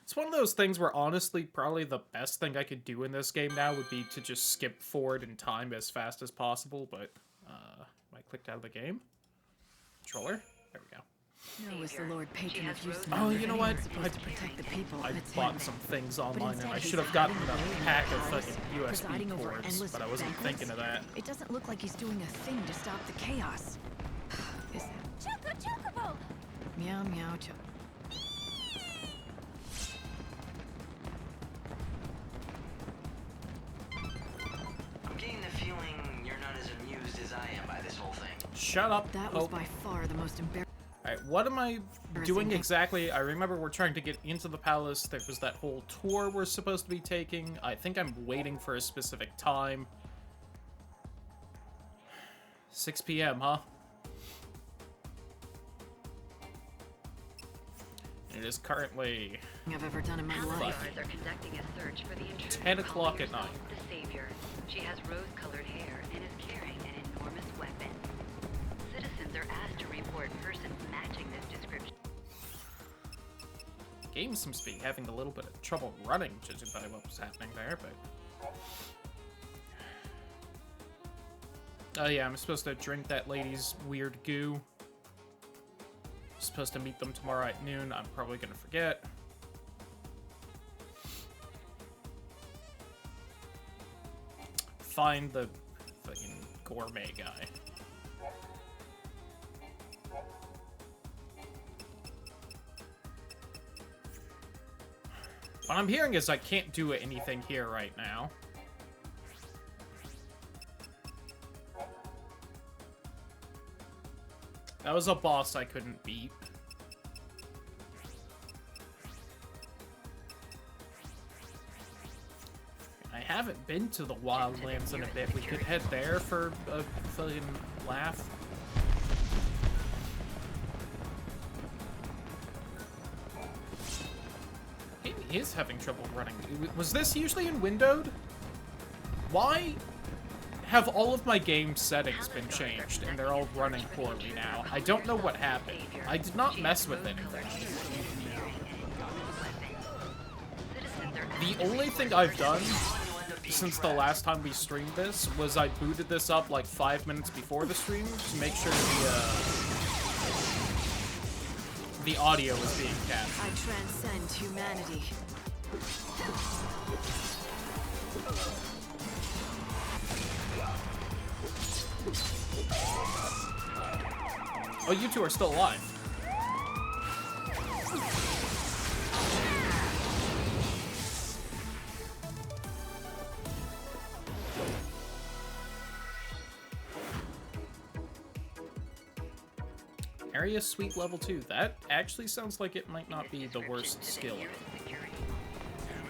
It's one of those things where, honestly, probably the best thing I could do in this game now would be to just skip forward in time as fast as possible, but, I clicked out of the game. Controller? There we go. No, is the Lord patron of use. Oh, you know what? Supposed to protect the people. I It's bought him. some things online, and I instead should have he's gotten hiding a away in pack the of palace, fucking USB presiding over ports, endless but I wasn't banquets. thinking of that. It doesn't look like he's doing a thing to stop the chaos. Is that Chocobo! meow meow choco? I'm getting the feeling you're not as amused as I am by this whole thing. Shut up. That was by far the most embarrassing. Alright, what am I doing exactly? I remember we're trying to get into the palace. There was that whole tour we're supposed to be taking. I think I'm waiting for a specific time. 6 p.m., huh? It is currently I've ever done in my life. Guards are conducting a search for the intruder. 10 o'clock at calling night. herself The Savior. She has rose-colored hair and is carrying an enormous weapon. Citizens are asked to report persons matching this description. Game seems to be having a little bit of trouble running, judging by what was happening there, but... Oh yeah, I'm supposed to drink that lady's weird goo. Supposed to meet them tomorrow at noon. I'm probably gonna forget. Find the fucking gourmet guy. What I'm hearing is I can't do anything here right now. That was a boss I couldn't beat. I haven't been to the Wildlands in a bit. We could head there for a fucking laugh. Game is having trouble running. Was this usually in windowed? Why have all of my game settings been changed and they're all running poorly now? I don't know what happened. I did not mess with anything. The only thing I've done since the last time we streamed this was I booted this up like 5 minutes before the stream to make sure the audio was being captured. I transcend humanity. Oh, you two are still alive. Area Sweep level 2. That actually sounds like it might not be the worst skill.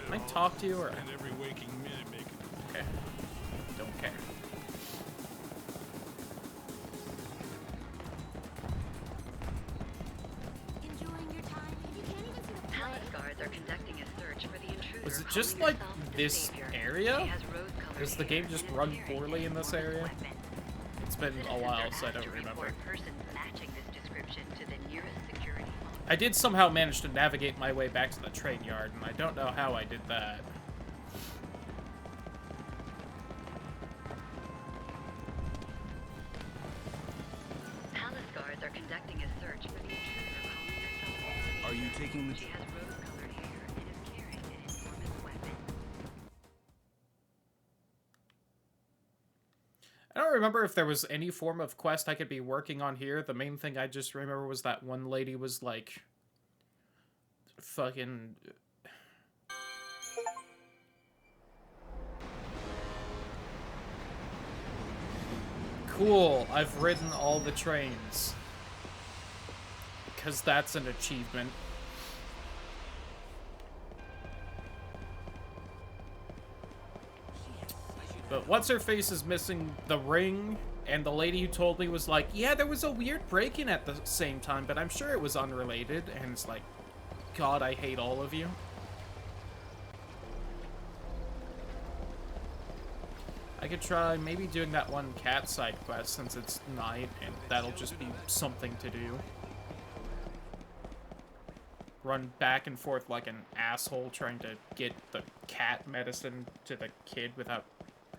Can I talk to you or? And every waking minute make it. Okay. Don't care. Enjoying your time, and you can't even see the Palace guards are conducting a search for the intruder. Was it just calling like herself the this Savior. area? She has rose-colored Does the hair game just and is run carrying poorly in an this enormous area? weapon. It's been a Citizens while, are so I asked don't to remember. report persons matching this description to the nearest security point. I did somehow manage to navigate my way back to the train yard, and I don't know how I did that. Palace guards are conducting a search for the intruder calling herself the Savior. Are you taking the... She has rose-colored hair and is carrying an enormous weapon. I don't remember if there was any form of quest I could be working on here. The main thing I just remember was that one lady was like... fucking... Cool, I've ridden all the trains. Because that's an achievement. But what's-her-face is missing the ring, and the lady who told me was like, yeah, there was a weird break-in at the same time, but I'm sure it was unrelated, and it's like, God, I hate all of you. I could try maybe doing that one cat side quest since it's night, and that'll just be something to do. run back and forth like an asshole trying to get the cat medicine to the kid without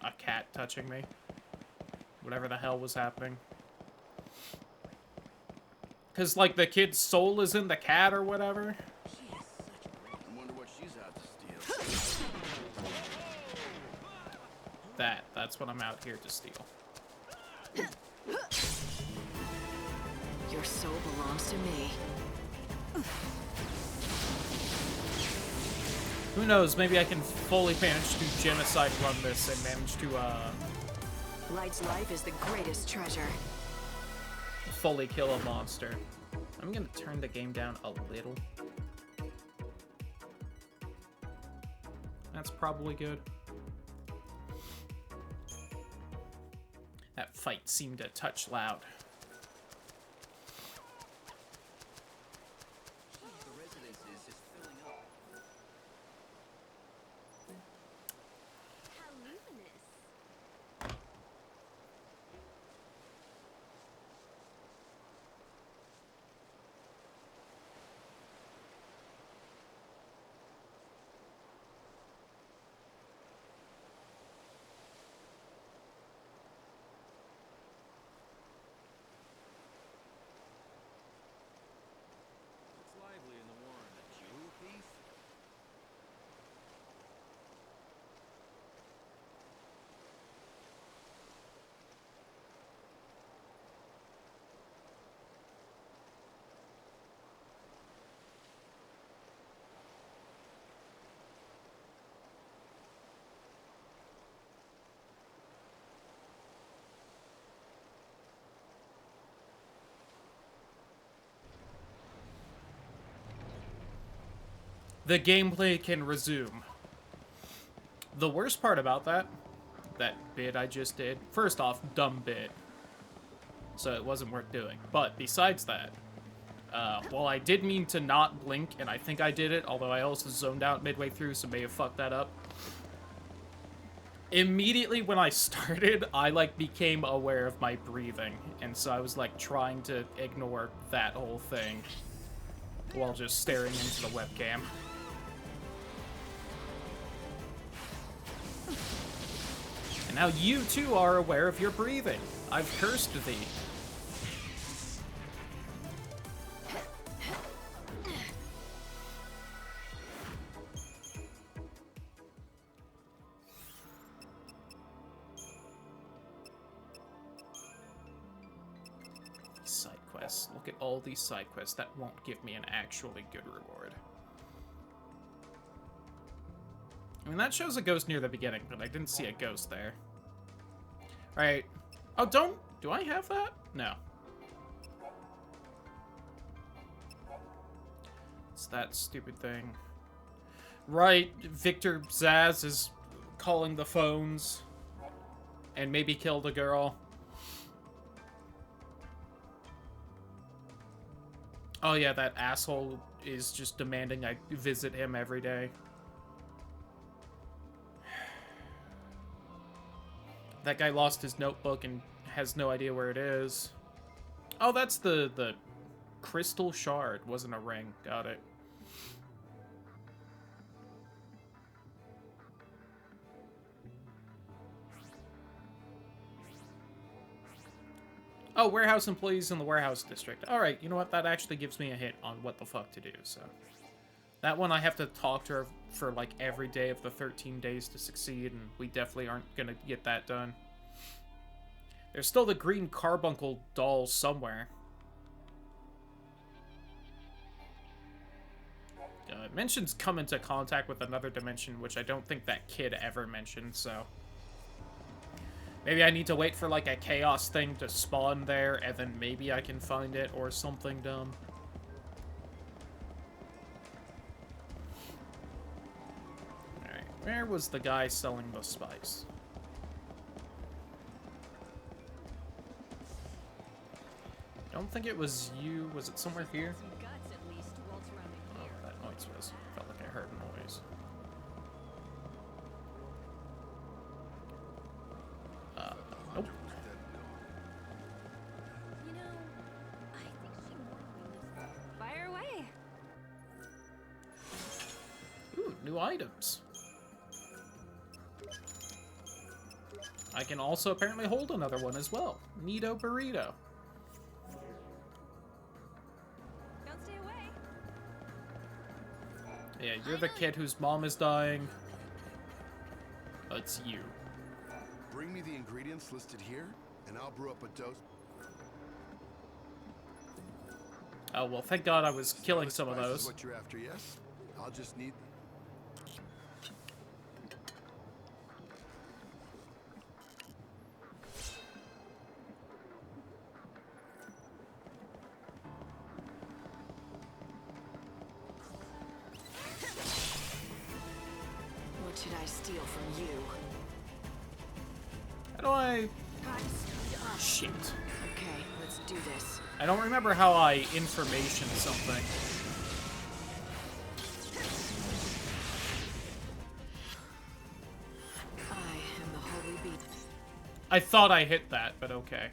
a cat touching me. Whatever the hell was happening. Because, like, the kid's soul is in the cat or whatever. I wonder what she's out to steal. That's what I'm out here to steal. Your soul belongs to me. Who knows, maybe I can fully manage to genocide run this and manage to, Light's life is the greatest treasure. fully kill a monster. I'm gonna turn the game down a little. That's probably good. That fight seemed a touch loud. The residence is just filling up. How luminous. Looks lively in the warren. A jewel thief? The gameplay can resume. The worst part about that bit I just did, first off, dumb bit. So it wasn't worth doing. But besides that, while I did mean to not blink, and I think I did it, although I also zoned out midway through, so may have fucked that up. Immediately when I started, I, like, became aware of my breathing. And so I was, like, trying to ignore that whole thing while just staring into the webcam. And now you, too, are aware of your breathing. I've cursed thee. Side quests. Look at all these side quests. That won't give me an actually good reward. I mean, that shows a ghost near the beginning, but I didn't see a ghost there. Right. Oh, do I have that? No. It's that stupid thing. Right, Victor Zsasz is calling the phones and maybe killed a girl. Oh yeah, that asshole is just demanding I visit him every day. That guy lost his notebook and has no idea where it is. Oh, that's the crystal shard. Wasn't a ring. Got it. Oh, warehouse employees in the warehouse district. Alright, you know what? That actually gives me a hint on what the fuck to do, so. That one I have to talk to her for, like, every day of the 13 days to succeed, and we definitely aren't gonna get that done. There's still the green carbuncle doll somewhere. It mentions come into contact with another dimension, which I don't think that kid ever mentioned, so... Maybe I need to wait for, like, a chaos thing to spawn there, and then maybe I can find it, or something dumb. Alright, where was the guy selling the spice? Don't think it was you. Was it somewhere here? Some guts, at least, to waltz around in Oh, here. that noise was. Felt like I heard a noise. Nope. You know, I think she more than lives. Fire away. new items. I can also apparently hold another one as well. Neato burrito. Don't stay away. Yeah, you're the kid whose mom is dying. That's you. Bring me the ingredients listed here, and I'll brew up a dose. Oh, well, thank God I was killing some of Spice is those. what you're after, yes? I'll just need... What should I steal from you? How do I... Time speed up. Shit. Okay, let's do this. I don't remember how I information something. I am the holy beast. I thought I hit that, but okay.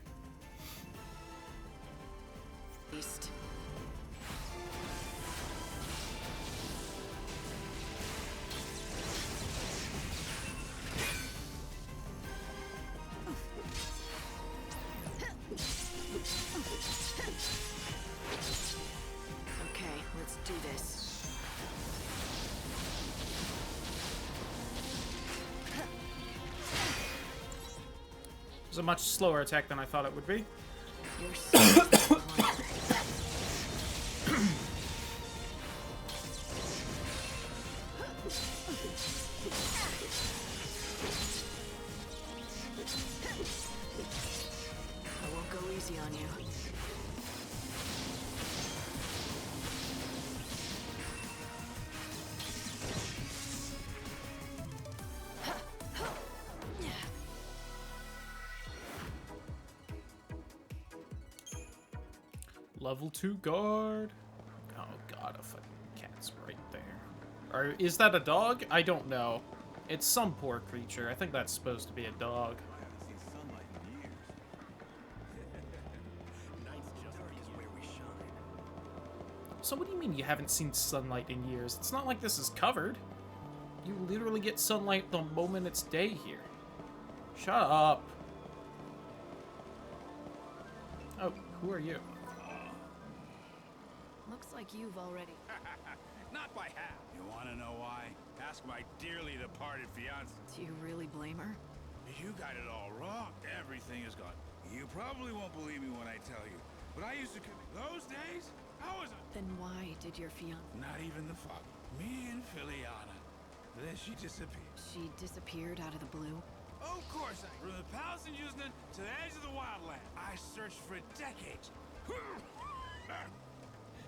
Okay, let's do this. It was a much slower attack than I thought it would be. You're so I won't go easy on you. Level 2 guard. Oh god, a fucking cat's right there. Or is that a dog? I don't know. It's some poor creature. I think that's supposed to be a dog. So what do you mean you haven't seen sunlight in years? It's not like this is covered. You literally get sunlight the moment it's day here. Shut up. Oh, who are you? Looks like you've already... Not by half. You want to know why? Ask my dearly departed fiance. Do you really blame her? You got it all wrong. Everything is gone. You probably won't believe me when I tell you, but I used to commit those days. I was Then why did your fiance... not even the fuck. Me and Filiana. Then she disappeared. She disappeared out of the blue? Of course, from the palace in Houston to the edge of the wildland, I searched for decades.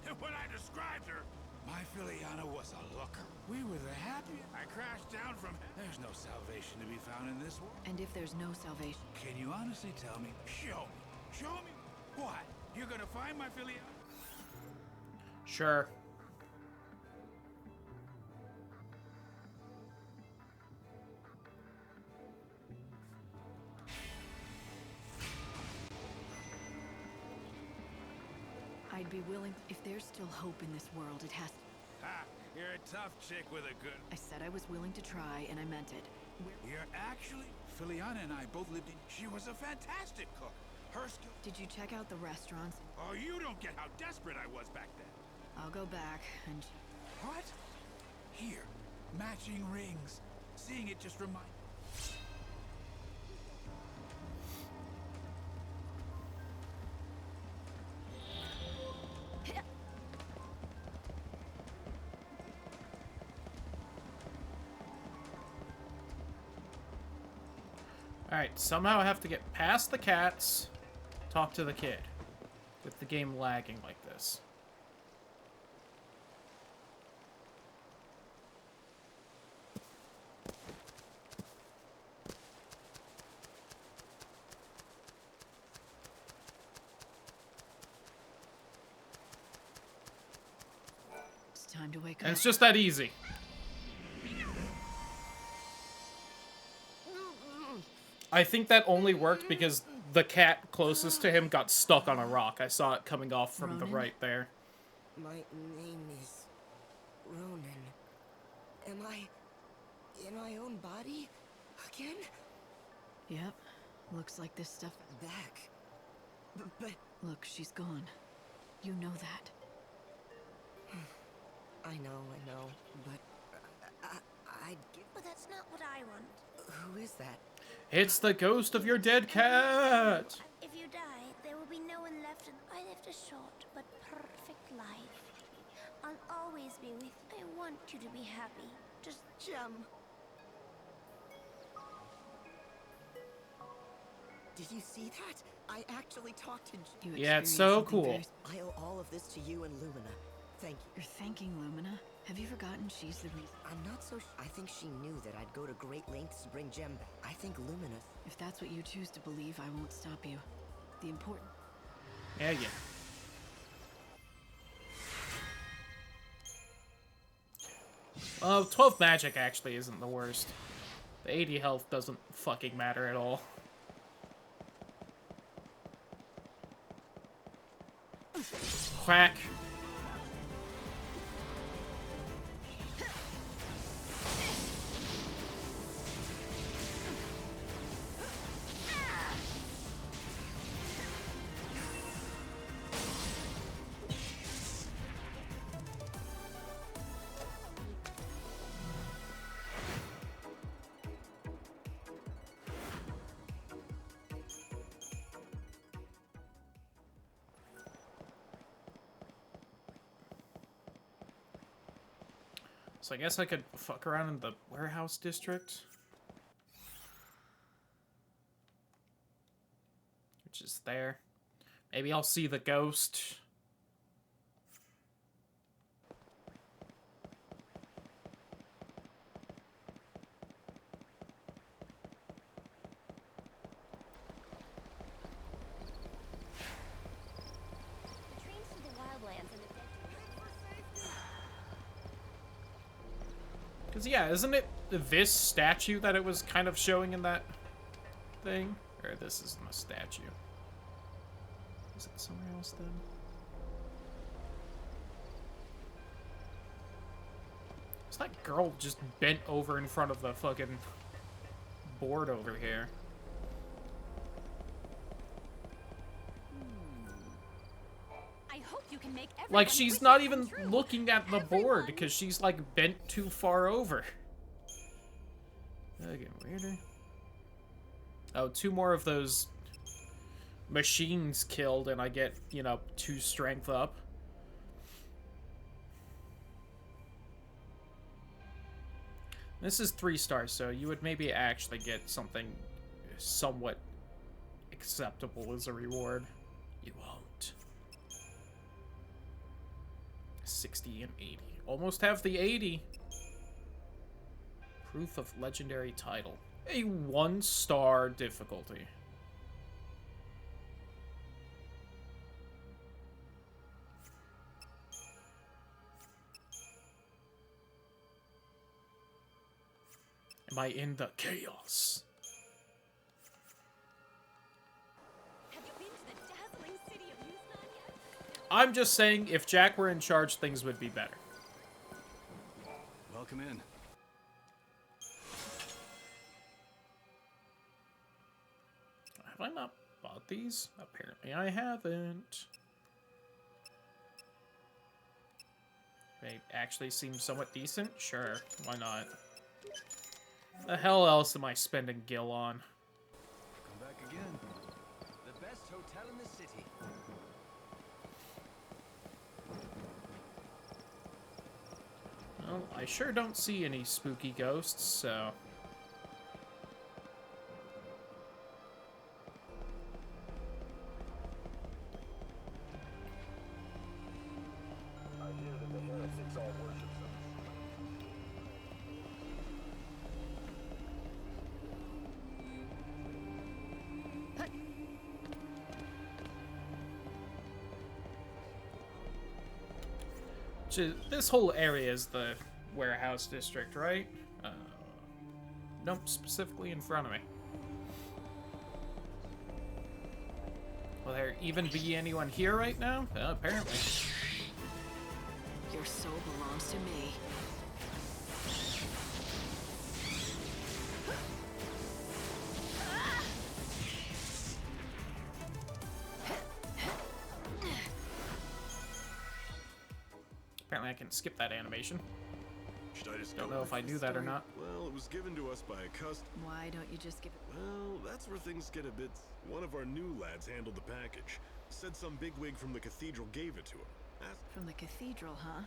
And when I described her, my Filiana was a looker. We were the happiest. I crashed down from... There's no salvation to be found in this world. And if there's no salvation... Can you honestly tell me? Show me. Show me. What? You're gonna find my Filiana? Sure. I'd be willing... If there's still hope in this world, it has... Ha! You're a tough chick with a good... I said I was willing to try, and I meant it. You're actually... Filiana and I both lived in... She was a fantastic cook. Her skill... Did you check out the restaurants? Oh, you don't get how desperate I was back then. I'll go back, and... What? Here. Matching rings. Seeing it just remind... Alright, somehow I have to get past the cats, talk to the kid, with the game lagging like this. It's time to wake up. And it's just that easy. I think that only worked because the cat closest to him got stuck on a rock. I saw it coming off from the Ronan? right there. My name is Ronan. Am I in my own body again? Yep. Looks like this stuff. Back. But Look, she's gone. You know that. I know, but I'd give. But that's not what I want. Who is that? It's the ghost of your dead cat! If you die, there will be no one left, and I lived a short but perfect life. I'll always be with you. I want you to be happy. Just Gem. Did you see that? I actually talked to. You Yeah, it's experienced so something cool. very I owe all of this to you and Lumina. Thank you. You're thanking Lumina? Have you forgotten she's the reason? I'm not so. I think she knew that I'd go to great lengths to bring Gem back. I think Lumina. If that's what you choose to believe, I won't stop you. The important... Yeah. 12 magic actually isn't the worst. The 80 health doesn't fucking matter at all. Whack. So I guess I could fuck around in the warehouse district. Which is there. Maybe I'll see the ghost. the trains to the wildlands and the dead. Because, yeah, isn't it this statue that it was kind of showing in that thing? Or this isn't a statue. Is it somewhere else then? Is that girl just bent over in front of the fucking board over here? I hope you can make everyone Like, she's wish not it come even true. looking at the board because she's, like, bent too far over. Getting weirder. Oh, 2 more of those machines killed and I get, you know, 2 strength up. This is 3 stars, so you would maybe actually get something somewhat acceptable as a reward. You won't. 60 and 80. Almost have the 80. Proof of legendary title. A 1-star difficulty. Am I in the chaos? Have you been to the dazzling city of Yuzan yet? I'm just saying, if Jack were in charge, things would be better. Welcome in. Have I not bought these? Apparently I haven't. They actually seem somewhat decent? Sure, why not? The hell else am I spending gil on? Come back again. The best hotel in the city. Well, I sure don't see any spooky ghosts, so... This whole area is the warehouse district, right? Nope, specifically in front of me. Will there even be anyone here right now? Apparently. Your soul belongs to me. Apparently I can skip that animation. Should I just Don't go know with if I the knew that or story? not. Well, it was given to us by a customer. Why don't you just give it? Well, that's where things get a bit... One of our new lads handled the package. Said some bigwig from the cathedral gave it to him. From the cathedral, huh?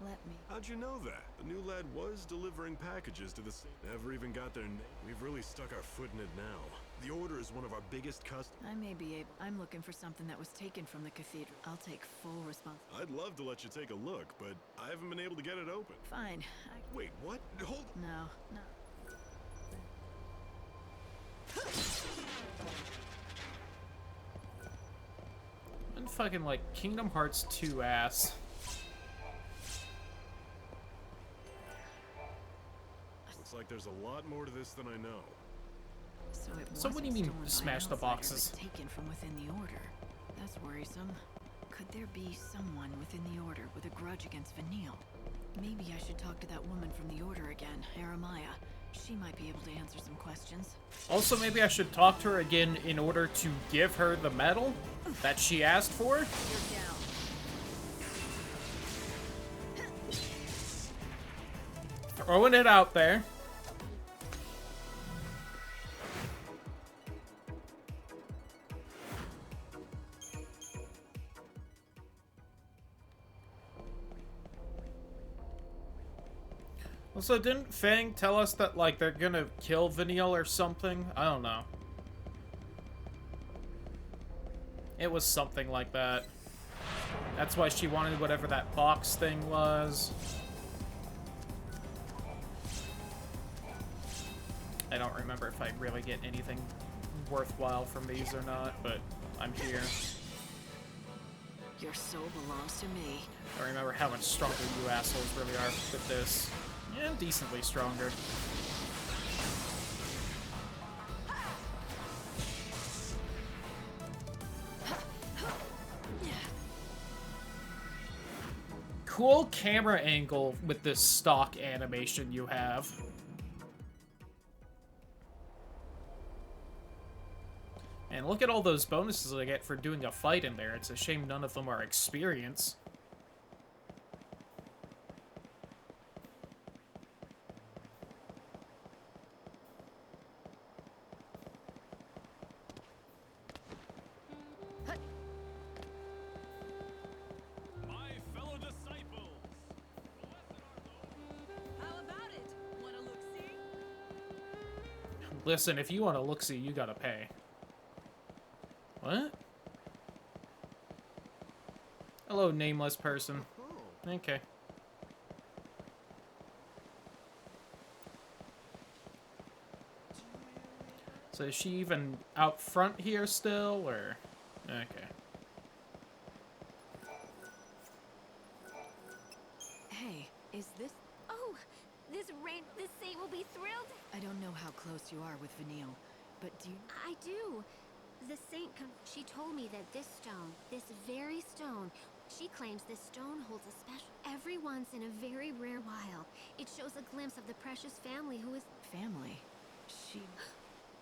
Let me. How'd you know that? The new lad was delivering packages to the saint. Never even got their name. We've really stuck our foot in it now. The Order is one of our biggest customers. I may be able. I'm looking for something that was taken from the cathedral. I'll take full responsibility. I'd love to let you take a look, but I haven't been able to get it open. Fine. Wait, what? Hold... No. And fucking like Kingdom Hearts 2 ass. Looks like there's a lot more to this than I know. So what do you wasn't mean, stolen by smash the outsiders, boxes? but taken from within the order. That's worrisome. Could there be someone within the order with a grudge against Vanille? Maybe I should talk to that woman from the order again, Aramaya. She might be able to answer some questions. Also, maybe I should talk to her again in order to give her the medal that she asked for. You're down. Throwing it out there. Also, didn't Fang tell us that, like, they're gonna kill Vanille or something? I don't know. It was something like that. That's why she wanted whatever that box thing was. I don't remember if I really get anything worthwhile from these or not, but I'm here. Your soul belongs to me. I remember how much stronger you assholes really are with this. Yeah, decently stronger. Cool camera angle with this stock animation you have. And look at all those bonuses I get for doing a fight in there. It's a shame none of them are experience. Listen, if you want to look-see, you gotta pay. What? Hello, nameless person. Okay. So is she even out front here still, or? Okay. Hey, is this... Oh, this saint will be thrilled. I don't know how close you are with Vanille, but do you... I do. The saint, she told me that this stone, this very stone, she claims this stone holds a special... Every once in a very rare while, it shows a glimpse of the precious family who is... Family? She...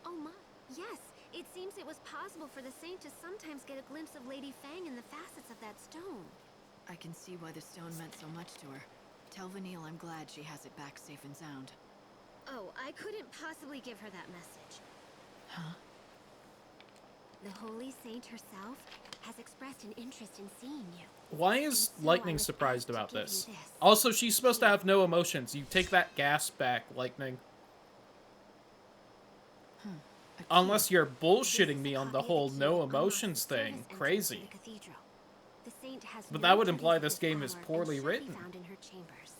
Oh my, yes. It seems it was possible for the saint to sometimes get a glimpse of Lady Fang in the facets of that stone. I can see why the stone meant so much to her. Tell Vanille I'm glad she has it back safe and sound. Oh, I couldn't possibly give her that message. Huh? The Holy Saint herself has expressed an interest in seeing you. Why is And so Lightning I was surprised asked to about give you this? this. Also, she's supposed to have no emotions. You take that gas back, Lightning. A Unless key. you're This bullshitting is me a on copy the of whole key no that unlocks emotions the thing. service entrance Crazy. to the cathedral. The saint has But no that would keys imply at this game is hour and poorly should be written. found in her chambers.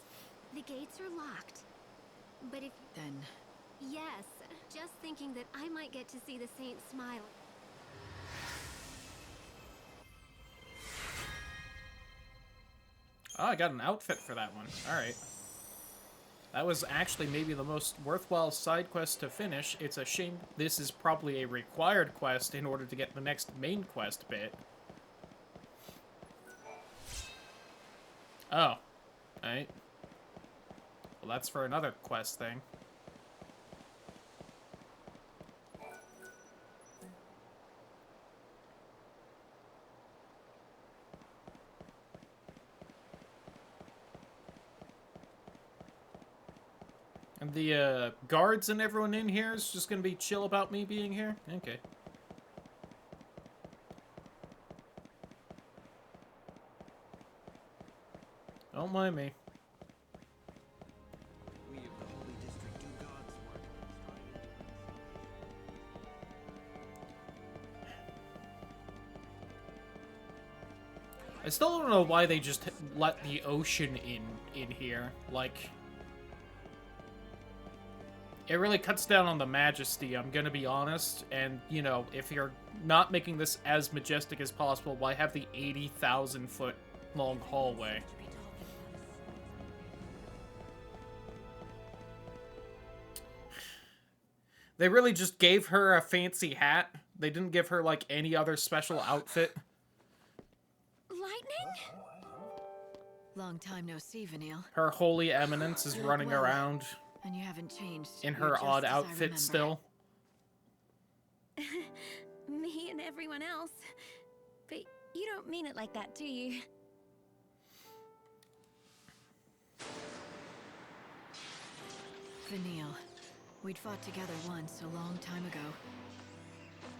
The gates are locked. But if... Then... Yes, just thinking that I might get to see the saint smile. Oh, I got an outfit for that one. Alright. That was actually maybe the most worthwhile side quest to finish. It's a shame this is probably a required quest in order to get the next main quest bit. Oh. Alright. Well, that's for another quest thing. And the guards and everyone in here is just gonna be chill about me being here? Okay. Don't mind me. We of the Holy District do God's work. I still don't know why they just let the ocean in here. Like, it really cuts down on the majesty, I'm gonna be honest. And, you know, if you're not making this as majestic as possible, why have the 80,000 foot long hallway? They really just gave her a fancy hat. They didn't give her, like, any other special outfit. Lightning? Long time no see, Vanille. Her holy eminence is running Well, around And you haven't changed. in You're her just odd as I outfit remember. still. Me and everyone else. But you don't mean it like that, do you? Vanille. We'd fought together once, a long time ago.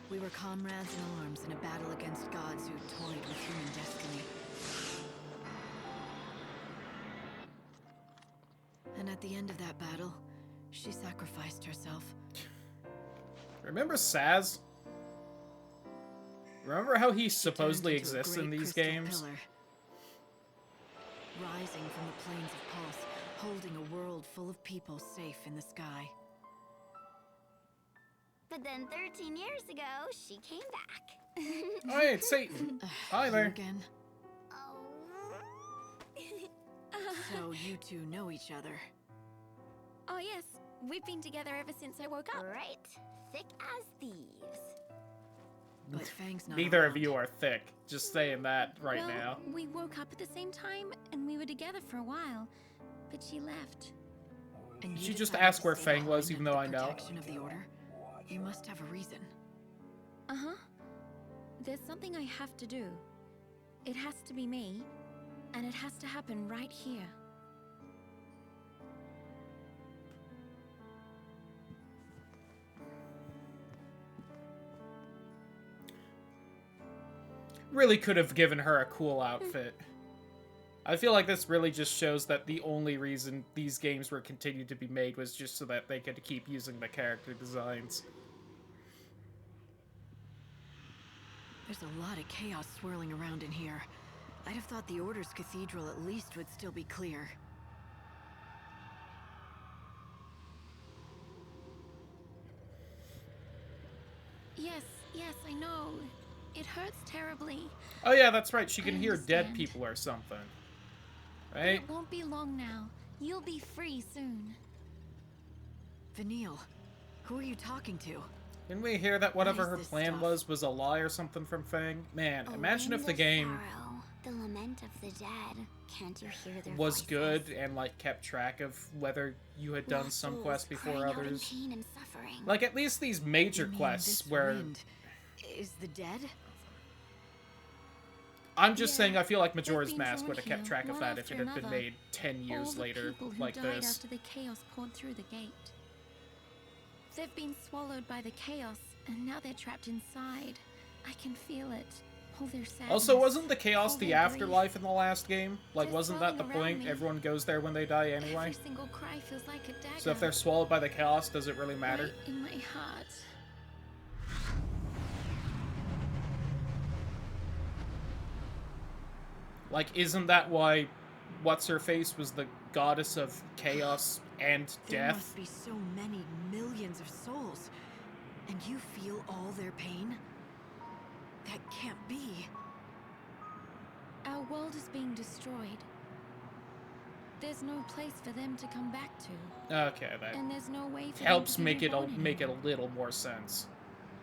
We were comrades in arms in a battle against gods who toyed with human destiny. And at the end of that battle, she sacrificed herself. Remember Saz? Remember how he She supposedly turned into a exists in great these crystal games? pillar, rising from the plains of Pulse, holding a world full of people safe in the sky. But then 13 years ago, she came back. Oh, hey, it's Satan. Hi You there. again? Oh. So you two know each other. Oh yes, we've been together ever since I woke up. Right, thick as thieves. But Fang's not Neither around. of you are thick. Just saying that right well, now. we woke up at the same time, and we were together for a while, but she left. And Did you you just decided ask to where stay Fang was, behind even under though I the know? protection of the Order? You must have a reason. Uh-huh. There's something I have to do. It has to be me, and it has to happen right here. Really could have given her a cool outfit. I feel like this really just shows that the only reason these games were continued to be made was just so that they could keep using the character designs. There's a lot of chaos swirling around in here. I'd have thought the Order's cathedral at least would still be clear. Yes, I know. It hurts terribly. Oh yeah, that's right, she I can hear dead understand. people or something. But Right? it won't be long now. You'll be free soon. Vanille, who are you talking to? Didn't we hear that whatever is her this plan stuff? was a lie or something from Fang? Man, A imagine if wind the of game sorrow, the lament of the dead. Can't you hear their was voices? good and like kept track of whether you had done Lost some souls quests before crying out in others. pain and suffering. Like at least these major You mean quests this where wind is the dead? I'm just Yeah, saying I feel like they've Majora's been Mask drawn would have kept here, track of one that if after it had been another. made 10 years All the later people who like died this. after the chaos poured through the gate. They've been swallowed by the chaos, and now they're trapped inside. I can feel it. All their sadness. Also, wasn't the chaos all the their afterlife in the last game? Like, They're wasn't that the swirling around point? me. Everyone goes there when they die anyway? Every single cry feels like a dagger. So if they're swallowed by the chaos, does it really matter? Right in my heart. Like, isn't that why What's-Her-Face was the goddess of chaos and There death? must be so many millions of souls. And you feel all their pain? That can't be. Our world is being destroyed. There's no place for them to come back to, Okay, that and there's no way for helps them to be make it reborn make it anymore. a little more sense.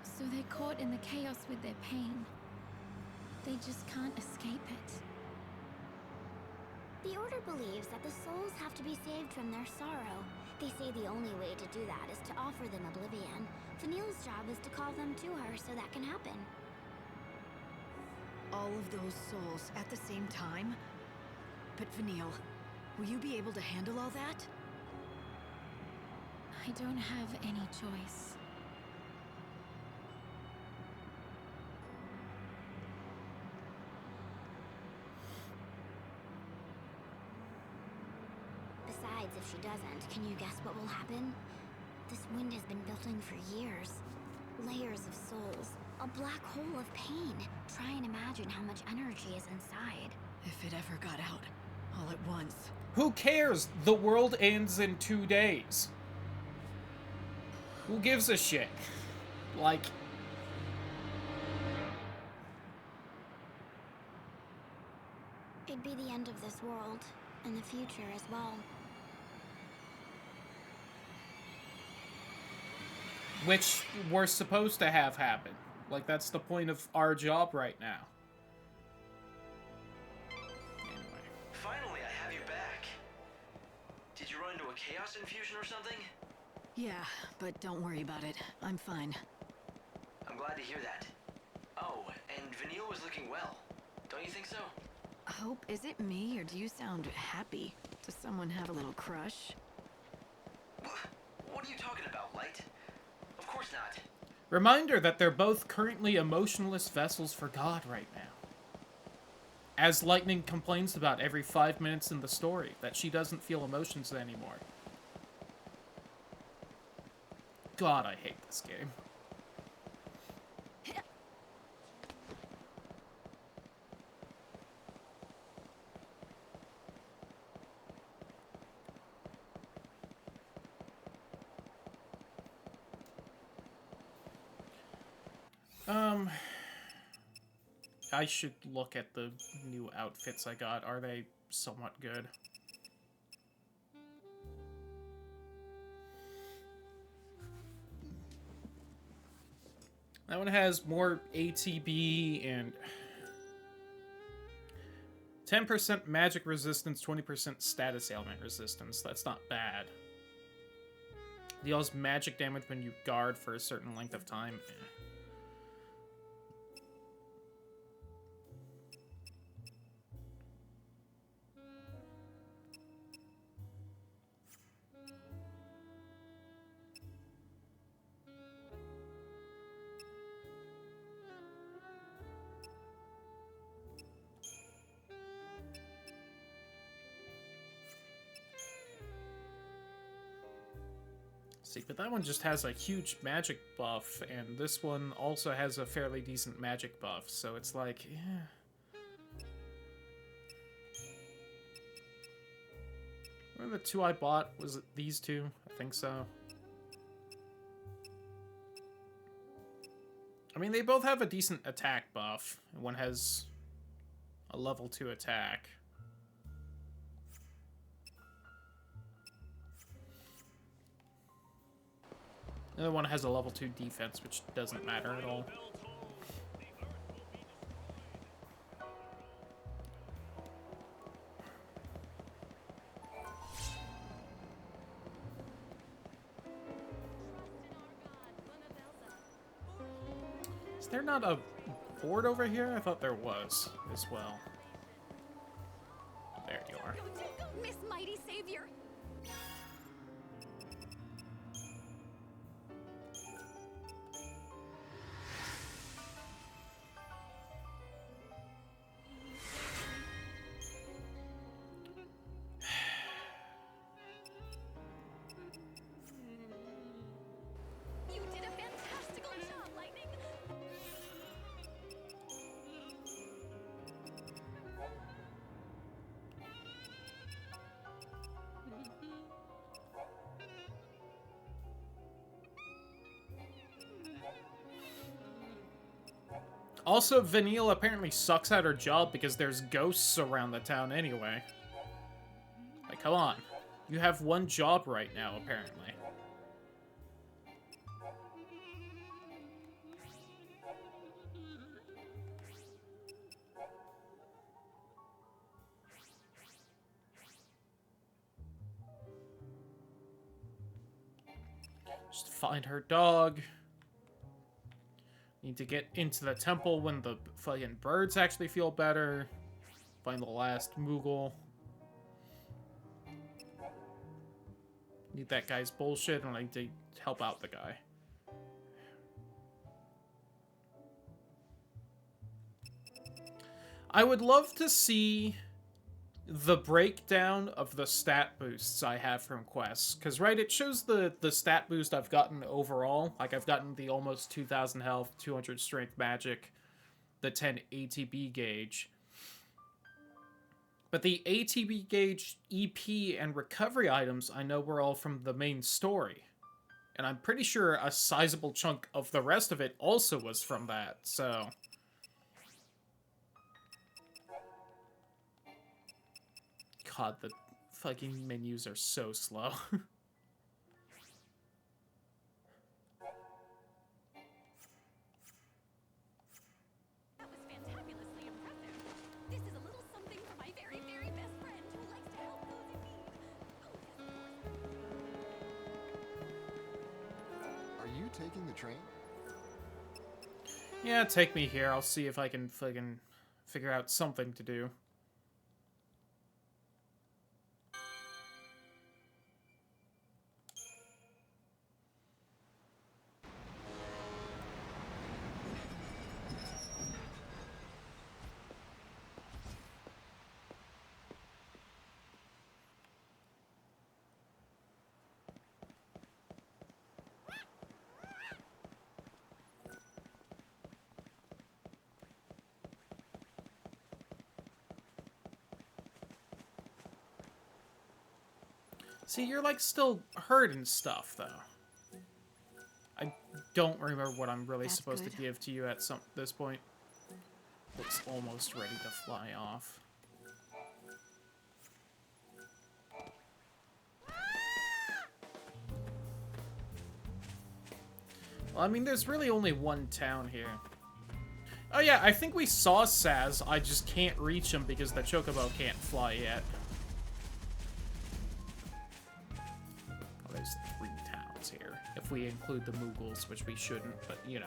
So they're caught in the chaos with their pain. They just can't escape it. The Order believes that the souls have to be saved from their sorrow. They say the only way to do that is to offer them oblivion. Vanille's job is to call them to her so that can happen. All of those souls at the same time? But Vanille, will you be able to handle all that? I don't have any choice. Besides, if she doesn't, can you guess what will happen? This wind has been building for years. Layers of souls. A black hole of pain. Try and imagine how much energy is inside. If it ever got out, all at once. Who cares? The world ends in 2 days. Who gives a shit? Like... It'd be the end of this world, and the future as well. Which we're supposed to have happen. Like, that's the point of our job right now. Anyway. Finally, I have you back. Did you run into a chaos infusion or something? Yeah, but don't worry about it. I'm fine. I'm glad to hear that. Oh, and Vanille was looking well. Don't you think so? Hope, is it me, or do you sound happy? Does someone have a little crush? What are you talking about, Light? Of course not. Reminder that they're both currently emotionless vessels for God right now. As Lightning complains about every 5 minutes in the story, that she doesn't feel emotions anymore. God, I hate this game. I should look at the new outfits I got. Are they somewhat good? That one has more ATB and 10% magic resistance, 20% status ailment resistance. That's not bad. Deals magic damage when you guard for a certain length of time. See, but that one just has a huge magic buff, and this one also has a fairly decent magic buff, so it's like, yeah. What were the two I bought? Was it these two? I think so. I mean, they both have a decent attack buff. One has a level 2 attack. The other one has a level 2 defense, which doesn't matter at all. Is there not a board over here? I thought there was as well. There you are. Miss Mighty Savior! You did a fantastical job, Lightning! Also, Vanille apparently sucks at her job because there's ghosts around the town anyway. Like, come on. You have one job right now, apparently. Just find her dog. Need to get into the temple when the fucking birds actually feel better. Find the last Moogle. need that guy's bullshit, and I need to help out the guy. I would love to see the breakdown of the stat boosts I have from quests. Because, right, it shows the stat boost I've gotten overall. Like, I've gotten the almost 2,000 health, 200 strength magic, the 10 ATB gauge. But the ATB gauge, EP, and recovery items I know were all from the main story. And I'm pretty sure a sizable chunk of the rest of it also was from that, so... God, the fucking menus are so slow. That was fantabulously impressive. This is a little something for my very, very best friend who likes to help those in need. Oh, yes, of course. Are you taking the train? Yeah, take me here. I'll see if I can fucking figure out something to do. See, you're, like, still hurt and stuff, though. I don't remember what I'm really That's supposed good. to give to you at this point. Looks almost ready to fly off. Well, I mean, there's really only one town here. Oh yeah, I think we saw Saz, I just can't reach him because the Chocobo can't fly yet. Oh, there's 3 towns here. If we include the Moogles, which we shouldn't, but you know.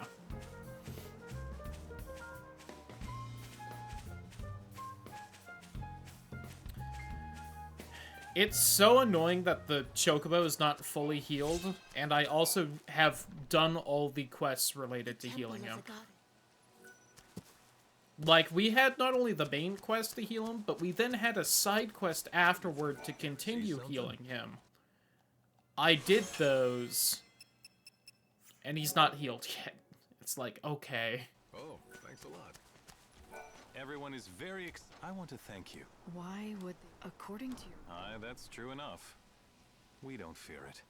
It's so annoying that the Chocobo is not fully healed, and I also have done all the quests related to healing him. Like, we had not only the main quest to heal him, but we then had a side quest afterward to continue healing him. I did those, and he's not healed yet. It's like, okay. Oh, thanks a lot. Everyone is very I want to thank you. Why would they? According to your... Aye, that's true enough. We don't fear it.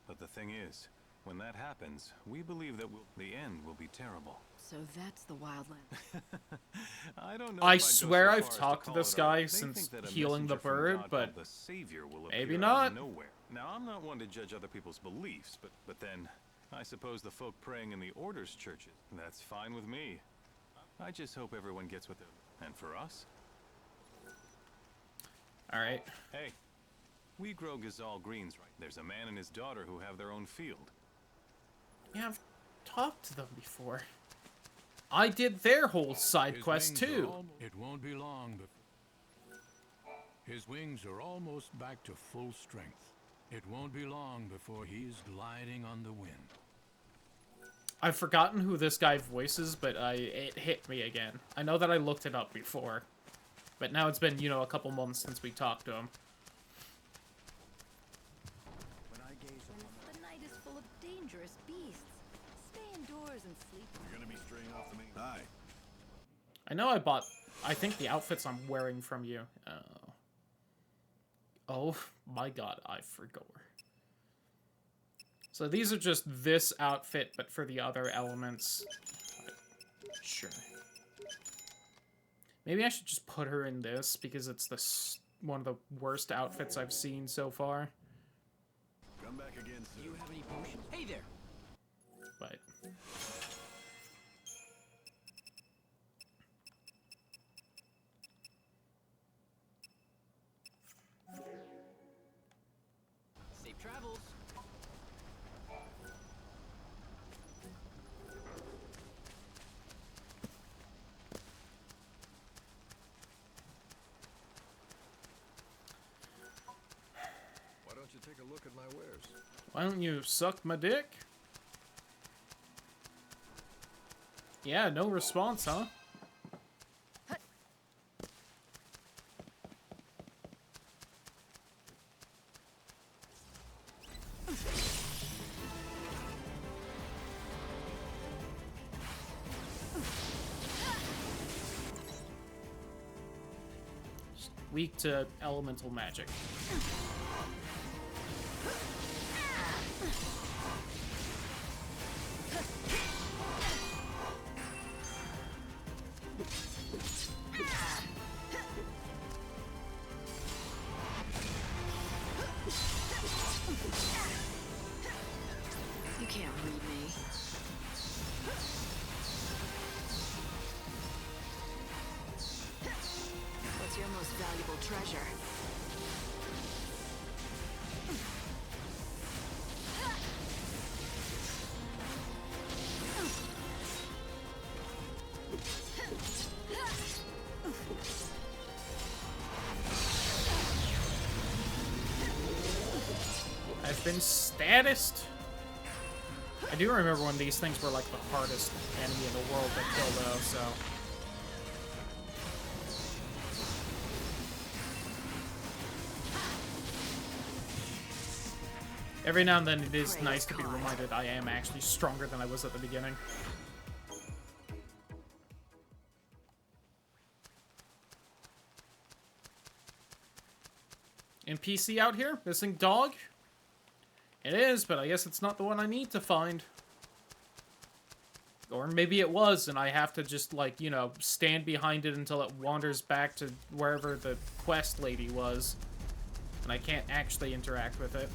But the thing is, when that happens, we believe that the end will be terrible. So that's the wildland. I don't know. I if I'd go swear so I've far as talked to call this it guy they since think that a healing the messenger from bird, God but called the Savior will maybe appear out of not. nowhere. Now, I'm not one to judge other people's beliefs, but then I suppose the folk praying in the Order's churches, that's fine with me. I just hope everyone gets what they're... And for us? Alright. Hey, we grow Gazal greens, right? There's a man and his daughter who have their own field. Yeah, I've talked to them before. I did their whole side quest too. It won't be long before... His wings are almost back to full strength. It won't be long before he's gliding on the wind. I've forgotten who this guy voices, but it hit me again. I know that I looked it up before. But now it's been, you know, a couple months since we talked to him. The night is full of dangerous beasts. Stay indoors and sleep. You're gonna be straying off the main... Hi. I know I think the outfits I'm wearing from you. Oh my god, I forgot. So these are just this outfit, but for the other elements. Sure. Maybe I should just put her in this, because it's one of the worst outfits I've seen so far. Come back again soon. Do you have any potions? Hey there! But... Safe travels. Why don't you take take a look at my wares. Why don't you suck my dick? Yeah, no response, huh? Weak to elemental magic. You can't read me. What's your most valuable treasure? I've been statused. I do remember when these things were like the hardest enemy in the world to kill though, so. Every now and then it is nice to be reminded I am actually stronger than I was at the beginning. NPC out here? Missing dog? It is, but I guess it's not the one I need to find. Or maybe it was, and I have to just, like, you know, stand behind it until it wanders back to wherever the quest lady was. And I can't actually interact with it.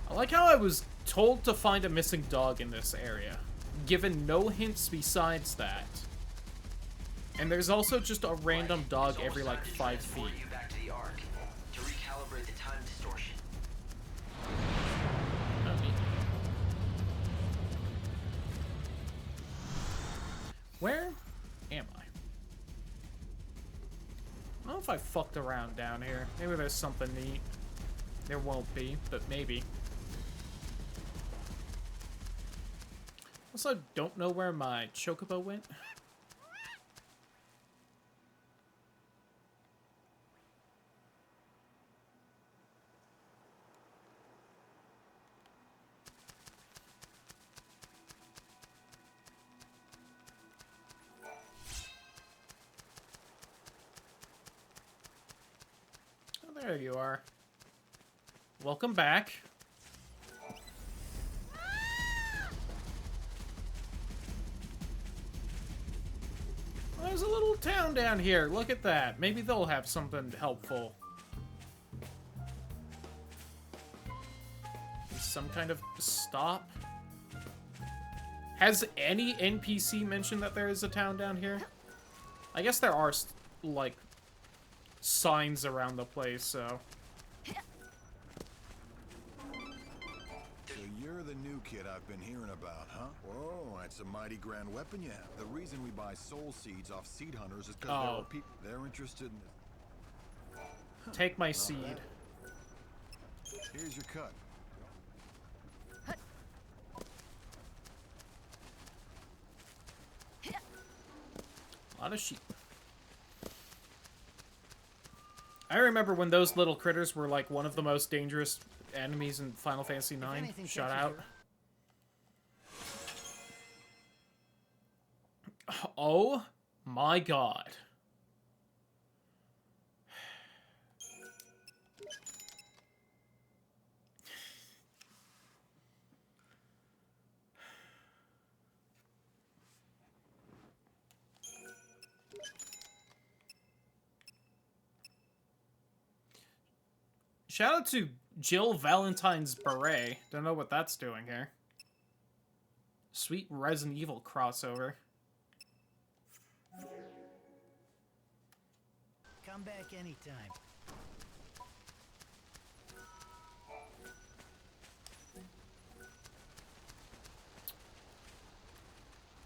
I like how I was told to find a missing dog in this area, given no hints besides that. And there's also just a random dog every, like, 5 feet. You back to the Ark to recalibrate the time distortion. Where am I? I don't know if I fucked around down here. Maybe there's something neat. There won't be, but maybe. Also, don't know where my chocobo went. Oh, there you are. Welcome back. There's a little town down here. Look at that. Maybe they'll have something helpful. Some kind of stop. Has any NPC mentioned that there is a town down here? I guess there are, like, signs around the place, so... So you're the new kid I've been hearing about, huh? Whoa, that's a mighty grand weapon you have. The reason we buy soul seeds off seed hunters is because there are people they're interested in this. Take my seed. Here's your cut. A lot of sheep. I remember when those little critters were like one of the most dangerous enemies in Final Fantasy IX. Shout out. Oh my god. Shout out to Jill Valentine's beret. Don't know what that's doing here. Sweet Resident Evil crossover. Come back anytime.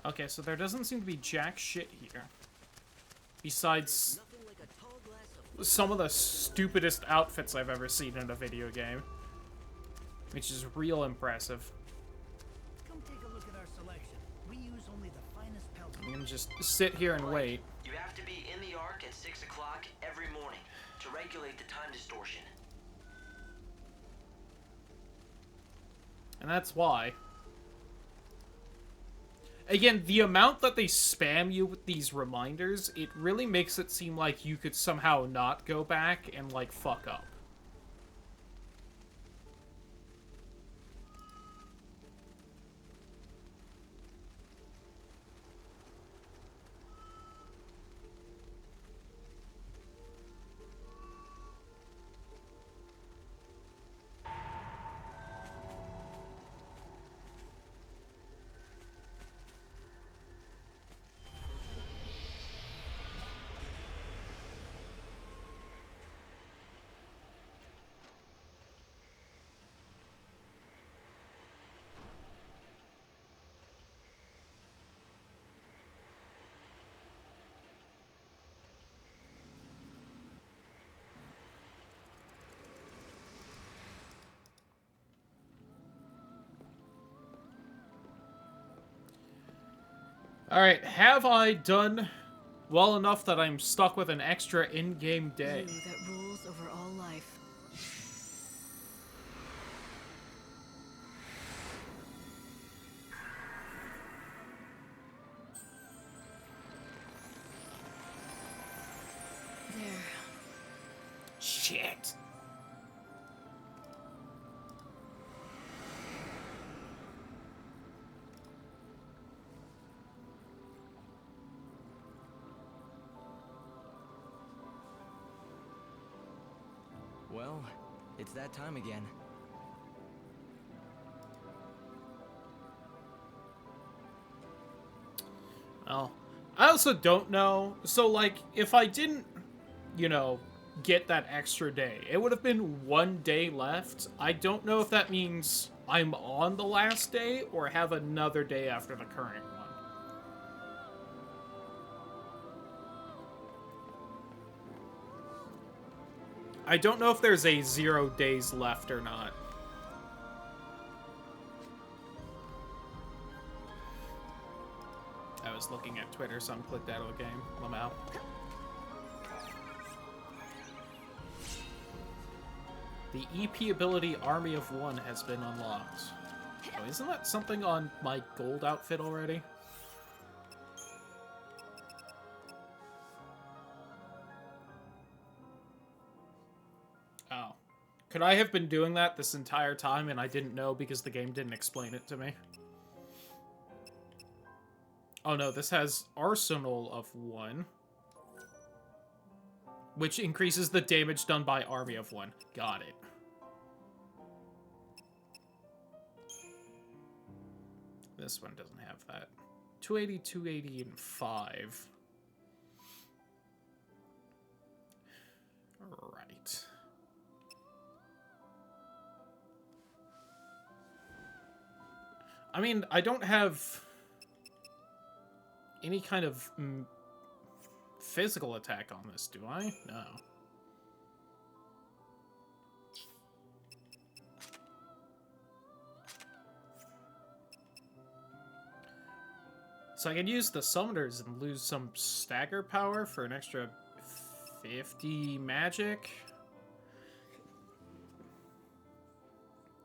Okay, so there doesn't seem to be jack shit here. Besides some of the stupidest outfits I've ever seen in a video game. Which is real impressive. Come take a look at our selection. We use only the finest pelts. I'm gonna just sit here and wait. You have to be in the Ark at 6 o'clock every morning to regulate the time distortion. And that's why. Again, the amount that they spam you with these reminders, it really makes it seem like you could somehow not go back and, like, fuck up. Alright, have I done well enough that I'm stuck with an extra in-game day? You that rules over all life. There. Shit. Well, it's that time again. Well, I also don't know. So, like, if I didn't, you know, get that extra day, it would have been 1 day left. I don't know if that means I'm on the last day or have another day after the current one. I don't know if there's a 0 days left or not. I was looking at Twitter, so I'm clicked out of the game. I'm out. The EP ability Army of One has been unlocked. Oh, isn't that something on my gold outfit already? Oh. Could I have been doing that this entire time and I didn't know because the game didn't explain it to me? Oh no, this has Arsenal of One. Which increases the damage done by Army of One. Got it. This one doesn't have that. 280, 280, and 5. Right. I mean, I don't have any kind of physical attack on this, do I? No. So I can use the summoners and lose some stagger power for an extra 50 magic.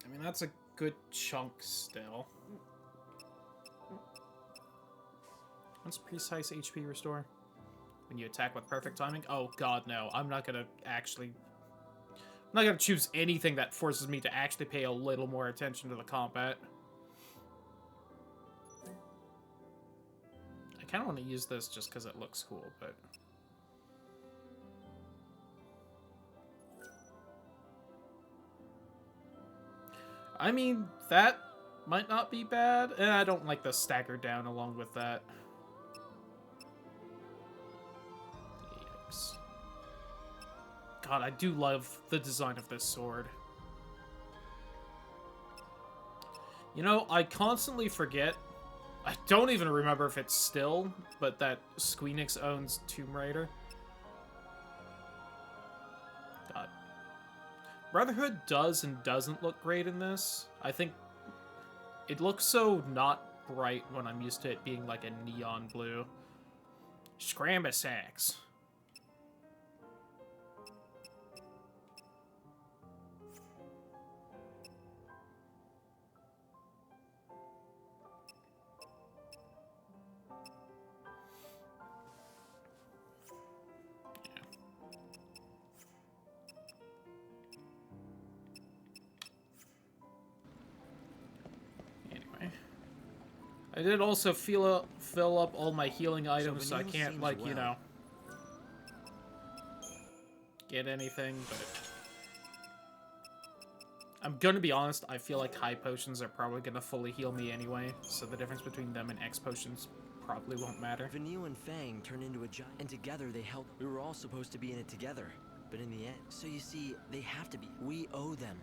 I mean, that's a good chunk still. What's precise HP restore? When you attack with perfect timing? Oh god, no. I'm not gonna choose anything that forces me to actually pay a little more attention to the combat. I kind of want to use this just because it looks cool, but... I mean, that might not be bad. I don't like the stagger down along with that. Yikes. God, I do love the design of this sword. You know, I constantly forget I don't even remember if it's still, but that Squeenix owns Tomb Raider. God. Brotherhood does and doesn't look great in this. I think it looks so not bright when I'm used to it being like a neon blue. Scrambasax. I did also fill up all my healing items, so I can't, like, you know, get anything, but I'm gonna be honest, I feel like high potions are probably gonna fully heal me anyway, so the difference between them and X potions probably won't matter. Vanille and Fang turned into a giant, and together they helped. We were all supposed to be in it together, but in the end, so you see, they have to be. We owe them.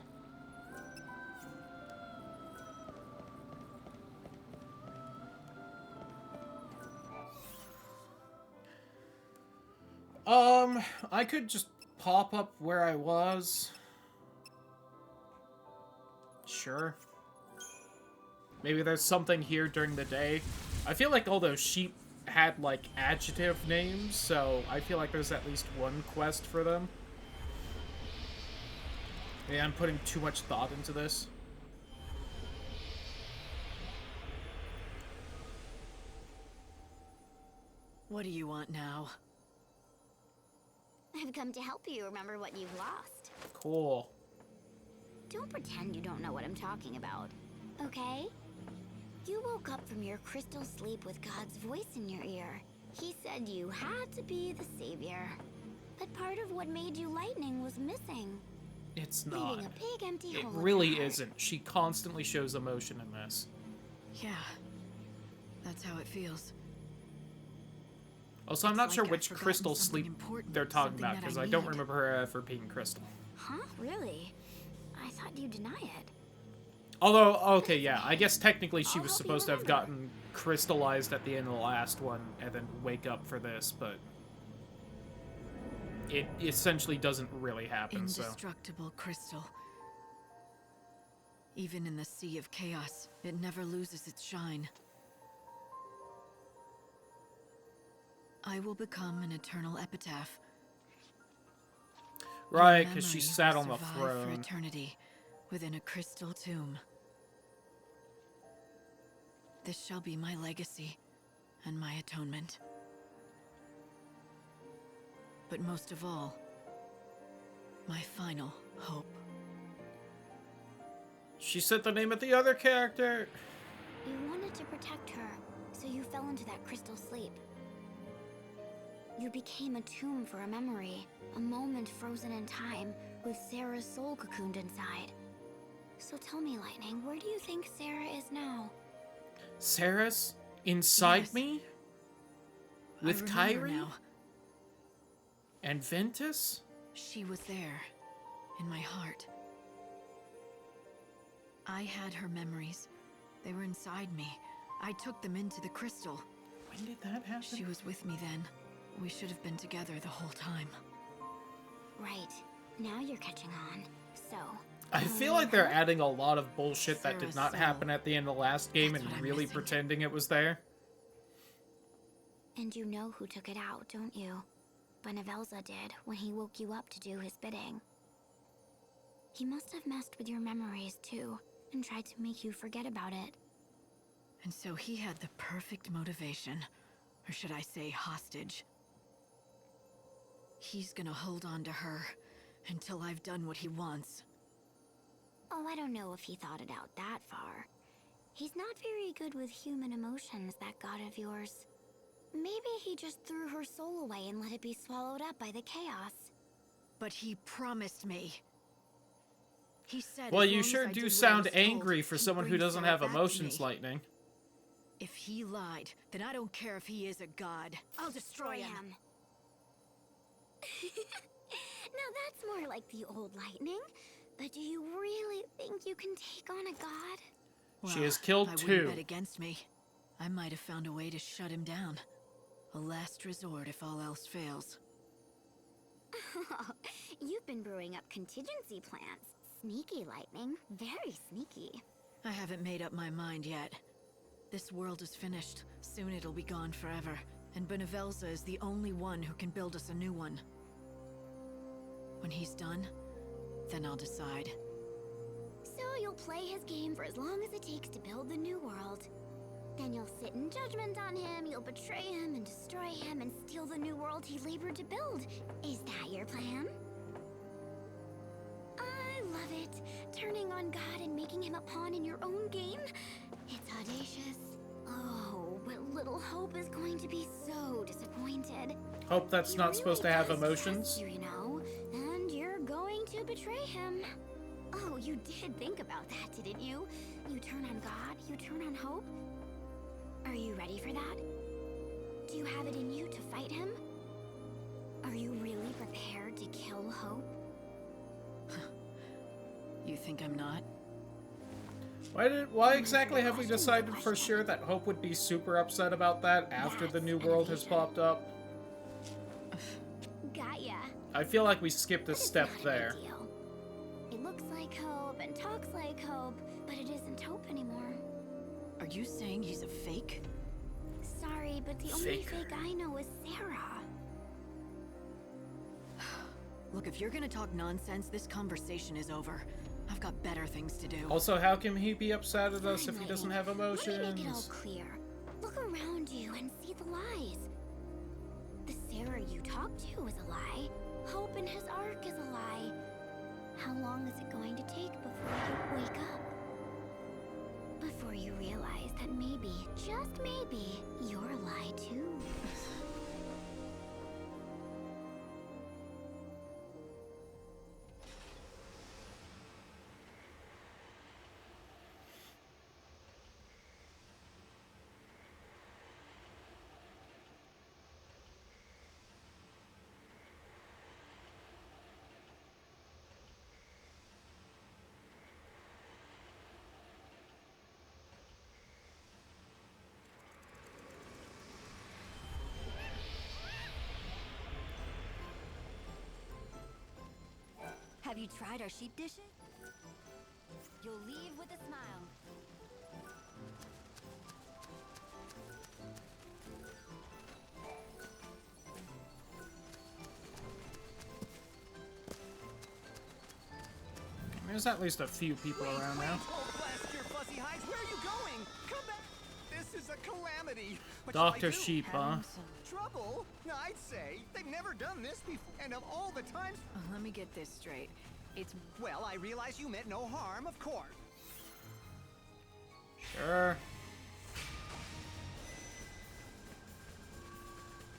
I could just pop up where I was. Sure. Maybe there's something here during the day. I feel like all those sheep had, like, adjective names, so I feel like there's at least one quest for them. Yeah, I'm putting too much thought into this. What do you want now? I've come to help you remember what you've lost. Cool. Don't pretend you don't know what I'm talking about, okay? You woke up from your crystal sleep with God's voice in your ear. He said you had to be the savior. But part of what made you lightning was missing. It's not. Leaving a big empty It hole in really your heart. isn't. She constantly shows emotion in this. Yeah. That's how it feels. Also, I'm It's not like sure I've which forgotten crystal something sleep important, they're talking something about, that because I I don't need. remember her ever being crystal. Huh? Really? I thought you'd deny it. Although, okay, yeah, I guess technically she I'll was help you supposed to have remember. gotten crystallized at the end of the last one, and then wake up for this, but it essentially doesn't really happen, so... Indestructible crystal. Even in the sea of chaos, it never loses its shine. I will become an eternal epitaph. Right, Your because she memory sat will on the survive for throne. eternity within a crystal tomb. This shall be my legacy and my atonement. But most of all, my final hope. She said the name of the other character! You wanted to protect her, so you fell into that crystal sleep. You became a tomb for a memory, a moment frozen in time, with Sarah's soul cocooned inside. So tell me, Lightning, where do you think Sarah is now? Sarah's inside Yes. me? I With remember Kyrie? now. And Ventus? She was there, in my heart. I had her memories. They were inside me. I took them into the crystal. When did that happen? She was with me then. We should have been together the whole time. Right. Now you're catching on. So... I feel like they're adding a lot of bullshit that did Sarah's not soul. happen at the end of the last game That's and what I'm really missing. pretending it was there. And you know who took it out, don't you? Benevelza did, when he woke you up to do his bidding. He must have messed with your memories, too, and tried to make you forget about it. And so he had the perfect motivation. Or should I say hostage. He's gonna hold on to her until I've done what he wants. Oh, I don't know if he thought it out that far. He's not very good with human emotions, that god of yours. Maybe he just threw her soul away and let it be swallowed up by the chaos. But he promised me. He said Well, as you long as sure I do did what I sound was told, angry for he'd someone who bring doesn't Sarah have back to emotions, me. Lightning. If he lied, then I don't care if he is a god. I'll destroy him. Now that's more like the old Lightning. But do you really think you can take on a god? She has killed I two. wouldn't bet against me. I might have found a way to shut him down. A last resort if all else fails. You've been brewing up contingency plans. Sneaky, Lightning. Very sneaky. I haven't made up my mind yet. This world is finished. Soon it'll be gone forever. And Benevelza is the only one who can build us a new one. When he's done, then I'll decide. So you'll play his game for as long as it takes to build the new world. Then you'll sit in judgment on him, you'll betray him and destroy him and steal the new world he labored to build. Is that your plan? I love it. Turning on God and making him a pawn in your own game. It's audacious. Oh, but little Hope is going to be so disappointed. Hope that's not supposed to have emotions. You know, and you're going to betray him. Oh, you did think about that, didn't you? You turn on God, you turn on Hope. Are you ready for that? Do you have it in you to fight him? Are you really prepared to kill Hope? You think I'm not? Why exactly have we decided for sure that Hope would be super upset about that after the new world has popped up? Got ya. I feel like we skipped a step there. It looks like Hope and talks like Hope, but it isn't Hope anymore. Are you saying he's a fake? Sorry, but the only fake I know is Sarah. Look, if you're gonna talk nonsense, this conversation is over. I've got better things to do. Also, how can he be upset at us if he doesn't have emotions? Let me make it all clear. Look around you and see the lies. The Sarah you talk to is a lie. Hope in his arc is a lie. How long is it going to take before you wake up? Before you realize that maybe, just maybe, you're a lie too. Have you tried our sheep dishes? You'll leave with a smile. There's at least a few people around now. Blast your fuzzy hides. Where are you going? Come back. This is a calamity. What Dr. shall I do? Sheep, huh? Trouble? I'd say they've never done this before. And of all the times... Let me get this straight. It's... Well, I realize you meant no harm, of course. Sure.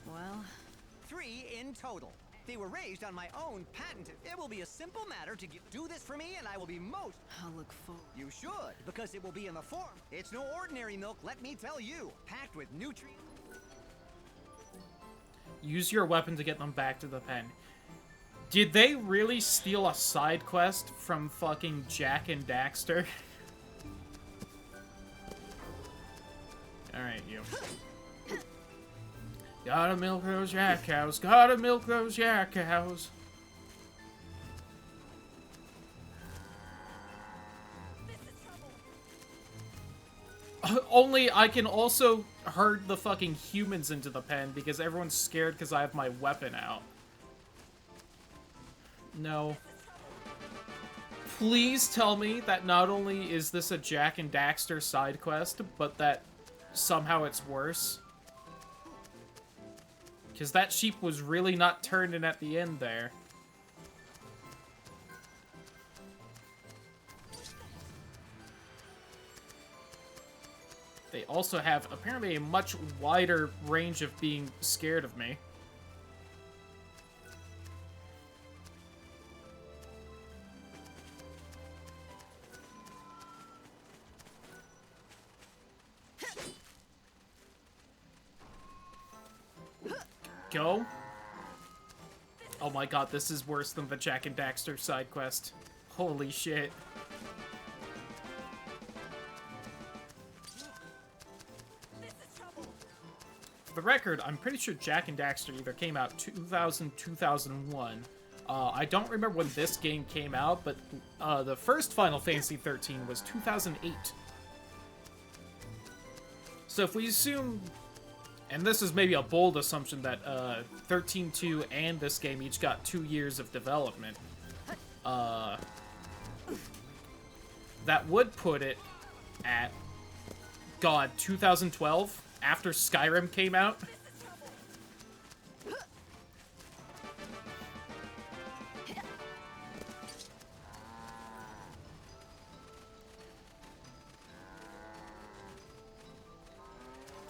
Well... 3 in total. They were raised on my own patent. It will be a simple matter to do this for me, and I will be most... I'll look forward. You should, because it will be in the form. It's no ordinary milk, let me tell you. Packed with nutrients. Use your weapon to get them back to the pen. Did they really steal a side quest from fucking Jack and Daxter? Alright, you. Gotta milk those yak cows. Gotta milk those yak cows. Only I can also herd the fucking humans into the pen because everyone's scared because I have my weapon out. No. Please tell me that not only is this a Jack and Daxter side quest, but that somehow it's worse. Because that sheep was really not turned in at the end there. They also have apparently a much wider range of being scared of me. Go. Oh my god, this is worse than the Jack and Daxter side quest. Holy shit. the record, I'm pretty sure Jak and Daxter either came out 2000, 2001. I don't remember when this game came out, but the first Final Fantasy 13 was 2008. So if we assume, and this is maybe a bold assumption, that 13.2 and this game each got 2 years of development, that would put it at, God, 2012, after Skyrim came out.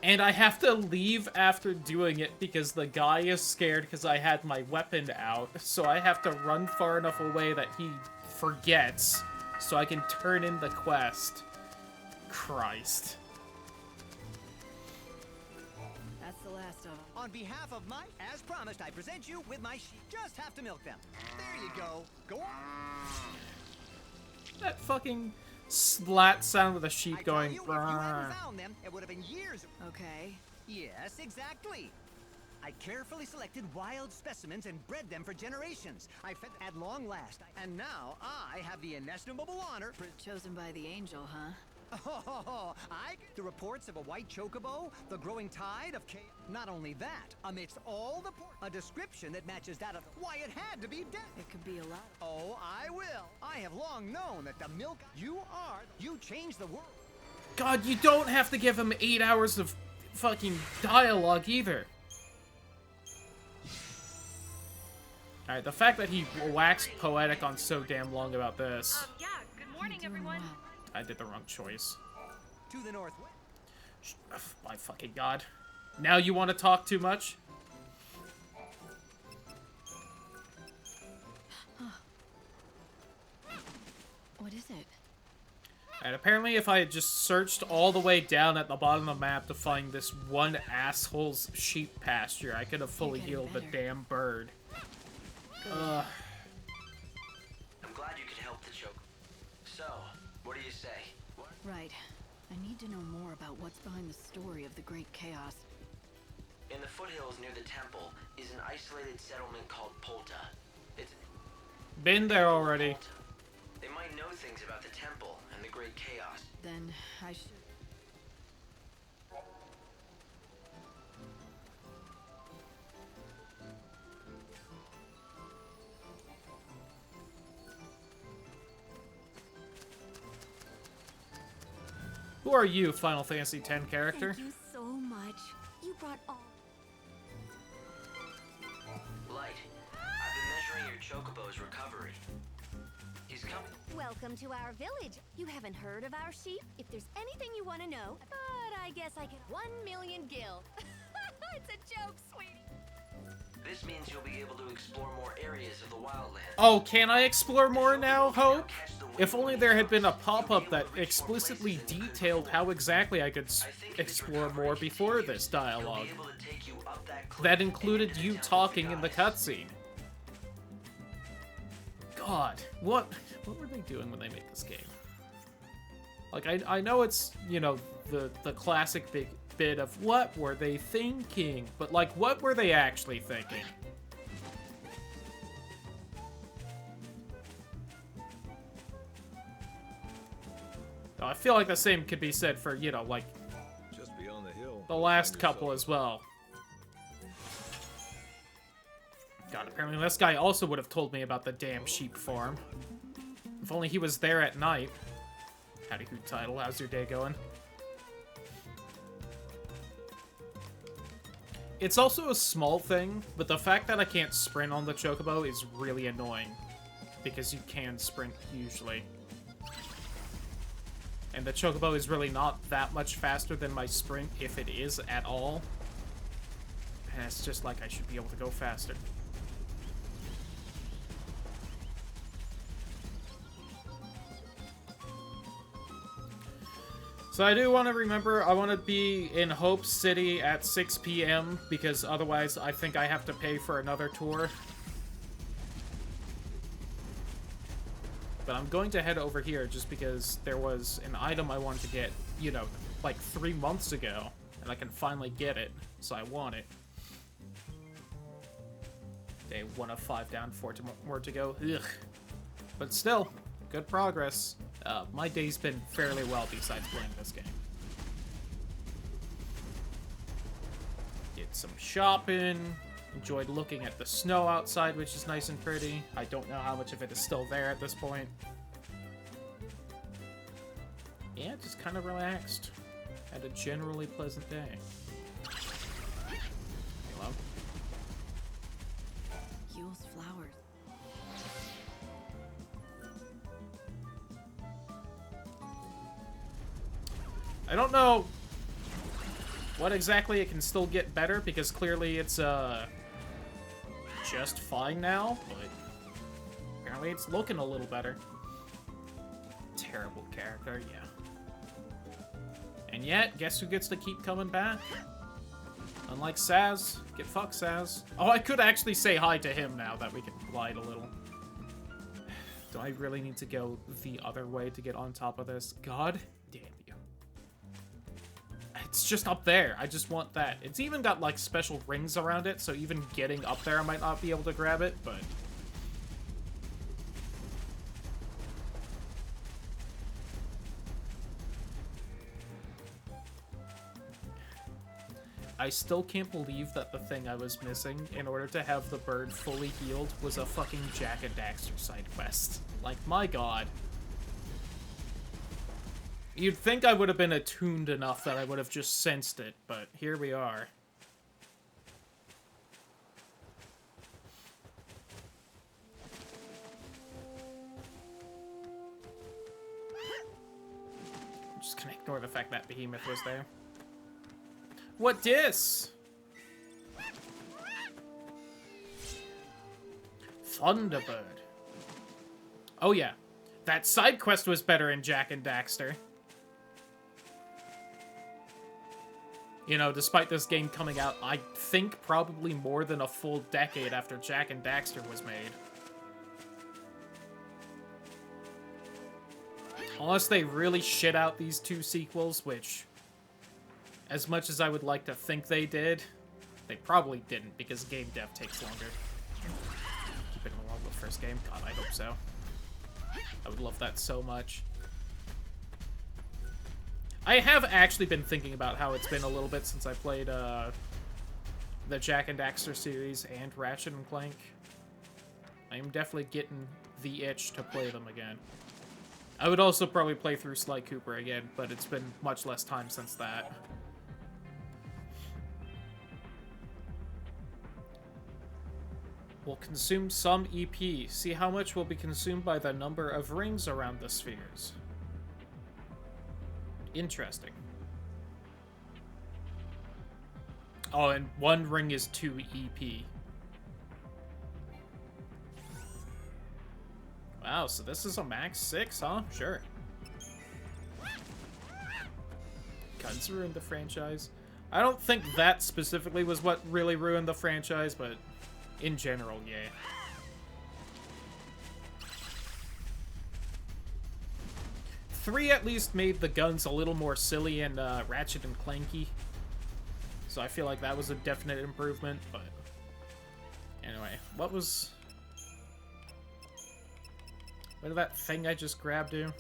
And I have to leave after doing it because the guy is scared because I had my weapon out. So I have to run far enough away that he forgets so I can turn in the quest. Christ. That's the last of them. On behalf of my, as promised, I present you with my sheep. Just have to milk them. There you go. Go on. That fucking splat sound of the sheep going. If you hadn't found them, it would have been years. Okay. Yes, exactly. I carefully selected wild specimens and bred them for generations. I fed at long last, and now I have the inestimable honor. Chosen by the angel, huh? Oh, the reports of a white chocobo, the growing tide of chaos. Not only that, amidst all the a description that matches that of why it had to be dead. It could be a lot. Oh, I will. I have long known that the milk you change the world. God, you don't have to give him 8 hours of fucking dialogue either. Alright, the fact that he waxed poetic on so damn long about this. Yeah, good morning, everyone. I did the wrong choice. To the northwest. My fucking god. Now you want to talk too much? What is it? And apparently if I had just searched all the way down at the bottom of the map to find this one asshole's sheep pasture, I could have fully healed the damn bird. I'm glad you could help the choke. So, what do you say? Right. I need to know more about what's behind the story of the Great Chaos. In the foothills near the temple is an isolated settlement called Polta. It's been there already. They might know things about the temple and the Great Chaos. Then I should... Who are you, Final Fantasy X character? Thank you so much. You brought all... Light, I've been measuring your chocobo's recovery. He's coming. Welcome to our village. You haven't heard of our sheep? If there's anything you want to know, but I guess I can... 1 million gil. It's a joke, sweetie. This means you'll be able to explore more areas of the wildlands. Oh, can I explore more now, Hope? If only there had been a pop-up that explicitly detailed how exactly I could explore more before this dialogue. That included you talking in the cutscene. God, what were they doing when they made this game? Like, I know it's, you know, the classic big bit of what were they thinking, but like, what were they actually thinking? I feel like the same could be said for, you know, like, just beyond the hill, the last couple as well. God, apparently this guy also would have told me about the damn sheep farm. If only he was there at night. Howdy, Hoot Title, how's your day going? It's also a small thing, but the fact that I can't sprint on the chocobo is really annoying. Because you can sprint usually. And the chocobo is really not that much faster than my sprint, if it is at all. And it's just like I should be able to go faster. So I do want to remember, I want to be in Hope City at 6 p.m. because otherwise I think I have to pay for another tour. But I'm going to head over here just because there was an item I wanted to get, you know, like 3 months ago. And I can finally get it, so I want it. Day 1 of 5 down, 4 more to go. Ugh. But still, good progress. My day's been fairly well besides playing this game. Did some shopping. Enjoyed looking at the snow outside, which is nice and pretty. I don't know how much of it is still there at this point. Yeah, just kind of relaxed. Had a generally pleasant day. Hello? Yule's flowers. I don't know what exactly it can still get better, because clearly it's, just fine now, but apparently it's looking a little better. Terrible character, yeah. And yet, guess who gets to keep coming back? Unlike Saz. Get fucked, Saz. Oh, I could actually say hi to him now that we can glide a little. Do I really need to go the other way to get on top of this? God damn you. It's just up there. I just want that. It's even got, like, special rings around it, so even getting up there I might not be able to grab it, but... I still can't believe that the thing I was missing in order to have the bird fully healed was a fucking Jak and Daxter side quest. Like, my god. You'd think I would have been attuned enough that I would have just sensed it, but here we are. I'm just gonna ignore the fact that Behemoth was there. What dis? Thunderbird. Oh yeah, that side quest was better in Jak and Daxter. You know, despite this game coming out, I think probably more than a full decade after Jak and Daxter was made. Unless they really shit out these two sequels, which, as much as I would like to think they did, they probably didn't, because game dev takes longer. Keep it along with the first game? God, I hope so. I would love that so much. I have actually been thinking about how it's been a little bit since I played the Jak and Daxter series and Ratchet and Clank. I am definitely getting the itch to play them again. I would also probably play through Sly Cooper again, but it's been much less time since that. Will consume some EP. See how much will be consumed by the number of rings around the spheres. Interesting. Oh, and 1 ring is 2 EP. Wow, so this is a max 6, huh? Sure. Guns ruined the franchise. I don't think that specifically was what really ruined the franchise, but in general, yeah. Three at least made the guns a little more silly and Ratchet and Clanky. So I feel like that was a definite improvement, but... Anyway, what was... What did that thing I just grabbed do?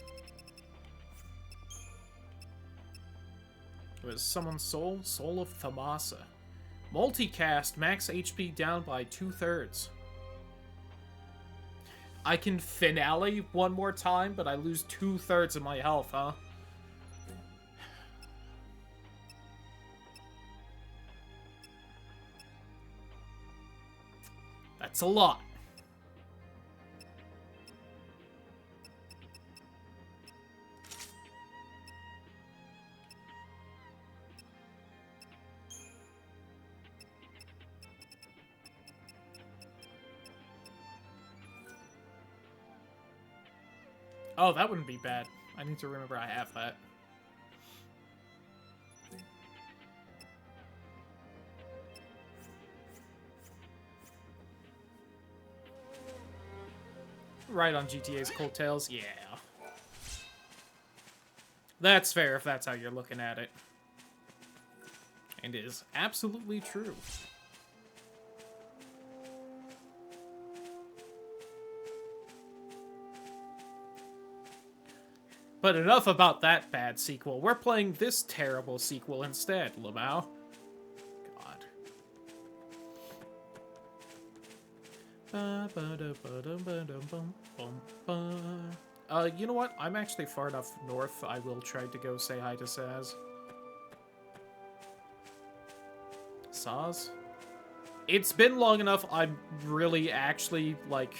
It was someone's soul? Soul of Thamasa. Multicast, max HP down by 2/3. I can finale 1 more time, but I lose 2/3 of my health, huh? That's a lot. Oh, that wouldn't be bad. I need to remember I have that. Right on GTA's coattails, yeah. That's fair if that's how you're looking at it. and is absolutely true. But enough about that bad sequel. We're playing this terrible sequel instead, Lamau. God. You know what? I'm actually far enough north. I will try to go say hi to Saz. Saz? It's been long enough, I'm really actually, like,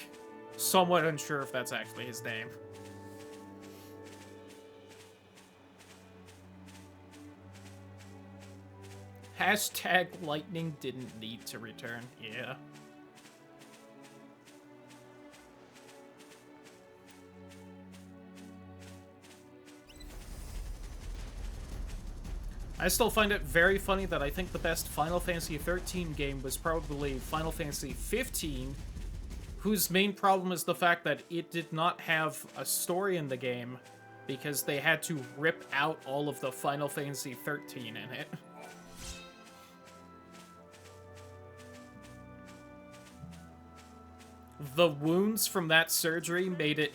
somewhat unsure if that's actually his name. Hashtag lightning didn't need to return. Yeah. I still find it very funny that I think the best Final Fantasy XIII game was probably Final Fantasy XV, whose main problem is the fact that it did not have a story in the game because they had to rip out all of the Final Fantasy XIII in it. The wounds from that surgery made it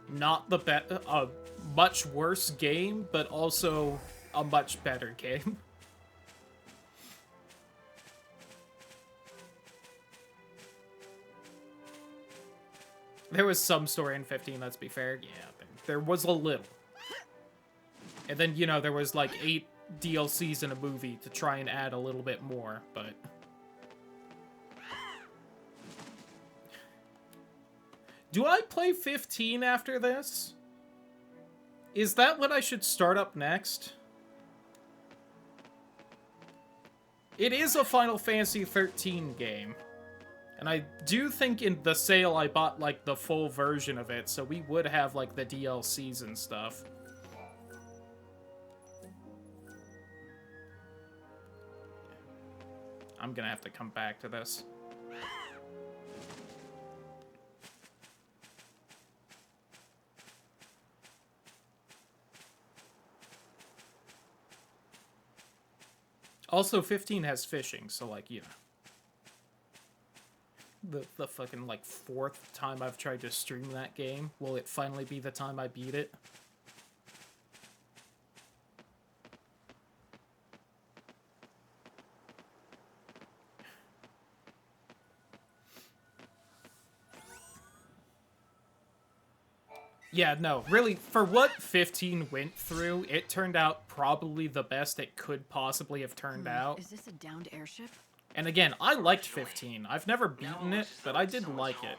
not the a much worse game, but also a much better game. There was some story in 15, let's be fair. Yeah, there was a little. And then, you know, there was like 8 DLCs in a movie to try and add a little bit more, but... Do I play 15 after this? Is that what I should start up next? It is a Final Fantasy XIII game. And I do think in the sale I bought, like, the full version of it, so we would have, like, the DLCs and stuff. I'm gonna have to come back to this. Also, 15 has fishing, so, like, you know. The fucking, like, 4th time I've tried to stream that game. Will it finally be the time I beat it? Yeah, no, really, for what 15 went through, it turned out probably the best it could possibly have turned out. Is this a downed airship? And again, I liked 15. I've never beaten it, but I did like it.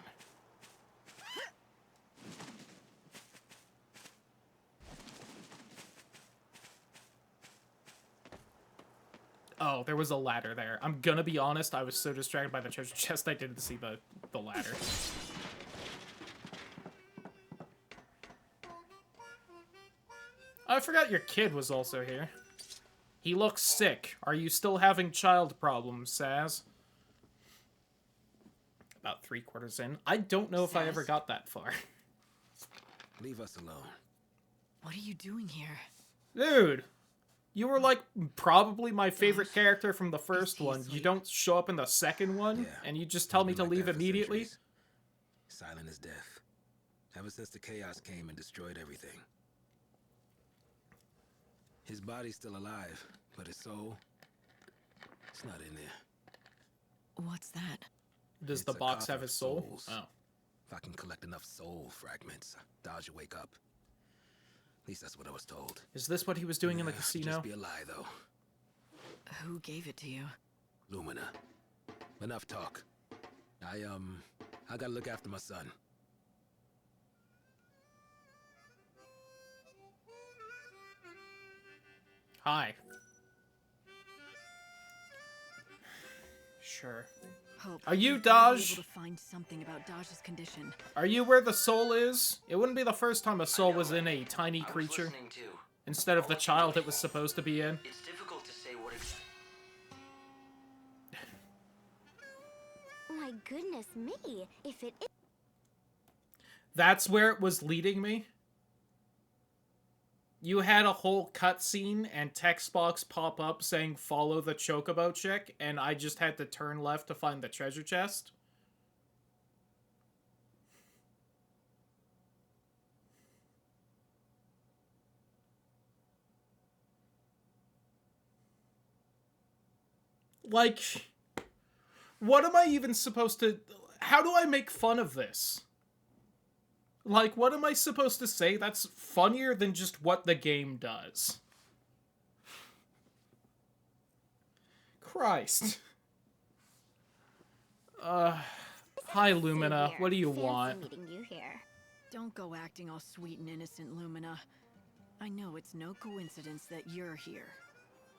Oh, there was a ladder there. I'm gonna be honest, I was so distracted by the treasure chest I didn't see the ladder. I forgot your kid was also here. He looks sick. Are you still having child problems, Saz? About 3/4 in. I don't know if I ever got that far. Leave us alone. What are you doing here? Dude, you were like probably my favorite character from the first one. You don't show up in the second one, and you just tell me to leave immediately? Silent as death. Ever since the chaos came and destroyed everything. His body's still alive, but his soul, it's not in there. What's that? Does the box have his soul? Souls. Oh. If I can collect enough soul fragments, Dodge will wake up. At least that's what I was told. Is this what he was doing in the casino? Just be a lie, though. Who gave it to you? Lumina. Enough talk. I gotta look after my son. Hi. Sure. Hope. Are you Able Dodge? to find something about Dodge's condition. Are you where the soul is? It wouldn't be the first time a soul was in a tiny creature. Instead of the child it was supposed to be in. It's difficult to say what exactly. My goodness me, if it is... That's where it was leading me? you had a whole cutscene and text box pop up saying follow the chocobo chick, and I just had to turn left to find the treasure chest. Like, what am I even supposed to... How do I make fun of this? Like, what am I supposed to say that's funnier than just what the game does? Christ. Hi, Lumina. What do you want? Meeting you here. Don't go acting all sweet and innocent, Lumina. I know it's no coincidence that you're here.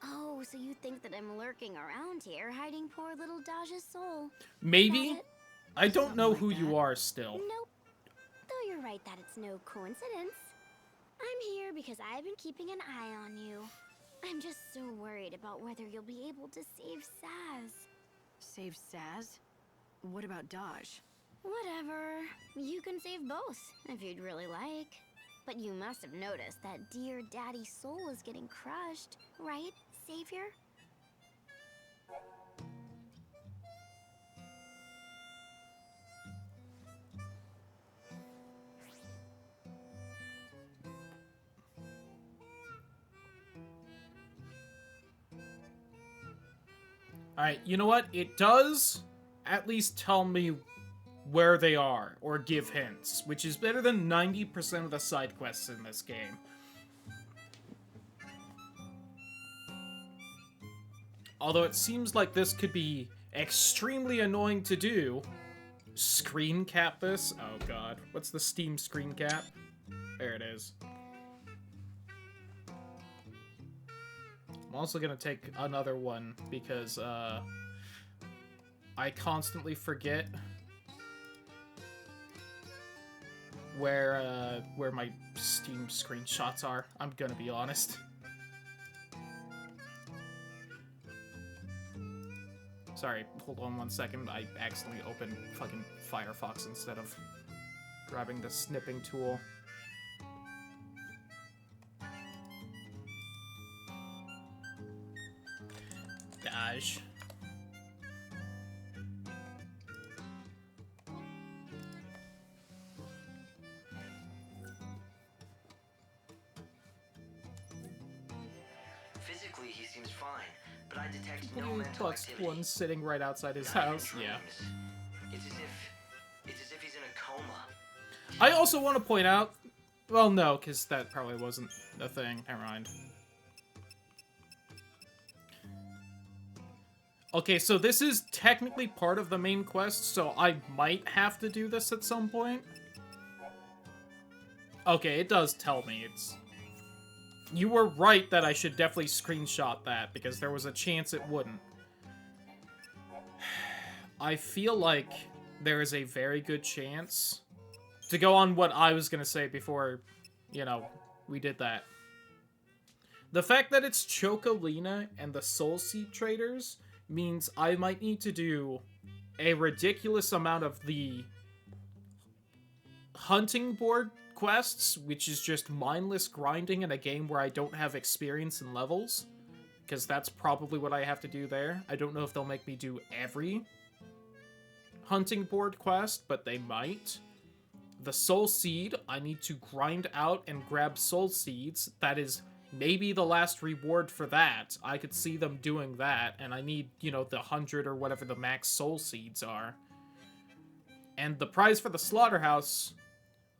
Oh, so you think that I'm lurking around here, hiding poor little Daja's soul? Maybe? I don't know who you are still. Nope. Though you're right that it's no coincidence. I'm here because I've been keeping an eye on you. I'm just so worried about whether you'll be able to save Saz. Save Saz? What about Daj? Whatever. You can save both, if you'd really like. But you must have noticed that dear Daddy's soul is getting crushed, right, Savior? Alright, you know what? It does at least tell me where they are, or give hints, which is better than 90% of the side quests in this game. Although it seems like this could be extremely annoying to do. Screen cap this? Oh god. What's the Steam screen cap? There it is. I'm also gonna take another one because I constantly forget where my Steam screenshots are. I'm gonna be honest. Sorry, hold on 1 second. I accidentally opened fucking Firefox instead of grabbing the snipping tool. Daj. Physically, he seems fine, but I detect no mental Plus activity. one sitting right outside his Not even house. Yeah. dreams. It's as if he's in a coma. I also want to point out... Well, no, because that probably wasn't a thing. Never mind. Okay, so this is technically part of the main quest, so I might have to do this at some point. Okay, it does tell me. You were right that I should definitely screenshot that, because there was a chance it wouldn't. I feel like there is a very good chance, to go on what I was going to say before, you know, we did that. The fact that it's Chocolina and the Soul Seed traders means I might need to do a ridiculous amount of the hunting board quests, which is just mindless grinding in a game where I don't have experience and levels, because that's probably what I have to do there. I don't know if they'll make me do every hunting board quest, but they might. The Soul Seed, I need to grind out and grab Soul Seeds. That is maybe the last reward for that. I could see them doing that, and I need, you know, the 100 or whatever the max Soul Seeds are. And the prize for the Slaughterhouse,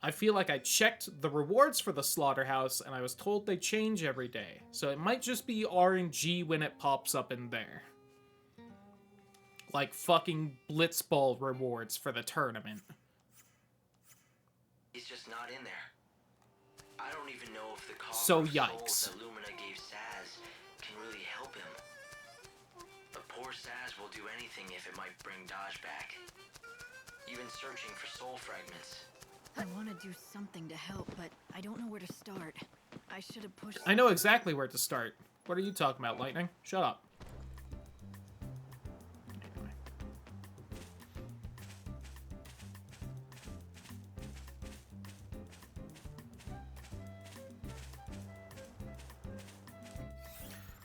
I feel like I checked the rewards for the Slaughterhouse, and I was told they change every day. So it might just be RNG when it pops up in there. Like fucking Blitzball rewards for the tournament. He's just not in there. I don't even know if the cost So of yikes. souls that Lumina gave Saz can really help him. But poor Saz will do anything if it might bring Daj back. Even searching for soul fragments. I want to do something to help, but I don't know where to start. I should have pushed... I know exactly where to start. What are you talking about, Lightning? Shut up.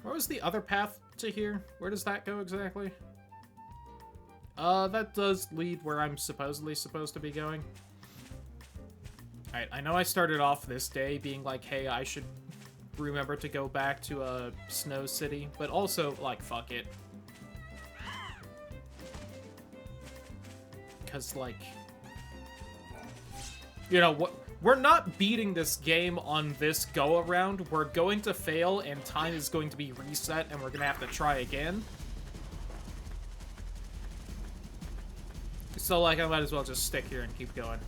Where was the other path to here? Where does that go exactly? That does lead where I'm supposedly supposed to be going. Alright, I know I started off this day being like, hey, I should remember to go back to, Snow City, but also, like, fuck it. Because, like, you know, what? We're not beating this game on this go-around. We're going to fail, and time is going to be reset, and we're going to have to try again. So, like, I might as well just stick here and keep going.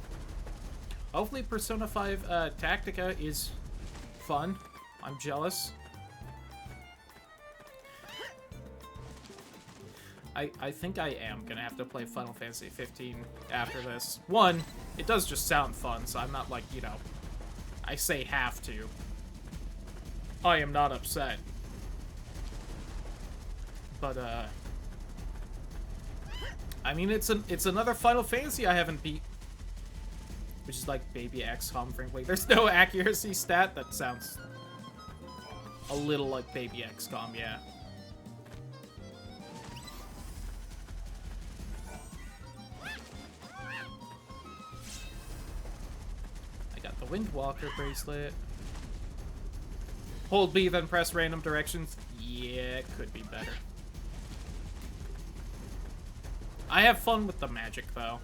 Hopefully Persona 5 Tactica is fun. I'm jealous. I think I am gonna have to play Final Fantasy 15 after this. One, it does just sound fun, so I'm not like, you know, I say have to. I am not upset. But, I mean, it's another Final Fantasy I haven't beat. Which is like Baby XCOM, frankly. There's no accuracy stat. That sounds a little like Baby XCOM, yeah. I got the Windwalker bracelet. Hold B, then press random directions. Yeah, it could be better. I have fun with the magic, though.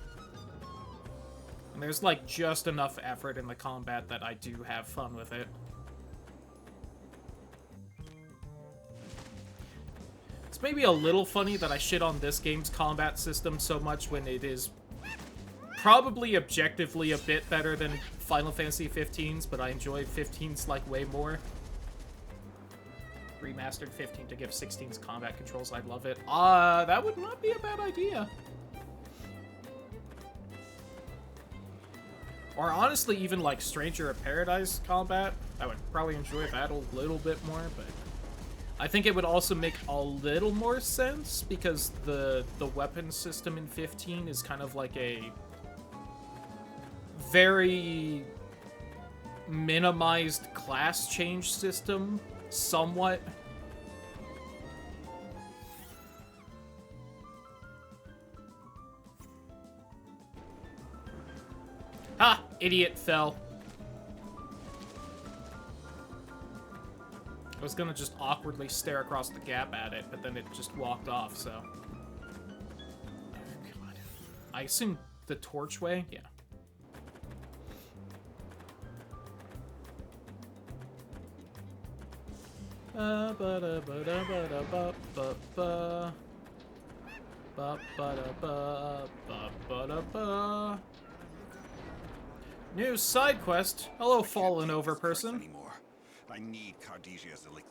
And there's, like, just enough effort in the combat that I do have fun with it. It's maybe a little funny that I shit on this game's combat system so much when it is probably objectively a bit better than Final Fantasy 15's, but I enjoy 15's, like, way more. Remastered 15 to give 16's combat controls, I'd love it. That would not be a bad idea. Or honestly, even like Stranger of Paradise combat, I would probably enjoy that a little bit more, but I think it would also make a little more sense because the weapon system in 15 is kind of like a very minimized class change system, somewhat. Ha! Idiot fell. I was gonna just awkwardly stare across the gap at it, but then it just walked off, so. Oh, God. I assume the torchway? Yeah. New side quest. Hello, fallen over person. I need Cardesia's elixir.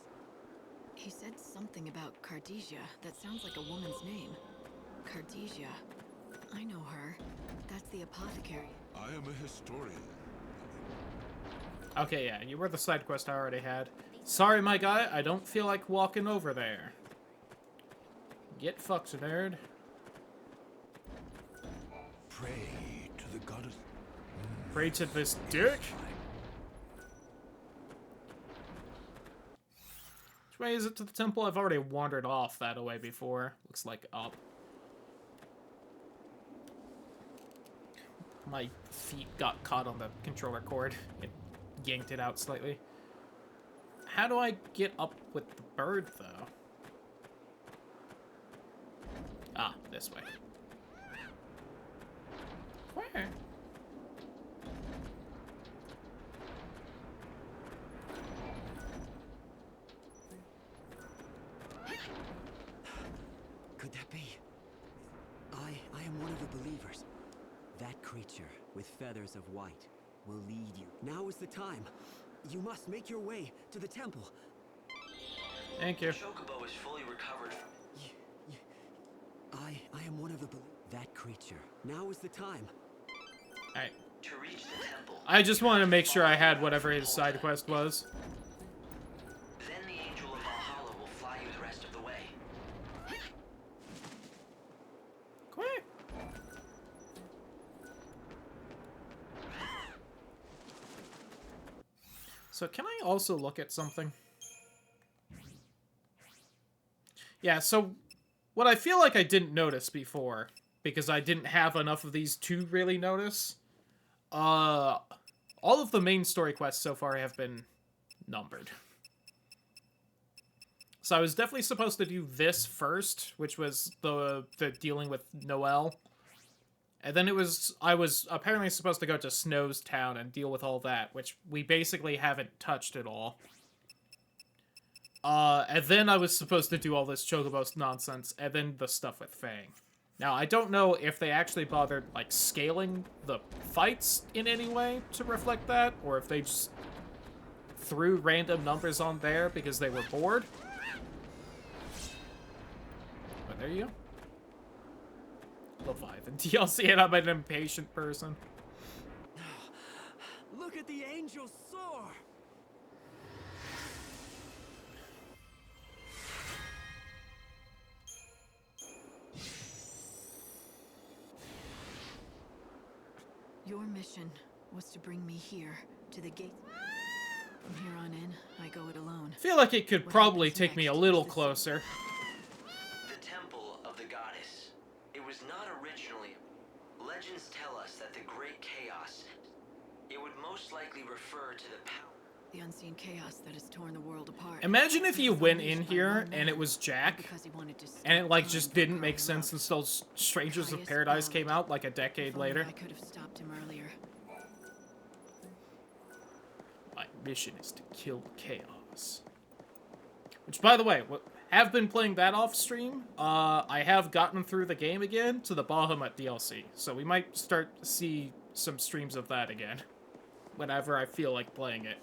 He said something about Cardesia. That sounds like a woman's name. Cardesia. I know her. That's the apothecary. I am a historian. Okay, yeah, you were the side quest I already had. Sorry, my guy, I don't feel like walking over there. Get fucked, nerd. Pray to the goddess. Pray to this dick? Which way is it to the temple? I've already wandered off that way before. Looks like up. My feet got caught on the controller cord. It yanked it out slightly. How do I get up with the bird, though? Ah, this way. Where? Could that be? I am one of the believers. That creature with feathers of white will lead you. Now is the time. You must make your way to the temple. Thank you. The Chocobo is fully recovered. I am one of the that creature. Now is the time. Alright. To reach the temple. I just wanted to make sure I had whatever his side quest was. Then the Angel of Valhalla will fly you the rest of the way. Quick. So can I also look at something? Yeah, so what I feel like I didn't notice before, because I didn't have enough of these to really notice, all of the main story quests so far have been numbered. So I was definitely supposed to do this first, which was the dealing with Noelle. And then I was apparently supposed to go to Snow's town and deal with all that, which we basically haven't touched at all. And then I was supposed to do all this Chocobos nonsense, and then the stuff with Fang. Now, I don't know if they actually bothered, like, scaling the fights in any way to reflect that, or if they just threw random numbers on there because they were bored. But there you go. Leviathan DLC, and I'm an impatient person. Look at the angel soar! Your mission was to bring me here, to the gate. From here on in, I go it alone. I feel like it could probably take me a little closer. The Temple of the Goddess. It was not originally... Legends tell us that the Great Chaos... It would most likely refer to the power... The unseen chaos that has torn the world apart. Imagine if you went in here and it was Jack, and it like just didn't make sense until Strangers of Paradise came out like a decade later. I could have stopped him earlier. My mission is to kill chaos. Which, by the way, have been playing that off stream. I have gotten through the game again to the Bahamut DLC, so we might start to see some streams of that again whenever I feel like playing it.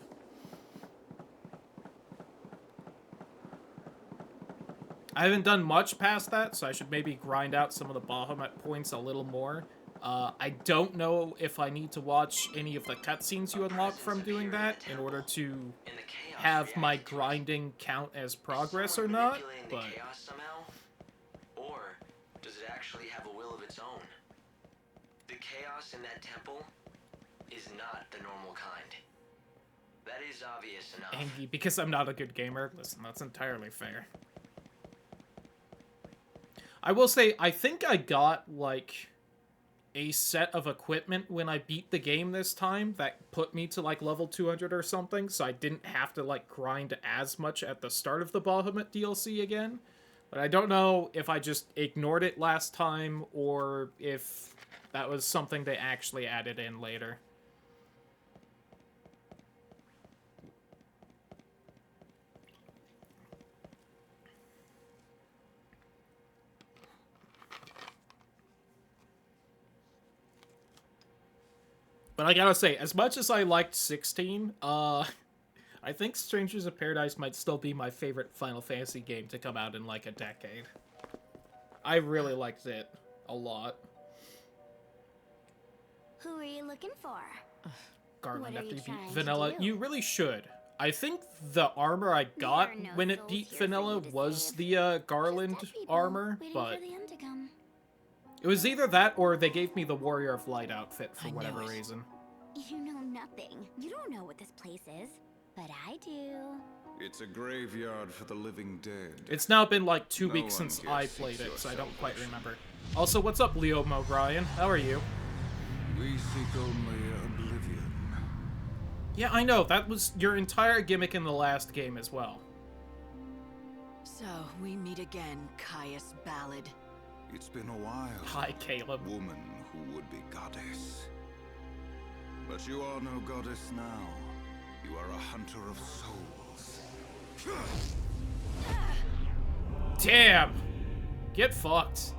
I haven't done much past that, so I should maybe grind out some of the Bahamut points a little more. I don't know if I need to watch any of the cutscenes you unlock from doing that in order to have my grinding count as progress or not, but... Or does it actually have a will of its own? The chaos in that temple is not the normal kind. That is obvious enough. And because I'm not a good gamer, listen, that's entirely fair. I will say, I think I got, like, a set of equipment when I beat the game this time that put me to, like, level 200 or something, so I didn't have to, like, grind as much at the start of the Bahamut DLC again. But I don't know if I just ignored it last time, or if that was something they actually added in later. But I gotta say, as much as I liked 16, I think Strangers of Paradise might still be my favorite Final Fantasy game to come out in like a decade. I really liked it a lot. Who are you looking for? Garland, after you beat Vanilla, you really should. I think the armor I got when it beat Vanilla was the Garland armor, but it was either that or they gave me the Warrior of Light outfit for whatever reason. You know nothing. You don't know what this place is, but I do. It's a graveyard for the living dead. It's now been like 2 weeks since I played it, so I don't quite remember. Also, what's up, Leo O'Brien? How are you? We seek only oblivion. Yeah, I know. That was your entire gimmick in the last game as well. So, we meet again, Caius Ballad. It's been a while. Hi, Caleb. Woman who would be goddess. But you are no goddess now. You are a hunter of souls. Damn! Get fucked.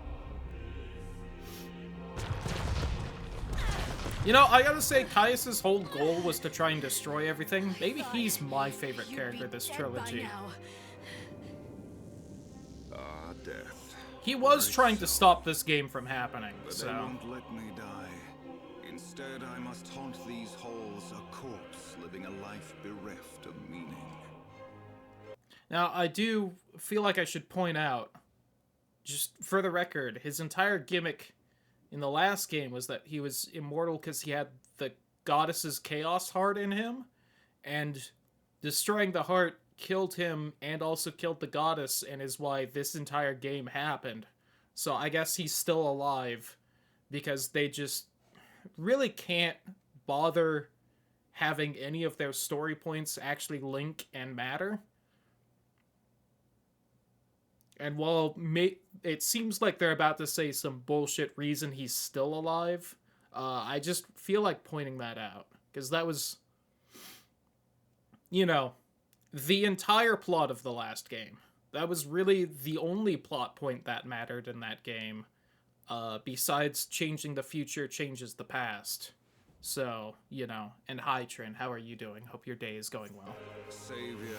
You know, I gotta say, Caius's whole goal was to try and destroy everything. Maybe he's my favorite character this trilogy. Death. He was trying to stop this game from happening, But so... they won't let me die. Instead, I must haunt these halls, a corpse living a life bereft of meaning. Now, I do feel like I should point out, just for the record, his entire gimmick in the last game was that he was immortal because he had the goddess's chaos heart in him, and destroying the heart killed him and also killed the goddess and is why this entire game happened. So I guess he's still alive because they just really can't bother having any of their story points actually link and matter. And while it seems like they're about to say some bullshit reason he's still alive, I just feel like pointing that out. Because that was, you know, the entire plot of the last game. That was really the only plot point that mattered in that game. Besides changing the future changes the past. So, you know, and hi Trin, how are you doing? Hope your day is going well. Savior,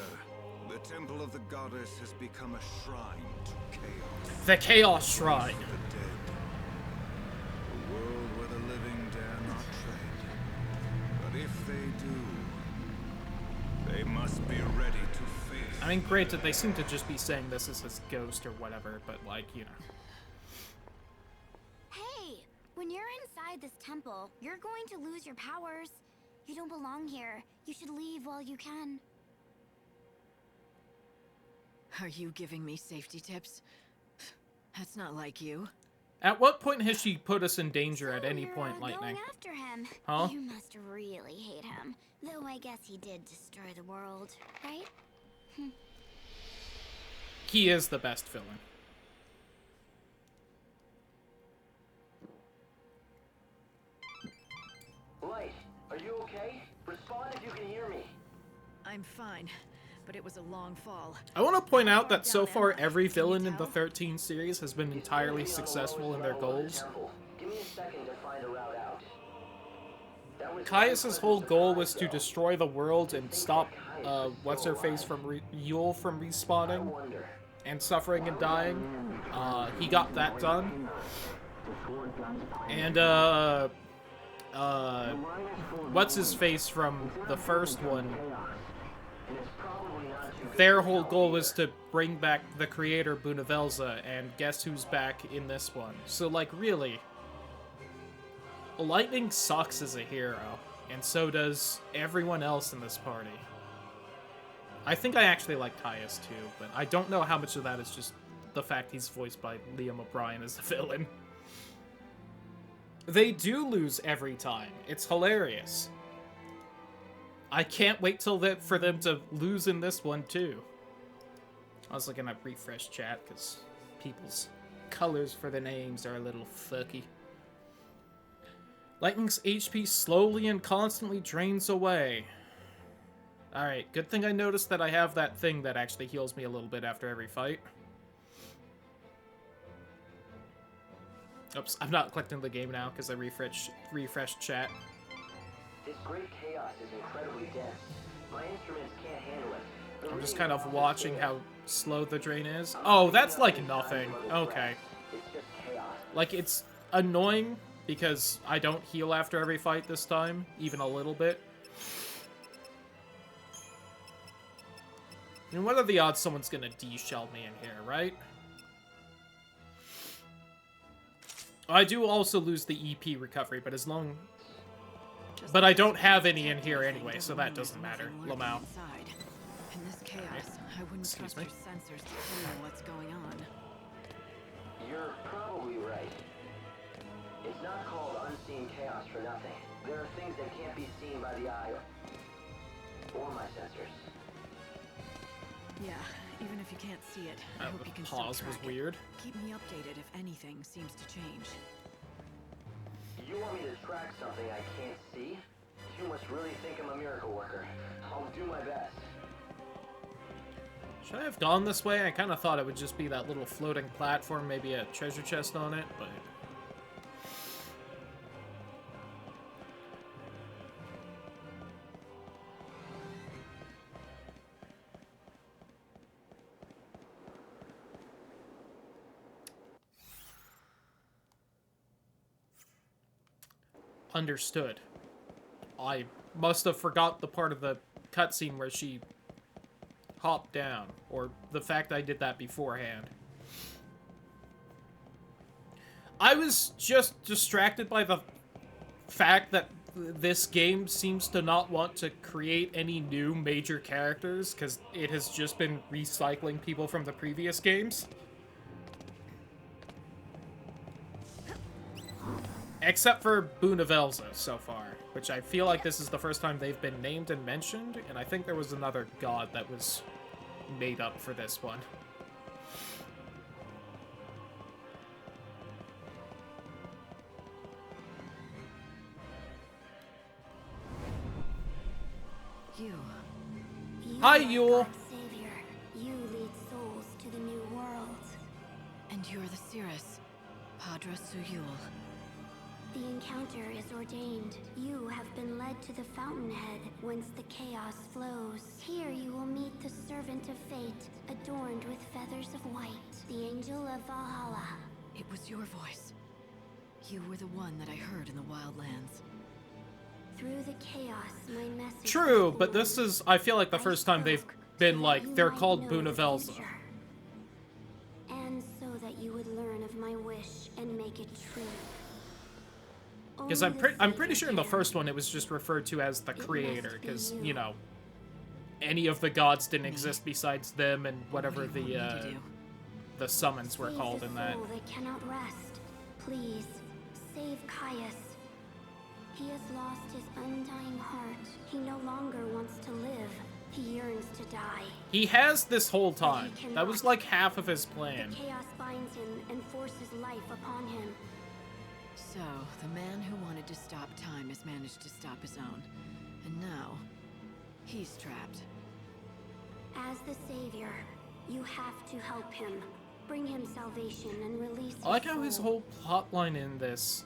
the temple of the goddess has become a shrine to chaos. The Chaos Shrine. The dead. A world where the living dare not tread. But if they do, they must be ready to face. I mean, granted, they seem to just be saying this is his ghost or whatever, but like, you know. Hey, when you're inside this temple, you're going to lose your powers. You don't belong here. You should leave while you can. Are you giving me safety tips? That's not like you. At what point has she put us in danger at any point, Lightning? Going after him. Huh? You must really hate him. Though I guess he did destroy the world, right? He is the best villain. Light, are you okay? Respond if you can hear me. I'm fine, but it was a long fall. I want to point out that so far every villain in the 13 series has been entirely successful in their goals. Give me a second to find a route out. Caius's whole goal was to destroy the world and stop what's-her-face from Yule from respawning and suffering and dying. He got that done. And what's-his-face from the first one, their whole goal was to bring back the creator Bunavelza, and guess who's back in this one? So, like, really, Lightning sucks as a hero, and so does everyone else in this party. I think I actually like Caius too, but I don't know how much of that is just the fact he's voiced by Liam O'Brien as the villain. They do lose every time. It's hilarious. I can't wait for them to lose in this one too. I was looking at refresh chat because people's colors for the names are a little fucky. Lightning's HP slowly and constantly drains away. Alright, good thing I noticed that I have that thing that actually heals me a little bit after every fight. Oops, I'm not collecting the game now because I refreshed chat. This great chaos is incredibly dense. My instruments can't handle it. I'm just kind of watching how slow the drain is. Oh, that's like nothing. Okay. It's just chaos. Like, it's annoying because I don't heal after every fight this time, even a little bit. I mean, what are the odds someone's gonna de-shell me in here, right? I do also lose the EP recovery, but but I don't have any in here anyway, so that doesn't matter. Lamau. In this chaos, I wouldn't trust your sensors to tell you what's going on. You're probably right. It's not called unseen chaos for nothing. There are things that can't be seen by the eye or my sensors. Yeah, even if you can't see it, I hope you can still pause was track weird. it. Keep me updated if anything seems to change. You want me to track something I can't see? You must really think I'm a miracle worker. I'll do my best. Should I have gone this way? I kind of thought it would just be that little floating platform, maybe a treasure chest on it, but... Understood. I must have forgot the part of the cutscene where she hopped down, or the fact I did that beforehand. I was just distracted by the fact that this game seems to not want to create any new major characters because it has just been recycling people from the previous games. Except for Bunavelza so far, which I feel like this is the first time they've been named and mentioned, and I think there was another god that was made up for this one. Hi, Yule. Savior, you lead souls to the new world. And you're the Cirrus, Padra Suyul. The encounter is ordained. You have been led to the fountainhead, whence the chaos flows. Here you will meet the servant of fate, adorned with feathers of white, the angel of Valhalla. It was your voice. You were the one that I heard in the Wildlands. Through the chaos, my message. True, but this is, I feel like the first time they've been like, they're called Bunavelza. And so that you would learn of my wish and make it true. Because I'm pretty sure in the first one it was just referred to as the creator, because, you know, any of the gods didn't exist besides them and whatever the summons were called in that. They cannot rest. Please, save Caius. He has lost his undying heart. He no longer wants to live. He yearns to die. He has this whole time. That was like half of his plan. The chaos binds him and forces life upon him. So, the man who wanted to stop time has managed to stop his own. And now, he's trapped. As the savior, you have to help him. Bring him salvation and release his I like how soul. his whole plotline in this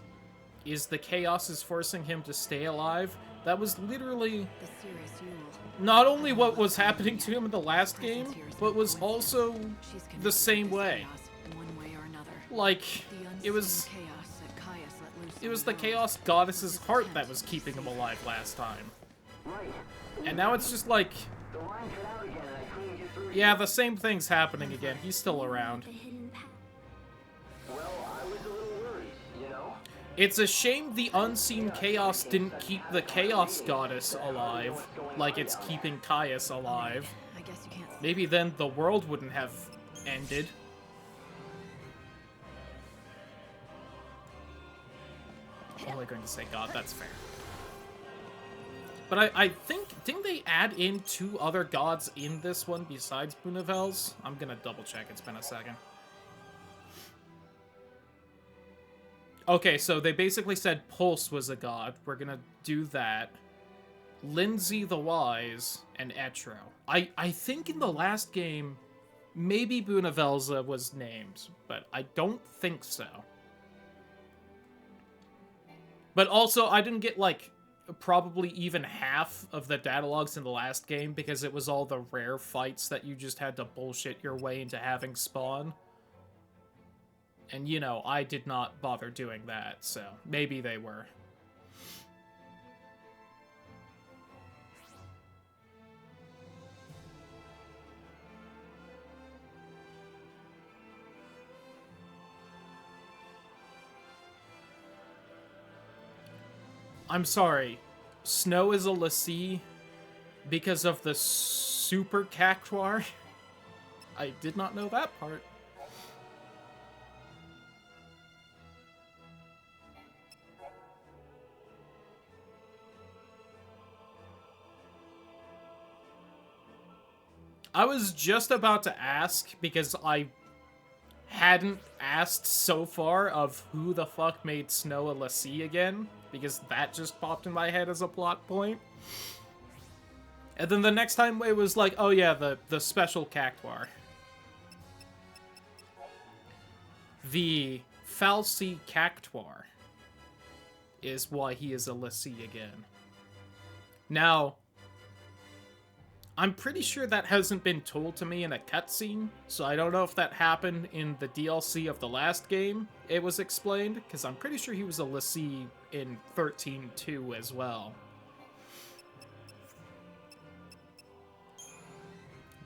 is the chaos is forcing him to stay alive. That was literally not only what was happening to him in the last game, but was also the same way. Like, it was the chaos goddess's heart that was keeping him alive last time. And now it's just like, yeah, the same thing's happening again. He's still around. It's a shame the unseen chaos didn't keep the chaos goddess alive, like it's keeping Caius alive. Maybe then the world wouldn't have ended. Only going to say God, that's fair. But I think, didn't they add in 2 other gods in this one besides Bunavel's? I'm gonna double check, it's been a second. Okay, so they basically said Pulse was a god. We're gonna do that. Lindsay the Wise and Etro. I think in the last game, maybe Bunavelza was named, but I don't think so. But also, I didn't get, like, probably even half of the data logs in the last game because it was all the rare fights that you just had to bullshit your way into having spawn. And, you know, I did not bother doing that, so maybe they were. I'm sorry. Snow is a lassie because of the super cactuar? I did not know that part. I was just about to ask, because I hadn't asked so far of who the fuck made Snow a lassie again, because that just popped in my head as a plot point. And then the next time it was like, oh yeah, the special cactuar. The Falsi cactuar is why he is a lassie again. Now, I'm pretty sure that hasn't been told to me in a cutscene, so I don't know if that happened in the DLC of the last game. It was explained, because I'm pretty sure he was a lassie in 13.2 as well.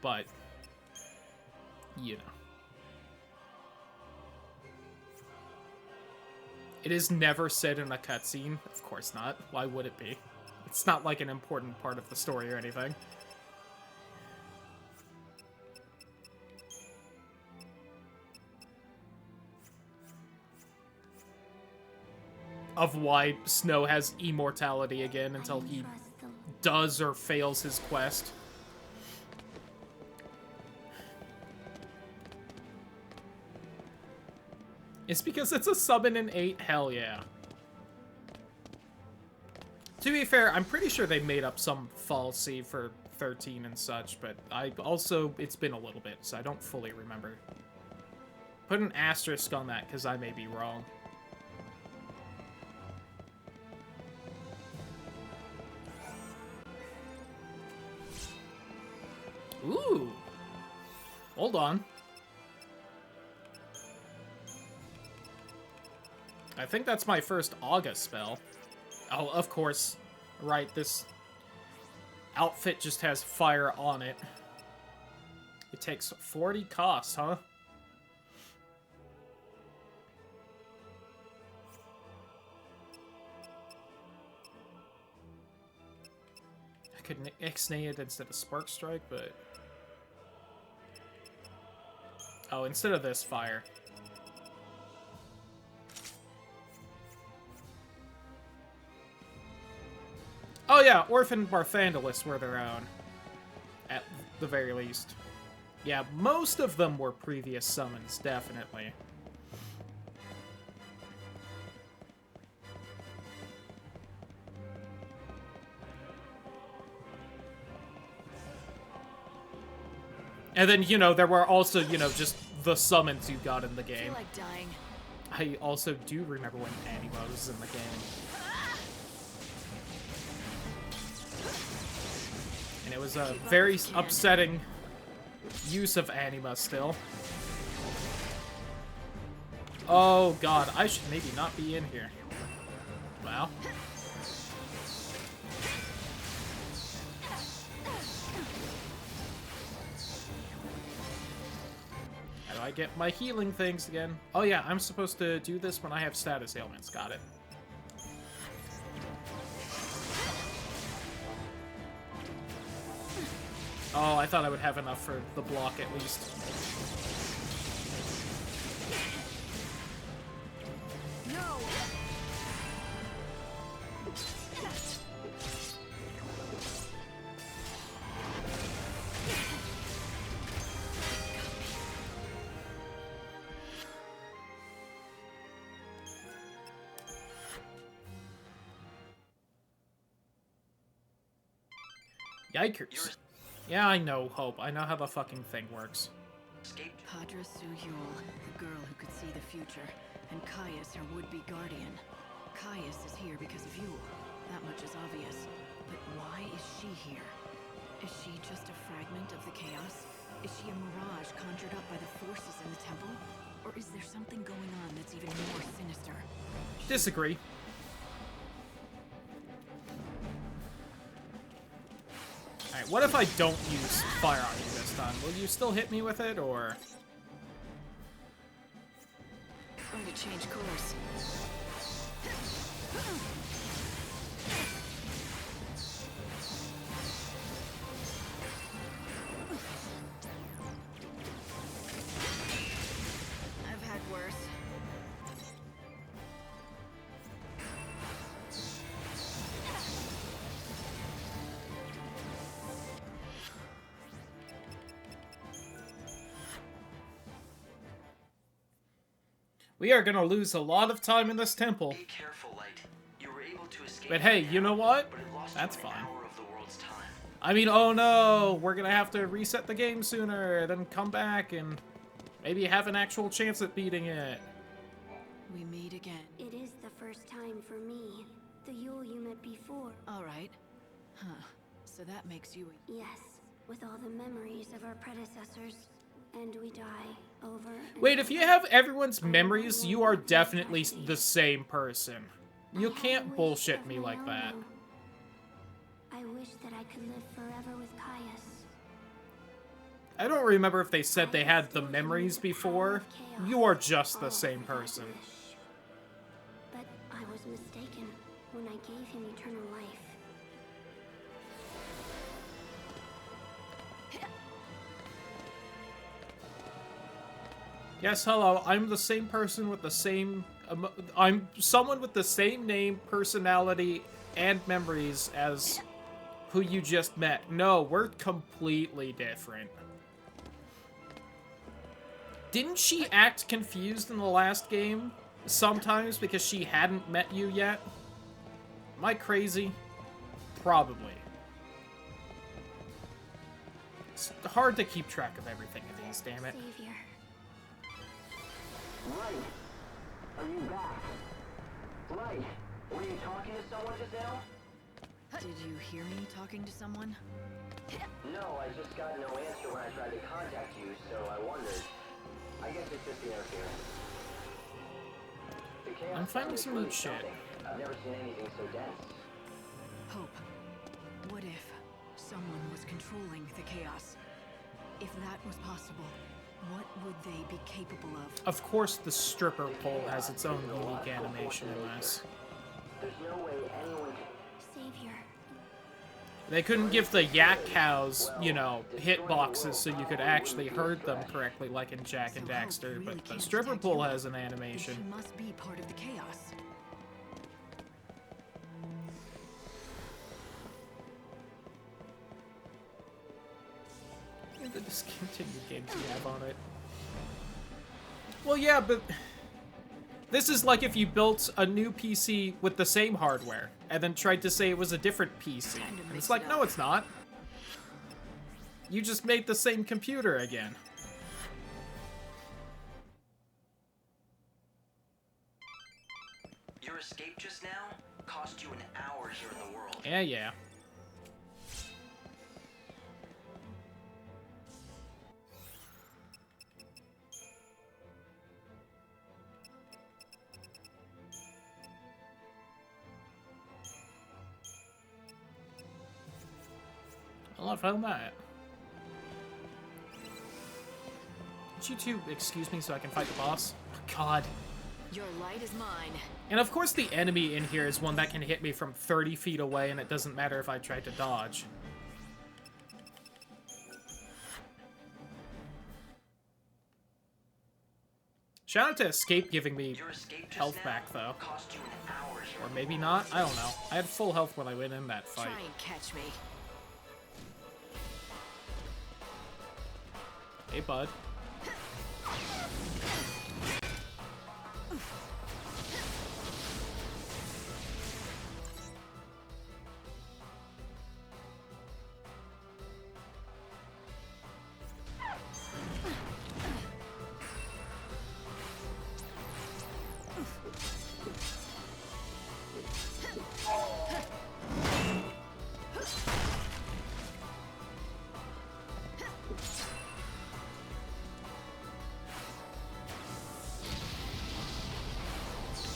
But, you know. It is never said in a cutscene. Of course not. Why would it be? It's not like an important part of the story or anything. Of why Snow has immortality again until he does or fails his quest. It's because it's a summon in 8? Hell yeah. To be fair, I'm pretty sure they made up some falsy for 13 and such, but it's been a little bit, so I don't fully remember. Put an asterisk on that, because I may be wrong. Ooh. Hold on. I think that's my first August spell. Oh, of course. Right, this outfit just has fire on it. It takes 40 cost, huh? I could Ixnay it instead of Spark Strike, but... Oh, instead of this, fire. Oh yeah, Orphan Barthandalus were their own. At the very least. Yeah, most of them were previous summons, definitely. And then, you know, there were also, you know, just the summons you got in the game. I feel like dying. I also do remember when Anima was in the game. And it was a very upsetting use of Anima still. Oh god, I should maybe not be in here. Wow. How do I get my healing things again? Oh yeah, I'm supposed to do this when I have status ailments. Got it. Oh, I thought I would have enough for the block at least. No. Yikers. Yeah, I know, Hope. I know how the fucking thing works. Padra Suyul, the girl who could see the future, and Caius, her would-be guardian. Caius is here because of Yule. That much is obvious. But why is she here? Is she just a fragment of the chaos? Is she a mirage conjured up by the forces in the temple? Or is there something going on that's even more sinister? Disagree. Alright, what if I don't use fire on you this time? Will you still hit me with it, or...? I'm going to change course. I've had worse. We are gonna lose a lot of time in this temple. Be careful, Light. You were able to escape. But hey, you know what? That's fine. I mean, oh no, we're gonna have to reset the game sooner, then come back and maybe have an actual chance at beating it. We meet again. It is the first time for me. The Yule you met before. All right. Huh. So that makes you a... Yes, with all the memories of our predecessors. And we die over and Wait, if you have everyone's memories, you are definitely the same person. You can't bullshit me like that. I wish that I could live forever with Caius. I don't remember if they said they had the memories before. You are just the same person. But I was mistaken when I gave him eternal life. Yes, hello. I'm the same person with the same... I'm someone with the same name, personality, and memories as who you just met. No, we're completely different. Didn't she act confused in the last game? Sometimes because she hadn't met you yet? Am I crazy? Probably. It's hard to keep track of everything of these, damn it. Savior. Light! Are you back? Light! Were you talking to someone just now? Did you hear me talking to someone? No, I just got no answer when I tried to contact you, so I wondered. I guess it's just the interference. The chaos I'm finding is some really neat shit. something. I've never seen anything so dense. Hope. What if someone was controlling the chaos? If that was possible, what would they be capable of? Of course, the stripper pole has its own unique animation in this. There's no way anyone can... Savior. They couldn't give the yak cows, you know, hitboxes so you could actually herd them correctly like in Jak and Daxter, but the stripper pole has an animation. She must be part of the chaos. The discontinued games you have on it. Well, yeah, but this is like if you built a new PC with the same hardware and then tried to say it was a different PC. And it's like, no, it's not. You just made the same computer again. Your escape just now cost you an hour here in the world. Yeah, yeah. Well, I found that. Could you two excuse me so I can fight the boss? Oh, God. Your light is mine. And of course the enemy in here is one that can hit me from 30 feet away and it doesn't matter if I try to dodge. Shout out to Escape giving me health back, though. Or maybe not? I don't know. I had full health when I went in that fight. Try and catch me. Hey, bud.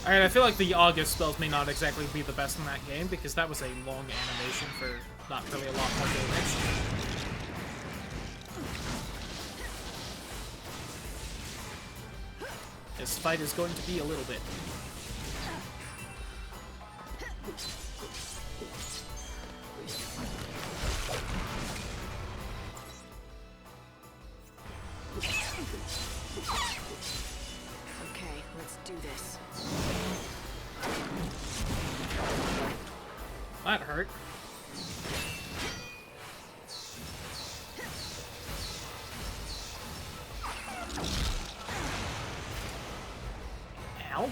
Alright, I feel like the August spells may not exactly be the best in that game, because that was a long animation for not really a lot more damage. This fight is going to be a little bit. Okay, let's do this. That hurt. Ow.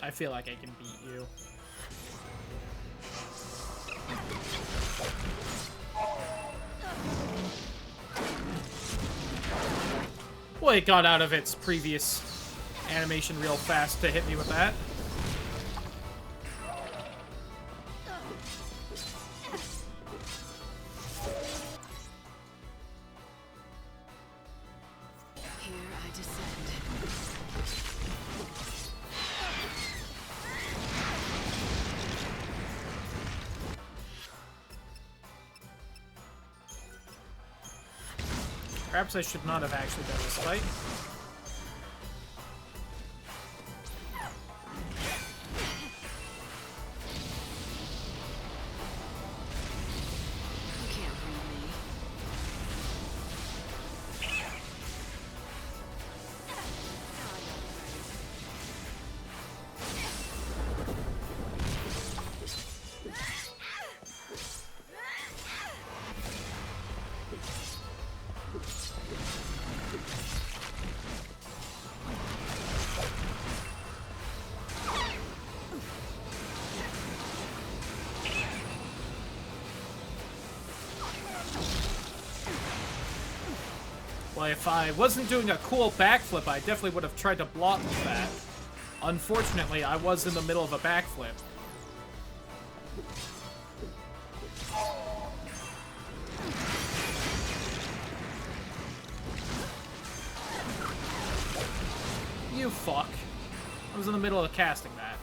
I feel like I can beat you. Boy, it got out of its previous animation real fast to hit me with that. Here I descend. Perhaps I should not have actually done this fight. Like, if I wasn't doing a cool backflip, I definitely would have tried to block that. Unfortunately, I was in the middle of a backflip. You fuck. I was in the middle of casting that.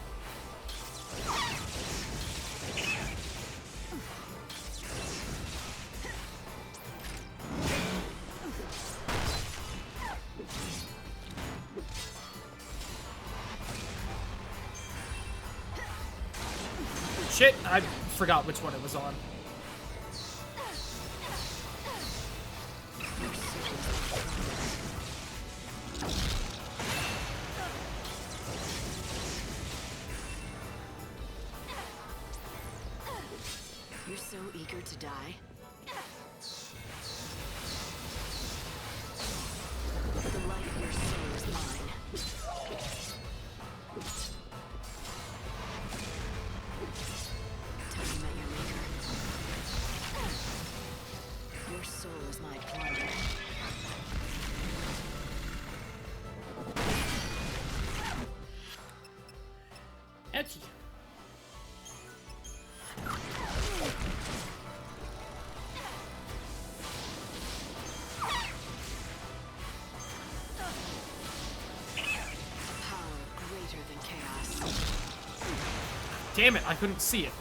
Shit, I forgot which one it was on. You're so eager to die. The light of your soul is mine. Tell me about your maker. Your soul is my plunder. Etchy. Damn it, I couldn't see it.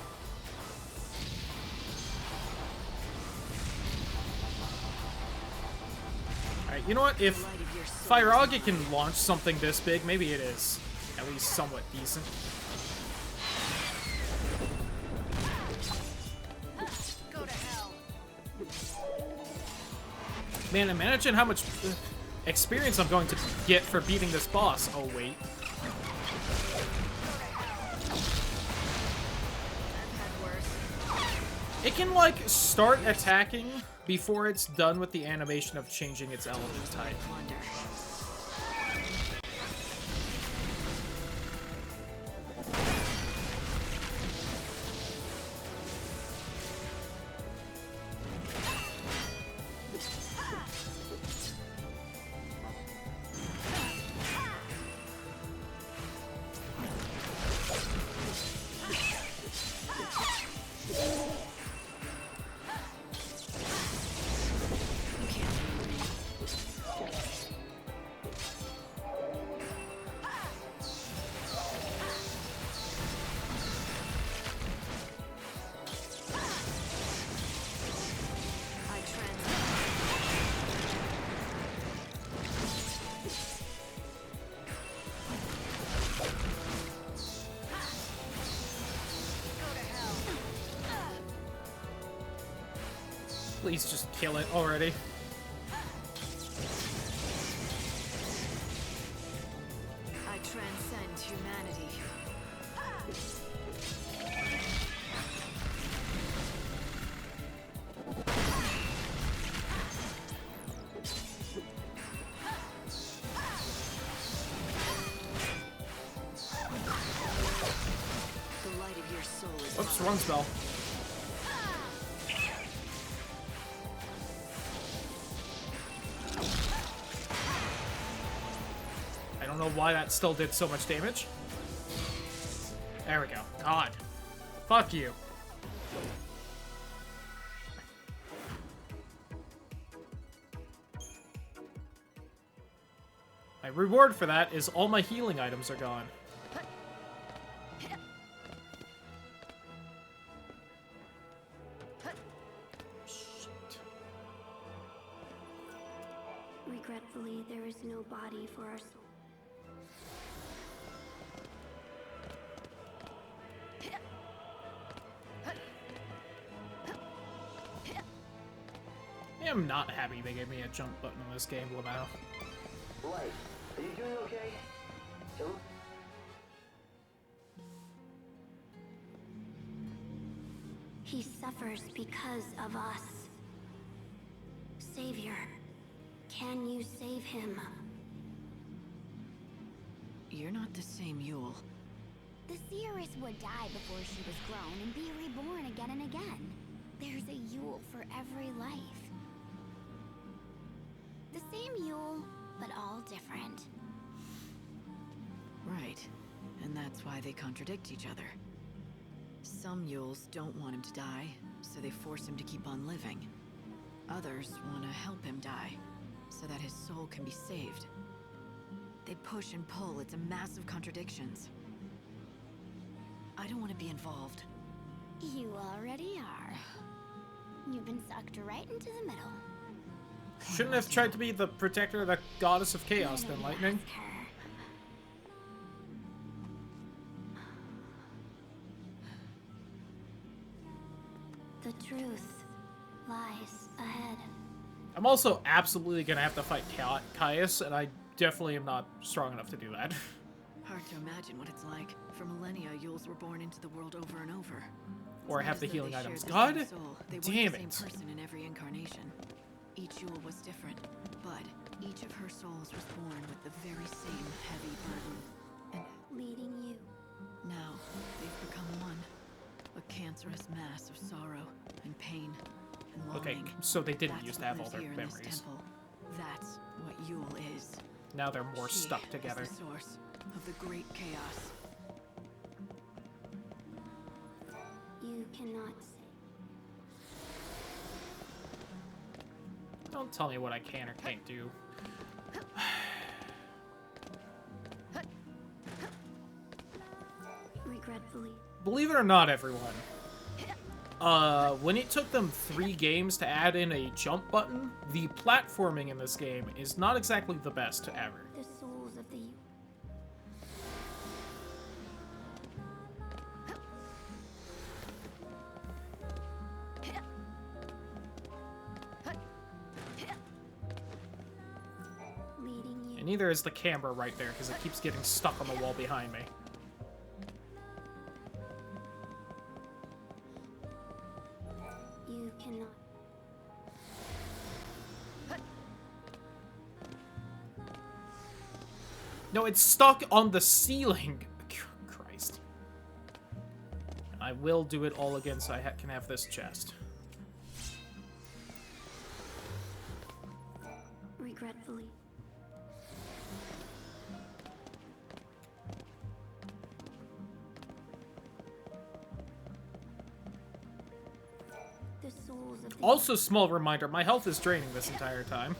Alright, you know what? If Fire Auga can launch something this big, maybe it is at least somewhat decent. Go to hell. Man, imagine how much experience I'm going to get for beating this boss. Oh, wait. It can, like, start attacking before it's done with the animation of changing its element type. Please just kill it already. I transcend humanity. The light of your soul is Oops, wrong spell. I don't know why that still did so much damage. There we go. God. Fuck you. My reward for that is all my healing items are gone. Regretfully, there is no body for our soul. I'm not happy they gave me a jump button in this game, Lamau. Light, are you doing okay? He suffers because of us. Savior, can you save him? You're not the same Yule. The seeress would die before she was grown and be reborn again and again. There's a Yule for every life. The Same Yule, but all different. Right. And that's why they contradict each other. Some Yules don't want him to die, so they force him to keep on living. Others want to help him die, so that his soul can be saved. They push and pull. It's a mass of contradictions. I don't want to be involved. You already are. You've been sucked right into the middle. Shouldn't have tried to be the protector of the goddess of chaos, then, Lightning. The truth lies ahead. I'm also absolutely gonna have to fight Caius, and I definitely am not strong enough to do that. Hard to imagine what it's like. For millennia, Yules were born into the world over and over. Or It's have not the as though healing they items. shared the God same soul. They weren't damn the it. same person in every incarnation. Each Yule was different, but each of her souls was born with the very same heavy burden. And leading you. Now, they've become one. A cancerous mass of sorrow and pain and longing. Okay, so they didn't That's used to what have all lives their here in this memories. temple. That's what Yule is. Now they're more She stuck together. is the source of the great chaos. You cannot say. Don't tell me what I can or can't do. Regretfully. Believe it or not, everyone, when it took them 3 games to add in a jump button, the platforming in this game is not exactly the best ever. The souls of the leading you. And neither is the camera right there, because it keeps getting stuck on the wall behind me. You cannot. No, it's stuck on the ceiling. Christ. I will do it all again so I can have this chest. Regretfully. The souls of the Also, small reminder, my health is draining this entire time.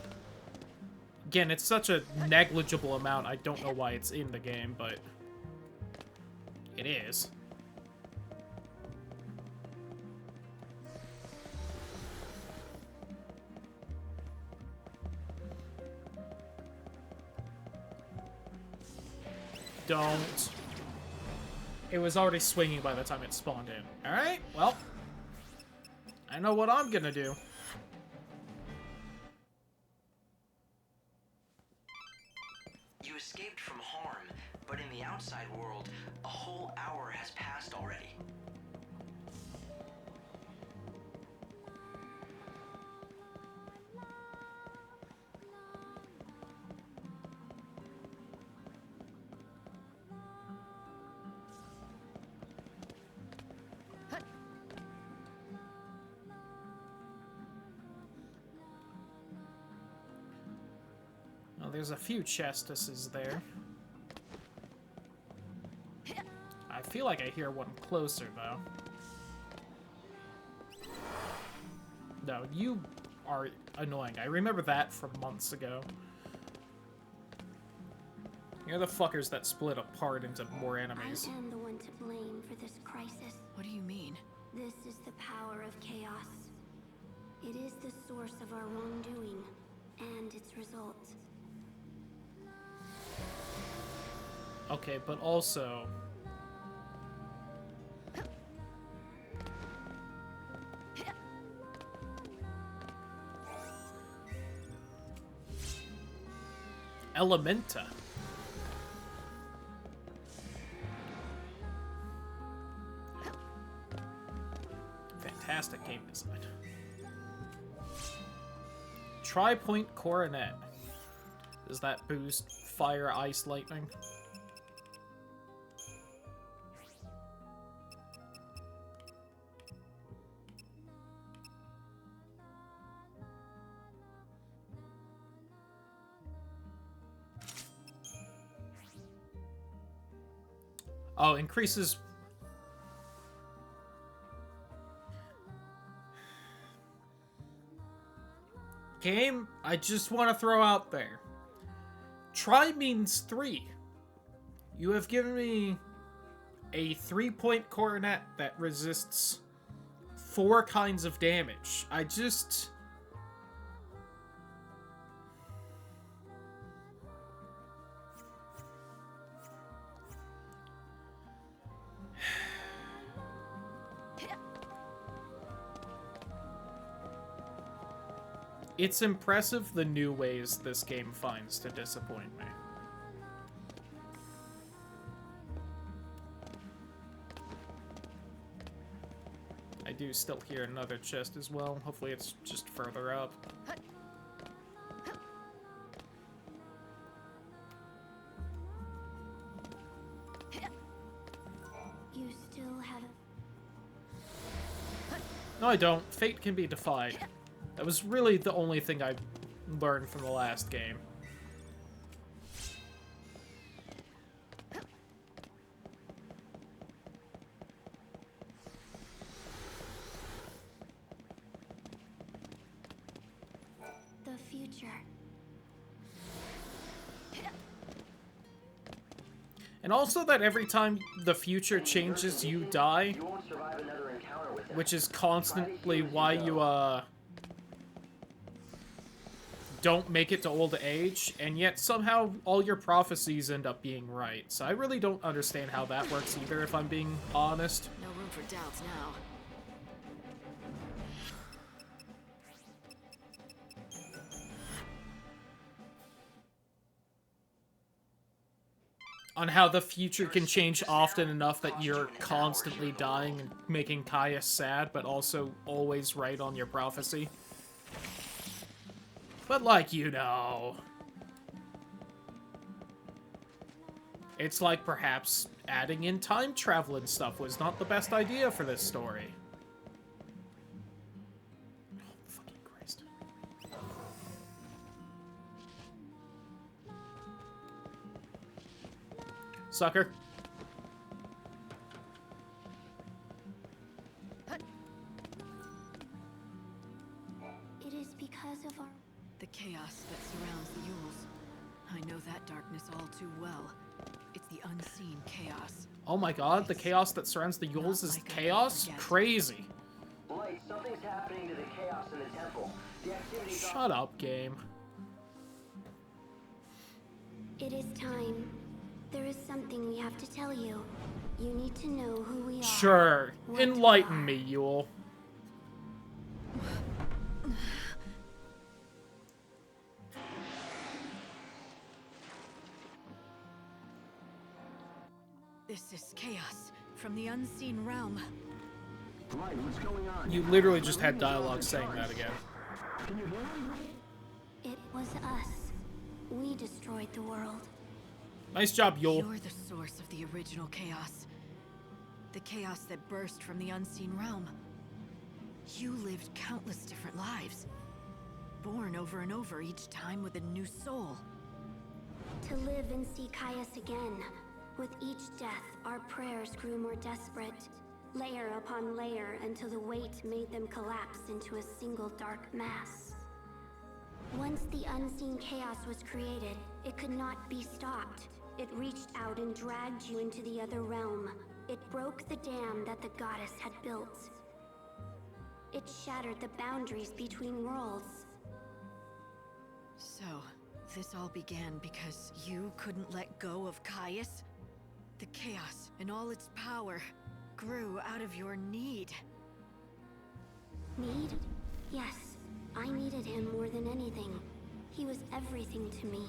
Again, it's such a negligible amount, I don't know why it's in the game, but it is. Don't. It was already swinging by the time it spawned in. Alright, well. I know what I'm gonna do. You escaped from harm, but in the outside world, a whole hour has passed already. Well, there's a few chestesses there. I feel like I hear one closer, though. No, you are annoying. I remember that from months ago. You're the fuckers that split apart into more enemies. I am the one to blame for this crisis. What do you mean? This is the power of chaos. It is the source of our wrongdoing and its result. Okay, but also... Elementa. Fantastic game design. Tri-point coronet. Does that boost fire, ice, lightning? Oh, increases... Game, I just want to throw out there. Try means 3. You have given me a 3-point coronet that resists 4 kinds of damage. I just... It's impressive the new ways this game finds to disappoint me. I do still hear another chest as well. Hopefully it's just further up. You still have... No, I don't. Fate can be defied. That was really the only thing I learned from the last game. The future. And also that every time the future changes, you die. Which is constantly why you, don't make it to old age, and yet somehow all your prophecies end up being right. So I really don't understand how that works either, if I'm being honest. No room for doubts now. On how the future can change often enough that you're constantly dying and making Caius sad, but also always right on your prophecy. But like, you know... It's like perhaps adding in time travel and stuff was not the best idea for this story. Oh, fucking Christ. Sucker. It is because of our... The chaos that surrounds the Yules. I know that darkness all too well. It's the unseen chaos. Oh my god, the chaos that surrounds the Yules is chaos? Crazy. Light, something's happening to the chaos in the temple. The activity... Shut up, game. It is time. There is something we have to tell you. You need to know who we are. Sure. Enlighten me, Yule. This is chaos from the unseen realm. Light, what's going on? You literally just had dialogue saying that again. Can you hear me? It was us. We destroyed the world. Nice job, Yule. You're the source of the original chaos. The chaos that burst from the unseen realm. You lived countless different lives. Born over and over, each time with a new soul. To live and see Caius again. With each death, our prayers grew more desperate. Layer upon layer until the weight made them collapse into a single dark mass. Once the unseen chaos was created, it could not be stopped. It reached out and dragged you into the other realm. It broke the dam that the goddess had built. It shattered the boundaries between worlds. So, this all began because you couldn't let go of Caius? The chaos and all its power grew out of your need. Need? Yes, I needed him more than anything. He was everything to me.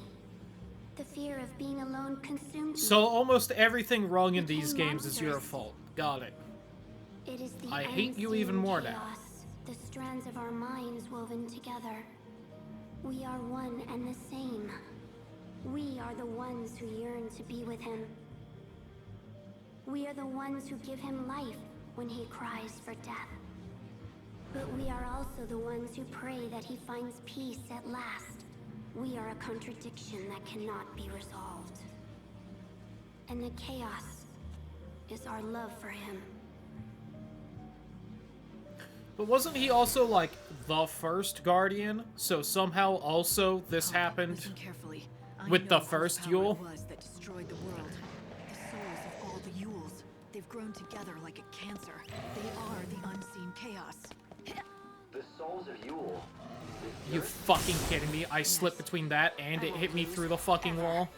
The fear of being alone consumed me. So almost everything wrong in these games is your fault. Got it. It is the I hate you even more now. chaos, the strands of our minds woven together. We are one and the same. We are the ones who yearn to be with him. We are the ones who give him life when he cries for death. But we are also the ones who pray that he finds peace at last. We are a contradiction that cannot be resolved. And the chaos, is our love for him. But wasn't he also, like, the first Guardian? So somehow also this happened Listen carefully. with the first Yule? Was that destroyed the world. The souls of all the Yules. They've grown together like a cancer. They are the unseen chaos. The souls of Yule. You fucking kidding me? I slipped between that and it hit me through the fucking wall.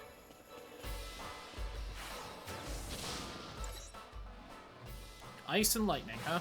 Ice and lightning, huh?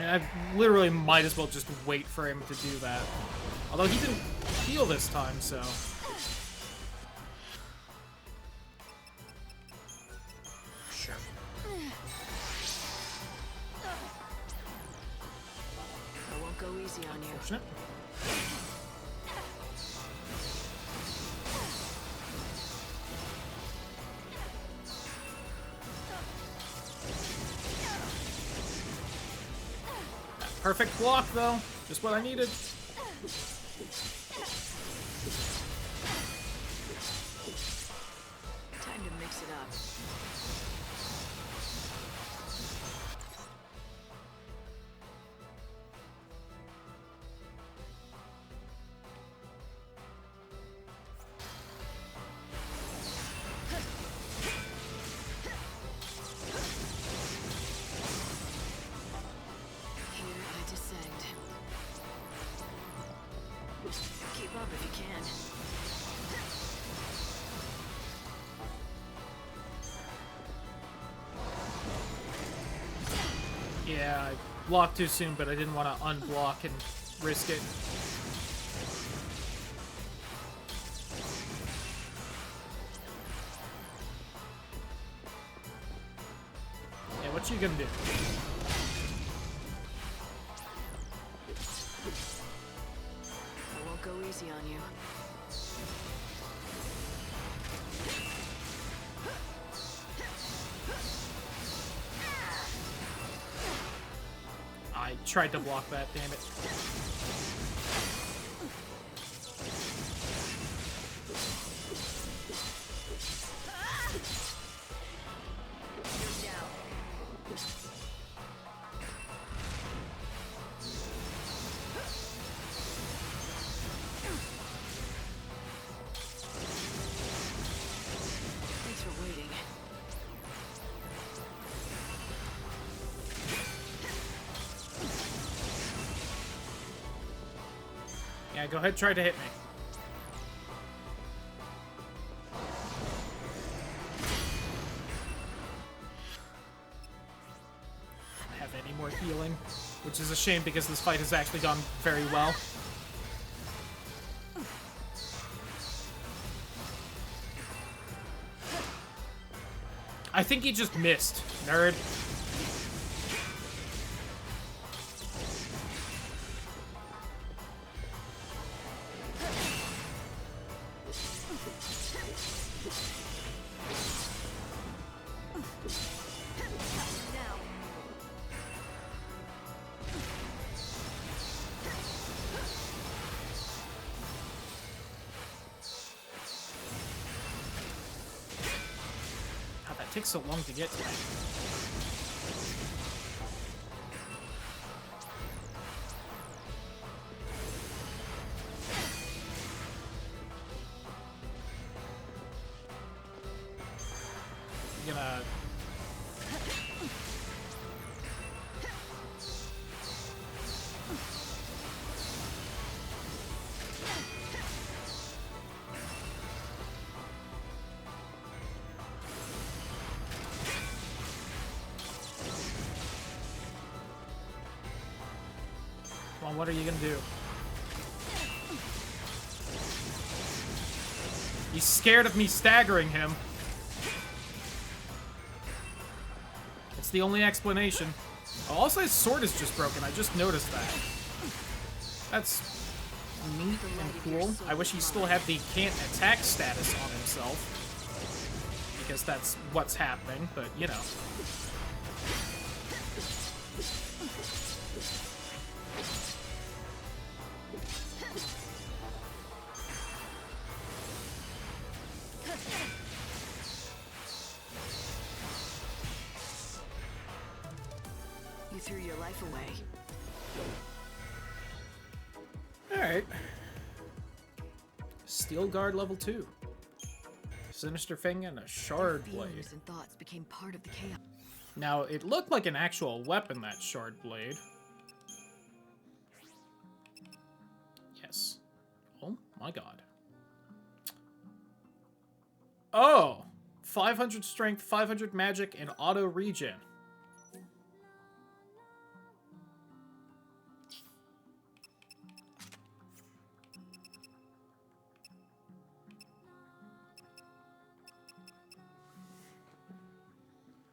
I literally might as well just wait for him to do that. Although he didn't heal this time, so... Sure. I won't go easy on you. Fortunate. Perfect block, though. Just what I needed. Time to mix it up. Yeah, I blocked too soon, but I didn't want to unblock and risk it. Yeah, what you gonna do? I won't go easy on you. I tried to block that, damn it. Thanks for waiting. Yeah, go ahead, try to hit me. I don't have any more healing, which is a shame because this fight has actually gone very well. I think he just missed, nerd. Takes so long to get to me. I'm gonna... Come on, what are you gonna do? He's scared of me staggering him. It's the only explanation. Oh, also, his sword is just broken. I just noticed that. That's neat and cool. I wish he still had the can't attack status on himself. Because that's what's happening, but, you know. You threw your life away. Alright. Steel Guard level 2. Sinister Fang and a Shard Blade. And thoughts became part of the chaos. Now, it looked like an actual weapon, that Shard Blade. Yes. Oh my god. Oh! 500 strength, 500 magic, and auto regen.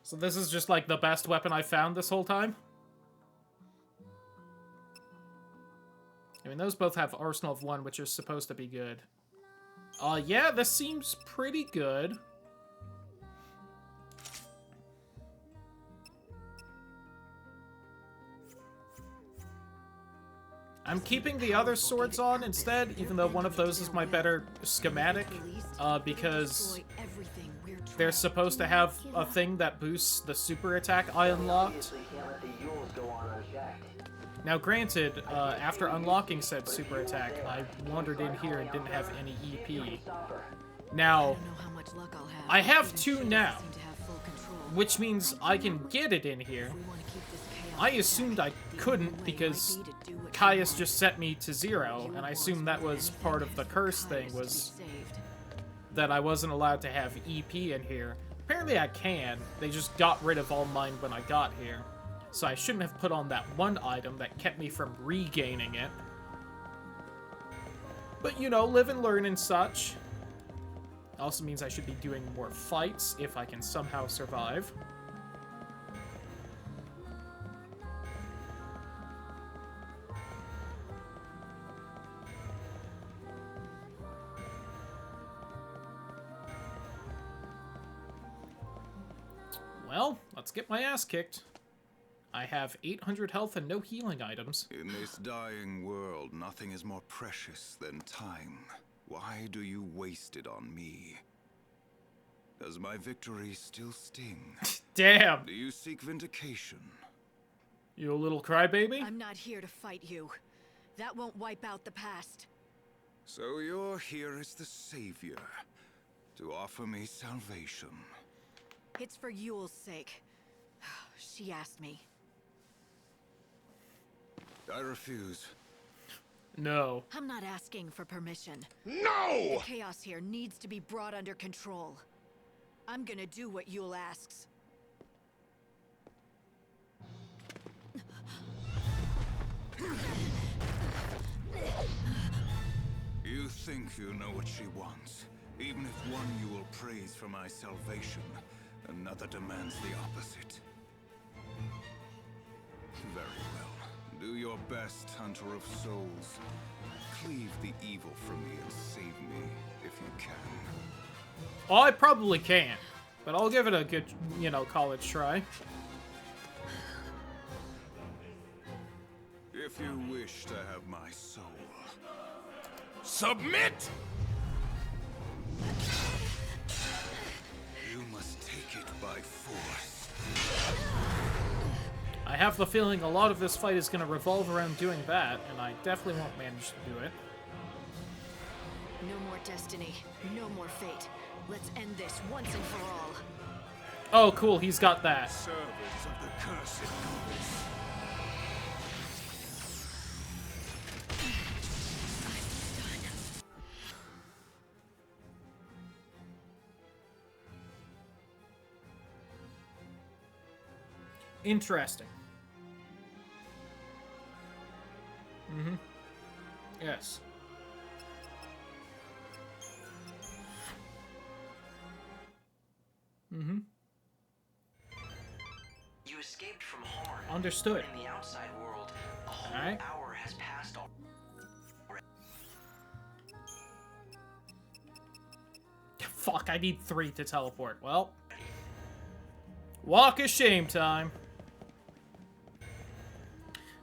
So this is just like the best weapon I found this whole time? I mean, those both have Arsenal of 1, which is supposed to be good. Yeah, this seems pretty good. I'm keeping the other swords on instead, even though one of those is my better schematic, because they're supposed to have a thing that boosts the super attack I unlocked. Now granted, after unlocking said super attack, I wandered in here and didn't have any EP. Now, I have 2 now, which means I can get it in here. I assumed I couldn't because Caius just set me to 0, and I assumed that was part of the curse thing, was that I wasn't allowed to have EP in here. Apparently I can, they just got rid of all mine when I got here. So I shouldn't have put on that one item that kept me from regaining it. But, you know, live and learn and such. Also means I should be doing more fights if I can somehow survive. Well, let's get my ass kicked. I have 800 health and no healing items. In this dying world, nothing is more precious than time. Why do you waste it on me? Does my victory still sting? Damn! Do you seek vindication? You a little crybaby? I'm not here to fight you. That won't wipe out the past. So you're here as the savior, to offer me salvation. It's for Yule's sake. She asked me. I refuse. No. I'm not asking for permission. No! The chaos here needs to be brought under control. I'm gonna do what Yule asks. You think you know what she wants. Even if one you will praise for my salvation, another demands the opposite. Very well. Do your best, Hunter of Souls. Cleave the evil from me and save me, if you can. Well, I probably can't, but I'll give it a good, you know, college try. If you wish to have my soul, submit! You must take it by force. I have the feeling a lot of this fight is going to revolve around doing that, and I definitely won't manage to do it. No more destiny, no more fate. Let's end this once and for all. Oh, cool, he's got that. Servants of the cursed goddess. Interesting. Mm-hmm. Yes. Mm-hmm. You escaped from harm. Understood. In the outside world, a whole hour has passed already. Fuck, I need 3 to teleport. Well, walk of shame time.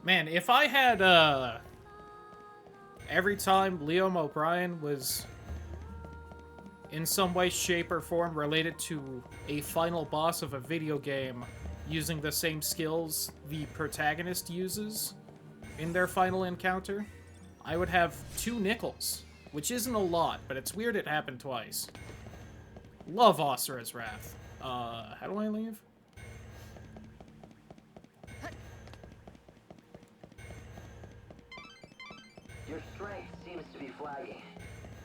Man, if I had, every time Liam O'Brien was in some way, shape, or form related to a final boss of a video game using the same skills the protagonist uses in their final encounter, I would have 2 nickels, which isn't a lot, but it's weird it happened twice. Love Asura's Wrath. How do I leave? Your strength seems to be flagging.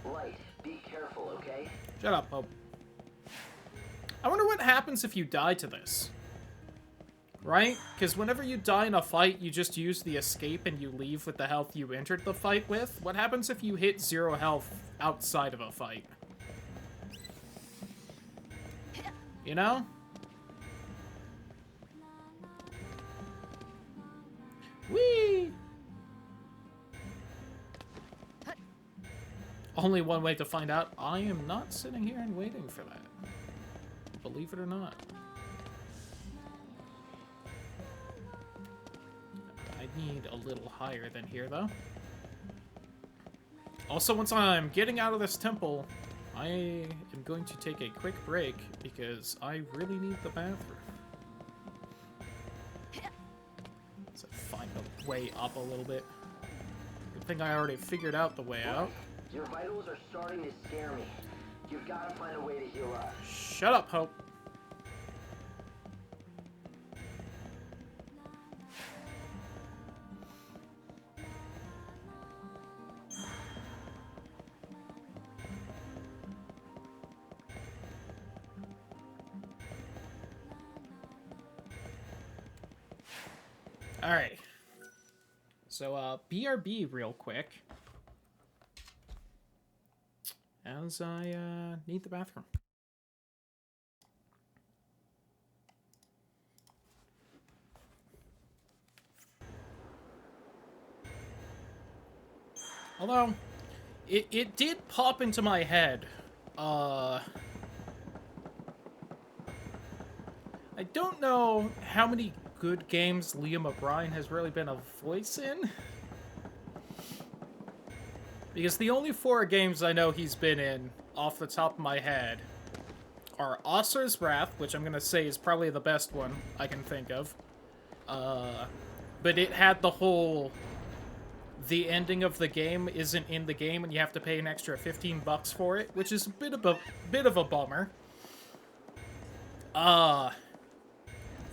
Light, be careful, okay? Shut up, Pope. I wonder what happens if you die to this. Right? Because whenever you die in a fight, you just use the escape and you leave with the health you entered the fight with. What happens if you hit 0 health outside of a fight? You know? Whee! Only one way to find out. I am not sitting here and waiting for that. Believe it or not. I need a little higher than here, though. Also, once I'm getting out of this temple, I am going to take a quick break because I really need the bathroom. So find a way up a little bit. Good thing I already figured out the way out. Your vitals are starting to scare me. You've got to find a way to heal up. Shut up, Hope. Alright. So, BRB real quick. As I, need the bathroom. Although, it did pop into my head. I don't know how many good games Liam O'Brien has really been a voice in. Because the only 4 games I know he's been in, off the top of my head, are Asura's Wrath, which I'm going to say is probably the best one I can think of. But it had the whole... The ending of the game isn't in the game and you have to pay an extra $15 for it, which is a bit of a bummer.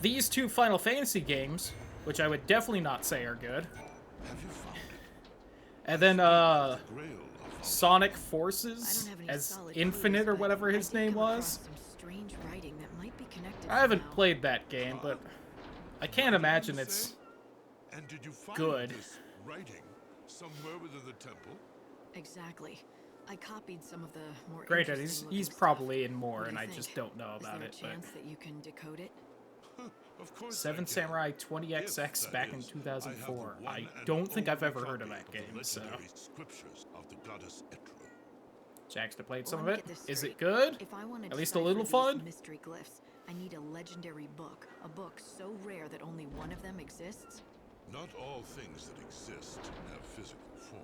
These 2 Final Fantasy games, which I would definitely not say are good. And then, Sonic Forces as Infinite or whatever his name was. I haven't played that game, but I can't imagine it's good. Writing somewhere within the temple? Exactly. I copied some of the more Granted, he's probably in more, and I just don't know about it. Is there a chance that you can decode it? Of course. 7 Samurai 20XX back in 2004. I don't think I've ever heard of that game, so... Scriptures of the goddess Etro. Jaxta played some of it. Is it good? At least a little fun? Mystery glyphs, I need a legendary book. A book so rare that only one of them exists? Not all things that exist have physical form.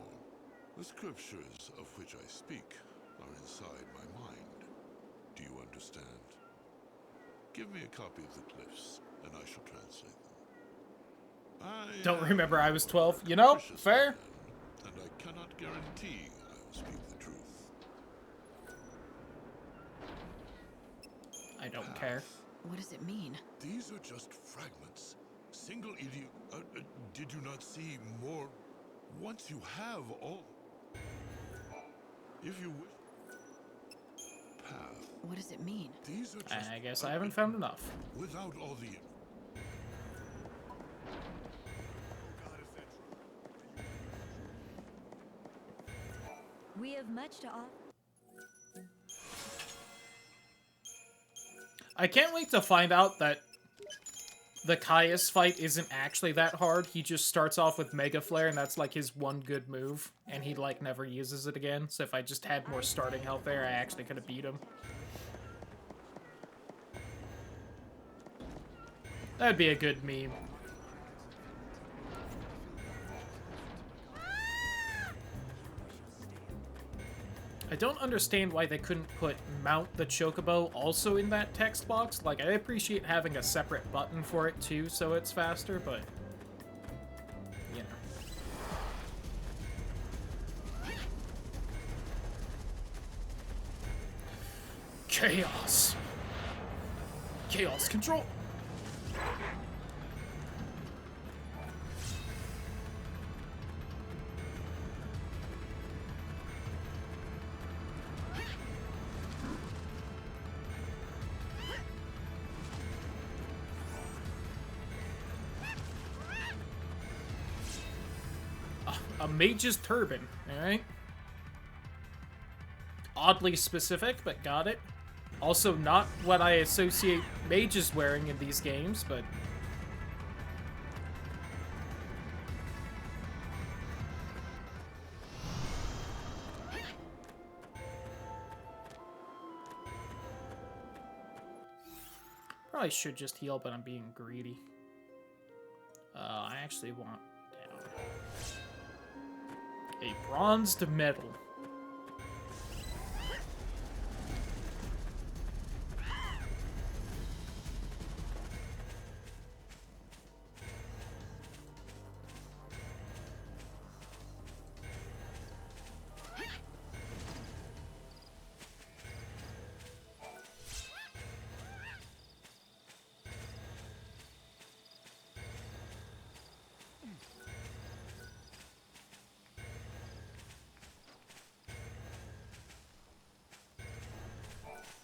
The scriptures of which I speak are inside my mind. Do you understand? Give me a copy of the glyphs, and I shall translate them. Don't remember I was 12. You know, fair. Man, and I cannot guarantee I will speak the truth. I don't care. What does it mean? These are just fragments. Single idiot. Did you not see more? Once you have all... If you wish... Path. What does it mean? These are just... I guess I haven't found enough. Without all the... We have much to offer. I can't wait to find out that the Caius fight isn't actually that hard. He just starts off with Mega Flare, and that's like his one good move, and he like never uses it again. So if I just had more starting health there, I actually could have beat him. That'd be a good meme. I don't understand why they couldn't put mount the chocobo also in that text box. Like, I appreciate having a separate button for it too, so it's faster, but you know. Chaos. Chaos control. A mage's turban, alright? Oddly specific, but got it. Also not what I associate mages wearing in these games, but... Probably should just heal, but I'm being greedy. I actually want a bronzed medal.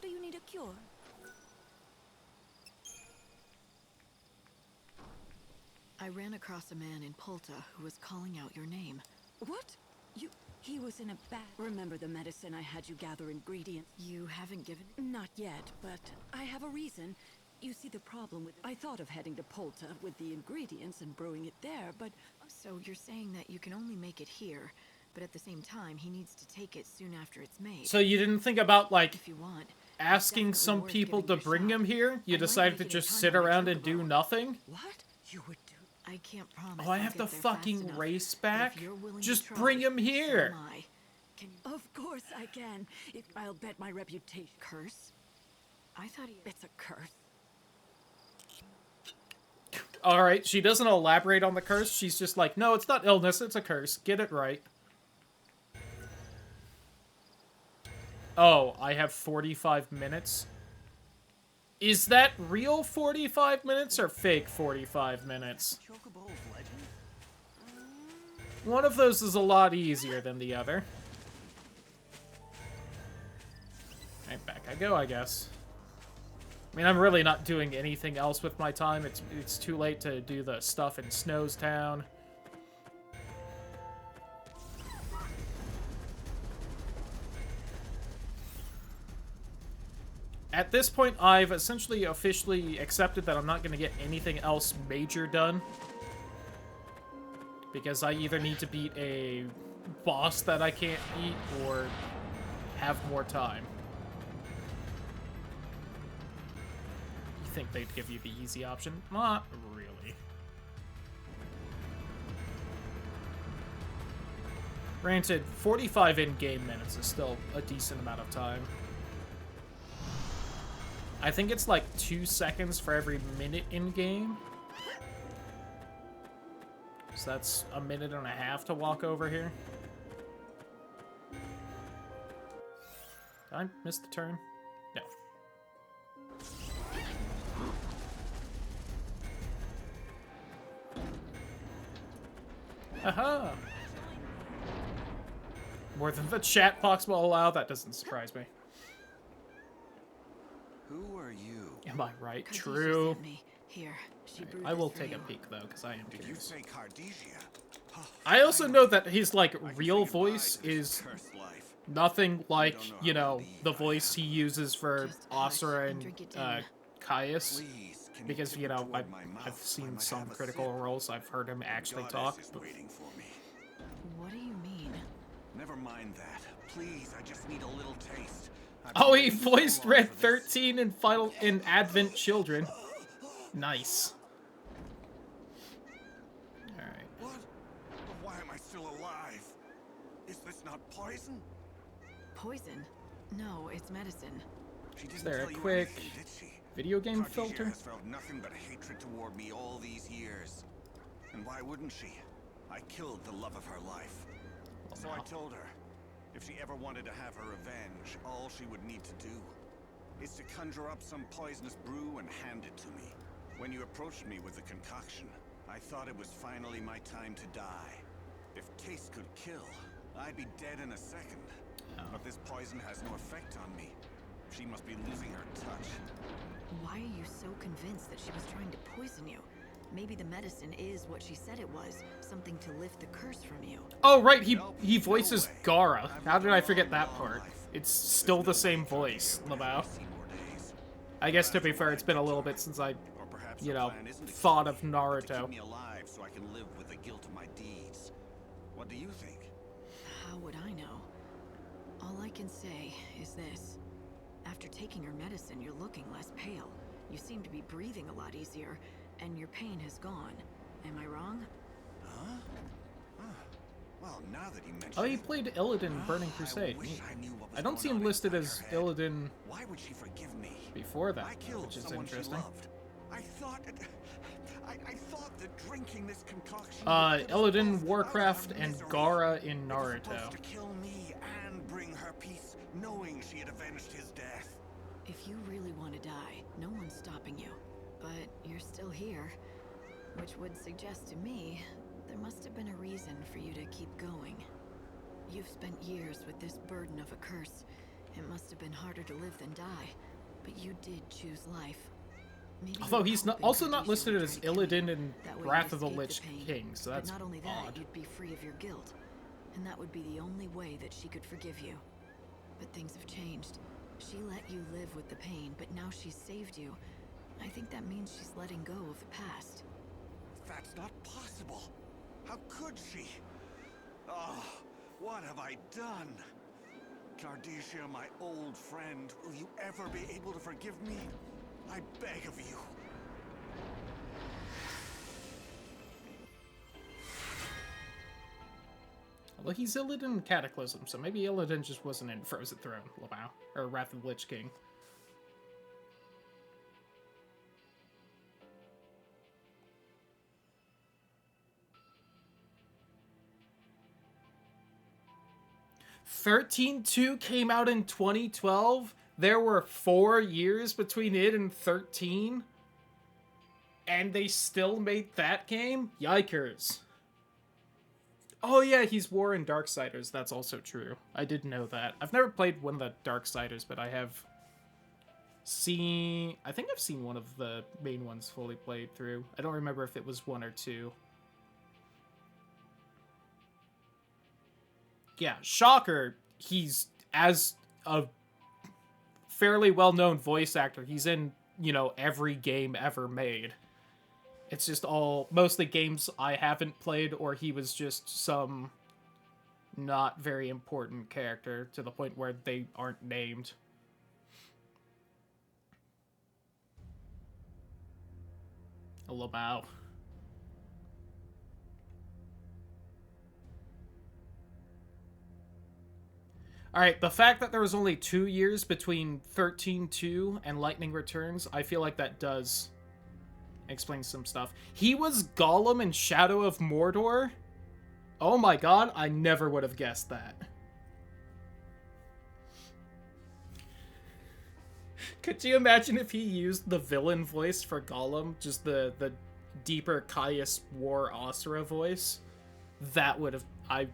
Do you need a cure? I ran across a man in Polta who was calling out your name. What? He was in a bad... Remember the medicine I had you gather ingredients? You haven't given it? Not yet, but I have a reason. You see the problem with... I thought of heading to Polta with the ingredients and brewing it there, but... So you're saying that you can only make it here, but at the same time, he needs to take it soon after it's made. So you didn't think about, like, if you want, asking some people to bring him here? You decided to just sit around and do nothing? What? You would do... I can't promise. Oh, I have to fucking race back? Just bring him here! Of course I can. I'll bet my reputation... Curse? I thought he... It's a curse. Alright, she doesn't elaborate on the curse. She's just like, no, it's not illness, it's a curse. Get it right. Oh, I have 45 minutes? Is that real 45 minutes or fake 45 minutes? One of those is a lot easier than the other. Right, back I go, I guess. I mean, I'm really not doing anything else with my time. It's too late to do the stuff in Snow's Town. At this point, I've essentially officially accepted that I'm not going to get anything else major done. Because I either need to beat a boss that I can't beat, or have more time. You think they'd give you the easy option? Not really. Granted, 45 in-game minutes is still a decent amount of time. I think it's like 2 seconds for every minute in-game. So that's a minute and a half to walk over here. Did I miss the turn? No. Aha! More than the chat box will allow? That doesn't surprise me. Who are you? Am I right? True. Here, right, I will take a peek though, because I am curious. Did you say Cardesia? I also know that his like real voice is nothing like, you know, the voice he uses for Asura and Caius. Please, can Because, tip you it know, toward my mouth? I've I seen might some have a critical sip. roles. I've heard him actually Goddess talk. is waiting for me. What do you mean? Never mind that. Please, I just need a little taste. Oh, he voiced Red 13 in Advent Children. Nice. Alright. What? But why am I still alive? Is this not poison? Poison? No, it's medicine. She didn't Is there tell a you quick anything, did she? video game Cartesia filter? has felt nothing but hatred toward me all these years. And why wouldn't she? I killed the love of her life. So I told her, if she ever wanted to have her revenge, all she would need to do is to conjure up some poisonous brew and hand it to me. When you approached me with the concoction, I thought it was finally my time to die. If taste could kill, I'd be dead in a second. But this poison has no effect on me. She must be losing her touch. Why are you so convinced that she was trying to poison you? Maybe the medicine is what she said it was, something to lift the curse from you. Oh, right, he voices Gara. How did I forget that part? It's still the same voice, Lamau. I guess, to be fair, it's been a little bit since I, you know, thought of Naruto. Keep me alive so I can live with the guilt of my deeds. What do you think? How would I know? All I can say is this. After taking your medicine, you're looking less pale. You seem to be breathing a lot easier, and your pain has gone. Am I wrong? Huh? Well, now that you mention Oh, he played Illidan Burning Crusade. I don't see him listed as Illidan Why would she forgive me? before that, I killed which is someone she interesting. loved. I thought that drinking this concoction Illidan, Warcraft, and Gara in Naruto. supposed to kill me and bring her peace, knowing she had avenged his death. If you really want to die, no one's stopping you. But you're still here, which would suggest to me there must have been a reason for you to keep going. You've spent years with this burden of a curse. It must have been harder to live than die, but you did choose life. Maybe Although he's also not listed as Illidan in Wrath of the Lich King, so that's but not only that, odd. you'd be free of your guilt, and that would be the only way that she could forgive you. But things have changed. She let you live with the pain, but now she's saved you. I think that means she's letting go of the past. That's not possible. How could she? Oh, what have I done? Cartesia, my old friend, will you ever be able to forgive me? I beg of you. Although he's Illidan in Cataclysm, so maybe Illidan just wasn't in Frozen Throne, Lamau. Or Wrath of the Lich King. "13-2" came out in 2012. There were 4 years between it and 13. And they still made that game? Yikers. Oh yeah, he's War in Darksiders. That's also true. I did know that. I've never played one of the Darksiders, but I have seen... I think I've seen one of the main ones fully played through. I don't remember if it was 1 or 2. Yeah, shocker, he's, as a fairly well-known voice actor, he's in, you know, every game ever made. It's just all, mostly games I haven't played, or he was just some not very important character to the point where they aren't named. Lamau. Alright, the fact that there was only 2 years between 13-2 and Lightning Returns, I feel like that does explain some stuff. He was Gollum in Shadow of Mordor? Oh my god, I never would have guessed that. Could you imagine if he used the villain voice for Gollum? Just the deeper Caius War Asura voice? That would have... I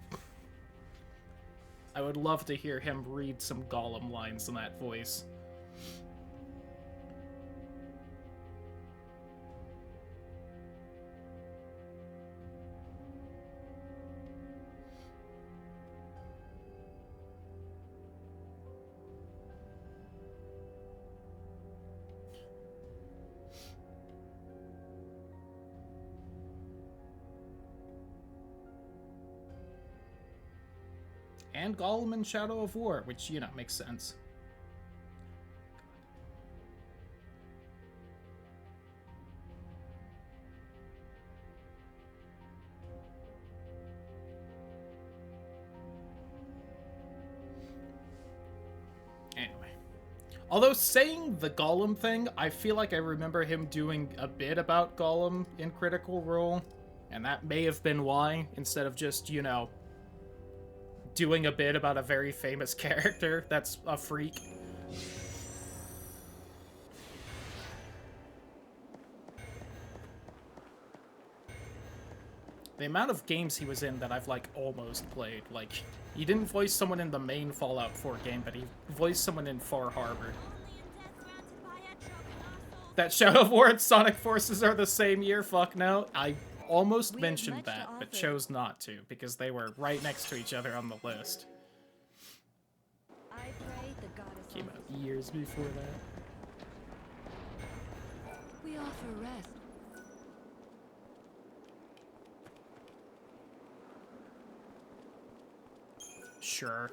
would love to hear him read some Gollum lines in that voice. And Gollum in Shadow of War, which, you know, makes sense. Anyway. Although saying the Gollum thing, I feel like I remember him doing a bit about Gollum in Critical Role, and that may have been why, instead of just, you know, doing a bit about a very famous character that's a freak. The amount of games he was in that I've, like, almost played. Like, he didn't voice someone in the main Fallout 4 game, but he voiced someone in Far Harbor. That Shadow of War and Sonic Forces are the same year? Fuck no. I almost mentioned that, but chose not to, because they were right next to each other on the list. Came out years before that. We offer rest. Sure.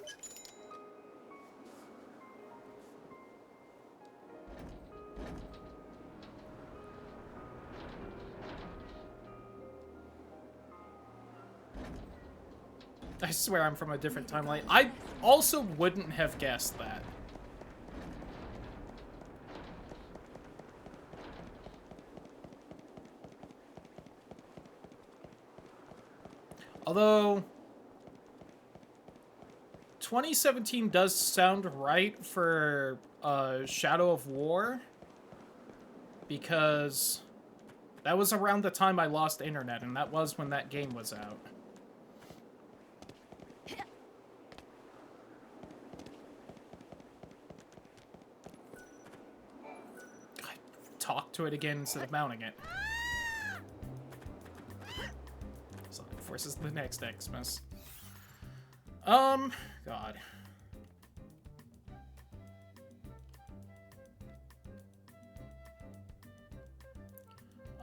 I swear I'm from a different timeline. I also wouldn't have guessed that. Although 2017 does sound right for Shadow of War, because that was around the time I lost internet, and that was when that game was out. Talk to it again instead of mounting it. Sonic Forces the next Xmas. God.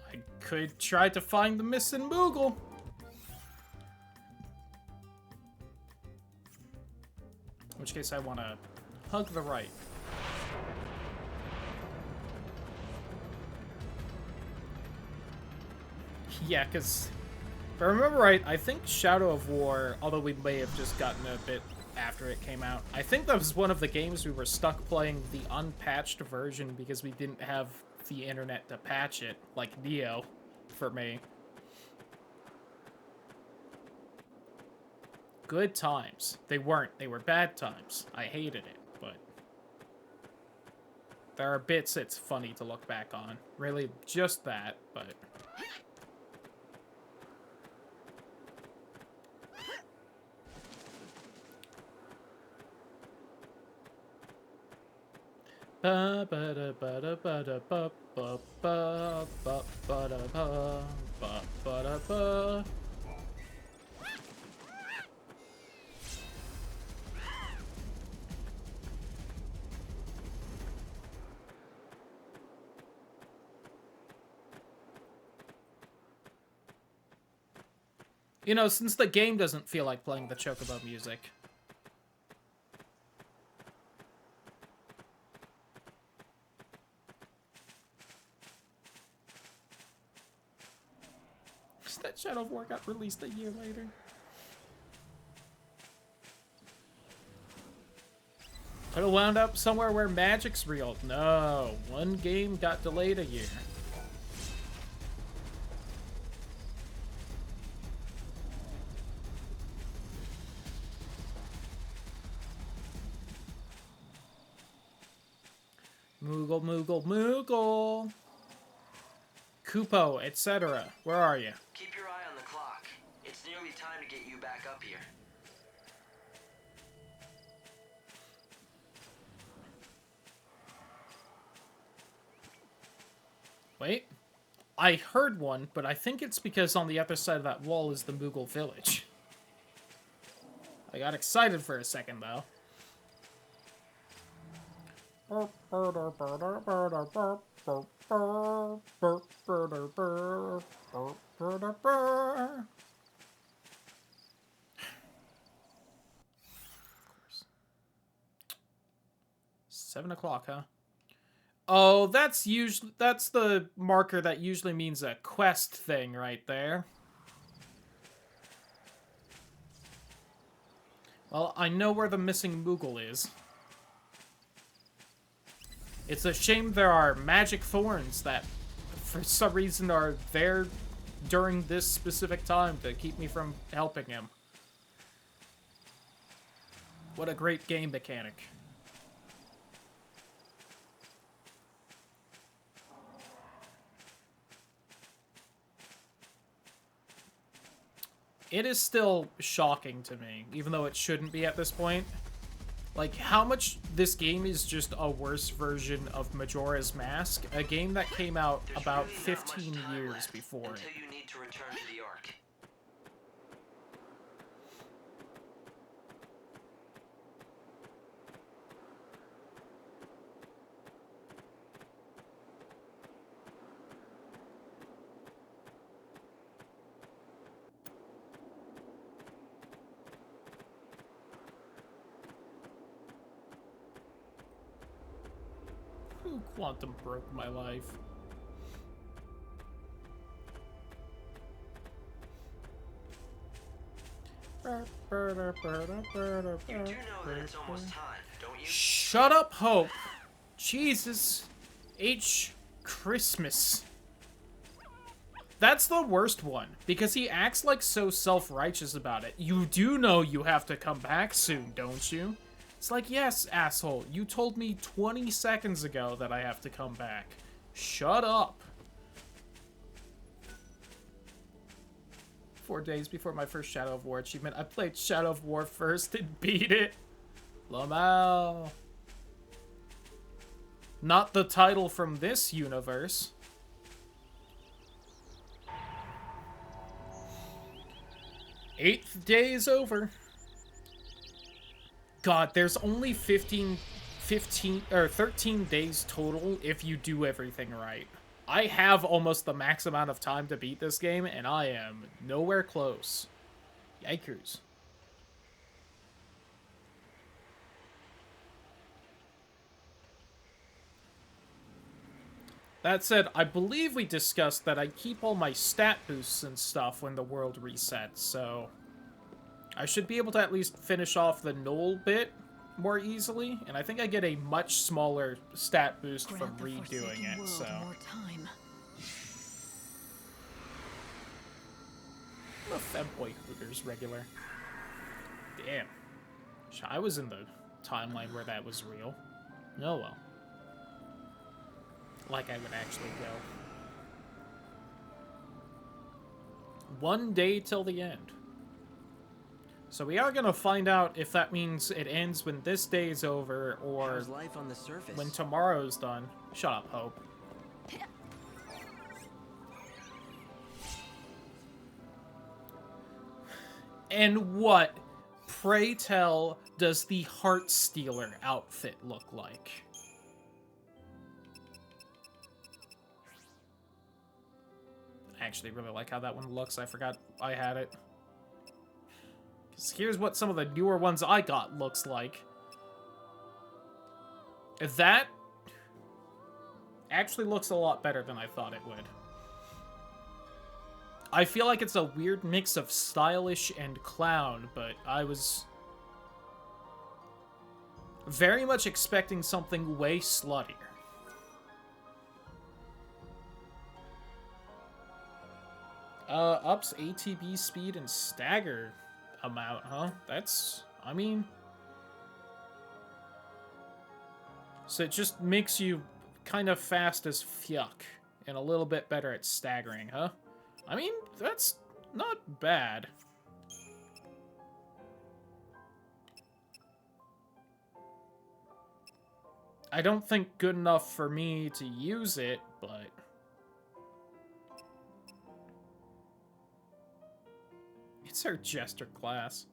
I could try to find the missing Moogle. In which case I want to hug the right. Yeah, because if I remember right, I think Shadow of War, although we may have just gotten a bit after it came out, I think that was one of the games we were stuck playing the unpatched version because we didn't have the internet to patch it, like Neo, for me. Good times. They weren't. They were bad times. I hated it, but there are bits it's funny to look back on. Really, just that, but... Ba ba da ba da ba da ba ba ba ba ba da ba ba ba da ba. You know, since the game doesn't feel like playing the Chocobo music. That Shadow of War got released a year later. Could have wound up somewhere where magic's real. No, one game got delayed a year. Moogle, Moogle, Moogle. Kupo, etc. Where are you? Keep your eye on the clock. It's nearly time to get you back up here. Wait. I heard one, but I think it's because on the other side of that wall is the Moogle village. I got excited for a second, though. 7 o'clock, huh? Oh, that's the marker that usually means a quest thing right there. Well, I know where the missing Moogle is. It's a shame there are magic thorns that, for some reason, are there during this specific time to keep me from helping him. What a great game mechanic. It is still shocking to me, even though it shouldn't be at this point. Like, how much this game is just a worse version of Majora's Mask, a game that came out about 15 years before it. Until you need to return to the Ark. Ooh, Quantum broke my life. You do know that it's almost time, don't you? Shut up, Hope. Jesus H. Christmas. That's the worst one, because he acts like so self-righteous about it. You do know you have to come back soon, don't you? It's like, yes, asshole, you told me 20 seconds ago that I have to come back. Shut up. 4 days before my first Shadow of War achievement, I played Shadow of War first and beat it. Lamau. Not the title from this universe. Eighth day is over. God, there's only 13 days total if you do everything right. I have almost the max amount of time to beat this game, and I am nowhere close. Yikers. That said, I believe we discussed that I keep all my stat boosts and stuff when the world resets, so I should be able to at least finish off the Knoll bit more easily, and I think I get a much smaller stat boost from redoing it, so. The Femboy Hooters regular. Damn. I was in the timeline where that was real. Oh well. Like I would actually go. 1 day till the end. So we are gonna find out if that means it ends when this day is over, or How's life on the surface? when tomorrow's done. Shut up, Hope. And what, pray tell, does the Heart Stealer outfit look like? I actually really like how that one looks. I forgot I had it. 'Cause here's what some of the newer ones I got looks like. That actually looks a lot better than I thought it would. I feel like it's a weird mix of stylish and clown, but I was very much expecting something way sluttier. Ups ATB speed and stagger amount, huh? That's, I mean... So it just makes you kind of fast as fuck, and a little bit better at staggering, huh? I mean, that's not bad. I don't think good enough for me to use it, but... It's our Jester class.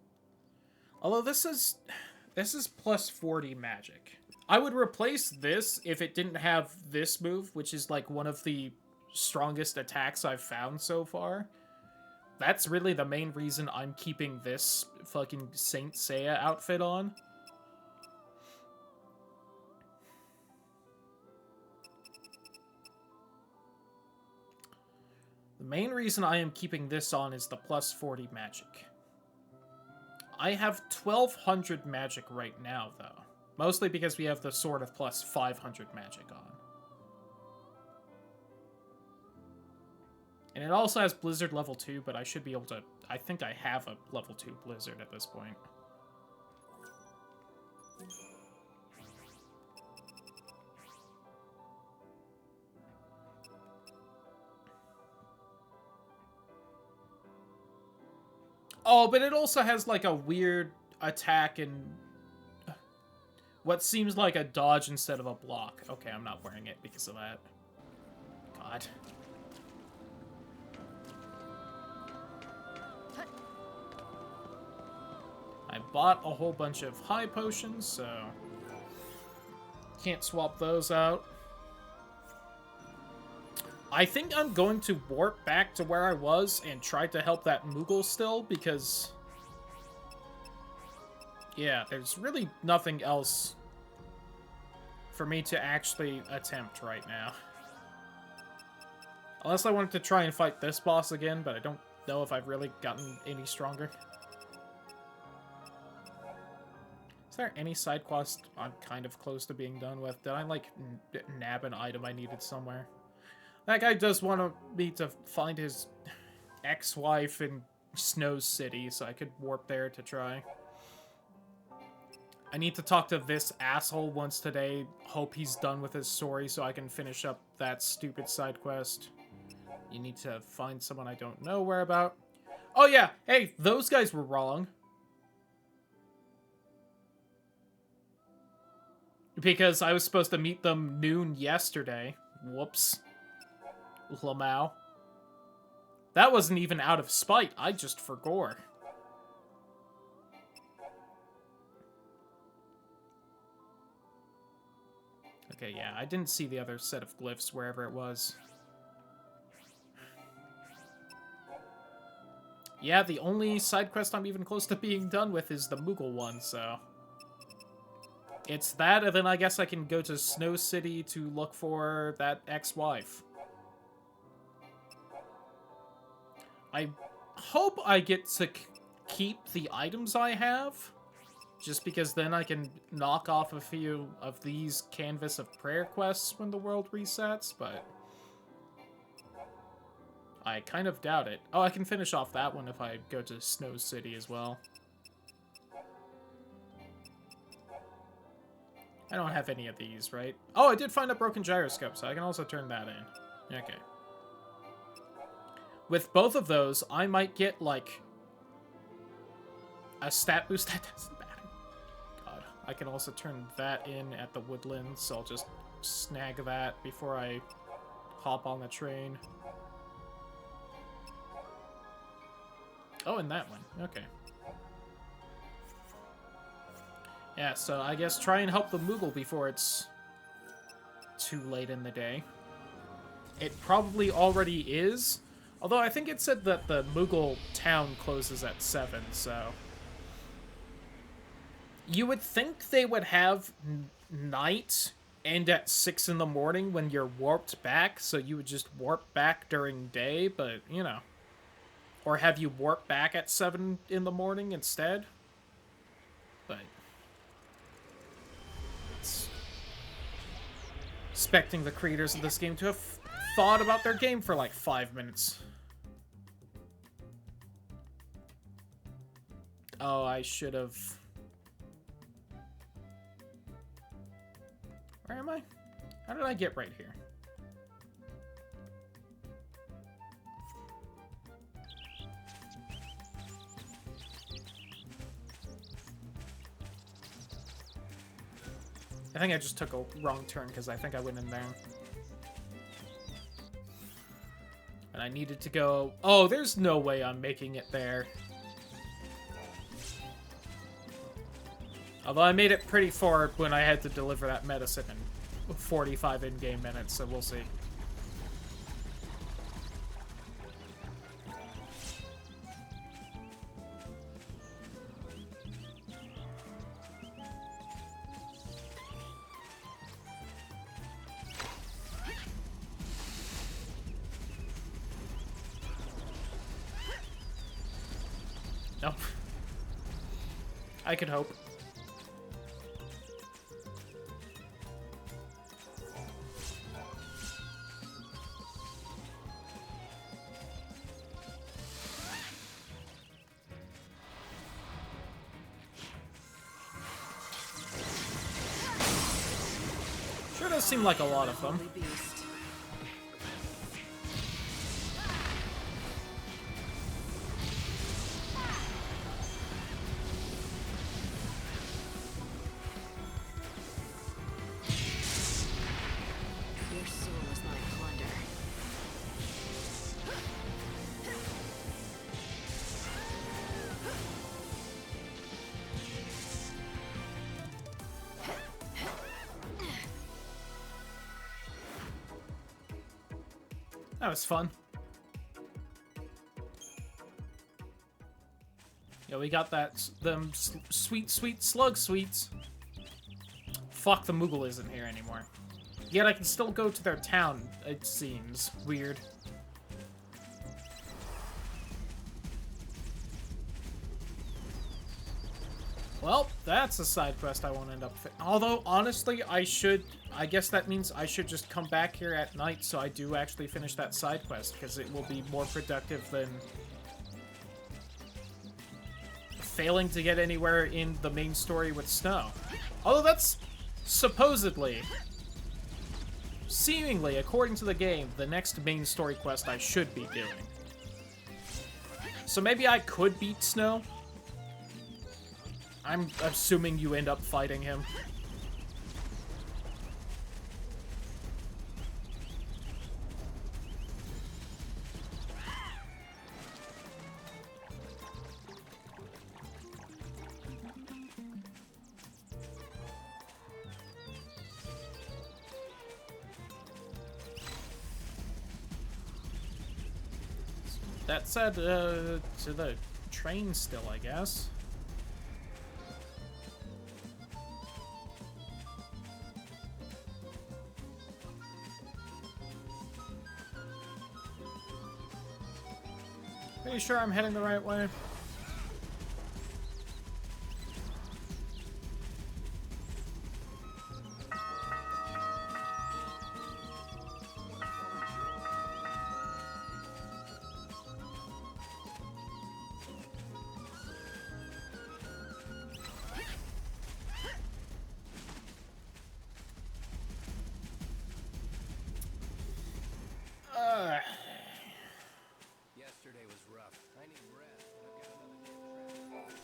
Although this is plus 40 magic. I would replace this if it didn't have this move, which is like one of the strongest attacks I've found so far. That's really the main reason I'm keeping this fucking Saint Seiya outfit on. main reason I am keeping this on is the plus 40 magic. I have 1200 magic right now, though. Mostly because we have the Sword of plus 500 magic on. And it also has Blizzard level 2, but I should be able to... I think I have a level 2 Blizzard at this point. Oh, but it also has, like, a weird attack and... what seems like a dodge instead of a block. Okay, I'm not wearing it because of that. God. I bought a whole bunch of high potions, so... can't swap those out. I think I'm going to warp back to where I was and try to help that Moogle still, because... yeah, there's really nothing else for me to actually attempt right now. Unless I wanted to try and fight this boss again, but I don't know if I've really gotten any stronger. Is there any side quest I'm kind of close to being done with? Did I, like, nab an item I needed somewhere? That guy does want me to find his ex-wife in Snow City, so I could warp there to try. I need to talk to this asshole once today. Hope he's done with his story so I can finish up that stupid side quest. You need to find someone I don't know where about. Oh yeah, hey, those guys were wrong. Because I was supposed to meet them noon yesterday. Whoops. Lamau. That wasn't even out of spite, I just forgot. Okay, yeah, I didn't see the other set of glyphs wherever it was. Yeah, the only side quest I'm even close to being done with is the Moogle one, so... it's that, and then I guess I can go to Snow City to look for that ex-wife. I hope I get to keep the items I have, just because then I can knock off a few of these Canvas of Prayer quests when the world resets, but... I kind of doubt it. Oh, I can finish off that one if I go to Snow City as well. I don't have any of these, right? Oh, I did find a broken gyroscope, so I can also turn that in. Okay. With both of those, I might get, like, a stat boost that doesn't matter. God. I can also turn that in at the Woodlands, so I'll just snag that before I hop on the train. Oh, and that one. Okay. Yeah, so I guess try and help the Moogle before it's too late in the day. It probably already is, although I think it said that the Moogle town closes at 7, so... you would think they would have night end at 6 in the morning when you're warped back, so you would just warp back during day, but, you know. Or have you warp back at 7 in the morning instead? But... expecting the creators of this game to have thought about their game for like 5 minutes. Oh, I should have... where am I? How did I get right here? I think I just took a wrong turn because I think I went in there. And I needed to go... oh, there's no way I'm making it there. Although I made it pretty far when I had to deliver that medicine in 45 in-game minutes, so we'll see. Nope. I could hope. Sure does seem like a lot of them. Your soul is my plunder. That was fun. Yeah, we got them sweet slug sweets. Fuck, the Moogle isn't here anymore. Yet I can still go to their town, it seems. Weird. Well, that's a side quest I won't end up although, honestly, I guess that means I should just come back here at night so I do actually finish that side quest, because it will be more productive than failing to get anywhere in the main story with Snow. Although that's supposedly, seemingly, according to the game, the next main story quest I should be doing. So maybe I could beat Snow. I'm assuming you end up fighting him. That said, to the train still, I guess. Pretty sure I'm heading the right way. Yesterday was rough. I need rest. I've got another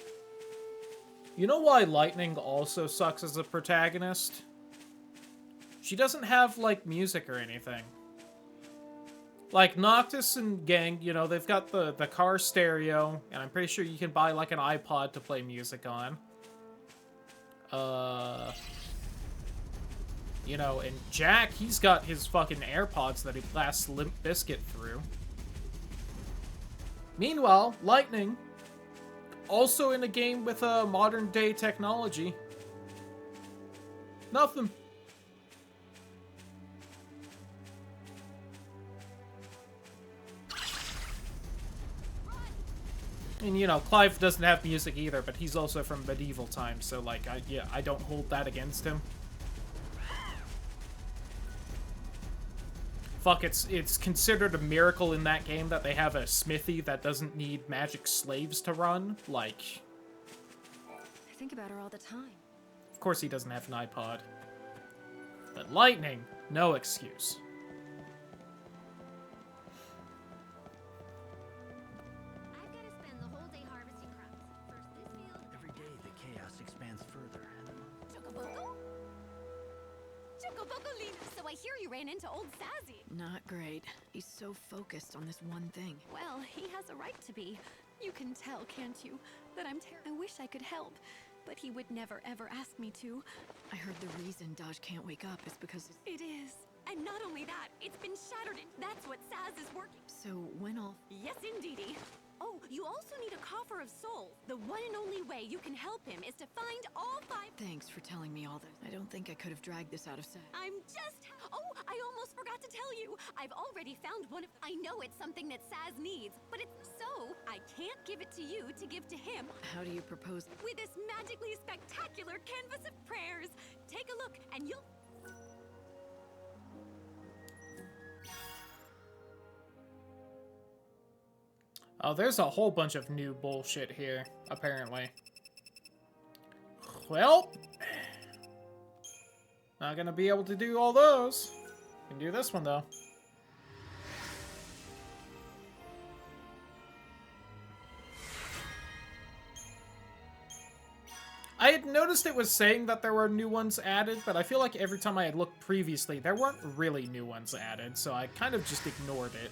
day. You know why Lightning also sucks as a protagonist? She doesn't have, like, music or anything. Like, Noctis and Gang, you know, they've got the car stereo, and I'm pretty sure you can buy, like, an iPod to play music on. You know, and Jack, he's got his fucking AirPods that he blasts Limp Bizkit through. Meanwhile, Lightning, also in a game with modern-day technology. Nothing. And, you know, Clive doesn't have music either, but he's also from medieval times, so, like, I don't hold that against him. Fuck, it's considered a miracle in that game that they have a smithy that doesn't need magic slaves to run. Like, I think about her all the time. of course he doesn't have an iPod. But Lightning, no excuse. I've got to spend the whole day harvesting crumbs. First this field. Every day the chaos expands further. Chocoboco? Chocoboco Lina! So I hear you ran into old Sassy. Not great. He's so focused on this one thing. Well, he has a right to be. You can tell, can't you, that I wish I could help, but he would never ever ask me to. I heard the reason Dodge can't wake up is because It is. And not only that, it's been shattered. That's what Saz is working. So when all... Yes, indeedy. Oh, you also need a coffer of souls. The one and only way you can help him is to find all 5... Thanks for telling me all this. I don't think I could have dragged this out of Saz. I'm just... Oh, I I almost forgot to tell you. I've already found one of... I know it's something that Saz needs, but it's so... I can't give it to you to give to him. How do you propose? With this magically spectacular canvas of prayers. Take a look, and you'll... Oh, there's a whole bunch of new bullshit here, apparently. Well, not gonna be able to do all those. Can do this one, though. I had noticed it was saying that there were new ones added, but I feel like every time I had looked previously, there weren't really new ones added, so I kind of just ignored it.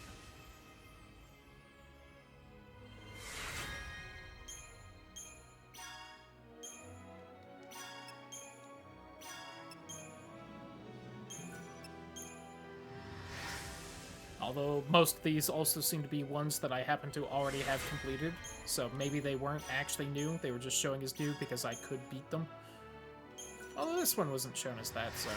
Although most of these also seem to be ones that I happen to already have completed, so maybe they weren't actually new, they were just showing as new because I could beat them. Although this one wasn't shown as that, so...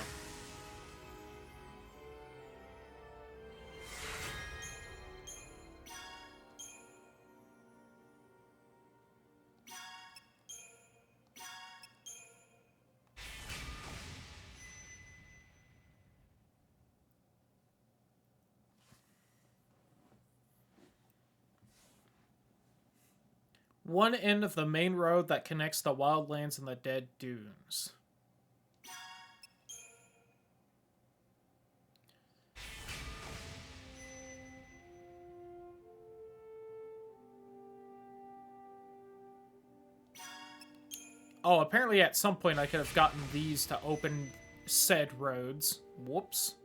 One end of the main road that connects the wildlands and the dead dunes. Oh, apparently at some point I could have gotten these to open said roads. Whoops.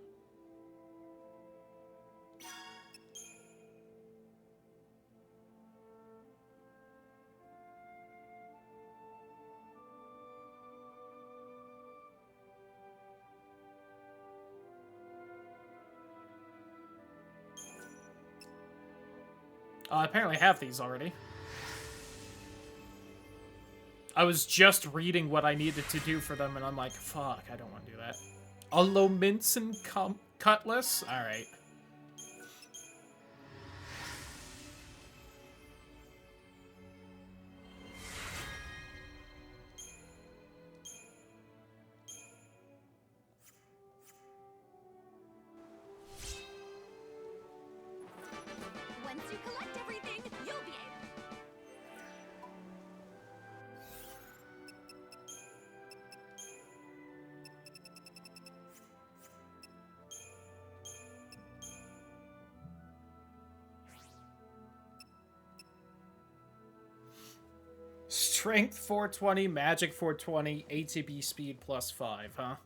I apparently have these already. I was just reading what I needed to do for them, and I'm like, fuck, I don't want to do that. A Lominson Cutlass? Alright. Once you collect everything, you'll be able... Strength 420, Magic 420, ATB speed +5, huh?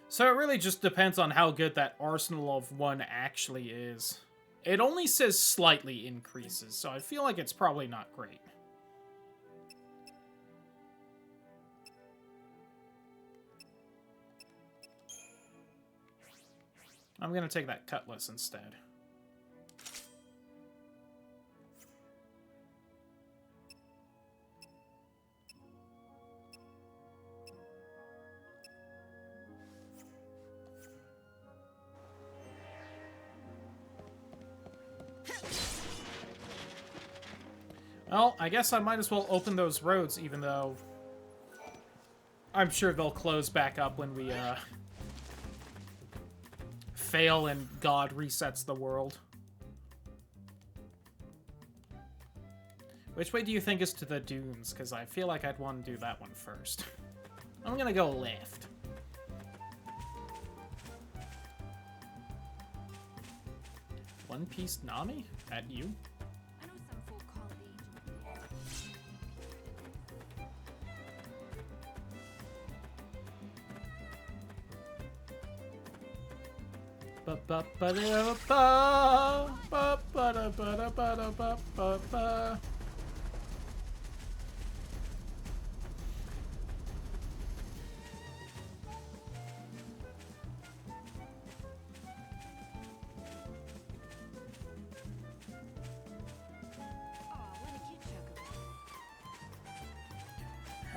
So it really just depends on how good that Arsenal of 1 actually is. It only says slightly increases, so I feel like it's probably not great. I'm gonna take that Cutlass instead. Well, I guess I might as well open those roads, even though I'm sure they'll close back up when we, fail and God resets the world. Which way do you think is to the dunes? Because I feel like I'd want to do that one first. I'm gonna go left. One Piece Nami? At you?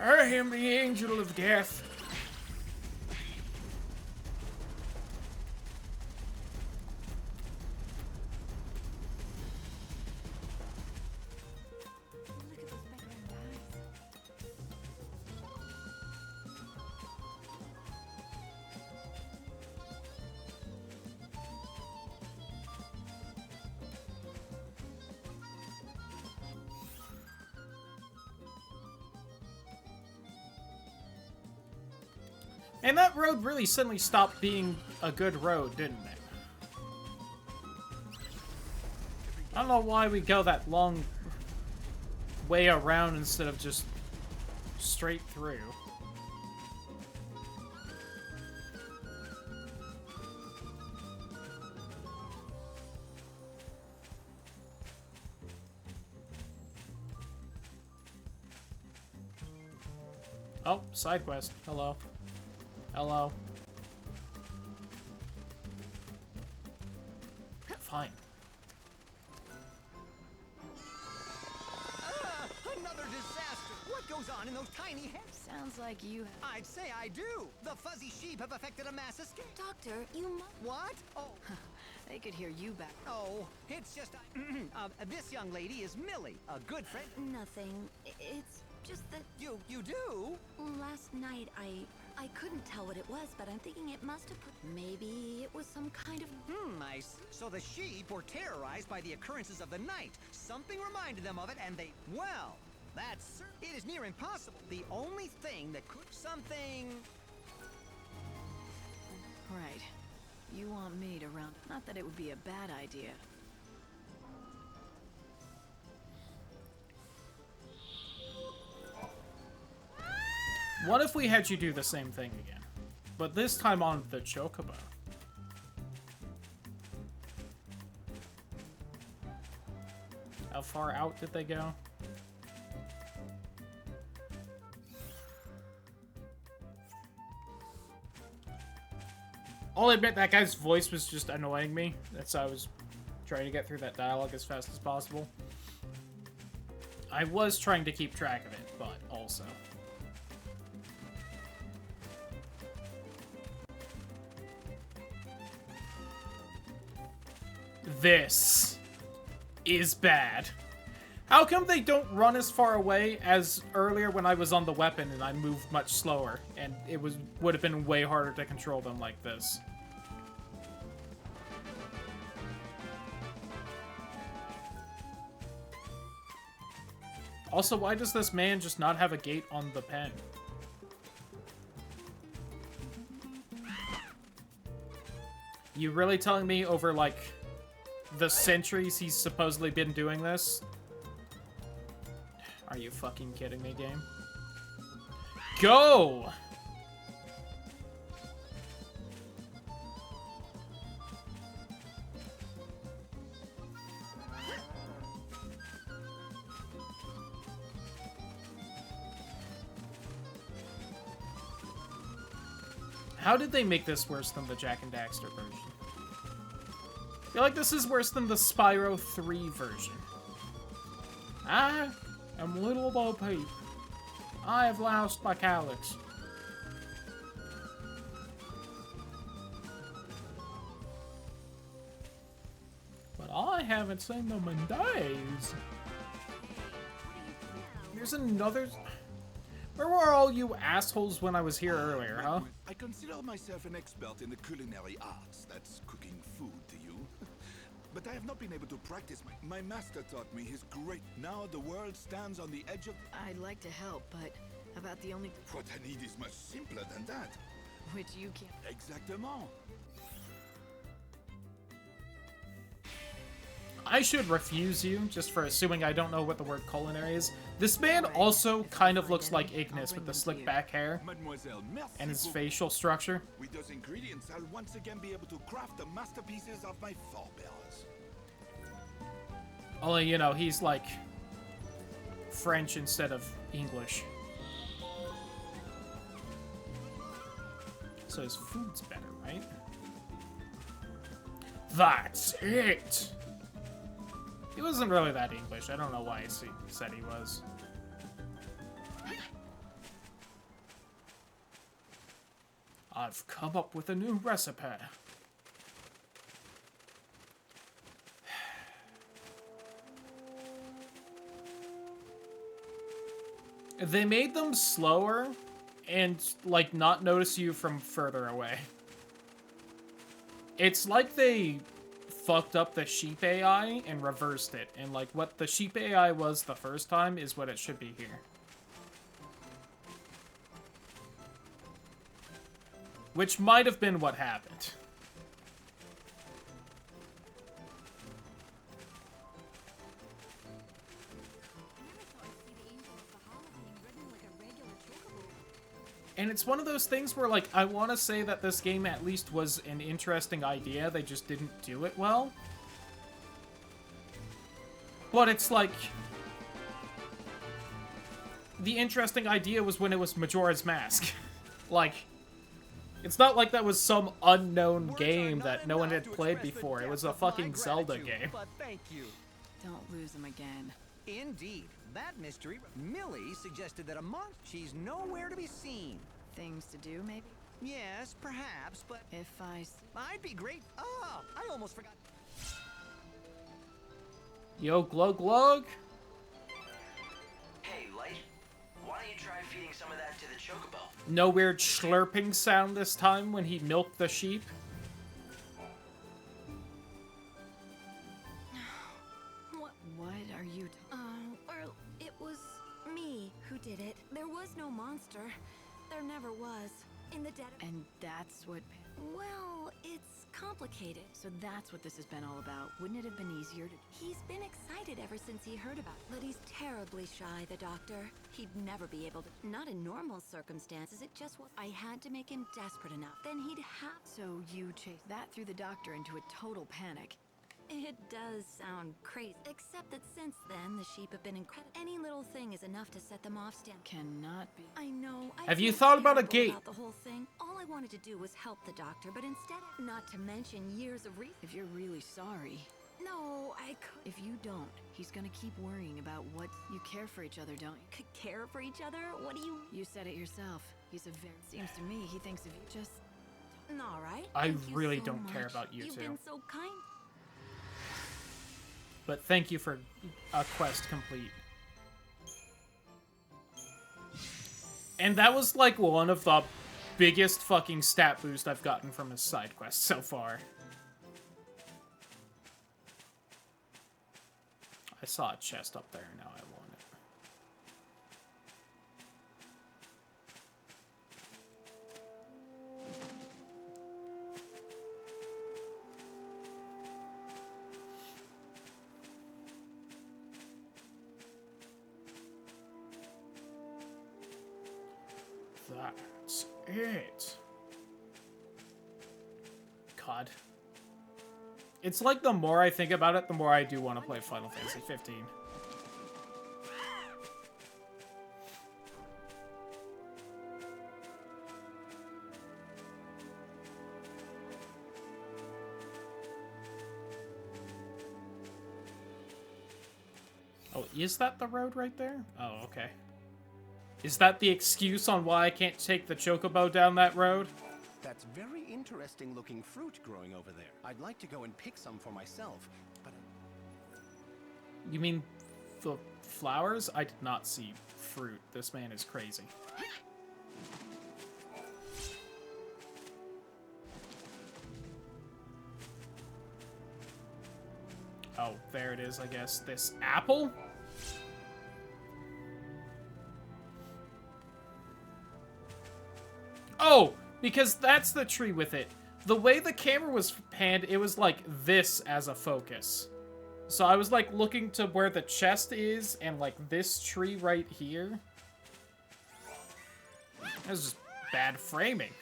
I am the angel of death. And that road really suddenly stopped being a good road, didn't it? I don't know why we go that long way around instead of just straight through. Oh, side quest. Hello. Hello. Fine. Another disaster! What goes on in those tiny heads? Sounds like you have... I'd say I do! The fuzzy sheep have affected a mass escape! Doctor, you What? Oh. They could hear you back. Oh, it's just... this young lady is Millie, a good friend. Nothing. It's just that... You do? Last night, I couldn't tell what it was, but I'm thinking it must have put... Maybe it was some kind of... I see. So the sheep were terrorized by the occurrences of the night. Something reminded them of it, and they... Well, that's... It is near impossible. The only thing that could... Something... Right. You want me to round... Not that it would be a bad idea. What if we had you do the same thing again? But this time on the Chocobo. How far out did they go? I'll admit that guy's voice was just annoying me. That's why I was trying to get through that dialogue as fast as possible. I was trying to keep track of it, but also... This is bad. How come they don't run as far away as earlier when I was on the weapon and I moved much slower, and it would have been way harder to control them like this? Also, why does this man just not have a gate on the pen? You really telling me over, like, the centuries he's supposedly been doing this? Are you fucking kidding me, game? Go! How did they make this worse than the Jak and Daxter version? I feel like this is worse than the Spyro 3 version. I am Little Bo Peep. I have lost my calyx. But I haven't seen them in days. Here's another... Where were all you assholes when I was here earlier, huh? I consider myself an expert in the culinary arts. That's cooking food to you. But I have not been able to practice. My master taught me his great... Now the world stands on the edge of... I'd like to help, but about the only... What I need is much simpler than that. Which you can't... Exactement. I should refuse you, just for assuming I don't know what the word culinary is. This man also kind of looks like Ignis with the slick back hair and his facial structure. With those ingredients, I'll once again be able to craft the masterpieces of my forebears. Only, you know, he's like French instead of English. So his food's better, right? That's it! He wasn't really that English. I don't know why he said he was. I've come up with a new recipe. They made them slower and, like, not notice you from further away. It's like they fucked up the sheep AI and reversed it. And, like, what the sheep AI was the first time is what it should be here. Which might have been what happened. And it's one of those things where, like, I want to say that this game at least was an interesting idea. They just didn't do it well. But it's like... the interesting idea was when it was Majora's Mask. Like, it's not like that was some unknown game that no one had played before. It was a fucking Zelda game. But thank you. Don't lose him again. Indeed. That mystery. Millie suggested that a month. She's nowhere to be seen. Things to do, maybe? Yes, perhaps, but... If I'd be great. Oh, I almost forgot. Yo, Glug Glug? Hey, Light. Why don't you try feeding some of that to the chocobo? No weird slurping sound this time when he milked the sheep? What are you Well, it was me who did it. There was no monster. There never was. In the dead of... And that's what... Well, it's complicated. So that's what this has been all about. Wouldn't it have been easier to... He's been excited ever since he heard about it. But he's terribly shy, the doctor. He'd never be able to... Not in normal circumstances, it just was... I had to make him desperate enough. Then he'd have... So you chased that threw the doctor into a total panic. It does sound crazy. Except that since then, the sheep have been incredible. Any little thing is enough to set them off. Cannot be. I know. Have you thought about a gate? About the whole thing. All I wanted to do was help the doctor, but instead, not to mention years of If you're really sorry. No, I could. If you don't, he's gonna keep worrying about what you care for each other, don't you? Could care for each other? What do you? You said it yourself. He's a very. Seems to me he thinks of you just. All right. I really don't care about you You've two. been so kind. But thank you for a quest complete. And that was like one of the biggest fucking stat boost I've gotten from a side quest so far. I saw a chest up there, now I want it. That's it. God. It's like the more I think about it, the more I do want to play Final Fantasy 15. Oh, is that the road right there? Oh, okay. Is that the excuse on why I can't take the chocobo down that road? That's very interesting looking fruit growing over there. I'd like to go and pick some for myself, but... You mean the flowers? I did not see fruit. This man is crazy. Oh, there it is, I guess. This apple? Oh! Because that's the tree with it. The way the camera was panned, it was like this as a focus. So I was like looking to where the chest is and like this tree right here. That was just bad framing.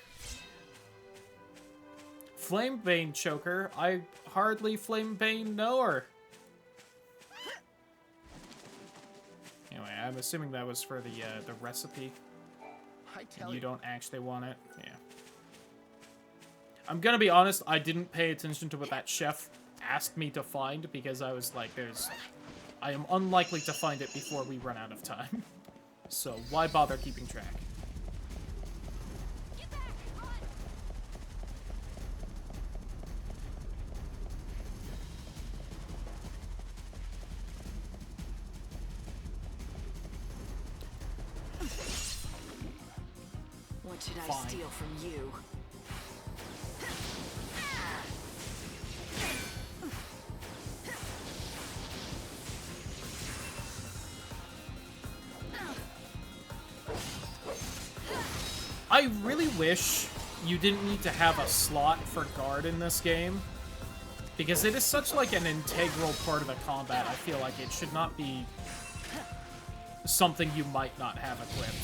Flamebane choker. I hardly Flamebane know her. Anyway, I'm assuming that was for the recipe. You don't actually want it? Yeah. I'm gonna be honest, I didn't pay attention to what that chef asked me to find because I was like, I am unlikely to find it before we run out of time. So why bother keeping track? What should I Fine. steal from you? I really wish you didn't need to have a slot for guard in this game, because it is such like an integral part of the combat. I feel like it should not be something you might not have equipped.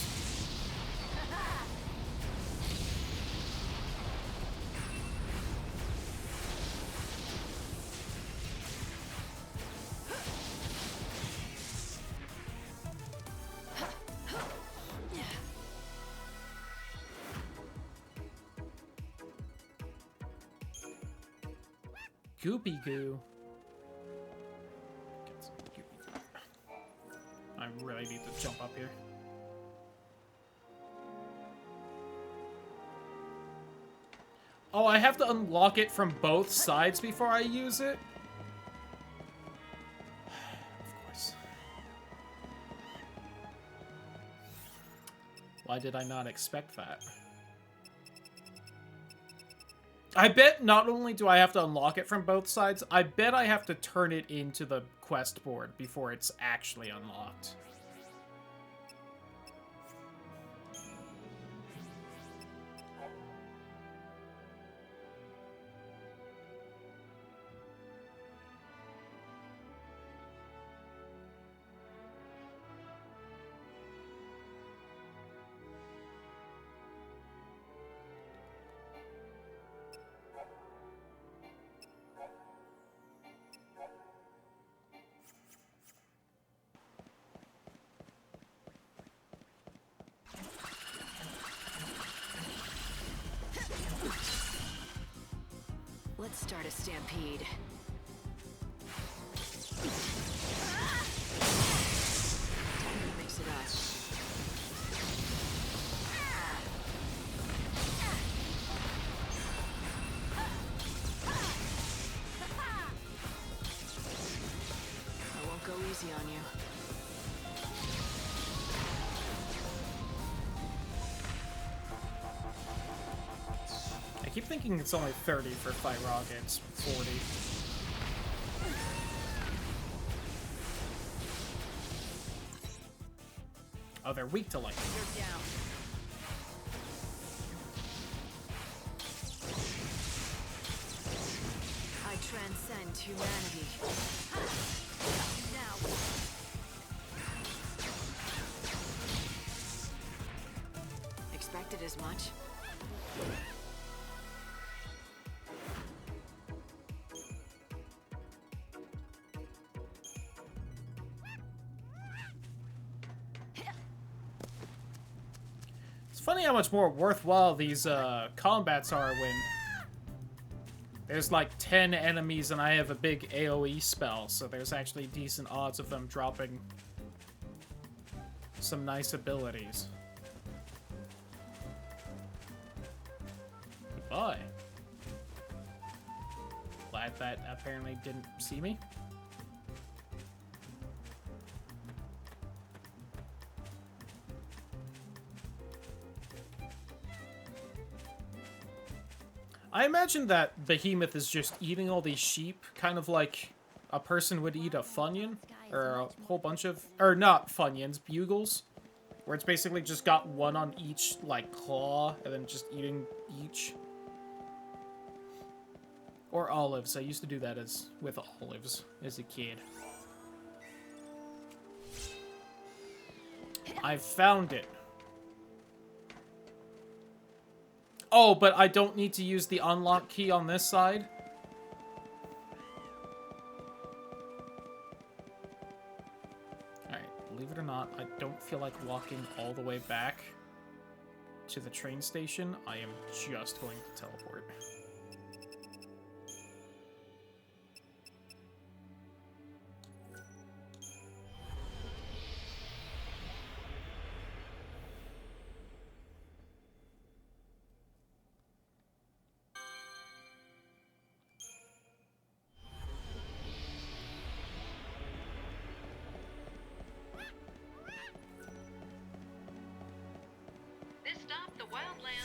Goopy goo. Get some goopy goo. I really need to jump up here. Oh, I have to unlock it from both sides before I use it? Of course. Why did I not expect that? I bet not only do I have to unlock it from both sides, I bet I have to turn it into the quest board before it's actually unlocked. Let's start a stampede. Time to mix it up. I won't go easy on you. I keep thinking it's only 30 for Fight Rockets, 40. Oh, they're weak to lightning. You're down. I transcend humanity. Now. Expected as much. It's funny how much more worthwhile these combats are when there's like 10 enemies and I have a big AoE spell, so there's actually decent odds of them dropping some nice abilities. Goodbye. Glad that apparently didn't see me. I imagine that Behemoth is just eating all these sheep, kind of like a person would eat a Funyun, or a whole bunch of, or not Funyuns, Bugles, where it's basically just got one on each, like, claw, and then just eating each. Or olives. I used to do that with olives as a kid. I found it. Oh, but I don't need to use the unlock key on this side? Alright, believe it or not, I don't feel like walking all the way back to the train station. I am just going to teleport. This stop, the Wildlands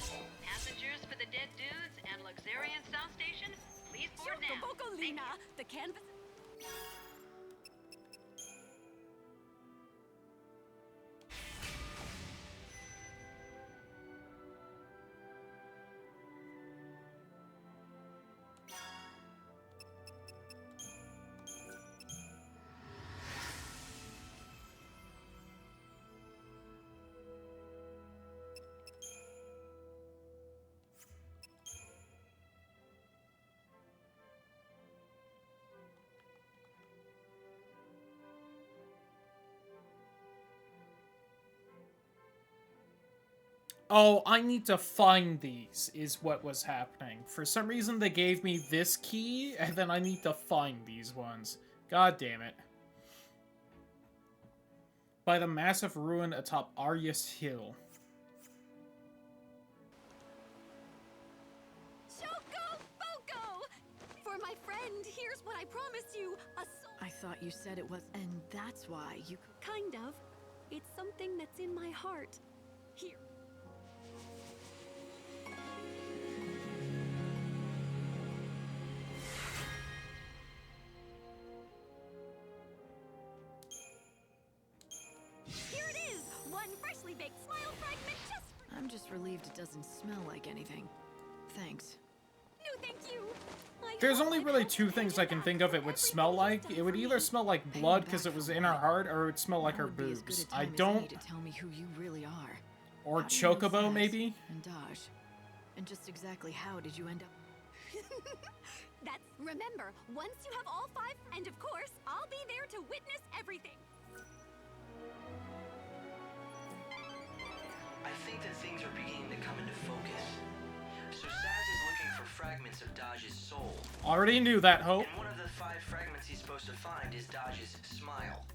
Get dudes and luxuriant sound station, please board now. Thank you. The canvas. Oh, I need to find these, is what was happening. For some reason, they gave me this key, and then I need to find these ones. God damn it. By the massive ruin atop Arius Hill. Choco Foco! For my friend, here's what I promised you. I thought you said it was... And that's why you... Kind of. It's something that's in my heart. Here. Here it is! One freshly baked smile fragment just for... I'm just relieved it doesn't smell like anything. Thanks. No, thank you. There's only really two things I can think of it would smell like. It would either smell like blood because it was in her heart, or it would smell like her boobs. I don't... To tell me who you really are. Or Chocobo, maybe? And Daj. And just exactly how did you end up... That's... Remember, once you have all 5... And of course, I'll be there to witness everything. I think that things are beginning to come into focus. So Saz is looking for fragments of Dodge's soul. Already knew that, Hope. And one of the 5 fragments he's supposed to find is Dodge's smile.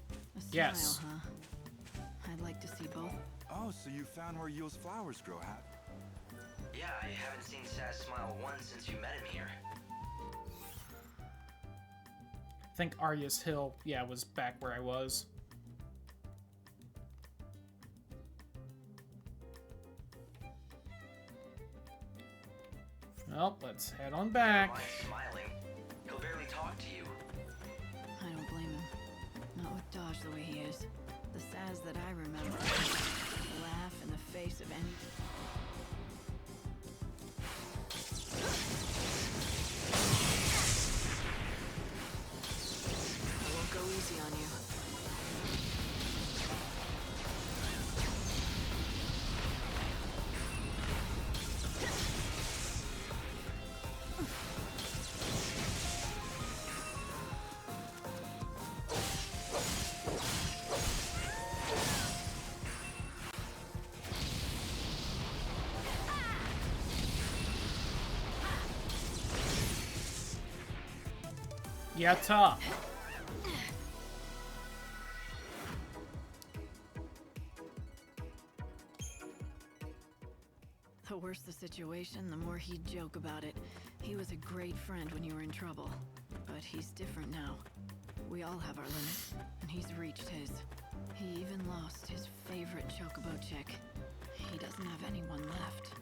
Yes. Smile, huh? I'd like to see both. Oh, so you found where Yule's flowers grow, huh? Yeah, I haven't seen Saz smile once since you met him here. I think Arius Hill, yeah, was back where I was. Well, let's head on back. Smiling. He'll barely talk to you. I don't blame him. Not with Dodge the way he is. The Saz that I remember. Laugh in the face of any... I won't go easy on you. Yatta. The worse the situation, the more he'd joke about it. He was a great friend when you were in trouble. But he's different now. We all have our limits, and he's reached his. He even lost his favorite chocobo chick. He doesn't have anyone left.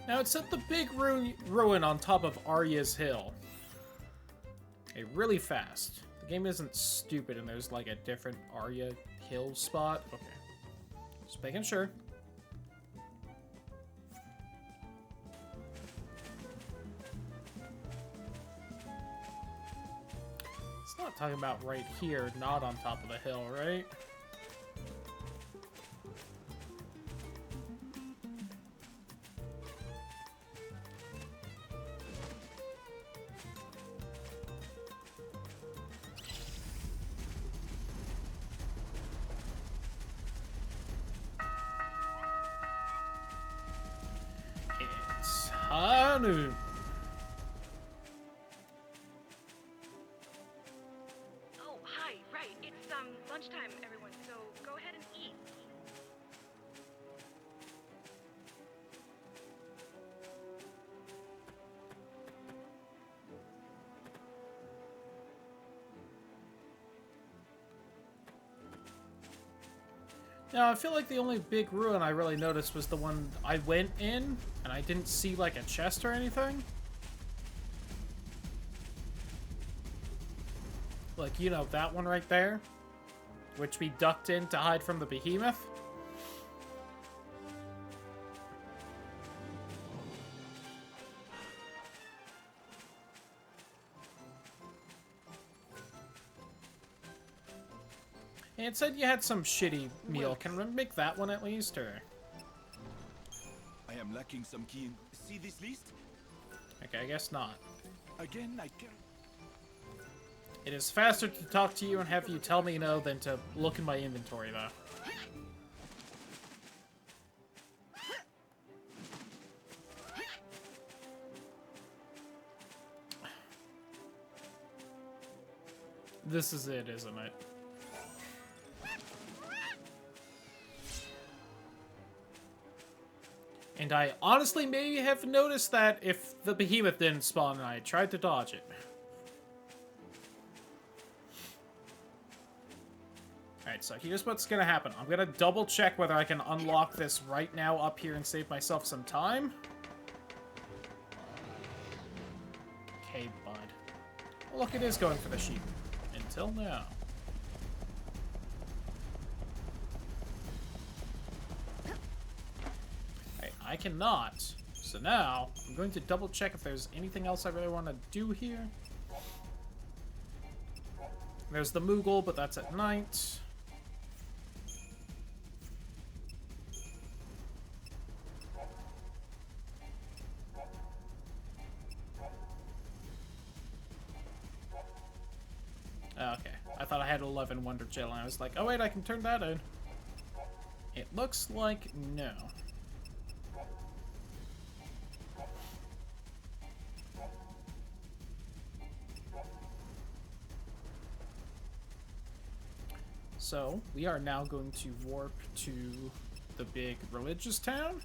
Now, it's at the big ruin on top of Arya's Hill. Okay, really fast. The game isn't stupid and there's like a different Arya Hill spot. Okay. Just making sure. It's not talking about right here, not on top of the hill, right? Hanu. Oh, hi. Right. It's lunchtime, everyone. So go ahead and eat. Yeah, I feel like the only big ruin I really noticed was the one I went in, and I didn't see, like, a chest or anything. Like, you know, that one right there? Which we ducked in to hide from the behemoth. And it said you had some shitty meal. Can we make that one at least, or...? I am lacking some key. See this list? Okay, I guess not. Again, I can. It is faster to talk to you and have you tell me no than to look in my inventory, though. This is it, isn't it? And I honestly maybe have noticed that if the behemoth didn't spawn and I tried to dodge it. Alright, so here's what's gonna happen. I'm gonna double check whether I can unlock this right now up here and save myself some time. Okay, bud. Well, look, it is going for the sheep. Until now. I cannot. So now, I'm going to double check if there's anything else I really want to do here. There's the Moogle, but that's at night. Okay. I thought I had 11 Wonder Gel, and I was like, oh wait, I can turn that in. It looks like no. So, we are now going to warp to the big religious town.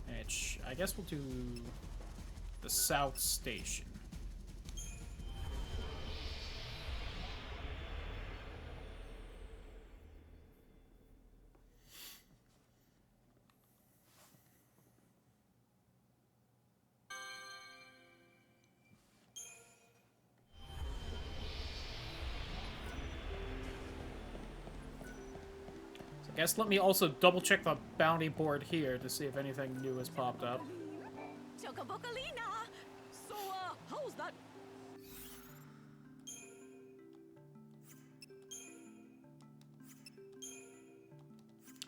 Which, I guess we'll do the South Station. I guess let me also double check the bounty board here to see if anything new has popped up. So, how's that?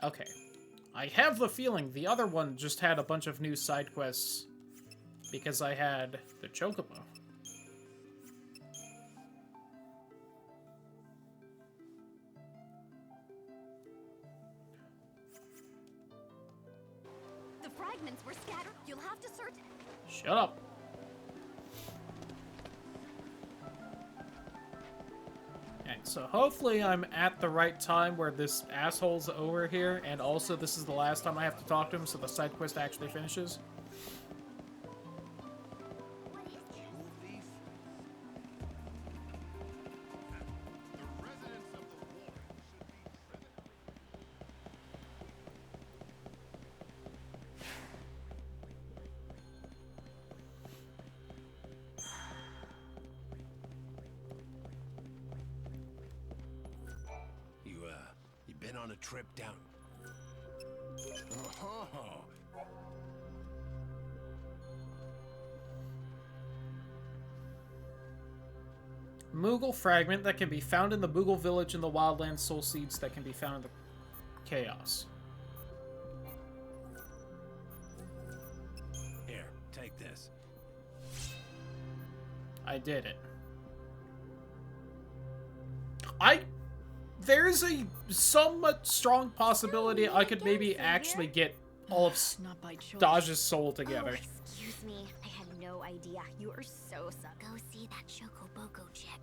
Okay. I have the feeling the other one just had a bunch of new side quests because I had the Chocobo. The fragments were scattered. You'll have to search. Shut up. Alright, so hopefully I'm at the right time where this asshole's over here, and also this is the last time I have to talk to him, so the side quest actually finishes. You been on a trip down? Oh. Moogle fragment that can be found in the Moogle village in the Wildlands. Soul seeds that can be found in the Chaos. Here, take this. I did it. There's a somewhat strong possibility I could maybe actually get all of Daj's soul together. Oh, excuse me. I had no idea. You are so suck. Go see that Chocoboco chick.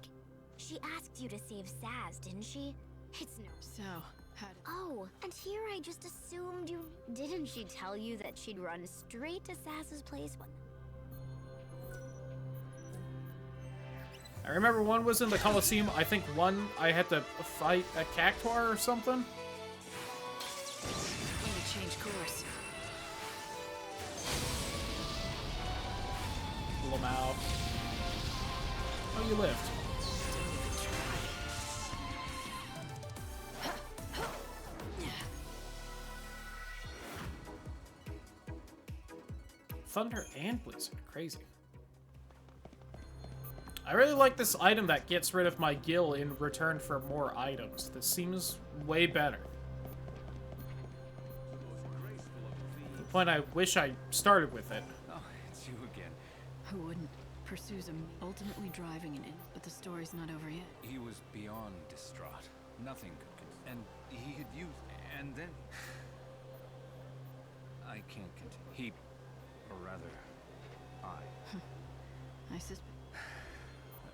She asked you to save Saz, didn't she? It's no. So, how did... Oh, and here I just assumed you... Didn't she tell you that she'd run straight to Saz's place when... I remember one was in the Coliseum. I think one I had to fight a cactuar or something. Going to change course. Pull him out. Oh, you lived. Thunder and Blizzard. Crazy. I really like this item that gets rid of my gill in return for more items. This seems way better. To the point I wish I started with it. Oh, it's you again. Who wouldn't? Pursues him, ultimately driving an in, but the story's not over yet. He was beyond distraught. Nothing could and he had used, and then... I can't continue. He, or rather, I suspect.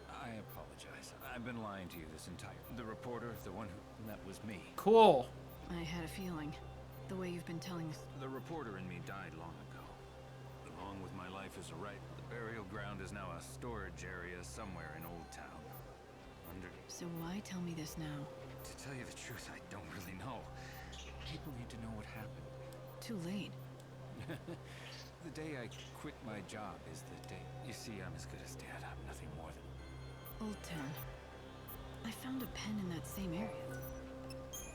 I apologize. I've been lying to you this entire... The reporter, the one who... That was me. Cool. I had a feeling. The way you've been telling us. The reporter in me died long ago. Along with my life as a writer, the burial ground is now a storage area somewhere in Old Town. So why tell me this now? To tell you the truth, I don't really know. People need to know what happened. Too late. The day I quit my job is the day... You see, I'm as good as dead. I'm nothing more than... Old Town. I found a pen in that same area.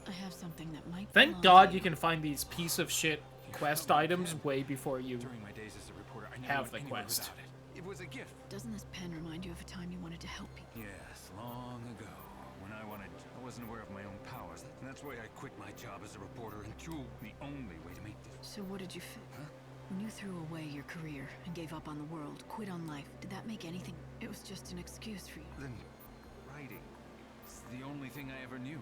I have something that might... Thank God you can find these piece of shit quest items way before you During my days as a reporter, I never have went the anywhere quest. without it. It was a gift. Doesn't this pen remind you of a time you wanted to help people? Yes, long ago. When I wasn't aware of my own powers. And that's why I quit my job as a reporter and threw the only way to make this... So what did you feel? Huh? When you threw away your career and gave up on the world, quit on life, did that make anything? It was just an excuse for you. Then writing. It's the only thing I ever knew.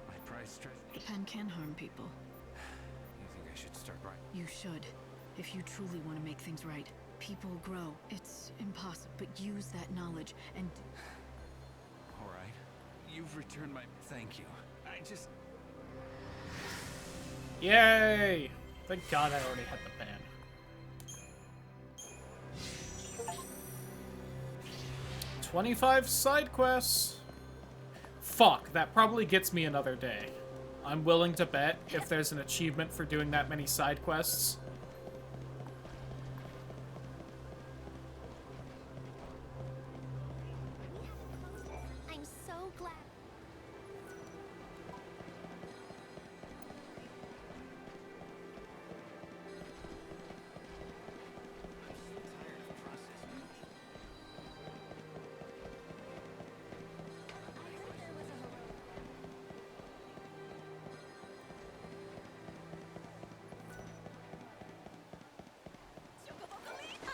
My prized treasure. The pen can harm people. You think I should start writing? You should. If you truly want to make things right. People grow. It's impossible. But use that knowledge and... All right. You've returned my... Thank you. I just... Yay! Thank God I already had the pen. "25 side quests. Fuck, that probably gets me another day. I'm willing to bet if there's an achievement for doing that many side quests. I'm so glad.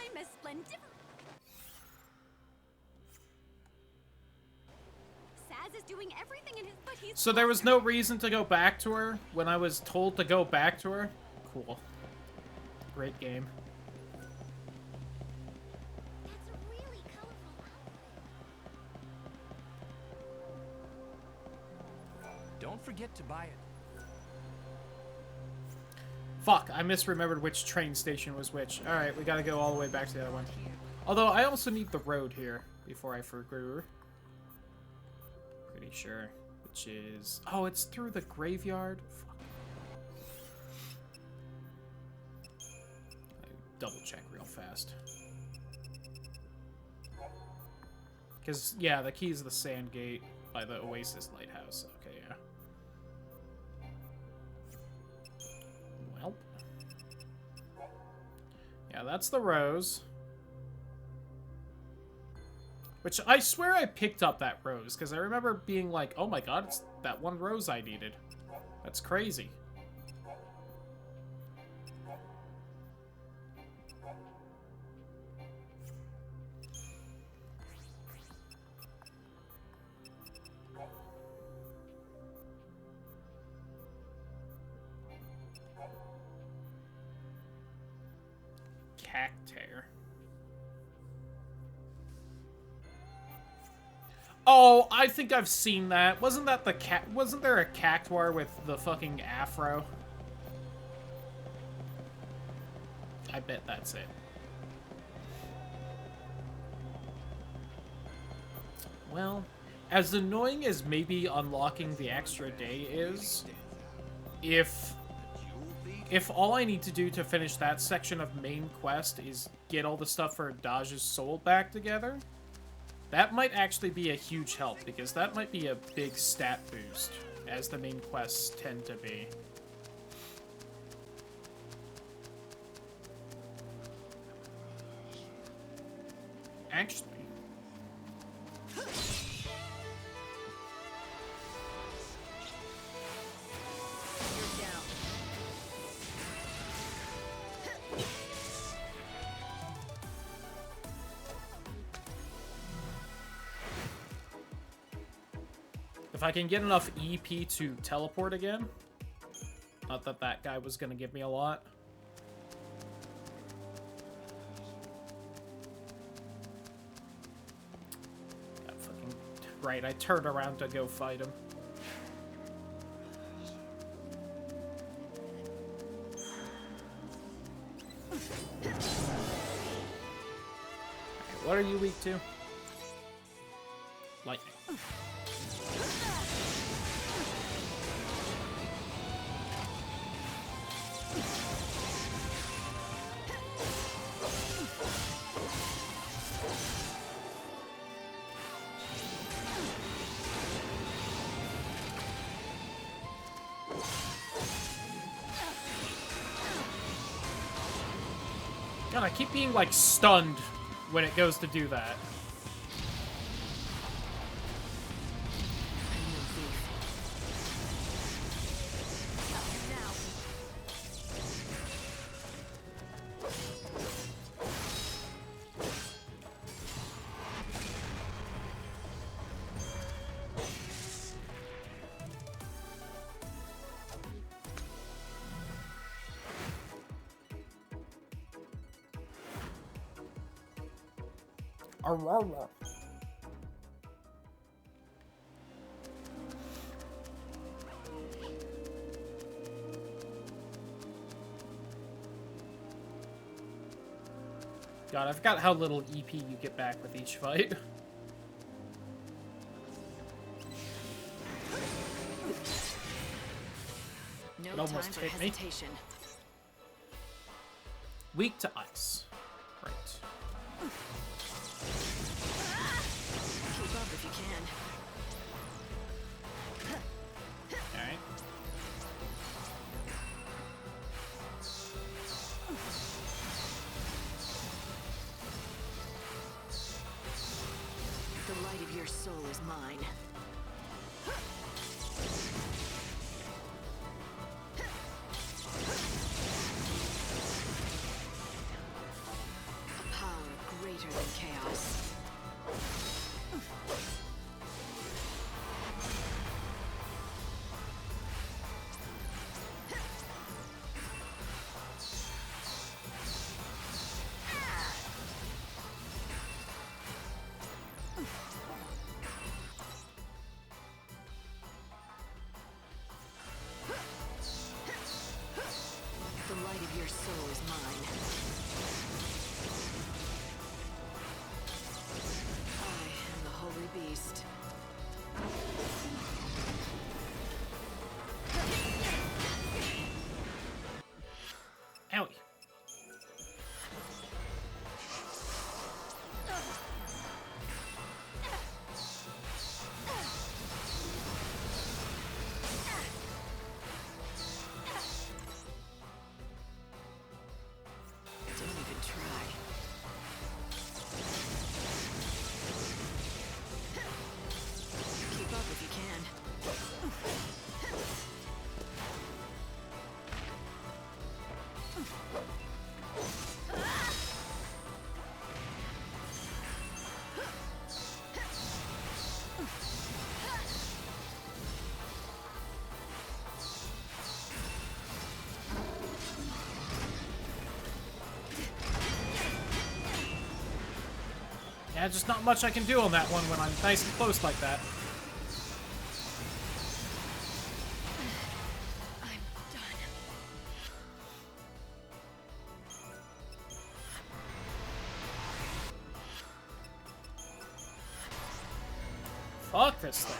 I'm a splendiferous. Saz is doing everything in his, but he's... So there was no reason to go back to her when I was told to go back to her? Cool. Great game. That's a really colorful outfit. Don't forget to buy it. Fuck, I misremembered which train station was which. Alright, we gotta go all the way back to the other one. Although, I also need the road here before I forget. Pretty sure. Which is... Oh, it's through the graveyard? Fuck. Double check real fast. Because, yeah, the key is the sand gate by the Oasis Lighthouse. Okay, yeah. Well. Yeah, that's the rose. Which, I swear I picked up that rose, because I remember being like, oh my god, it's that one rose I needed. That's crazy. Cactuar. Oh, I think I've seen that. Wasn't that the cat? Wasn't there a cactuar with the fucking afro? I bet that's it. Well, as annoying as maybe unlocking the extra day is, if all I need to do to finish that section of main quest is get all the stuff for Daj's soul back together, that might actually be a huge help, because that might be a big stat boost, as the main quests tend to be. Actually... if I can get enough EP to teleport again, not that that guy was gonna give me a lot. That fucking... right, I turned around to go fight him. What are you weak to? Lightning. God, I keep being, like, stunned when it goes to do that. Aurora. God, I forgot how little EP you get back with each fight. No It almost time for hit me. hesitation. Weak to ice. Right. Keep up if you can. Alright. The light of your soul is mine. A power greater than chaos. The light of your soul is mine. I am the holy beast. Owie. Don't even try. Keep up if you can. Yeah, just not much I can do on that one when I'm nice and close like that. I'm done. Fuck this thing.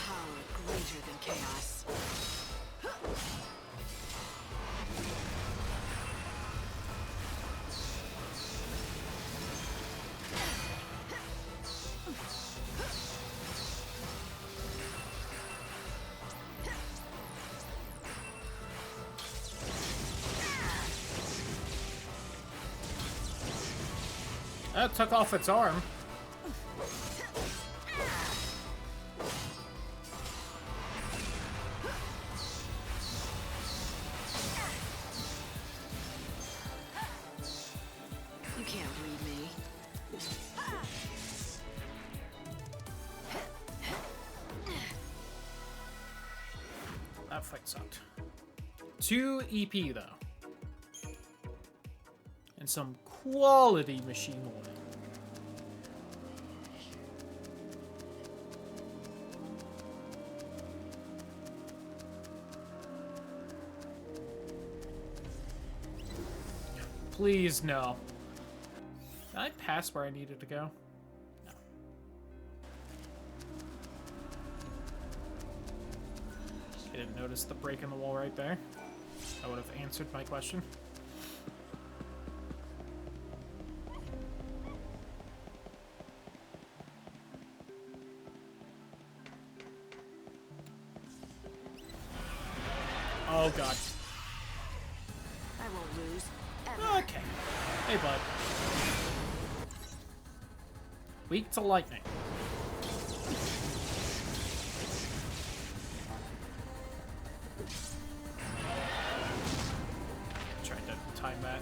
Power greater than chaos. That took off its arm. You can't read me. That fight sucked. 2 EP though. And some quality machine oil. Please, no. Did I pass where I needed to go? No. I didn't notice the break in the wall right there. That would have answered my question. Oh god. I won't lose. Okay. Hey, bud. Weak to lightning. Tried to time that.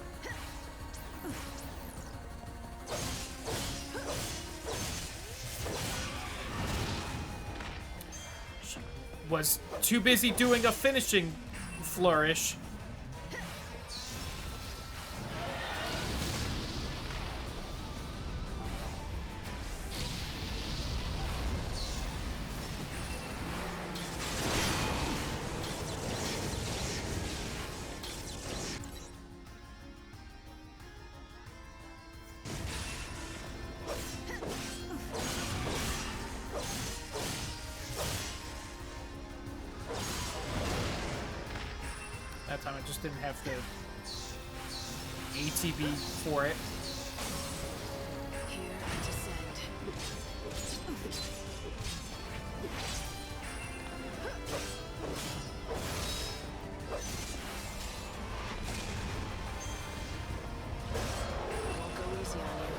She was too busy doing a finishing flourish. That time I just didn't have the ATB for it. Here I descend. Won't go easy on you.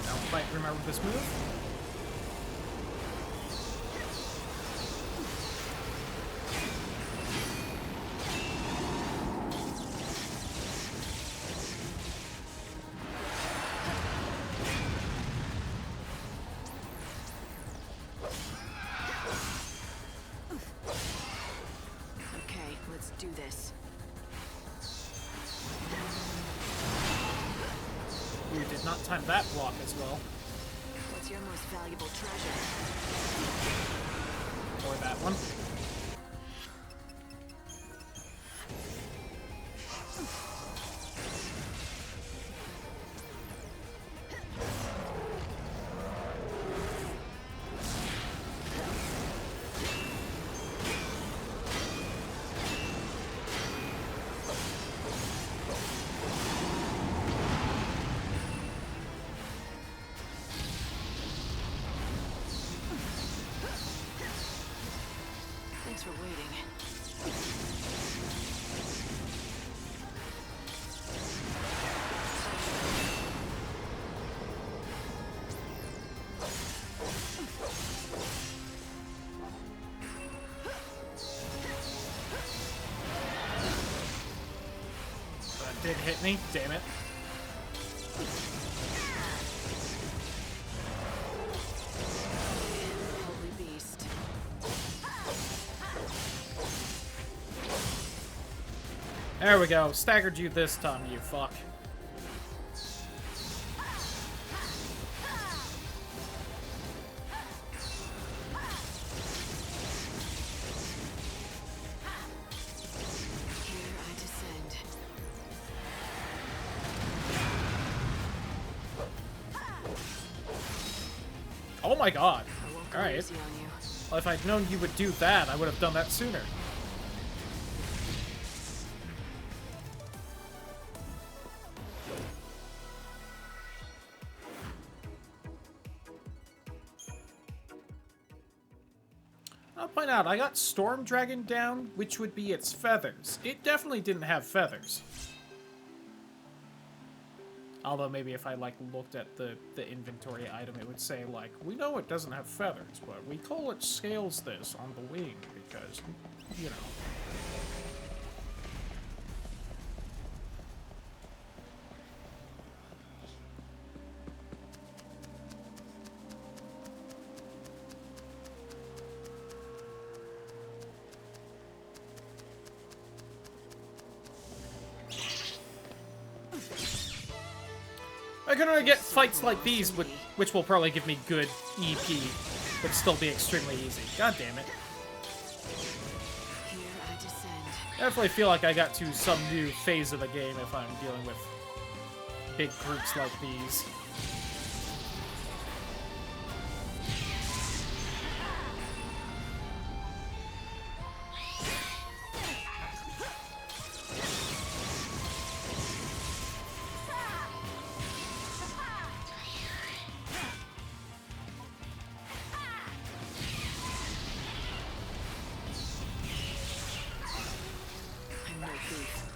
I don't quite remember this move. Okay, let's do this. We did not time that block as well. What's your most valuable treasure? Or that one. Thanks for waiting. That did hit me, damn it. Holy beast. There we go. Staggered you this time, you fuck. Here my god. I won't go Alright. easy on you. Well, if I'd known you would do that, I would have done that sooner. I'll point out, I got Storm Dragon down, which would be its feathers. It definitely didn't have feathers. Although maybe if I, like, looked at the inventory item, it would say, like, we know it doesn't have feathers, but we call it scales this on the wing because, you know. I can only get fights like these, which will probably give me good EP, but still be extremely easy. God damn it. Here I descend. I definitely feel like I got to some new phase of the game if I'm dealing with big groups like these. I'm no thief.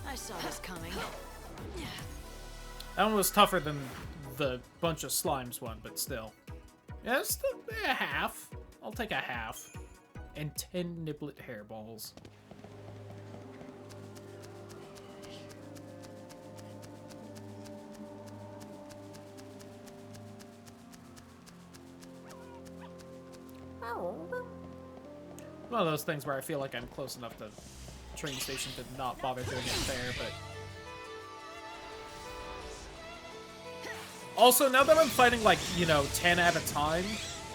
I saw this coming. That one was tougher than the bunch of slimes one, but still. Yeah, it's a half. I'll take a half. And 10 niblet hairballs. One of those things where I feel like I'm close enough to the train station to not bother doing it there, but... Also, now that I'm fighting, like, you know, 10 at a time,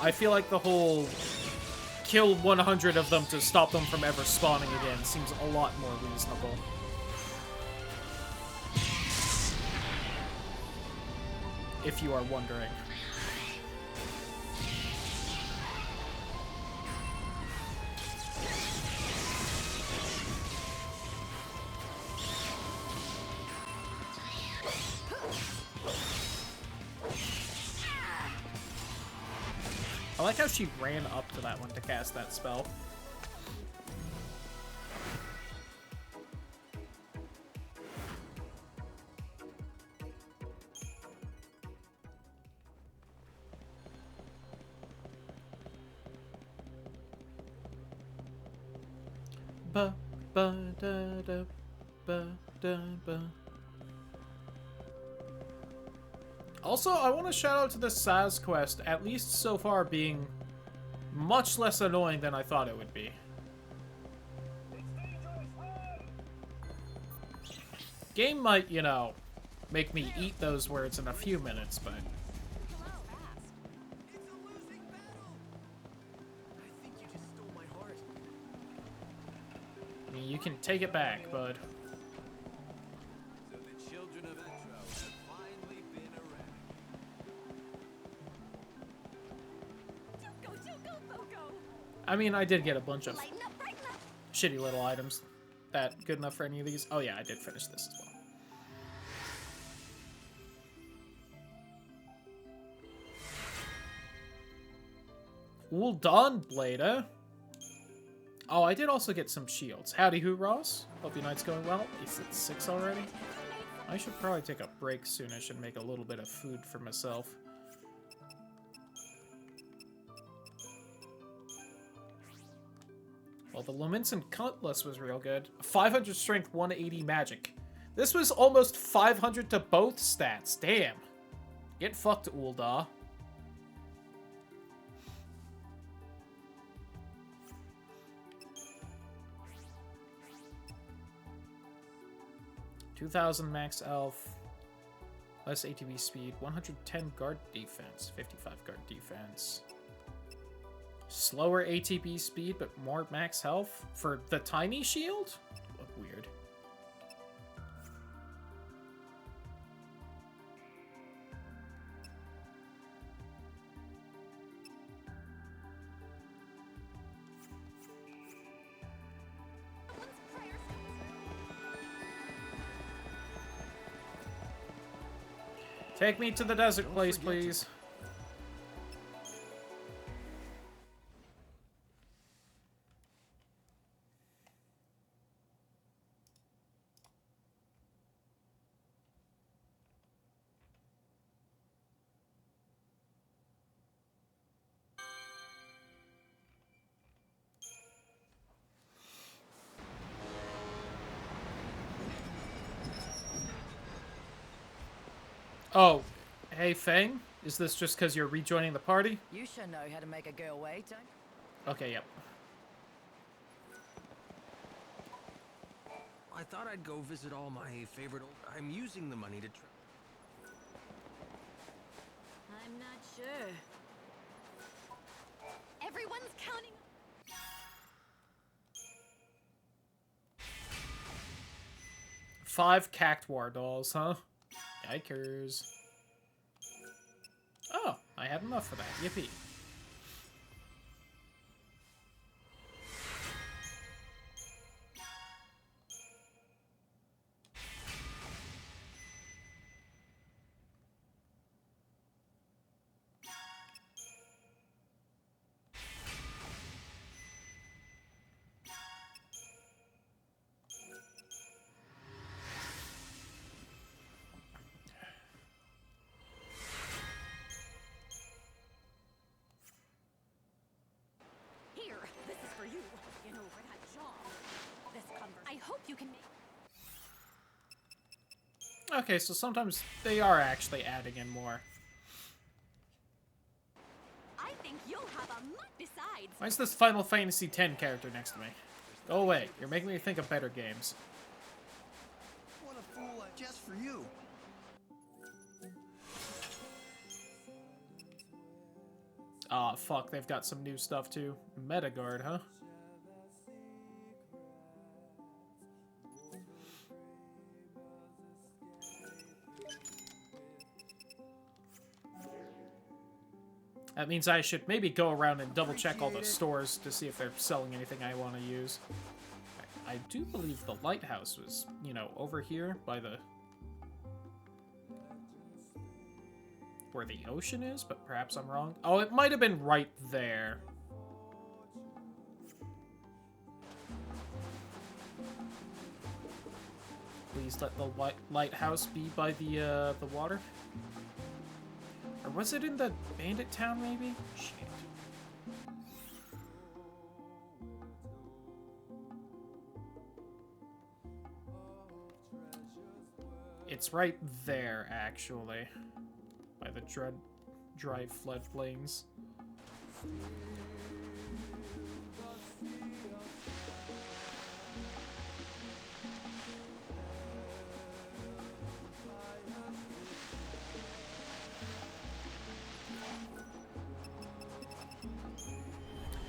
I feel like the whole kill 100 of them to stop them from ever spawning again seems a lot more reasonable. If you are wondering. I like how she ran up to that one to cast that spell. Ba ba da da ba da ba. Also, I want to shout out to the Saz quest, at least so far being much less annoying than I thought it would be. Game might, you know, make me eat those words in a few minutes, but... I mean, you can take it back, bud. I mean, I did get a bunch of shitty little items. That good enough for any of these? Oh yeah, I did finish this as well. Well done, Blada. Oh, I did also get some shields. Howdy Hoo, Ross. Hope your night's going well. Is it 6 already? I should probably take a break soon. I should make a little bit of food for myself. Well, the Luminson Cutlass was real good. 500 strength, 180 magic. This was almost 500 to both stats. Damn. Get fucked, Ulda. $2,000 max elf. Less ATB speed. 110 guard defense. 55 guard defense. Slower ATB speed, but more max health for the tiny shield? Weird. Take me to the desert place, please. Oh, hey Fang, is this just because you're rejoining the party? You should know how to make a girl wait, don't you? Okay, yep. I thought I'd go visit all my favorite old... I'm using the money to... I'm not sure. Everyone's counting. 5 Cactuar dolls, huh? Yikers. Oh, I had enough for that. Yippee. Here, this is for you. Get over that job. This I hope you can make. Okay, so sometimes they are actually adding in more. I think you'll have a much besides. Why is this Final Fantasy X character next to me? Go away. You're making me think of better games. What a fool, just for you. Aw, fuck, they've got some new stuff too. Metagard, huh? That means I should maybe go around and double check all the stores to see if they're selling anything I want to use. I do believe the lighthouse was, you know, over here by the... where the ocean is, but perhaps I'm wrong. Oh, it might have been right there. Please let the lighthouse be by the water. Or was it in the bandit town, maybe? Shit. It's right there, actually. By the dry floodplains.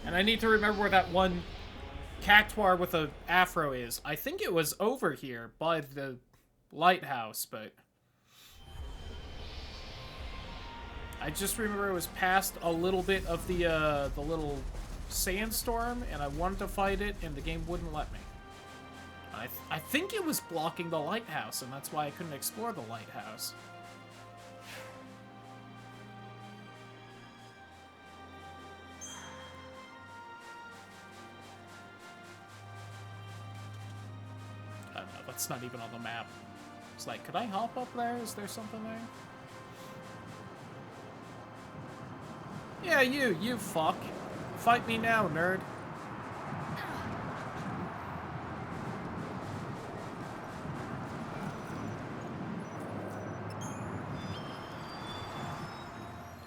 And I need to remember where that one Cactuar with a afro is. I think it was over here by the lighthouse, but I just remember it was past a little bit of the little sandstorm, and I wanted to fight it, and the game wouldn't let me. I think it was blocking the lighthouse, and that's why I couldn't explore the lighthouse. I don't know, that's not even on the map. It's like, could I hop up there? Is there something there? Yeah, you fuck. Fight me now, nerd.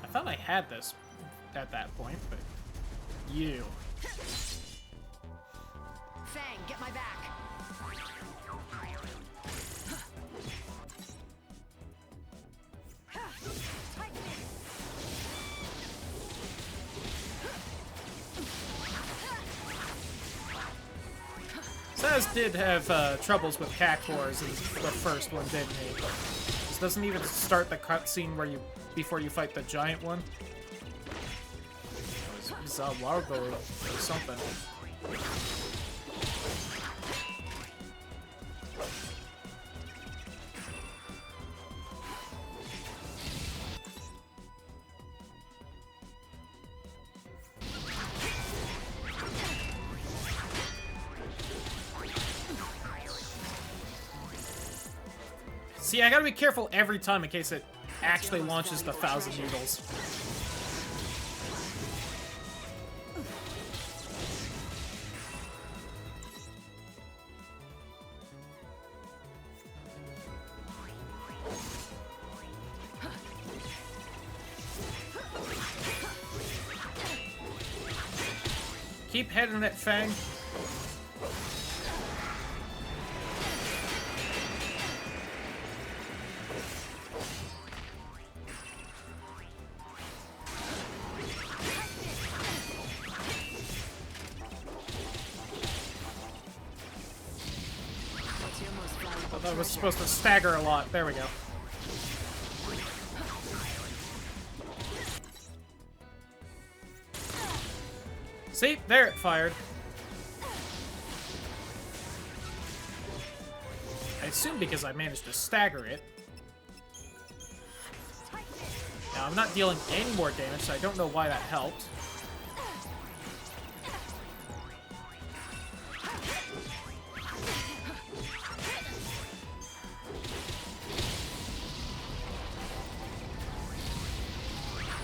I thought I had this at that point, but you. Fang, get my back. Saz did have troubles with Cactuars in the first one, didn't he? This doesn't even start the cutscene where before you fight the giant one. It was Zawargo or something. See, I gotta be careful every time in case it actually launches the 1,000 needles. Keep heading it, Fang. I thought it was supposed to stagger a lot. There we go. See? There it fired. I assume because I managed to stagger it. Now, I'm not dealing any more damage, so I don't know why that helped.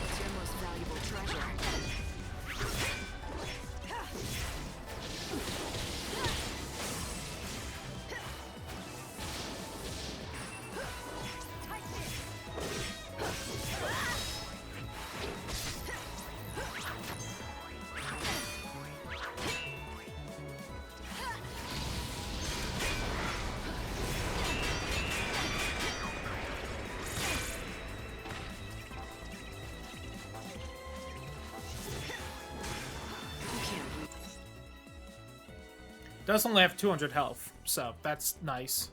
What's your most valuable treasure? Does only have 200 health, so that's nice.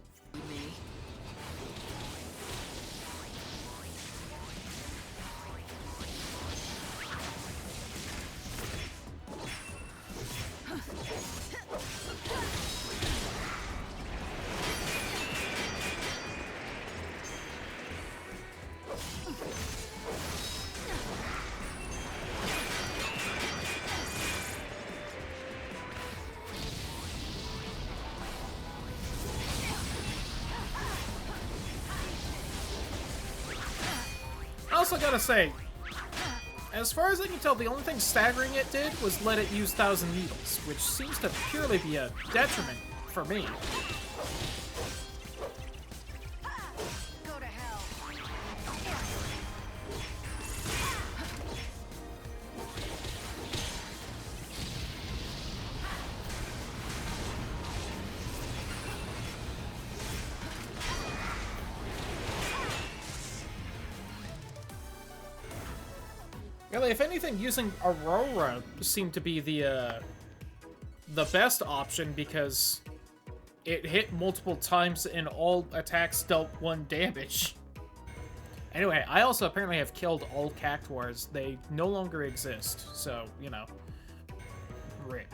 I also gotta say, as far as I can tell, the only thing staggering it did was let it use 1,000 needles, which seems to purely be a detriment for me. Go to hell. Really, if anything, using Aurora seemed to be the best option because it hit multiple times and all attacks dealt 1 damage. Anyway, I also apparently have killed all Cactuars. They no longer exist, so, you know, rip.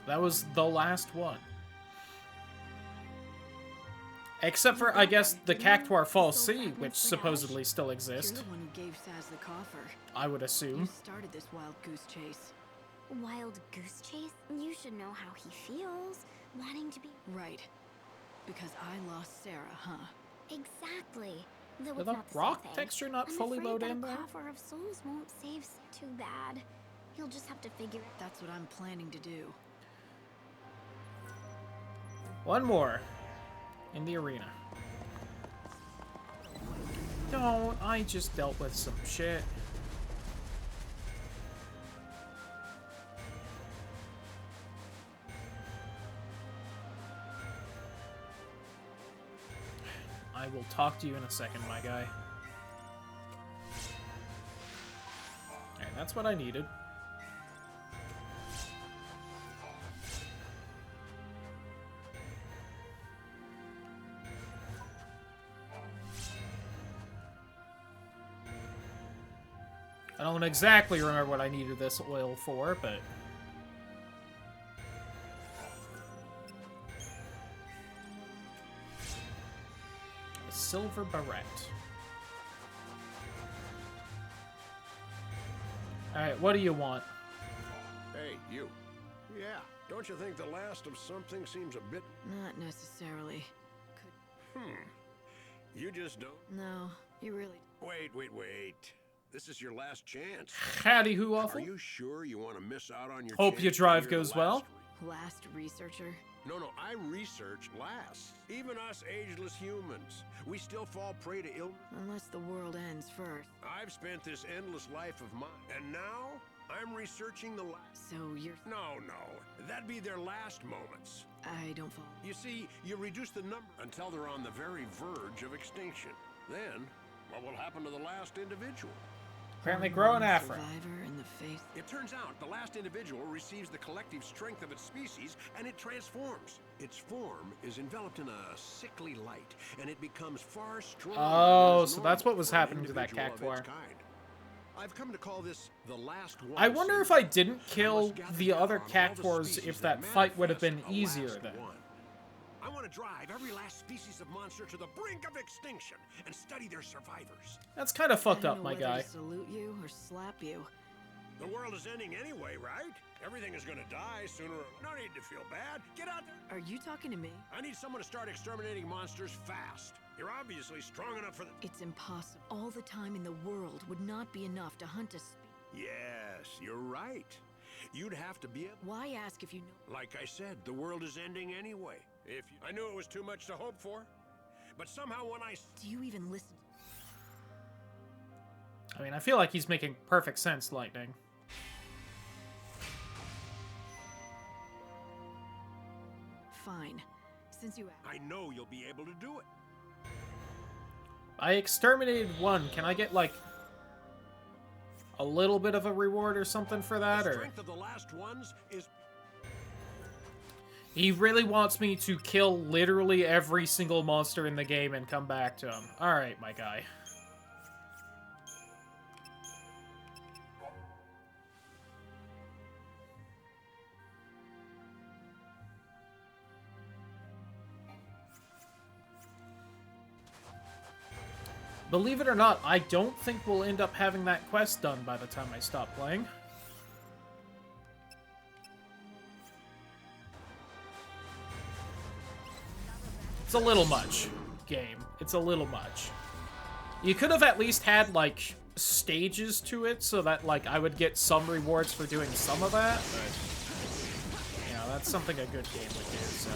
That was the last one. Except for, I guess, the Cactuar False Sea, which supposedly still exist. You're the one who gave Saz the coffer. I would assume. You started this wild goose chase. Wild goose chase? You should know how he feels. Wanting to be... Right. Because I lost Sarah, huh? Exactly. Though Did it's the not the rock same thing. texture not I'm fully afraid load that in a there? coffer of souls won't save too bad. He'll just have to figure it. That's what I'm planning to do. One more. In the arena. Don't, I just dealt with some shit. I will talk to you in a second, my guy. Alright, that's what I needed. I don't exactly remember what I needed this oil for, but... a silver barrette. Alright, what do you want? Hey, you. Yeah, don't you think the last of something seems a bit Not necessarily. You just don't... No, you really... Wait. This is your last chance. Howdy, who awful? Are you sure you want to miss out on your Hope chance your to drive hear goes the well. Last researcher? No, I research last. Even us ageless humans. We still fall prey to illness. Unless the world ends first. I've spent this endless life of mine, and now I'm researching the last. So you're... No. That'd be their last moments. I don't follow. You see, you reduce the number until they're on the very verge of extinction. Then, what will happen to the last individual? Apparently grow in Africa. Survivor in the face. It turns out the last individual receives the collective strength of its species, and it transforms. Its form is enveloped in a sickly light, and it becomes far stronger. Oh, so that's what was happening to that cactuar. I've come to call this the last one. I wonder if I didn't kill the other cactuars, if that fight would have been easier then. I want to drive every last species of monster to the brink of extinction and study their survivors. That's kind of fucked up, my guy. To salute you or slap you. The world is ending anyway, right? Everything is gonna die sooner or... No need to feel bad. Get out there. Are you talking to me? I need someone to start exterminating monsters fast. You're obviously strong enough for the... It's impossible. All the time in the world would not be enough to hunt a Yes, you're right. You'd have to be... Why ask if you know? Like I said, the world is ending anyway. I knew it was too much to hope for, but somehow when I... Do you even listen? I mean, I feel like he's making perfect sense, Lightning. Fine. Since you... I know you'll be able to do it. I exterminated one. Can I get, like, a little bit of a reward or something for that? The or strength of the last ones is... He really wants me to kill literally every single monster in the game and come back to him. Alright, my guy. Believe it or not, I don't think we'll end up having that quest done by the time I stop playing. It's a little much, game. It's a little much. You could have at least had, like, stages to it so that, like, I would get some rewards for doing some of that, but, you know, that's something a good game would do, so...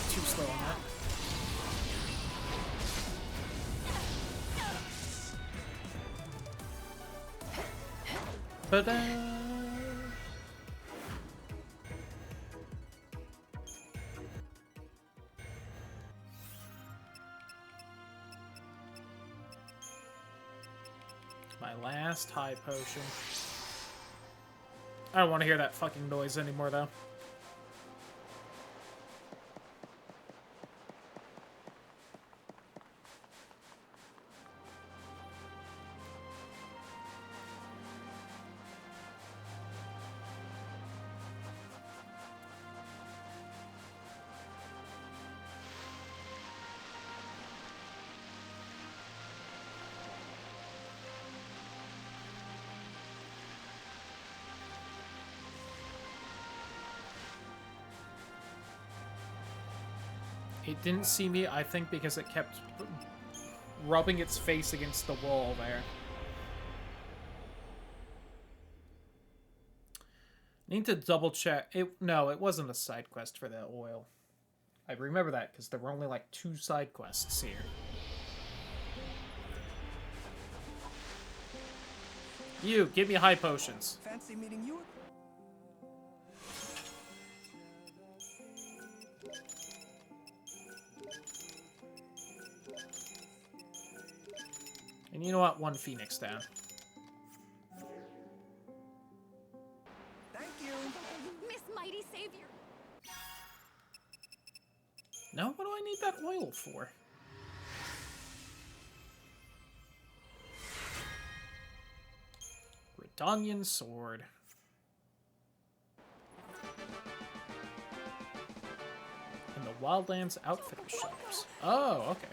Too slow on that. Ba-da! My last high potion. I don't want to hear that fucking noise anymore, though. It didn't see me, I think, because it kept rubbing its face against the wall there. Need to double check. No, it wasn't a side quest for the oil. I remember that because there were only like 2 side quests here. You, give me high potions. Fancy meeting you? And you know what? 1 Phoenix down. Thank you. Miss Mighty Savior. Now, what do I need that oil for? Redanian sword. Wildlands outfitter shops. Oh, okay.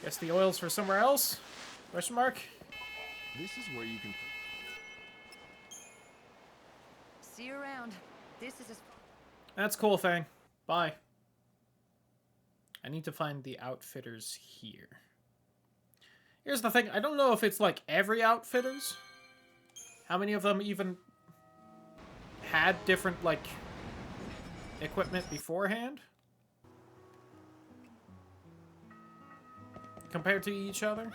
Guess the oil's for somewhere else? Question mark? This is where you can... See you around. This is as... That's cool, Fang. Bye. I need to find the outfitters here. Here's the thing. I don't know if it's like every outfitters. How many of them even had different, like, equipment beforehand? Compared to each other?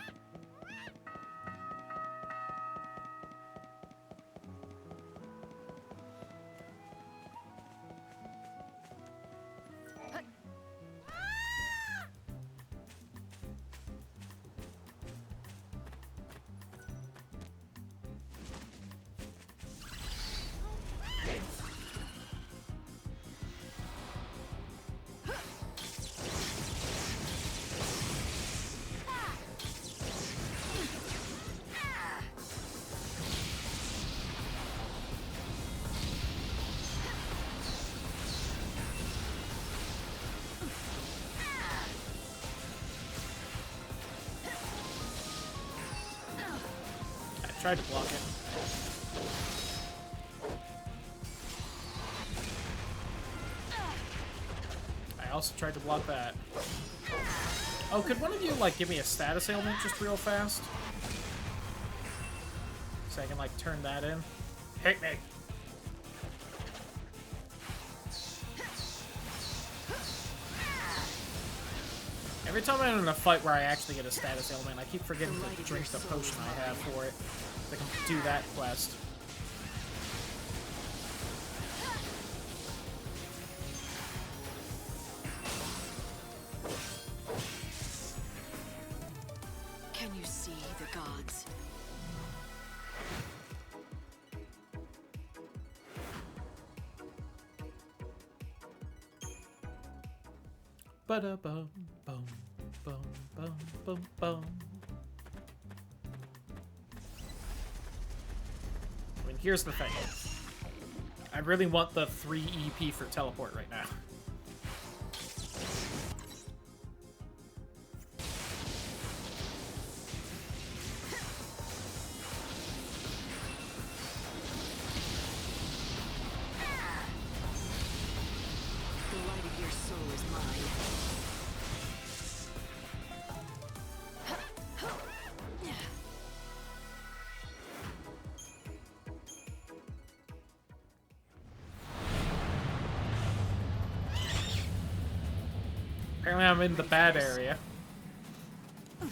Tried to block it. I also tried to block that. Oh, could one of you, like, give me a status ailment just real fast? So I can, like, turn that in? Hit me! Every time I'm in a fight where I actually get a status ailment, I keep forgetting to drink the potion I have for it. So I can do that quest. Can you see the gods? Ba-da-bum, bum, bum, bum, bum, bum. I mean, here's the thing. I really want the 3 EP for teleport right now. The light of your soul is mine. Apparently I'm in the bad area. Keep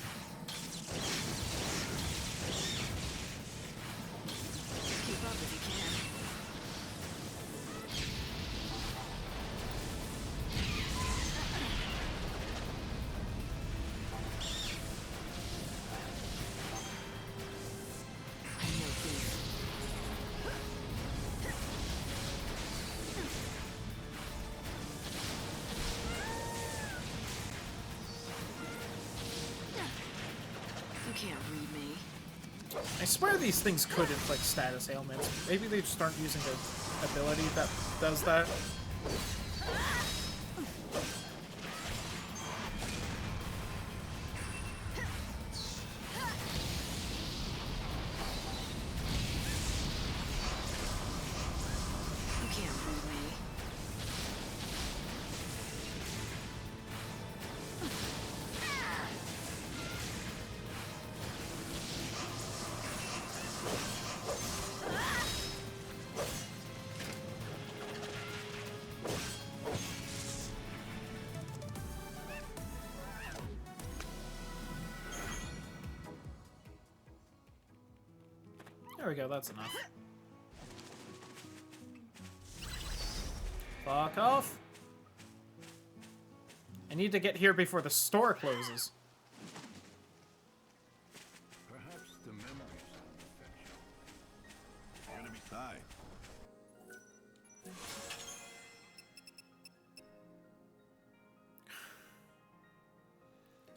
up if you can. I'm no thief. You can't read me. I swear these things could inflict status ailments. Maybe they just aren't using the ability that does that. You can't read me. There we go, that's enough. Fuck off. I need to get here before the store closes. Hi.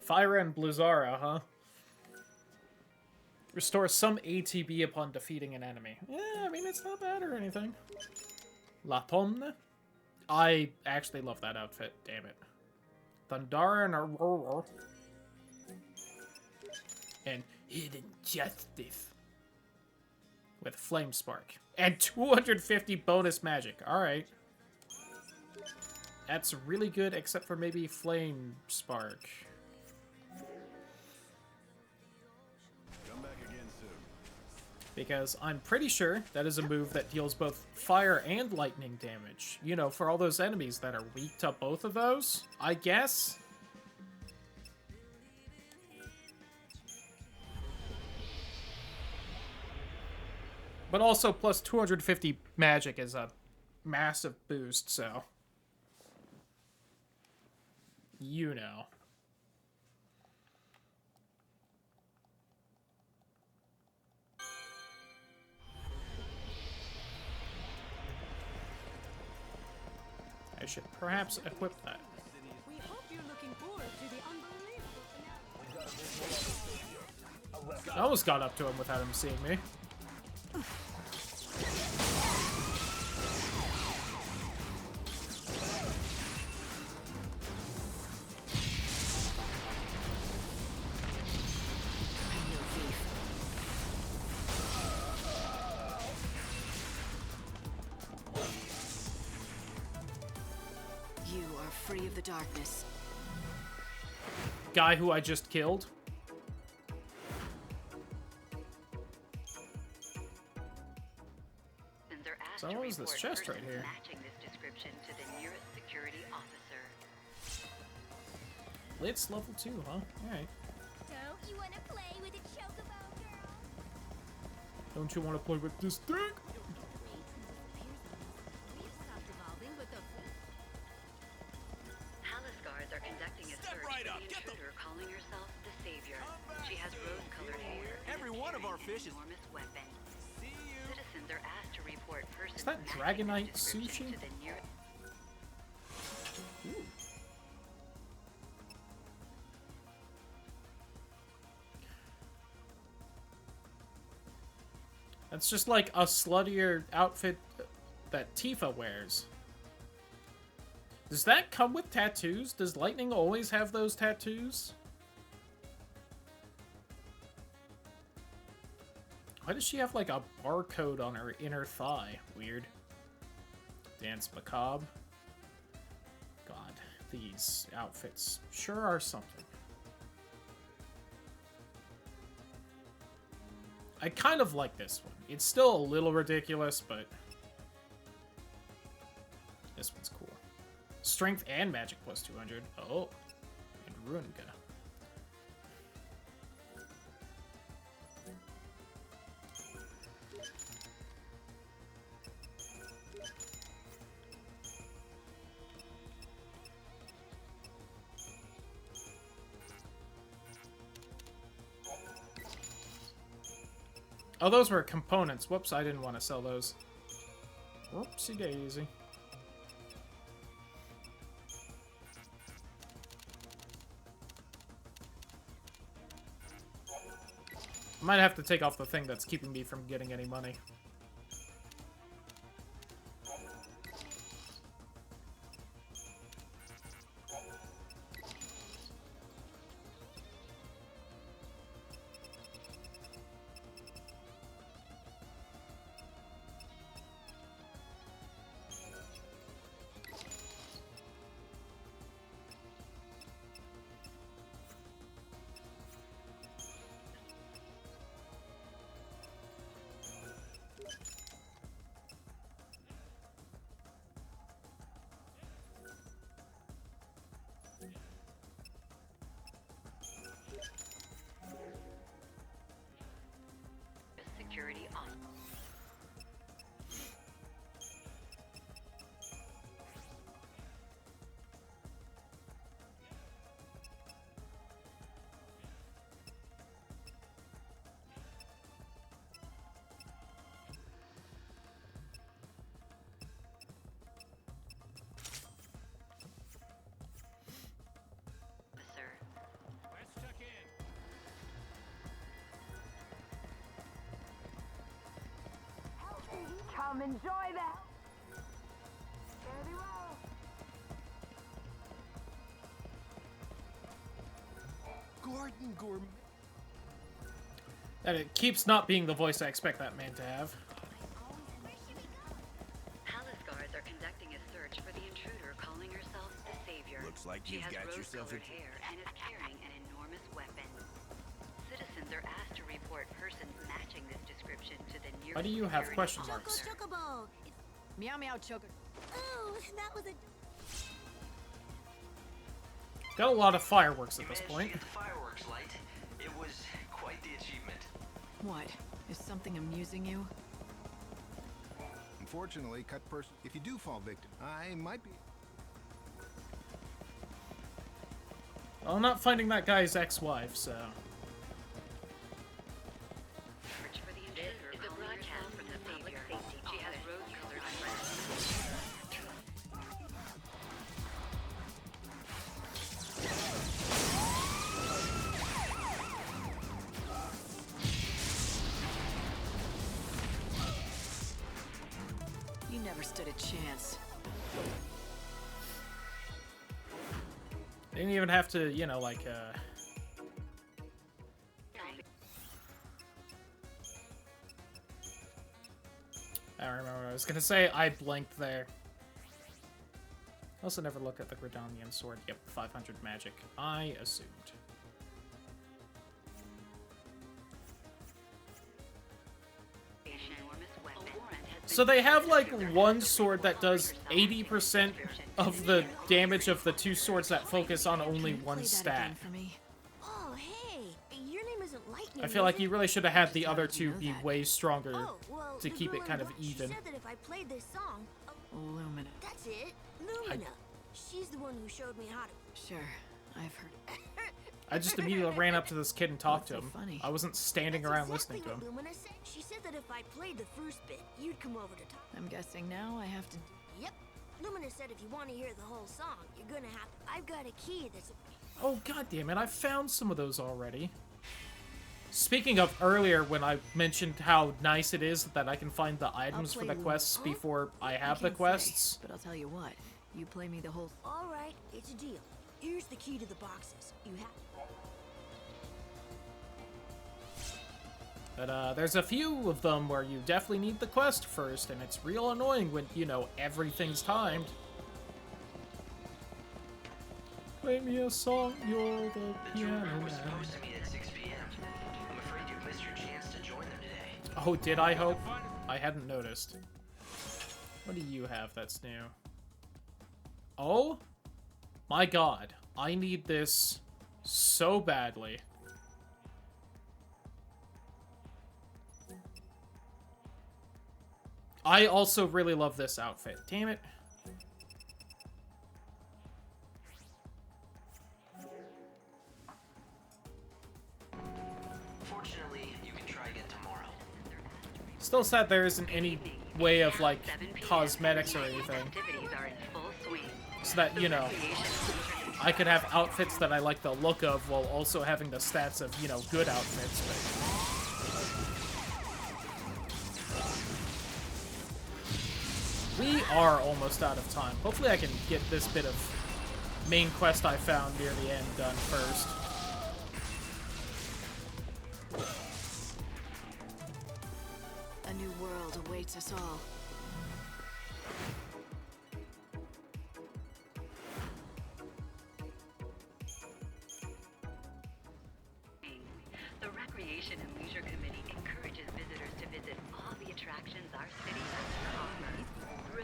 Fire and Blizzara, huh? Restore some ATB upon defeating an enemy. Yeah, I mean, it's not bad or anything. La Pomne? I actually love that outfit, damn it. Thundara and Aurora. And Hidden Justice. With Flame Spark. And 250 bonus magic. Alright. That's really good, except for maybe Flame Spark. Come back again soon. Because I'm pretty sure that is a move that deals both fire and lightning damage. You know, for all those enemies that are weak to both of those, I guess. But also, plus 250 magic is a massive boost, so... You know. I should perhaps equip that. We hope you're looking forward to the unbelievable I almost got up to him without him seeing me. You are free of the darkness. Guy who I just killed. So what is this chest right here? Matching this description to the nearest security officer. It's level 2, huh? Alright. Don't you want to play with a chocobo, girl? Don't you want to play with this thing? Palace guards are conducting a search for the intruder calling herself the Savior. She has rose-colored hair. Every one of our fish is... Enormous weapon. Citizens are asked to report persons Is that matching Dragonite this description sushi? to the nearest... Ooh. That's just like a sluttier outfit that Tifa wears. Does that come with tattoos? Does Lightning always have those tattoos? Why does she have like a barcode on her inner thigh? Weird. Dance Macabre. God, these outfits sure are something. I kind of like this one. It's still a little ridiculous, but this one's cool. Strength and magic plus 200. Oh, and Runica. Oh, those were components. Whoops, I didn't want to sell those. Whoopsie daisy. Might have to take off the thing that's keeping me from getting any money. Come enjoy that. Fare thee well. Gordon Gourmet. And it keeps not being the voice I expect that man to have. Palace guards are conducting a search for the intruder calling herself the Savior. Looks like She you've has got yourself a... rose-colored hair and is carrying an enormous weapon. Citizens are asked to report persons matching this description to the nearest... Why do you have question Choco marks? Chocobo. Meow meow choco. Oh, that was a. Got a lot of fireworks at this You point. managed to get the fireworks light. It was quite the achievement. What? Is something amusing you? Unfortunately, cut person. If you do fall victim, I might be. Well, I'm not finding that guy's ex-wife, so... Search for the intruder calling herself the Savior. She has rose-colored eyebrows. You never stood a chance. Didn't even have to, you know, like, I don't remember what I was gonna say. I blinked there. Also never look at the Gridanian sword. Yep, 500 magic. I assumed. So they have, like, one sword that does 80% of the damage of the two swords that focus on only one stat. Oh, hey, your name isn't Lightning. I feel like is you it? really should have had the other two be way stronger Oh, well, to the keep girl it kind in of black, even. She said that if I played this song, Lumina. that's it, Lumina. She's the one who showed me how to. Sure, I've heard. I just immediately ran up to this kid and talked to him. funny? I wasn't standing That's around exactly listening to him. what Lumina said. She said that if I played the first bit, you'd come over to talk. I'm guessing now I have to. Yep. Lumina said if you want to hear the whole song, you're gonna have to. I've got a key that's. Oh, god damn it, I found some of those already. Speaking of earlier, when I mentioned how nice it is that I can find the items for the quests before I have the can't quests. say, but I'll tell you what. You play me the whole. All right, it's a deal. Here's the key to the boxes. You have. But there's a few of them where you definitely need the quest first, and it's real annoying when, you know, everything's timed. Play me a song, you're the piano man. Was supposed to meet at 6 p.m. I'm afraid you've missed your chance to join them today. Oh, did I hope? I hadn't noticed. What do you have that's new? Oh? My god. I need this so badly. I also really love this outfit. Damn it. Fortunately, you can try again tomorrow. Still sad there isn't any way of, like, cosmetics or anything. So that, you know, I could have outfits that I like the look of while also having the stats of, you know, good outfits, but... We are almost out of time. Hopefully I can get this bit of main quest I found near the end done first. A new world awaits us all. The Recreation and Leisure Committee encourages visitors to visit all the attractions our city has to offer.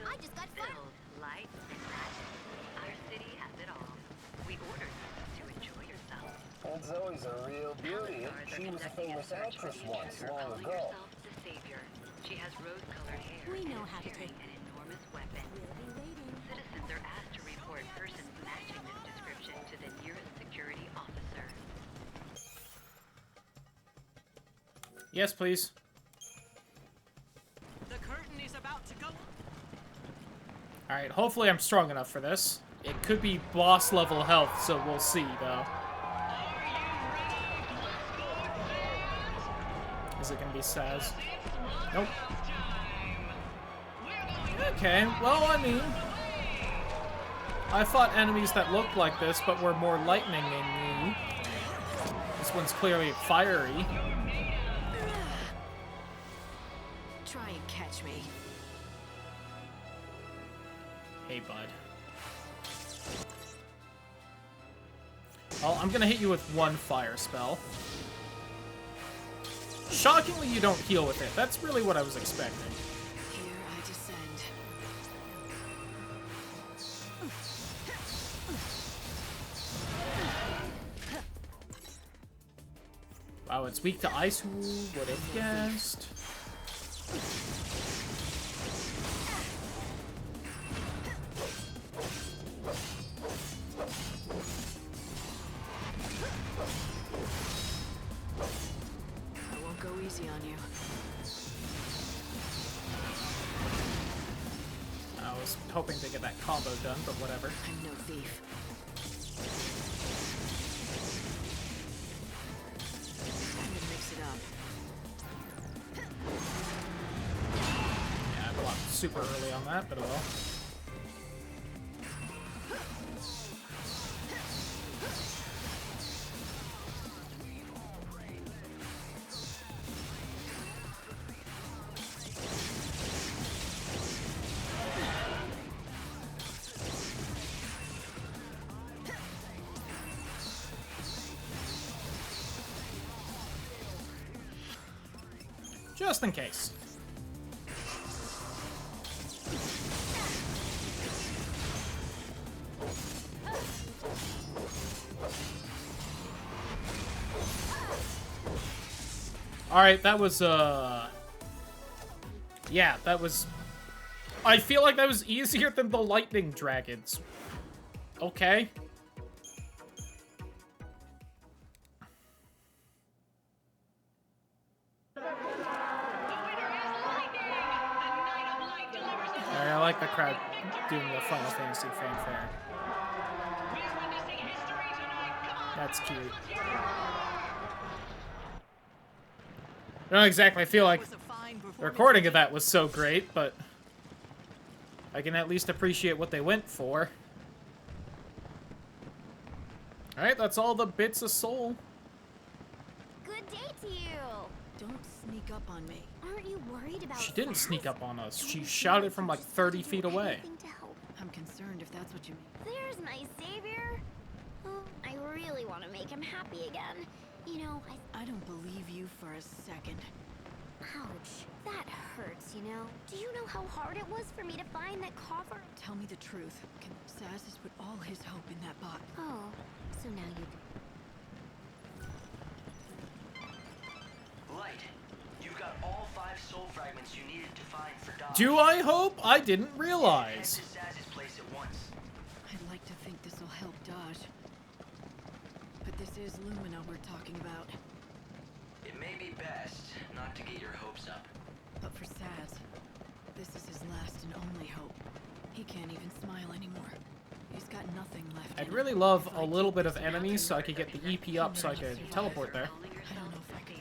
I just got Thrills, lights, and magic. Our city has it all. We ordered you to enjoy yourself. Aunt Zoe's a real beauty. She was a famous actress once, long Calling ago. herself the Savior. She has rose-colored hair We and know is how to carrying take- an enormous weapon. We'll be waiting. Citizens are asked to report persons matching this description to the nearest security officer. Yes, please. The curtain is about to go. Alright, hopefully I'm strong enough for this. It could be boss level health, so we'll see, though. Is it gonna be Saz? Nope. Okay, well, I mean, I fought enemies that looked like this, but were more lightning-y. This one's clearly fiery. Try and catch me. Hey, bud. Well, I'm gonna hit you with one fire spell. Shockingly, you don't heal with it. That's really what I was expecting. Here I descend. Wow, it's weak to ice. Who would have guessed? I won't go easy on you. I was hoping to get that combo done, but whatever. I'm no thief. Time to mix it up. Yeah, I blocked super early on that, but oh well. Just in case. Alright, that was, yeah, that was... I feel like that was easier than the lightning dragons. Okay. I like the crowd doing the Final Fantasy fanfare. That's cute. I don't exactly feel like the recording of that was so great, but I can at least appreciate what they went for. Alright, that's all the bits of soul. Good day to you. Don't sneak up on me. Aren't you worried about She didn't Saz? sneak up on us. She shouted from like 30 feet away. Anything to help. I'm concerned if that's what you mean. There's my savior. Oh, I really want to make him happy again. You know, I don't believe you for a second. Ouch. That hurts, you know. Do you know how hard it was for me to find that coffer? Tell me the truth. Saz has put all his hope in that box. Oh, so now you... Light, you've got all 5 soul fragments you needed to find for Dodge. Do I hope? I didn't realize. Head to Saz's place at once. I'd like to think this will help Dodge. But this is Lumina we're talking about. It may be best not to get your hopes up. But for Saz, this is his last and only hope. He can't even smile anymore. He's got nothing left. I'd really love a little bit of enemies so I could get the EP up so I could teleport there.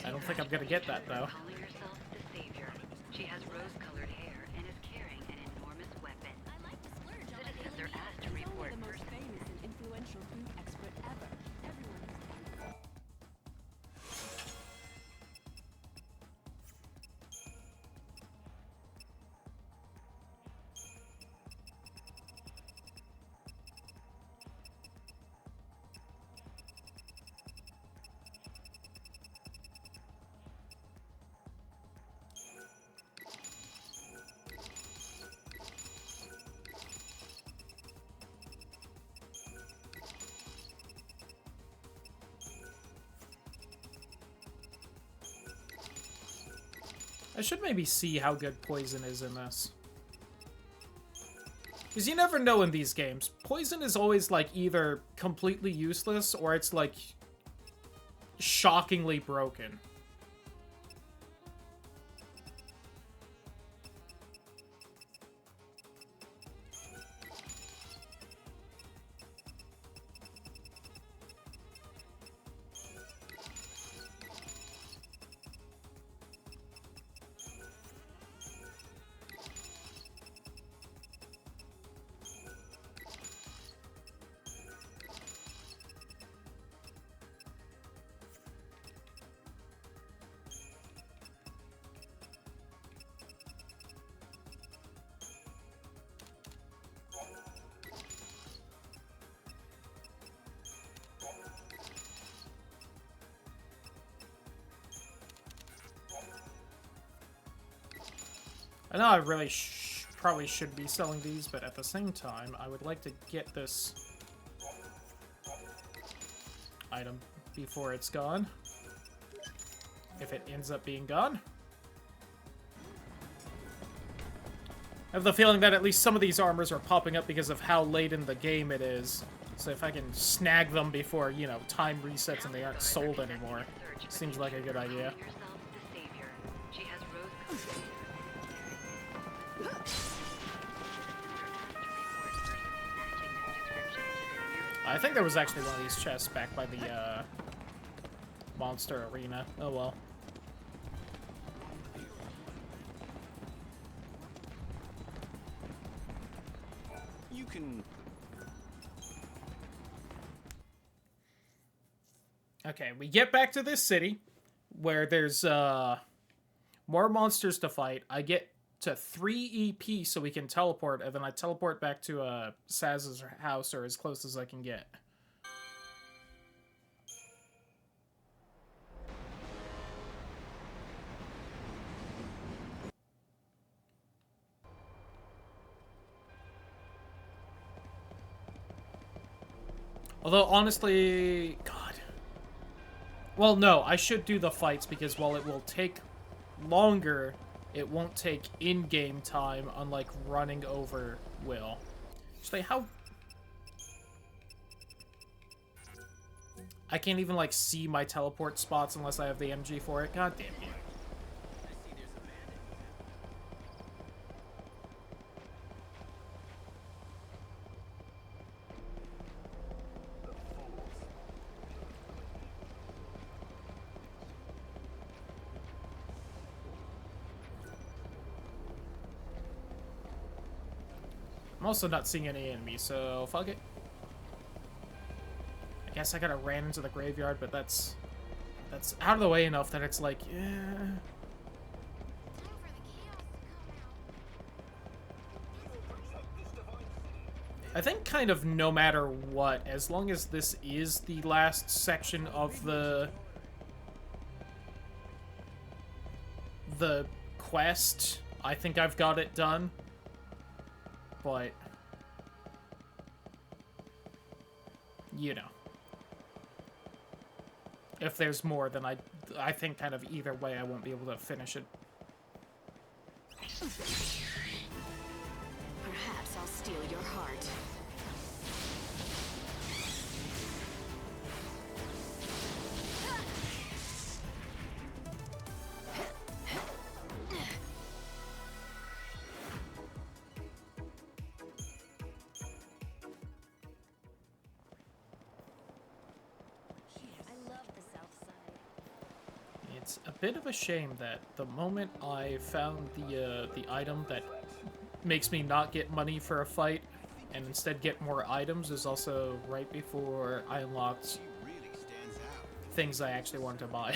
I don't think I'm gonna get that though. Calling herself the Savior. She has rose-colored hair and is carrying an enormous weapon. Citizens are asked to report the most famous and influential food expert ever. Everyone has I should maybe see how good poison is in this. Because you never know in these games. Poison is always, like, either completely useless or it's, like, shockingly broken. I know I really probably should be selling these, but at the same time, I would like to get this item before it's gone. If it ends up being gone. I have the feeling that at least some of these armors are popping up because of how late in the game it is. So if I can snag them before, you know, time resets and they aren't sold anymore, seems like a good idea. I think there was actually one of these chests back by the, monster arena. Oh well. You can... Okay, we get back to this city, where there's, more monsters to fight. I get to 3 EP so we can teleport, and then I teleport back to, Saz's house, or as close as I can get. Although, honestly... God. Well, no, I should do the fights, because while it will take longer, it won't take in-game time, unlike running over will. Actually, how... I can't even, like, see my teleport spots unless I have the MG for it. God damn it. I'm also not seeing any enemies, so fuck it. I guess I gotta ran into the graveyard, but that's out of the way enough that it's like, yeah. I think kind of no matter what, as long as this is the last section of the quest, I think I've got it done. But, you know, if there's more, then I think kind of either way I won't be able to finish it. Perhaps I'll steal your heart. It's a bit of a shame that the moment I found the item that makes me not get money for a fight and instead get more items is also right before I unlocked things I actually wanted to buy.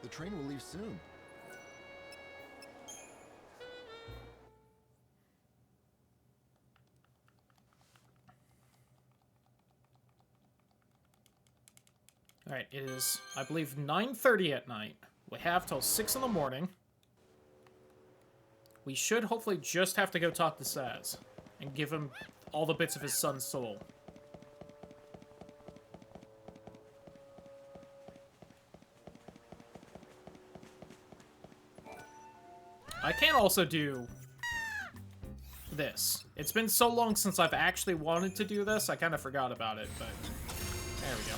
The train will leave soon. Alright, it is, I believe, 9:30 at night. We have till 6 in the morning. We should hopefully just have to go talk to Saz and give him all the bits of his son's soul. I can also do this. It's been so long since I've actually wanted to do this, I kind of forgot about it, but there we go.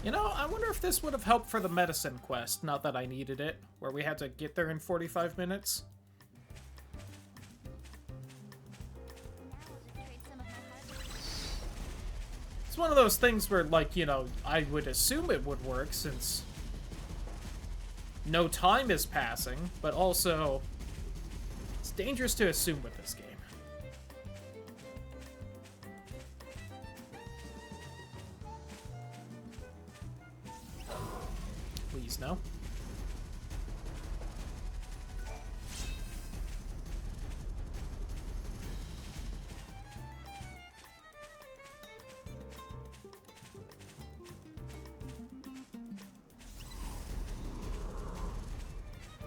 You know, I wonder if this would have helped for the medicine quest, not that I needed it, where we had to get there in 45 minutes. It's one of those things where, like, you know, I would assume it would work since no time is passing, but also it's dangerous to assume with this game. Please, no.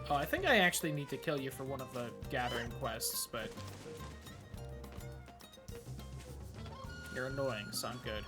Oh, I think I actually need to kill you for one of the gathering quests, but... You're annoying, so I'm good.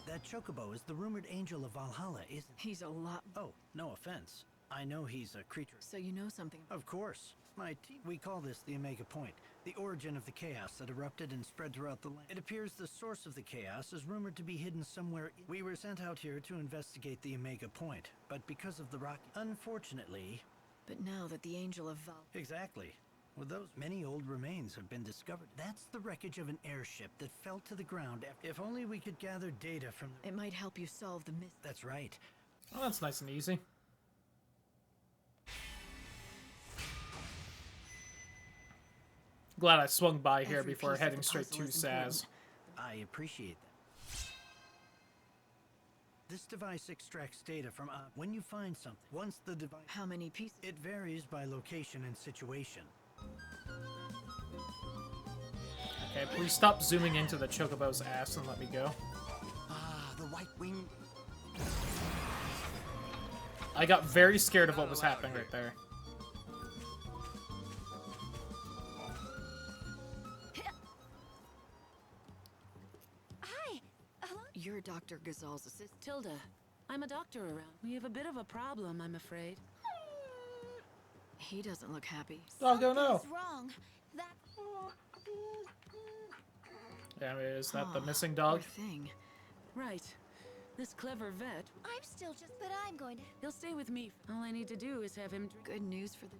That chocobo is the rumored angel of Valhalla, isn't he? He's a lot... Oh, no offense. I know he's a creature. So you know something? Of course. My team. We call this the Omega Point, the origin of the chaos that erupted and spread throughout the land. It appears the source of the chaos is rumored to be hidden somewhere. We were sent out here to investigate the Omega Point, but because of the rock, unfortunately... But now that the angel of Val... Exactly. Well, those many old remains have been discovered. That's the wreckage of an airship that fell to the ground. If only we could gather data from... It might help you solve the mystery. That's right. Oh, that's nice and easy. Glad I swung by here before heading straight to Saz. I appreciate that. This device extracts data from when you find something. Once the device... How many pieces? It varies by location and situation. Okay, please stop zooming into the chocobo's ass and let me go. Ah, the white wing. I got very scared of what was happening right there. You're Dr. Gazal's assistant. Tilda, I'm a doctor around. We have a bit of a problem, I'm afraid. He doesn't look happy. Doggo, no. What's wrong? That... Yeah, is that the missing dog? Thing. Right. This clever vet. I'm still just... But I'm going to... He'll stay with me. All I need to do is have him... Good news for the...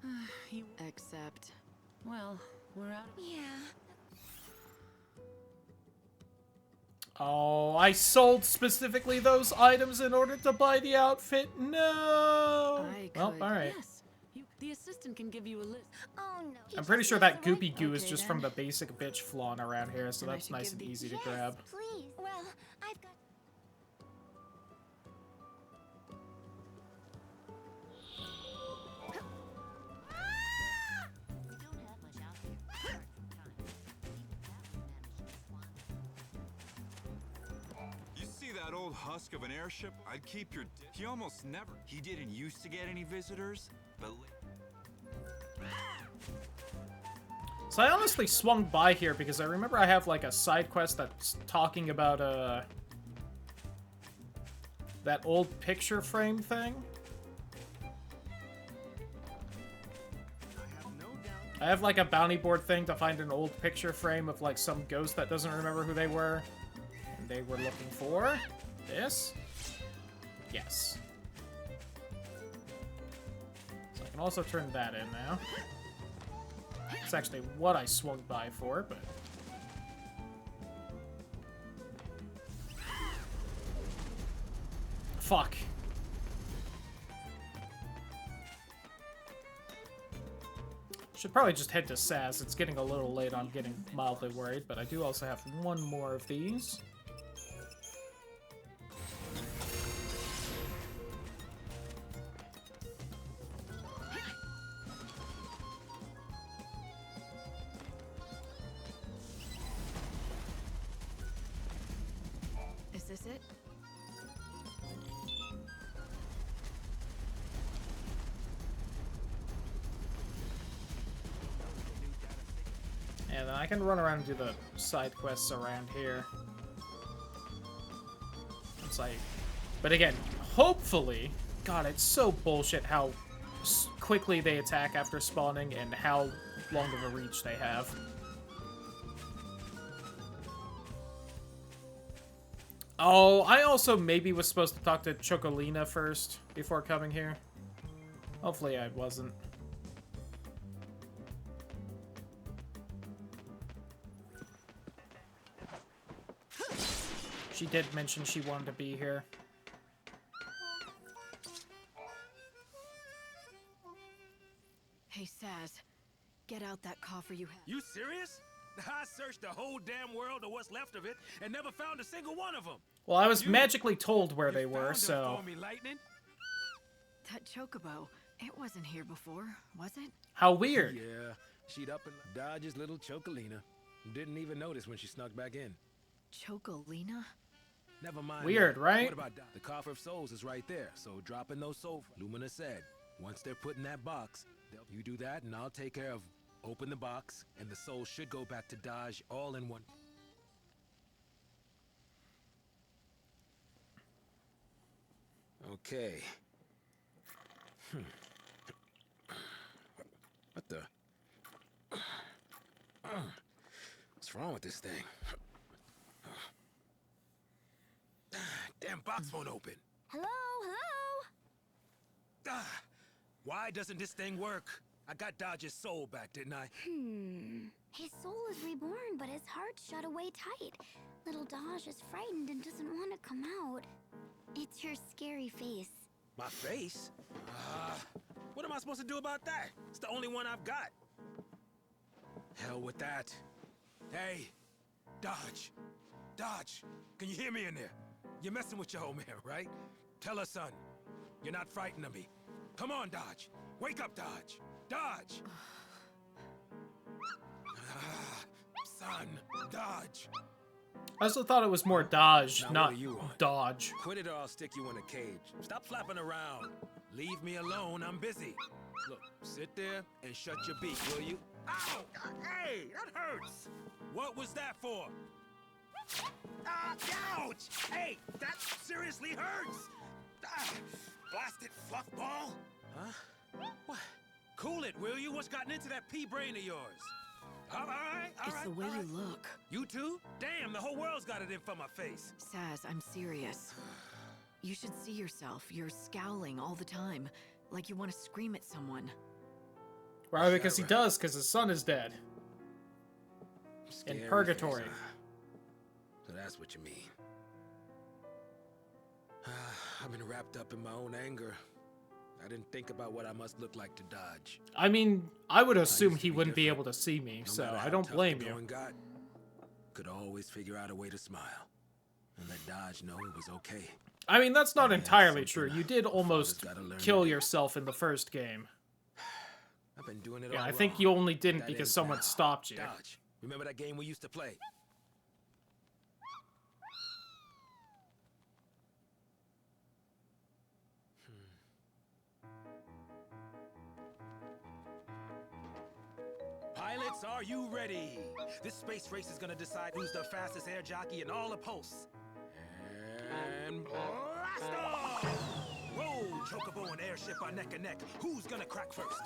he... Except... Well, we're out of... Yeah. Oh, I sold specifically those items in order to buy the outfit? No! Well, alright. Yes. The assistant can give you a list. Oh, no. I'm pretty sure that goopy goo is just from the basic bitch flawn around here, so that's nice and easy to grab. Please. Well, I've got... You see that old husk of an airship? I'd keep your He almost never. He didn't used to get any visitors, but... So I honestly swung by here because I remember I have like a side quest that's talking about that old picture frame thing. I have like a bounty board thing to find an old picture frame of like some ghost that doesn't remember who they were. And they were looking for this. Yes. So I can also turn that in now. It's actually what I swung by for, but... Fuck. Should probably just head to Saz. It's getting a little late. I'm getting mildly worried, but I do also have one more of these. Is this it? And then I can run around and do the side quests around here. It's like... But again, hopefully... God, it's so bullshit how quickly they attack after spawning and how long of a reach they have. Oh, I also maybe was supposed to talk to Chocolina first before coming here. Hopefully I wasn't. She did mention she wanted to be here. Hey, Saz. Get out that coffer you have. You serious? I searched the whole damn world or what's left of it and never found a single one of them. Well, I was magically told where they were, so... That chocobo, it wasn't here before, was it? How weird. Yeah, she'd up and Dodge's little Chocolina. Didn't even notice when she snuck back in. Chocolina? Never mind. Weird, that. right? What about the Coffer of Souls is right there, so drop in those souls. Lumina said, once they're put in that box, you do that and I'll take care of open the box, and the souls should go back to Dodge all in one. Okay. What the? What's wrong with this thing? Damn box won't open. Hello, hello? Why doesn't this thing work? I got Dodge's soul back, didn't I? His soul is reborn, but his heart's shut away tight. Little Dodge is frightened and doesn't want to come out. It's your scary face. My face? What am I supposed to do about that? It's the only one I've got. Hell with that. Hey, Dodge. Dodge, can you hear me in there? You're messing with your old man, right? Tell her, son. You're not frightened of me. Come on, Dodge. Wake up, Dodge. Dodge! Son, Dodge. I also thought it was more Dodge, Now, not what do you want? Dodge. Quit it or I'll stick you in a cage. Stop flapping around. Leave me alone, I'm busy. Look, sit there and shut your beak, will you? Ow! Hey, that hurts! What was that for? Ouch! Hey, that seriously hurts! Blasted fluff ball! Huh? What? Cool it, will you? What's gotten into that pea brain of yours? All right. It's the way you look. You too? Damn, the whole world's got it in for my face. Saz, I'm serious. You should see yourself. You're scowling all the time, like you want to scream at someone. Right, because he does, because his son is dead. In Scary purgatory. face, So that's what you mean. I've been wrapped up in my own anger. I didn't think about what I must look like to Dodge. I mean, I would assume he wouldn't be able to see me, No so matter I how don't tough blame the you. going got, could always figure out a way to smile and let Dodge know it was okay. I mean, that's not Yeah, entirely something true. You a did almost gotta learn to kill do. yourself in the first game. I've been doing it Yeah, all I think wrong. you only didn't That because ends someone now. stopped you. Dodge, remember that game we used to play? Pilots, are you ready? This space race is gonna decide who's the fastest air jockey in all the posts. And blast off! Whoa, Chocobo and Airship are neck and neck. Who's gonna crack first?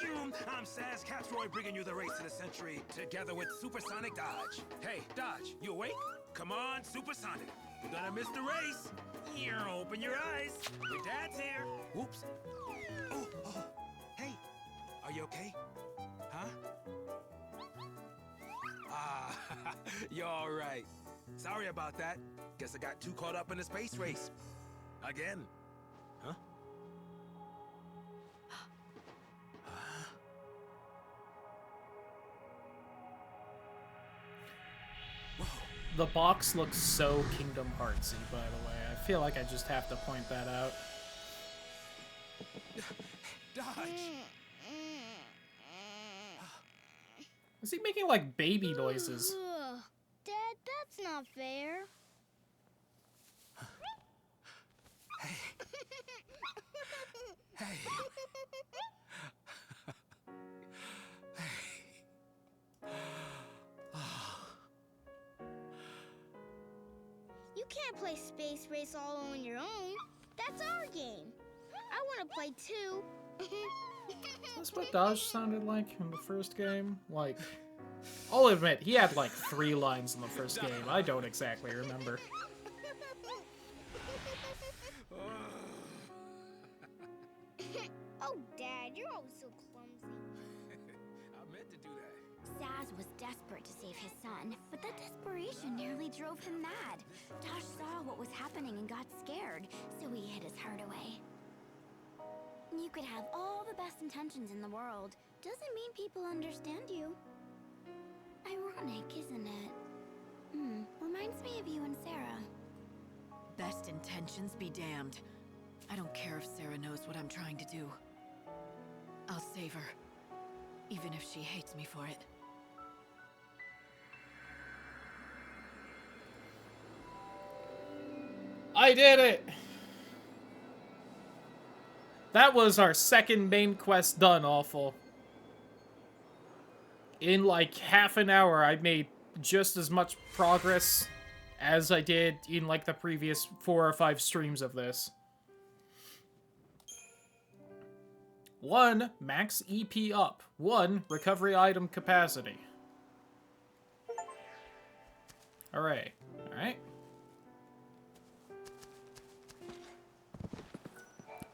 Zoom! I'm Saz Catroy bringing you the race of the century together with Supersonic Dodge. Hey, Dodge, you awake? Come on, Supersonic. You're gonna miss the race. Here, open your eyes. Your dad's here. Whoops. Oh, hey, are you okay? Huh? You're all right. Sorry about that. Guess I got too caught up in the space race. Again. Huh? The box looks so Kingdom Heartsy, by the way. I feel like I just have to point that out. Dodge! Is he making like baby noises? Dad, that's not fair. Hey. You can't play Space Race all on your own. That's our game. I want to play too. That's what Dodge sounded like in the first game. Like, I'll admit, he had like 3 lines in the first game. I don't exactly remember. Oh, Dad, you're always so clumsy. I meant to do that. Saz was desperate to save his son, but that desperation nearly drove him mad. Dodge saw what was happening and got scared, so he hid his heart away. You could have all the best intentions in the world. Doesn't mean people understand you. Ironic, isn't it? Reminds me of you and Sarah. Best intentions be damned. I don't care if Sarah knows what I'm trying to do. I'll save her, even if she hates me for it. I did it! That was our second main quest done, Awful. In like half an hour, I made just as much progress as I did in like the previous 4 or 5 streams of this. 1, max EP up. 1, recovery item capacity. Alright. Alright.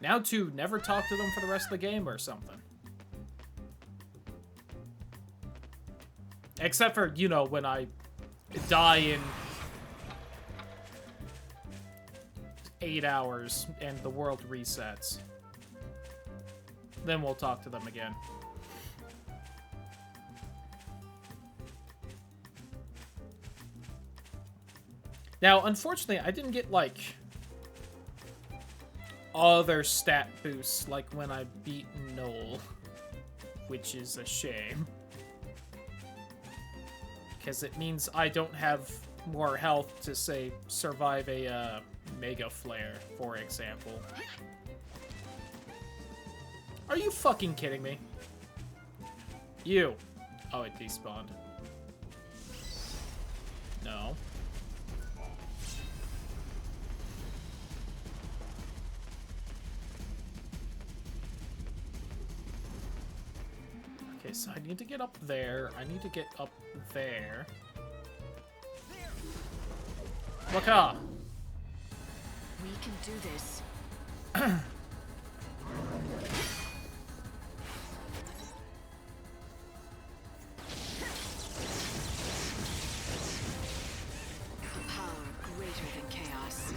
Now to never talk to them for the rest of the game or something. Except for, you know, when I die in 8 hours and the world resets. Then we'll talk to them again. Now, unfortunately, I didn't get, like, other stat boosts like when I beat Noel, which is a shame. Because it means I don't have more health to, say, survive a Mega Flare, for example. Are you fucking kidding me? You. Oh, it despawned. No. Okay, so I need to get up there. I need to get up there. Waka! We can do this. A power greater than chaos.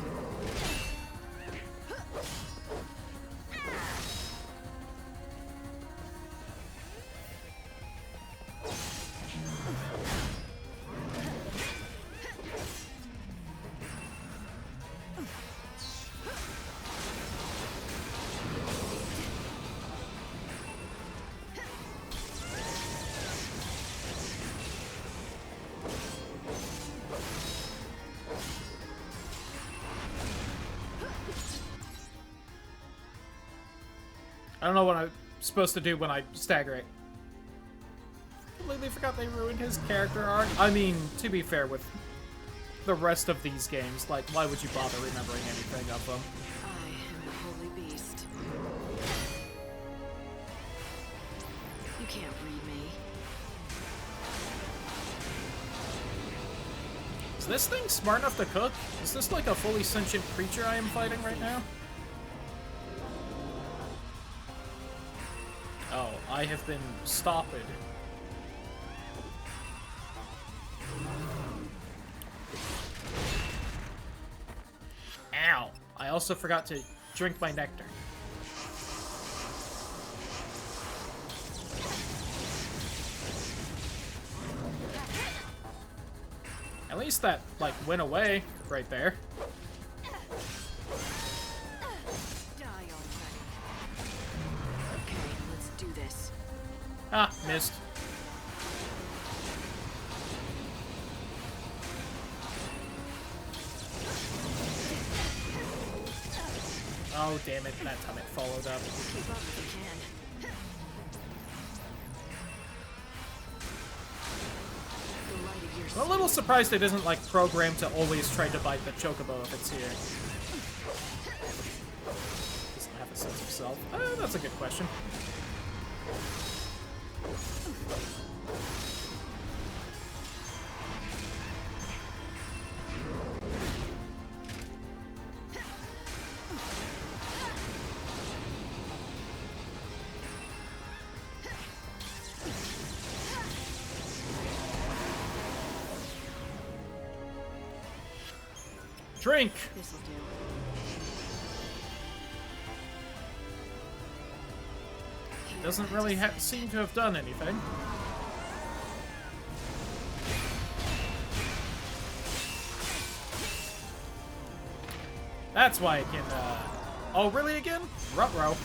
I don't know what I'm supposed to do when I stagger it. Completely forgot they ruined his character arc. I mean, to be fair, with the rest of these games, like, why would you bother remembering anything of them? I am the holy beast. You can't read me. Is this thing smart enough to cook? Is this like a fully sentient creature I am fighting right now? Oh, I have been stopped. Ow! I also forgot to drink my nectar. At least that, like, went away right there. Ah, missed. Oh, damn it. That time it followed up. Keep up if you can. I'm a little surprised it isn't, like, programmed to always try to bite the chocobo if it's here. Doesn't have a sense of self. That's a good question. Drink! This'll do. Doesn't really seem to have done anything. That's why I can, Oh, really again? Ruh-roh.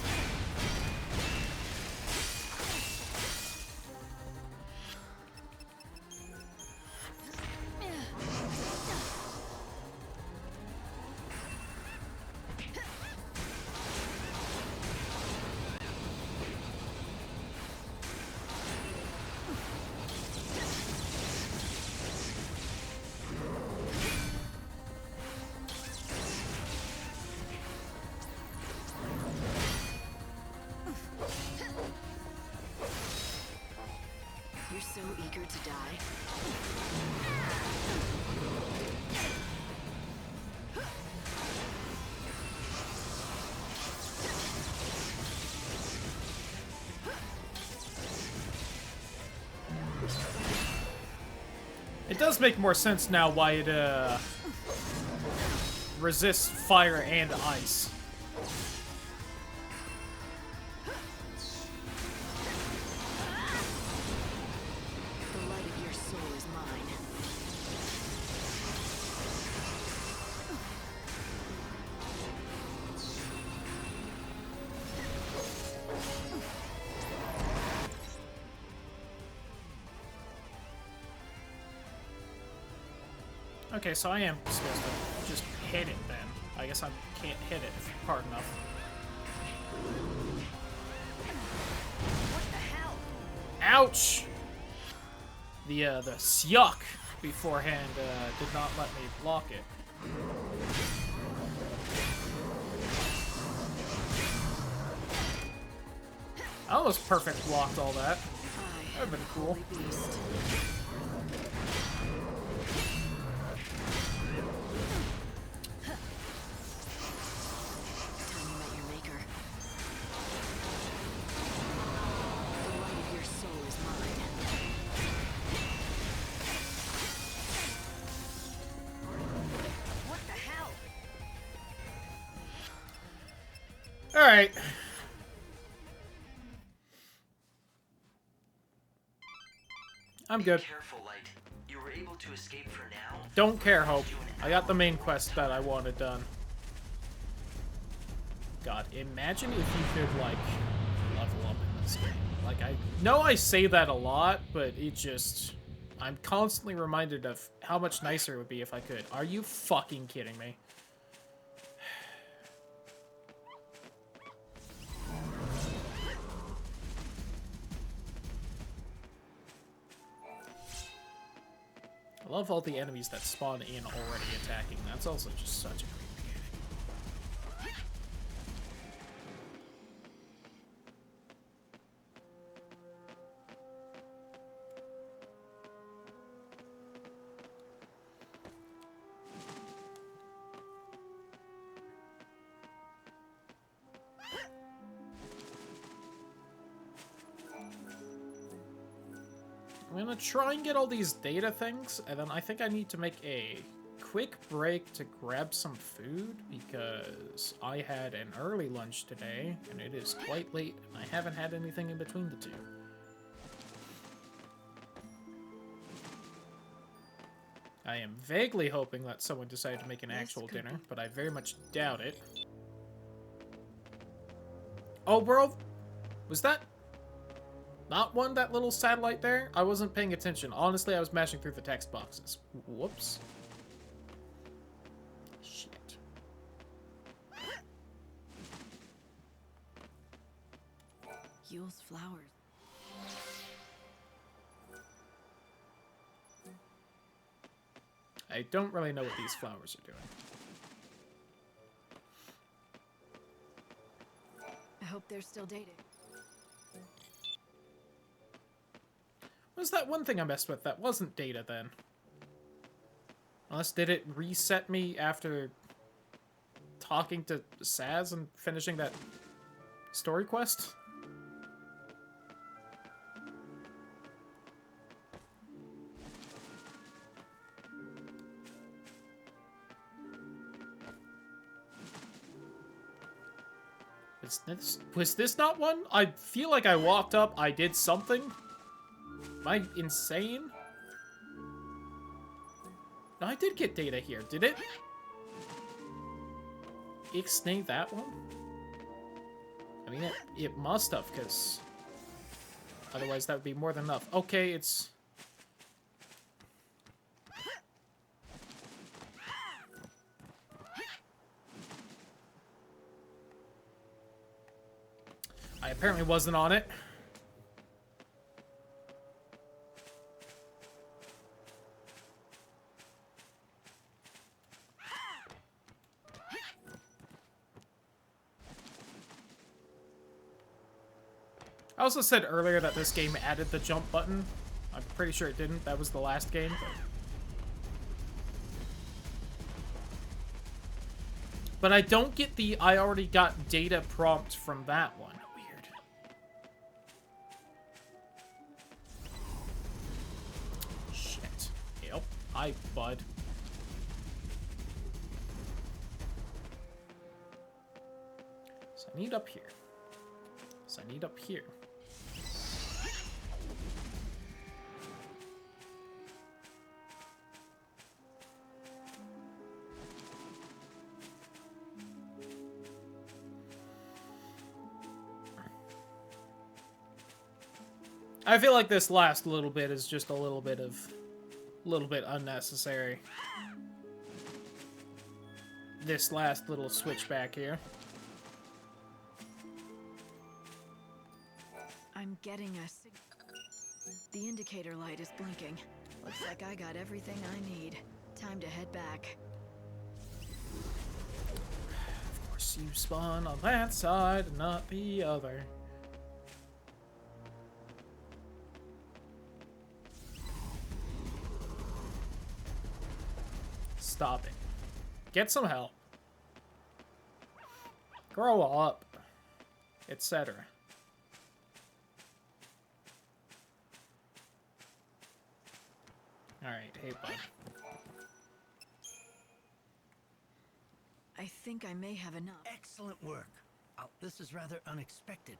does make more sense now why it resists fire and ice. The light of your soul is mine. Okay, so I am supposed to just hit it then. I guess I can't hit it hard enough. What the hell? Ouch! The syuk beforehand did not let me block it. I almost perfect blocked all that. That would've been cool. Alright. I'm good. Careful, Light. You were able to escape for now. Don't care, Hope. I got the main quest that I wanted done. God, imagine if you could, like, level up in this game. Like, I know I say that a lot, but it just... I'm constantly reminded of how much nicer it would be if I could. Are you fucking kidding me? I love all the enemies that spawn in already attacking. That's also just such a great mechanic. I'm gonna try and get all these data things, and then I think I need to make a quick break to grab some food, because I had an early lunch today, and it is quite late, and I haven't had anything in between the two. I am vaguely hoping that someone decided to make an actual dinner, but I very much doubt it. Oh, world! Was that... not one, that little satellite there? I wasn't paying attention. Honestly, I was mashing through the text boxes. Whoops. Shit. Yule's flowers. I don't really know what these flowers are doing. I hope they're still dating. What was that one thing I messed with that wasn't data then? Unless, did it reset me after talking to Saz and finishing that story quest? Was this not one? I feel like I walked up, I did something. Am I insane? No, I did get data here. Did it? Ixnay that one? I mean, it must have, because otherwise that would be more than enough. Okay, it's... I apparently wasn't on it. I also said earlier that this game added the jump button. I'm pretty sure it didn't. That was the last game. But I don't get the I already got data prompt from that one. Weird. Shit. Yep. Hi, bud. So I need up here. So I need up here. I feel like this last little bit is just a little bit unnecessary. This last little switchback here. I'm getting a The indicator light is blinking. Looks like I got everything I need. Time to head back. Of course, you spawn on that side and not the other. Stop it. Get some help. Grow up. Etc. Alright, hey bud. I think I may have enough. Excellent work. Oh, this is rather unexpected.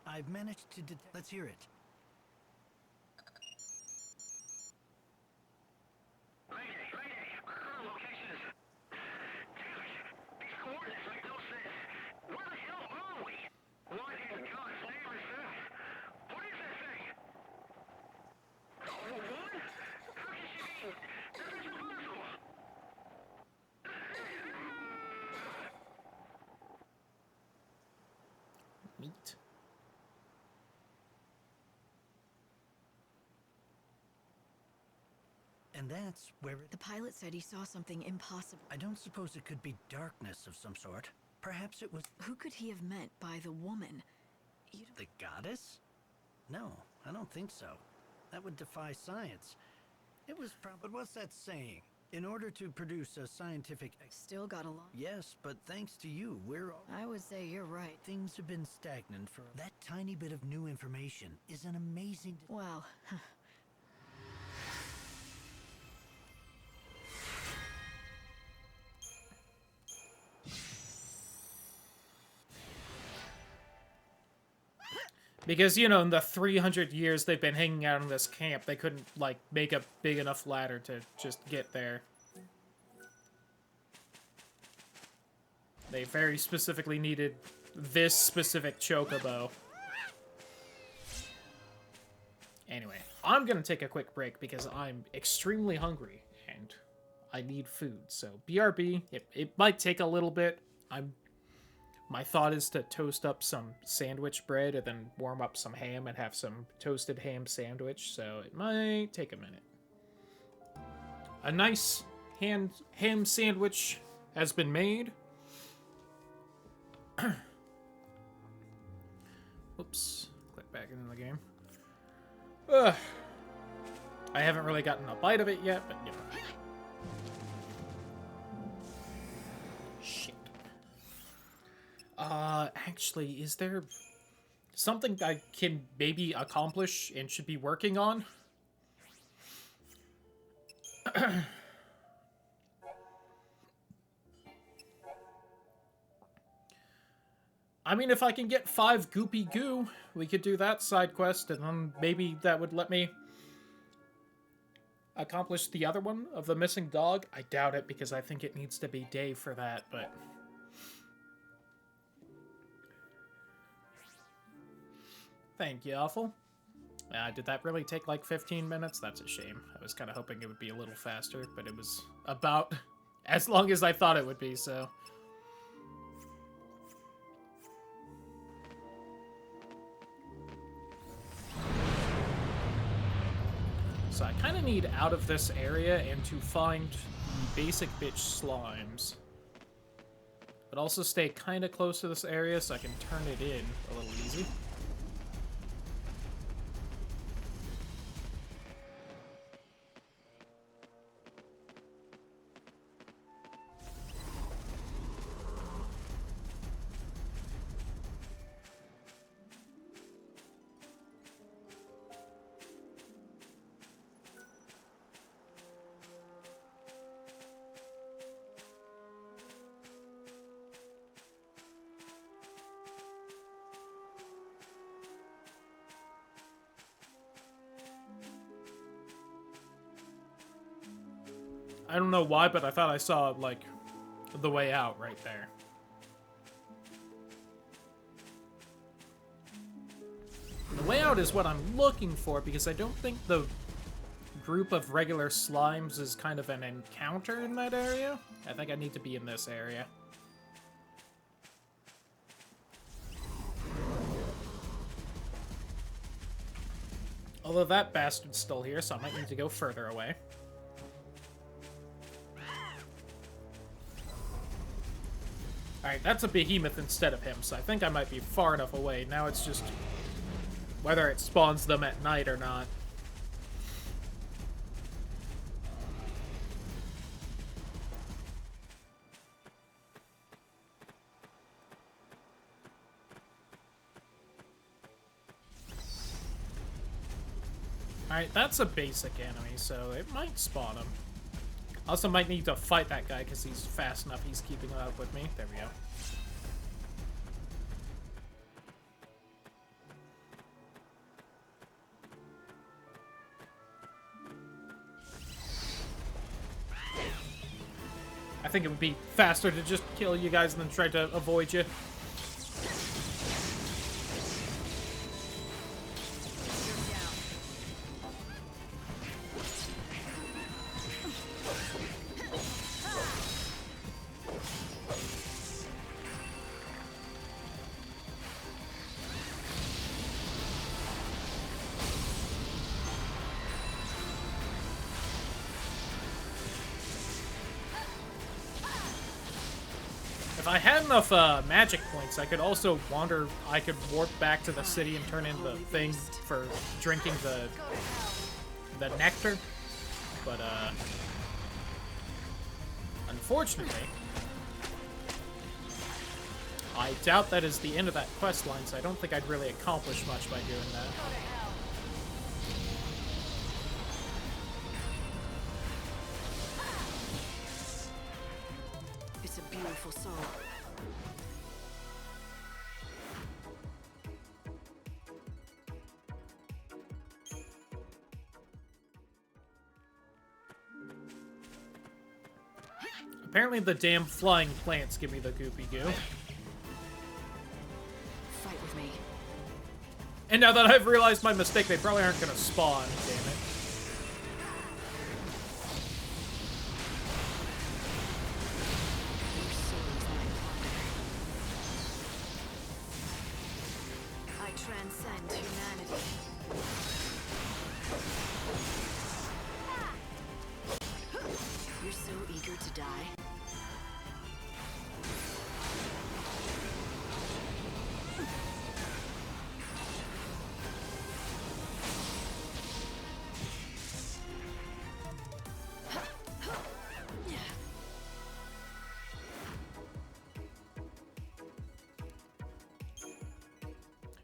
I've managed to let's hear it. Meat. And that's where The pilot said he saw something impossible. I don't suppose it could be darkness of some sort. Perhaps it was... Who could he have meant by the woman? The goddess? No, I don't think so. That would defy science. It was but what's that saying? In order to produce a scientific... Still got along. Yes, but thanks to you, we're all... I would say you're right. Things have been stagnant for... That tiny bit of new information is an amazing... Well... Because, you know, in the 300 years they've been hanging out in this camp, they couldn't, like, make a big enough ladder to just get there. They very specifically needed this specific chocobo. Anyway, I'm gonna take a quick break because I'm extremely hungry and I need food. So, BRB, it might take a little bit. My thought is to toast up some sandwich bread and then warm up some ham and have some toasted ham sandwich, so it might take a minute. A nice ham sandwich has been made. Oops. Click back into the game. Ugh. I haven't really gotten a bite of it yet, but you know. Shit. Actually, is there something I can maybe accomplish and should be working on? I mean, if I can get 5 goopy goo, we could do that side quest, and then maybe that would let me accomplish the other one of the missing dog. I doubt it, because I think it needs to be day for that, but... Thank you, Awful. Did that really take like 15 minutes? That's a shame. I was kind of hoping it would be a little faster, but it was about as long as I thought it would be, so... So I kind of need out of this area and to find the basic bitch slimes. But also stay kind of close to this area so I can turn it in a little easy. I don't know why, but I thought I saw, like, the way out right there. The way out is what I'm looking for, because I don't think the group of regular slimes is kind of an encounter in that area. I think I need to be in this area. Although that bastard's still here, so I might need to go further away. Alright, that's a behemoth instead of him, so I think I might be far enough away. Now it's just whether it spawns them at night or not. Alright, that's a basic enemy, so it might spawn him. Also might need to fight that guy because he's fast enough, he's keeping up with me. There we go. I think it would be faster to just kill you guys than try to avoid you. If I had enough magic points, I could also wander. I could warp back to the city and turn in the thing for drinking the nectar. But unfortunately, I doubt that is the end of that quest line. So I don't think I'd really accomplish much by doing that. It's a beautiful soul. Apparently the damn flying plants give me the goopy goo. Fight with me. And now that I've realized my mistake, they probably aren't gonna spawn, damn it. I transcend humanity. You're so eager to die.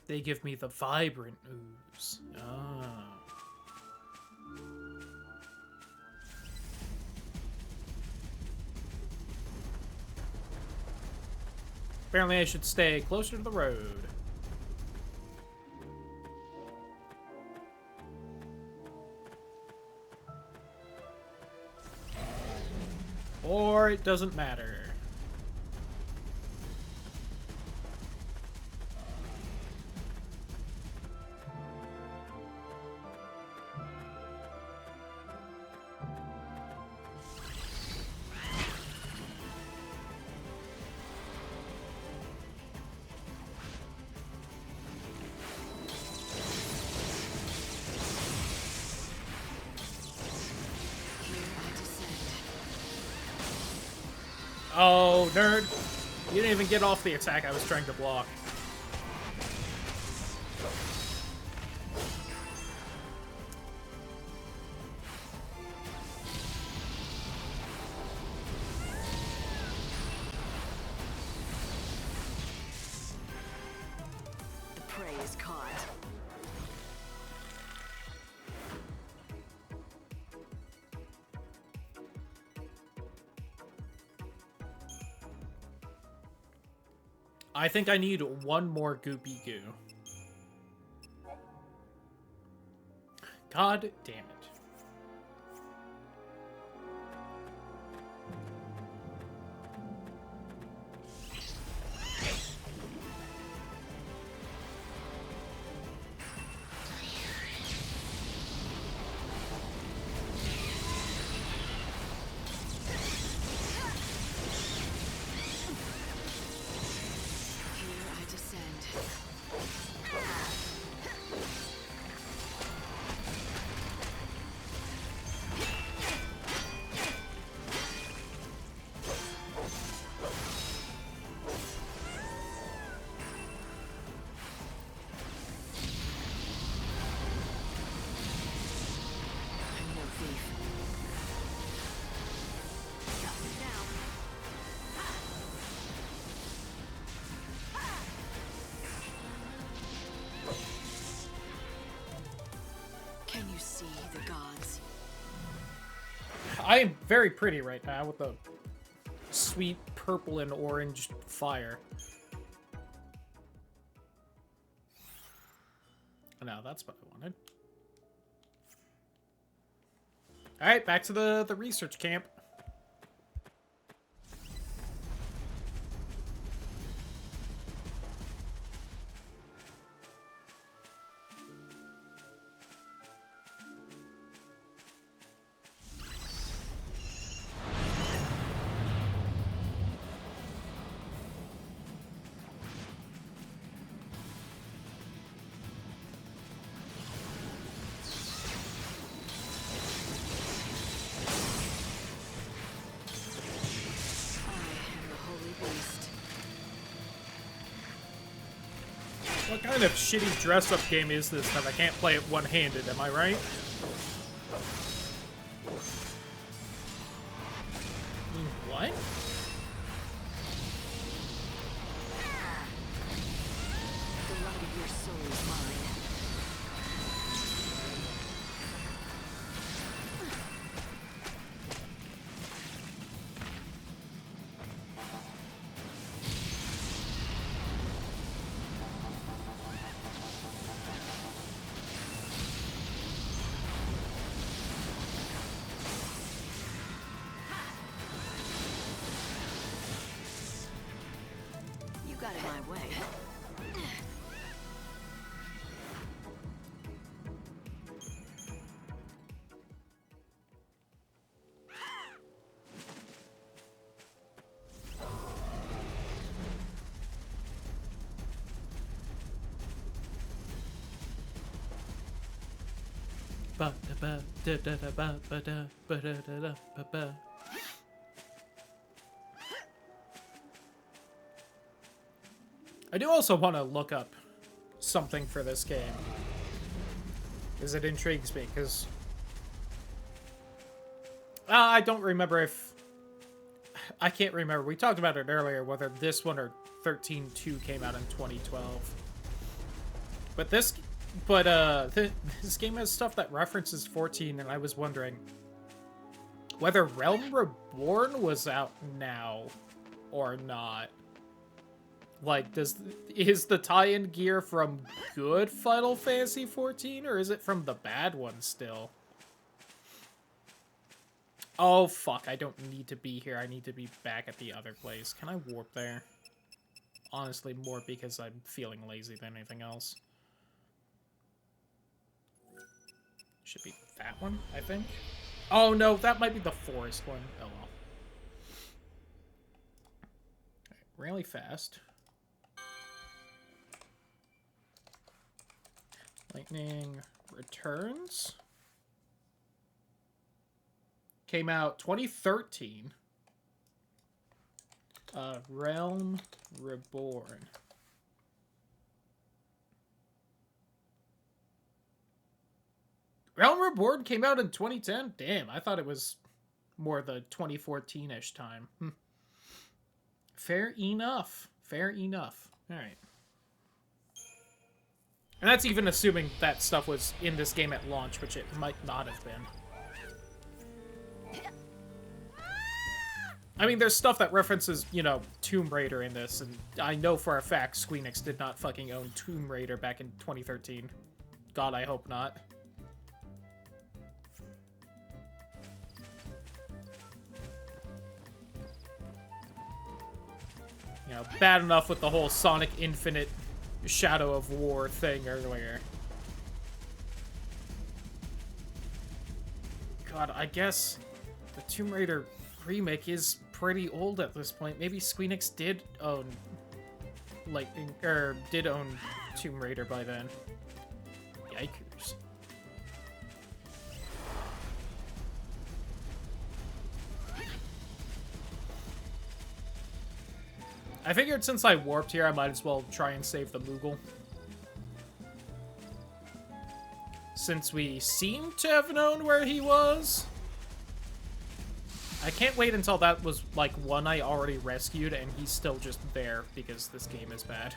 They give me the vibrant ooze. Ah. Apparently I should stay closer to the road. Or it doesn't matter. Oh, nerd. You didn't even get off the attack I was trying to block. The prey is caught. I think I need one more goopy goo. God damn it. I am very pretty right now with the sweet purple and orange fire. No, that's what I wanted. Alright, back to the research camp. What kind of shitty dress-up game is this that I can't play it one-handed, am I right? What? The light of your soul is mine. You got it my way. I do also want to look up something for this game, because it intrigues me, because I don't remember if... I can't remember. We talked about it earlier, whether this one or 13.2 came out in 2012. But this game has stuff that references 14, and I was wondering whether Realm Reborn was out now or not. Like, is the tie-in gear from good Final Fantasy 14, or is it from the bad one still? Oh, fuck, I don't need to be here. I need to be back at the other place. Can I warp there? Honestly, more because I'm feeling lazy than anything else. Should be that one, I think. Oh, no, that might be the forest one. Oh, well. Right, really fast. Lightning Returns. Came out 2013. Realm Reborn. Realm Reborn came out in 2010? Damn, I thought it was more the 2014-ish time. Fair enough. Fair enough. Alright. And that's even assuming that stuff was in this game at launch, which it might not have been. I mean, there's stuff that references, you know, Tomb Raider in this, and I know for a fact Squeenix did not fucking own Tomb Raider back in 2013. God, I hope not. You know, bad enough with the whole Sonic Infinite Shadow of War thing earlier. God, I guess the Tomb Raider remake is pretty old at this point. Maybe Squeenix did own Lightning, or did own Tomb Raider by then. Yikers. I figured since I warped here, I might as well try and save the Moogle. Since we seem to have known where he was. I can't wait until that was, like, one I already rescued and he's still just there because this game is bad.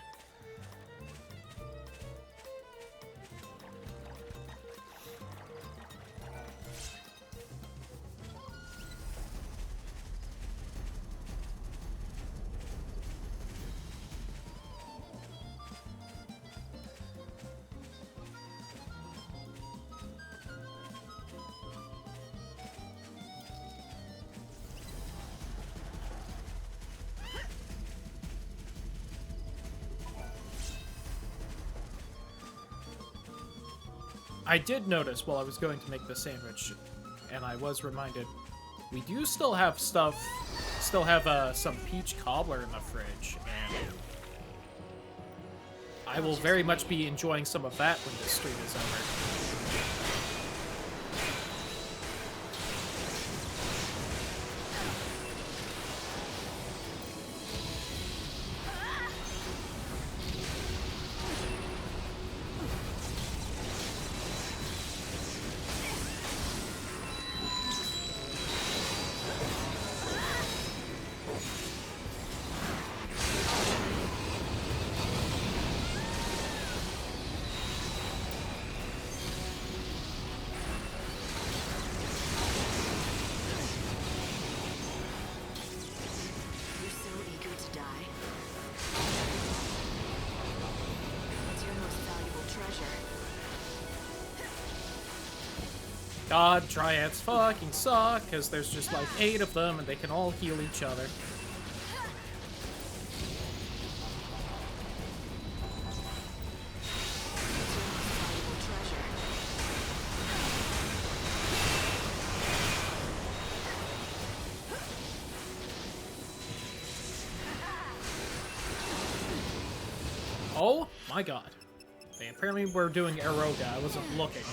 I did notice while I was going to make the sandwich, and I was reminded, we do still have some peach cobbler in the fridge, and I will very much be enjoying some of that when this stream is over. God, Triads fucking suck, because there's just like 8 of them and they can all heal each other. Oh my god. They apparently were doing Aeroga, I wasn't looking.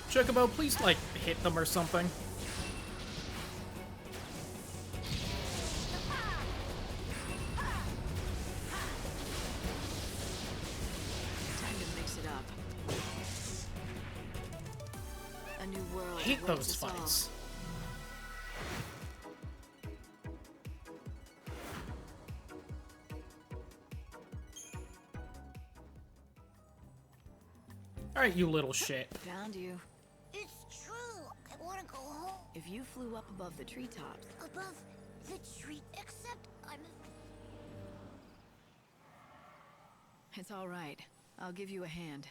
Chocobo, please, like, hit them or something. Time to mix it up. A new world. Hate those fights. Alright, you little shit. Found you. It's true. I want to go home. If you flew up above the treetops. Above the tree, except I'm... It's all right. I'll give you a hand.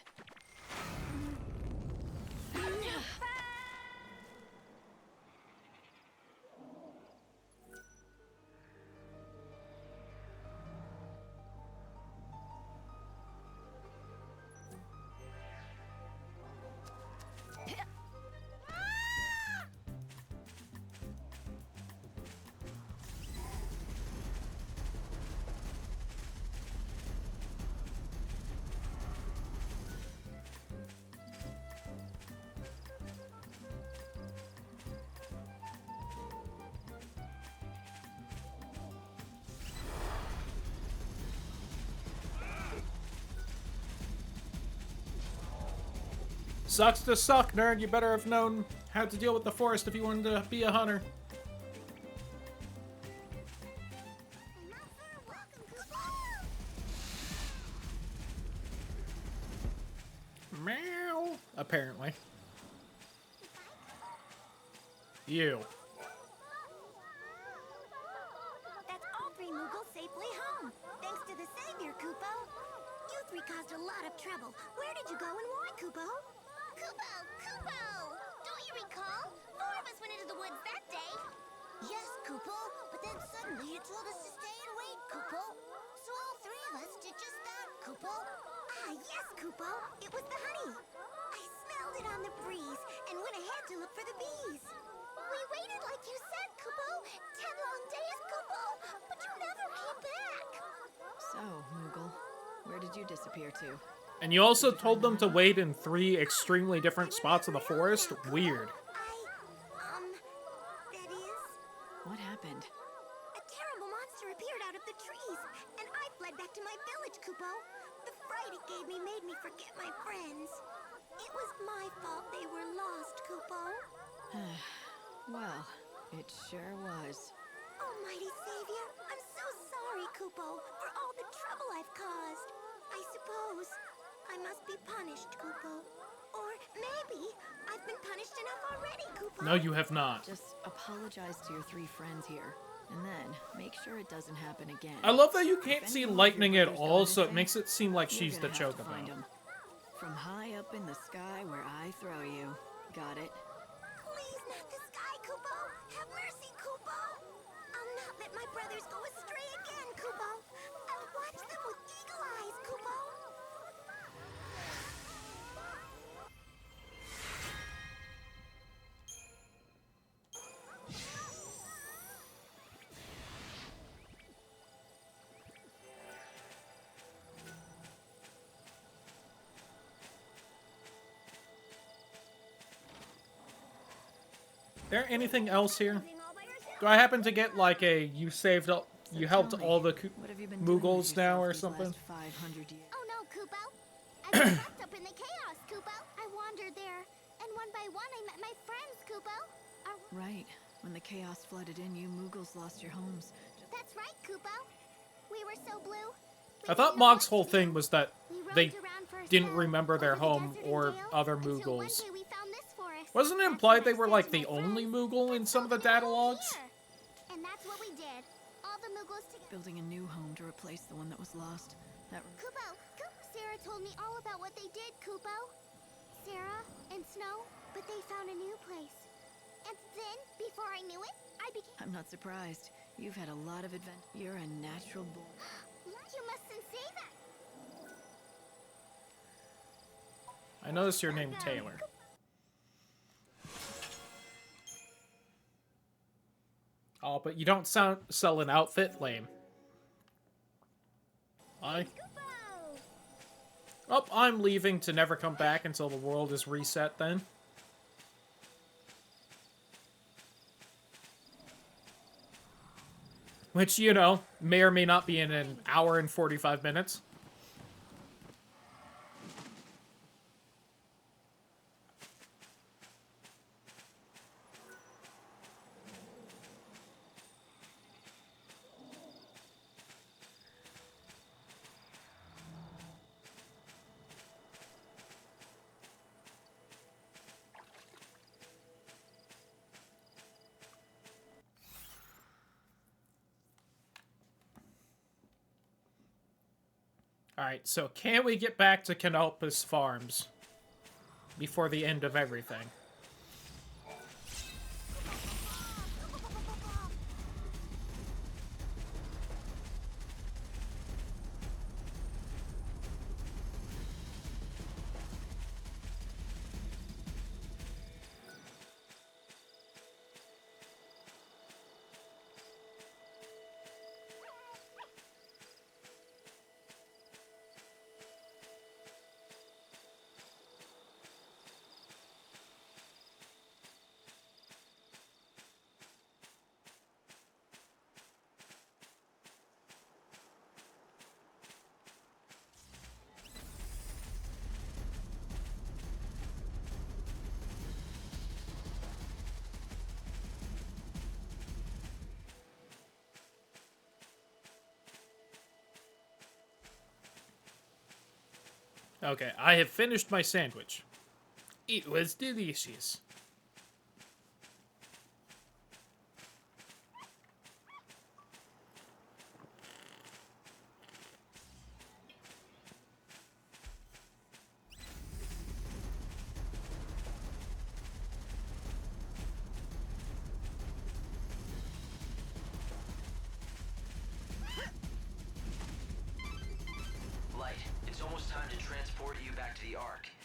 Sucks to suck, nerd. You better have known how to deal with the forest if you wanted to be a hunter. Meow. Apparently. You. That's all 3 Moogles safely home. Thanks to the Savior, Kupo. You 3 caused a lot of trouble. Where did you go and why, Kupo? Kupo! Don't you recall? 4 of us went into the woods that day. Yes, Kupo, but then suddenly you told us to stay and wait, Kupo. So all 3 of us did just that, Kupo. Ah, yes, Kupo. It was the honey. I smelled it on the breeze and went ahead to look for the bees. We waited like you said, Kupo. 10 long days, Kupo, but you never came back. So, Moogle, where did you disappear to? And you also told them to wait in 3 extremely different spots of the forest? Weird. That is... What happened? A terrible monster appeared out of the trees, and I fled back to my village, Kupo. The fright it gave me made me forget my friends. It was my fault they were lost, Kupo. Well, it sure was. Almighty Savior, I'm so sorry, Kupo, for all the trouble I've caused. I suppose I must be punished, Kupo. Or maybe I've been punished punished enough already, Koopa. No, you have not. Just apologize to your 3 friends here, and then make sure it doesn't happen again. I love that you can't If see any one of lightning your at brothers all, go so it missing, makes it seem like you're she's the gonna have to find chocobo. 'em. From high up in the sky where I throw you. Got it? Please, not the sky, Kupo. Have mercy, Kupo. I'll not let my brothers go astray again, Kupo. I'll watch them with eagle eyes, Kupo. There anything else here? Do I happen to get like a you saved up, you helped all the Moogles now or something? Oh no, Kupo. I was wrapped up in the chaos, Kupo. I wandered there, and one by one I met my friends, Kupo. Right. When the chaos flooded in, you Moogles lost your homes. That's right, Kupo. We were so blue. I thought Mog's whole thing was that they didn't remember their home or other Moogles. Wasn't it implied they were like the only Moogle in some of the data logs? And that's what we did. All the Moogles together. Building a new home to replace the one that was lost. That Kupo, Sarah told me all about what they did, Kupo. Sarah and Snow, but they found a new place. And then, before I knew it, I became... I'm not surprised. You've had a lot of adventure. You're a natural born. You mustn't say that. I noticed your name Taylor. Oh, but you don't sell an outfit? Lame. Oh, I'm leaving to never come back until the world is reset then. Which, you know, may or may not be in an hour and 45 minutes. Alright, so can we get back to Canopus Farms before the end of everything? Okay, I have finished my sandwich. It was delicious.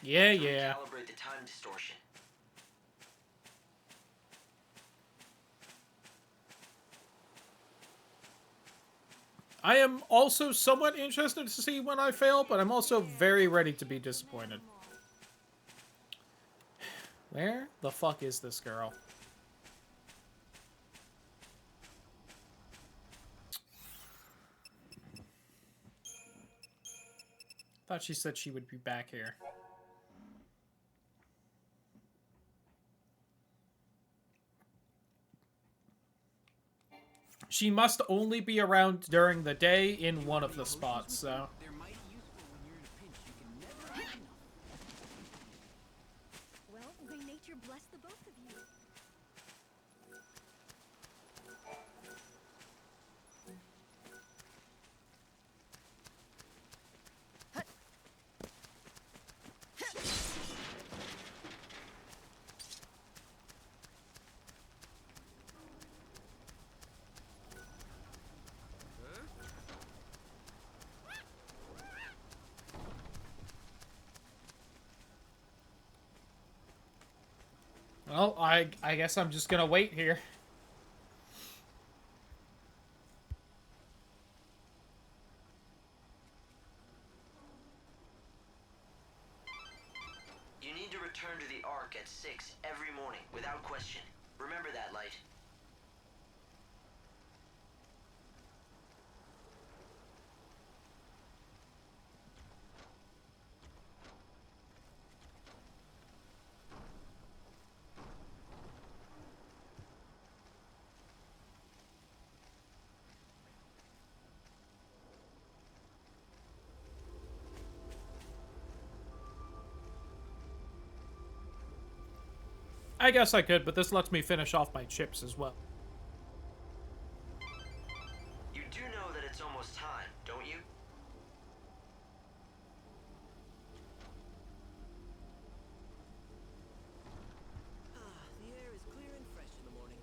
Yeah, yeah. Calibrate the time distortion. I am also somewhat interested to see when I fail, but I'm also very ready to be disappointed. Where the fuck is this girl? Thought she said she would be back here. She must only be around during the day in one of the spots, so... Well, the nature nature bless the both of you. Well, I guess I'm just gonna wait here. You need to return to the Ark at 6 every morning, without question. Remember that, Light. I guess I could, but this lets me finish off my chips as well. You do know that it's almost time, don't you? The air is clear and fresh in the morning.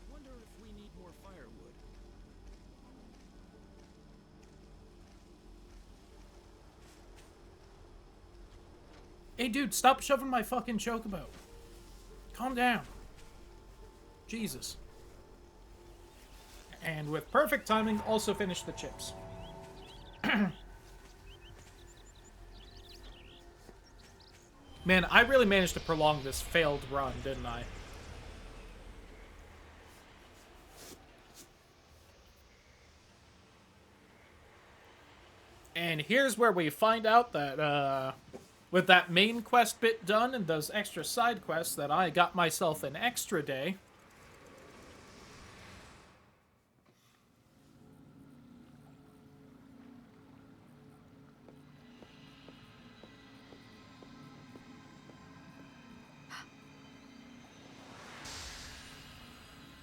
I wonder if we need more firewood. Hey, dude, stop shoving my fucking chocobo. Calm down. Jesus. And with perfect timing, also finish the chips. Man, I really managed to prolong this failed run, didn't I? And here's where we find out that, with that main quest bit done and those extra side quests, that I got myself an extra day.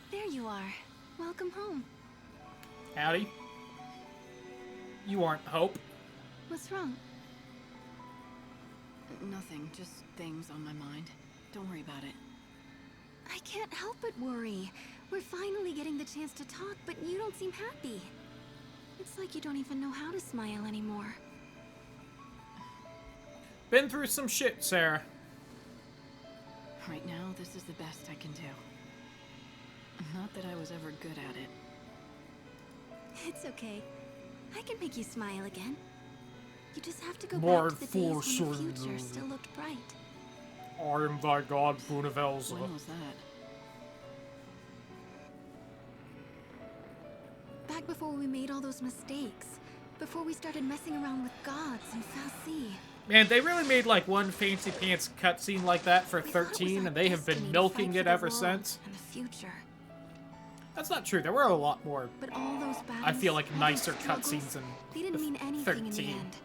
There you are. Welcome home. Howdy. You aren't Hope. What's wrong? Nothing, just things on my mind. Don't worry about it. I can't help but worry. We're finally getting the chance to talk, but you don't seem happy. It's like you don't even know how to smile anymore. Been through some shit, Sarah. Right now, this is the best I can do. Not that I was ever good at it. It's okay. I can make you smile again. You just have to go More back to the days when the fortune. future still looked bright. I am thy god, Brunevelza. When was that? Back before we made all those mistakes. Before we started messing around with gods and Fal'Cie. Man, they really made like one fancy pants cutscene like that for 13, and they have been milking it ever since. And the future. That's not true. There were a lot more, But all those battles, I feel like, all nicer those struggles, cutscenes in they didn't mean anything 13. in the end.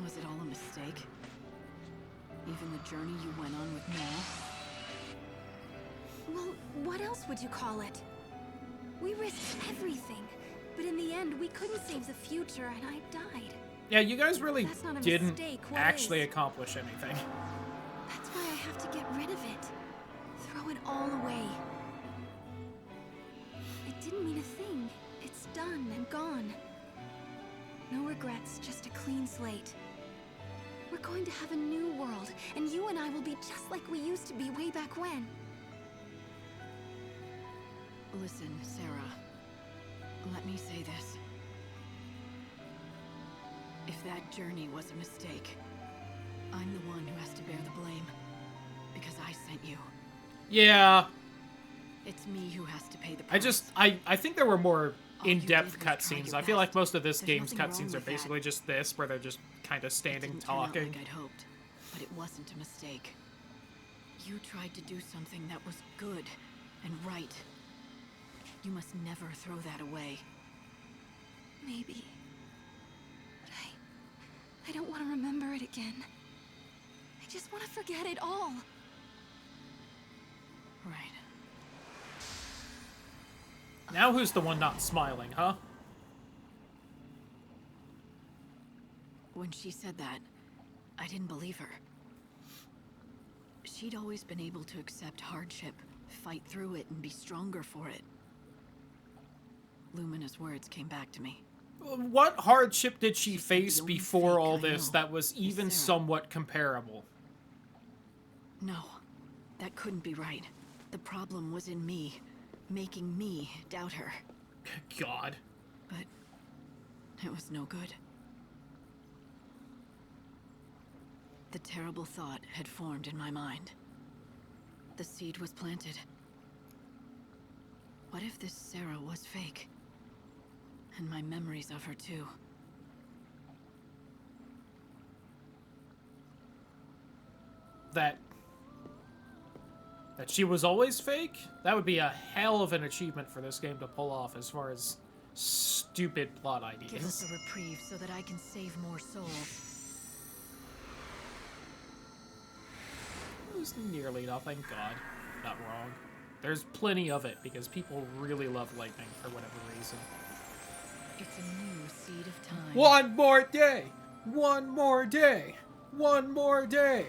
Was it all a mistake? Even the journey you went on with Noel? Well, what else would you call it? We risked everything, but in the end, we couldn't save the future, and I died. Yeah, you guys really That's not a didn't mistake, what actually is? accomplish anything. That's why I have to get rid of it. Throw it all away. It didn't mean a thing. It's done and gone. No regrets, just a clean slate. We're going to have a new world, and you and I will be just like we used to be way back when. Listen, Sarah. Let me say this. If that journey was a mistake, I'm the one who has to bear the blame. Because I sent you. Yeah. It's me who has to pay the price. I think there were more in-depth did was try cutscenes. your I feel like most of this There's game's nothing wrong cutscenes are with that. basically just this, where they're just kind of standing Didn't turn out talking. like I'd hoped, but it wasn't a mistake. You tried to do something that was good and right, You must never throw that away. Maybe. But I don't want to remember it again. I just want to forget it all. Right. Now who's the one not smiling, huh? When she said that, I didn't believe her. She'd always been able to accept hardship, fight through it, and be stronger for it. Lumina's words came back to me. What hardship did she face before all this that was even somewhat comparable? No, that couldn't be right. The problem was in me, making me doubt her. God. But it was no good. The terrible thought had formed in my mind. The seed was planted. What if this Sarah was fake? And my memories of her too. That she was always fake? That would be a hell of an achievement for this game to pull off as far as stupid plot ideas. Give us a reprieve so that I can save more souls. It was nearly nothing. God, not wrong. There's plenty of it because people really love lightning for whatever reason. It's a new seed of time. One more day! One more day! One more day!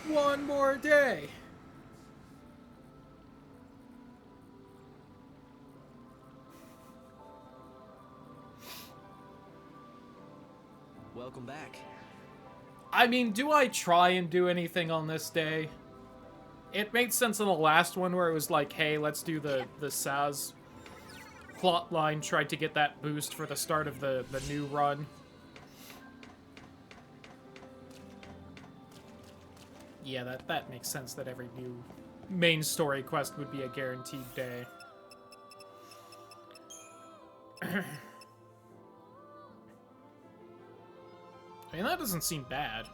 One more day! Welcome back. I mean, do I try and do anything on this day? It made sense in the last one where it was like, hey, let's do the Saz plot line, tried to get that boost for the start of the new run. Yeah, that makes sense that every new main story quest would be a guaranteed day. I mean, that doesn't seem bad.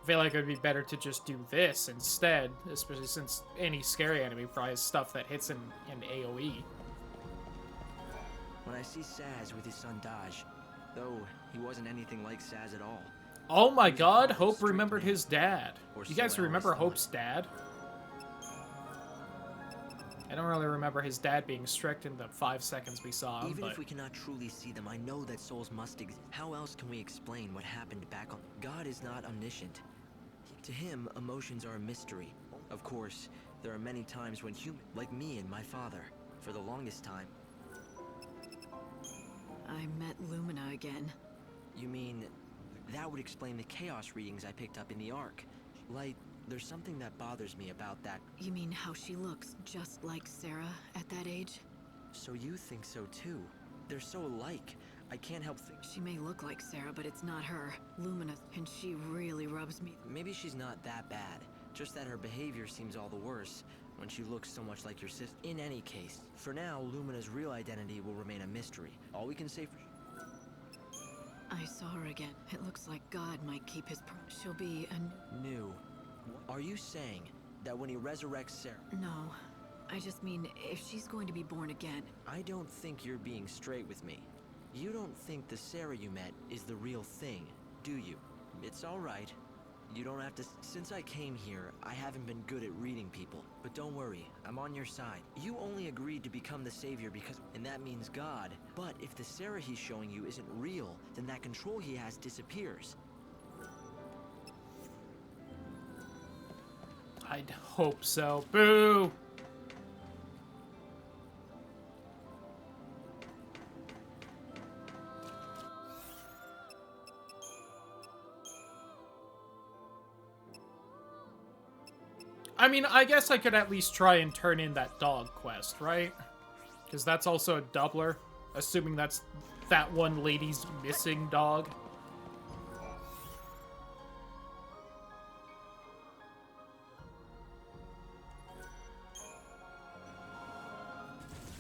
I feel like it would be better to just do this instead, especially since any scary enemy probably has stuff that hits in AoE. When I see Saz with his son Daj, though he wasn't anything like Saz at all. Oh my god, Hope remembered his dad. You guys remember Hope's dad? I don't really remember his dad being strict in the 5 seconds we saw him, Even if we cannot truly see them, I know that souls must exist. How else can we explain what happened back on... God is not omniscient. To him, emotions are a mystery. Of course, there are many times when humans, like me and my father, for the longest time... I met Lumina again. You mean, that would explain the chaos readings I picked up in the Ark. Like, there's something that bothers me about that. You mean how she looks just like Sarah at that age? So you think so too? They're so alike. I can't help think... She may look like Sarah, but it's not her. Lumina, and she really rubs me. Maybe she's not that bad. Just that her behavior seems all the worse when she looks so much like your sister. In any case, for now, Lumina's real identity will remain a mystery. All we can say for... I saw her again. It looks like God might keep his promise. She'll be a... New. Are you saying that when he resurrects Sarah... No. I just mean, if she's going to be born again... I don't think you're being straight with me. You don't think the Sarah you met is the real thing, do you? It's all right. You don't have to... Since I came here, I haven't been good at reading people. But don't worry, I'm on your side. You only agreed to become the savior because... And that means God. But if the Sarah he's showing you isn't real, then that control he has disappears. I'd hope so. Boo! I mean, I guess I could at least try and turn in that dog quest, right? Because that's also a doubler, assuming that's that one lady's missing dog.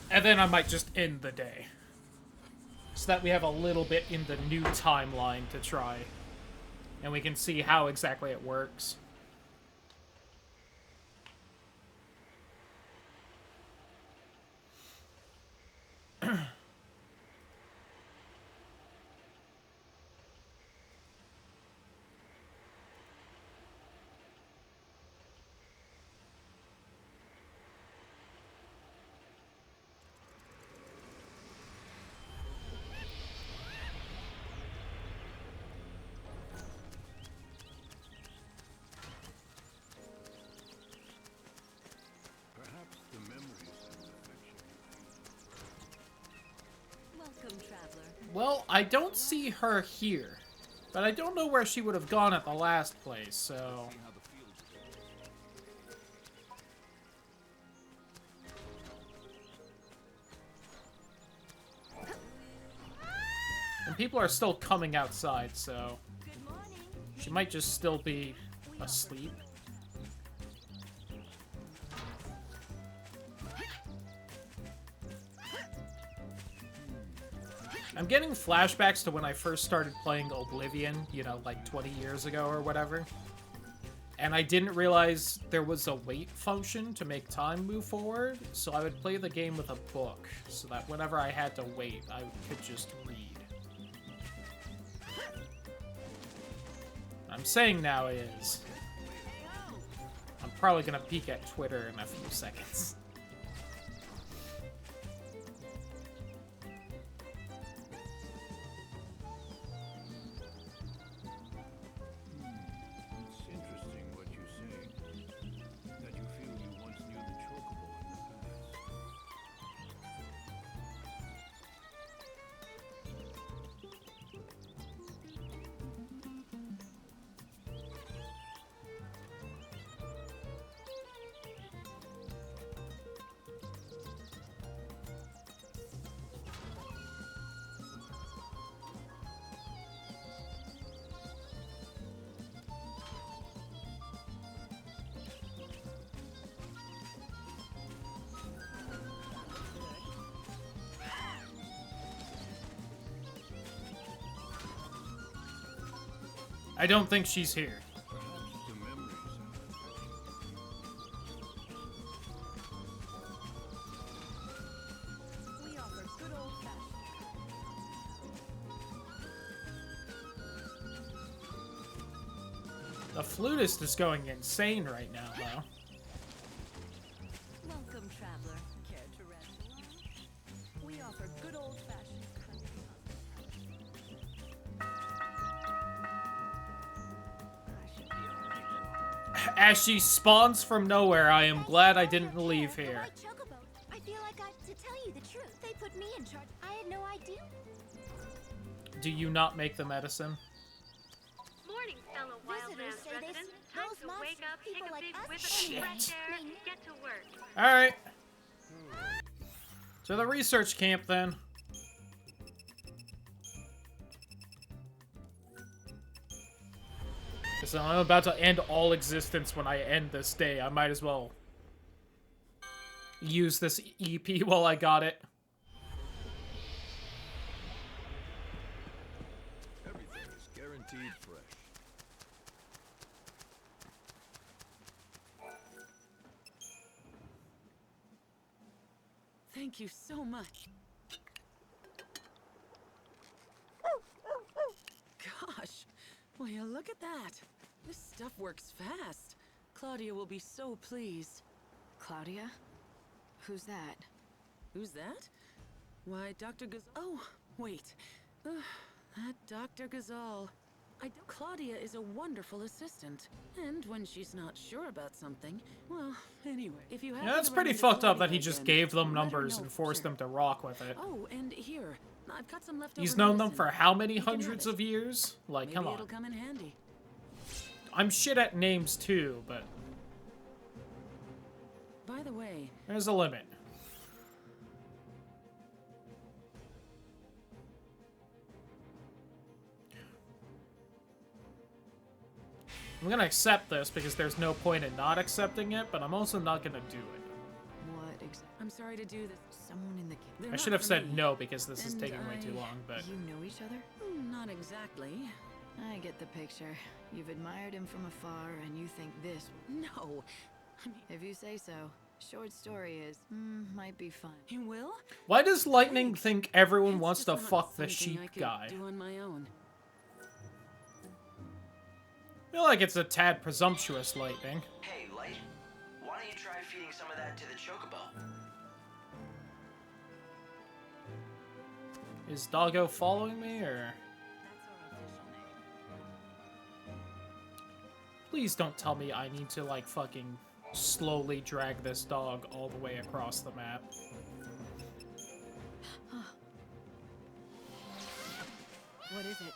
And then I might just end the day. So that we have a little bit in the new timeline to try. And we can see how exactly it works. Well, I don't see her here. But I don't know where she would have gone at the last place, so... And people are still coming outside, so... She might just still be asleep. I'm getting flashbacks to when I first started playing Oblivion, you know, like 20 years ago or whatever. And I didn't realize there was a wait function to make time move forward, so I would play the game with a book, so that whenever I had to wait, I could just read. What I'm saying now is... I'm probably gonna peek at Twitter in a few seconds. I don't think she's here. The flutist is going insane right now, though. Welcome, traveler. Care to rest alone? We offer good old-fashioned country hospitality. As she spawns from nowhere, I am glad I didn't leave here. I feel like to tell you the truth, they put me in charge. I had no idea. Do you not make the medicine? Morning, fellow Wildlands residents. Time to wake up, take a big whiff of fresh air, and get to work. Alright. To the research camp, then. So I'm about to end all existence when I end this day. I might as well use this EP while I got it. Everything is guaranteed fresh. Thank you so much. Gosh, will you look at that? This stuff works fast. Claudia will be so pleased. Claudia? Who's that? Who's that? Why, Dr. Gazal. Oh, wait. That Dr. Gazal. Claudia is a wonderful assistant. And when she's not sure about something, well, anyway, if you have... Yeah, that's pretty fucked up that he just gave them numbers and forced them to rock with it. Oh, and here, I've got some leftover He's known them medicine. for how many You can have hundreds it. of years? Like, Maybe come on. it'll come in handy. I'm shit at names too, but By the way, there's a limit. I'm gonna accept this because there's no point in not accepting it, but I'm also not gonna do it. What exactly? I'm sorry to do this. Someone in the... They're I not should have for said me. no because this is And taking way too long, but... You know each other? Not exactly. I get the picture. You've admired him from afar, and you think this... No. I mean... If you say so. Short story is, might be fun. You will? Why does Lightning think everyone It's wants to just not fuck the something sheep I could guy? do on my own. I feel like it's a tad presumptuous, Lightning. Hey, Light. Why don't you try feeding some of that to the chocobo? Is Doggo following me, or...? Please don't tell me I need to, like, fucking slowly drag this dog all the way across the map. What is it?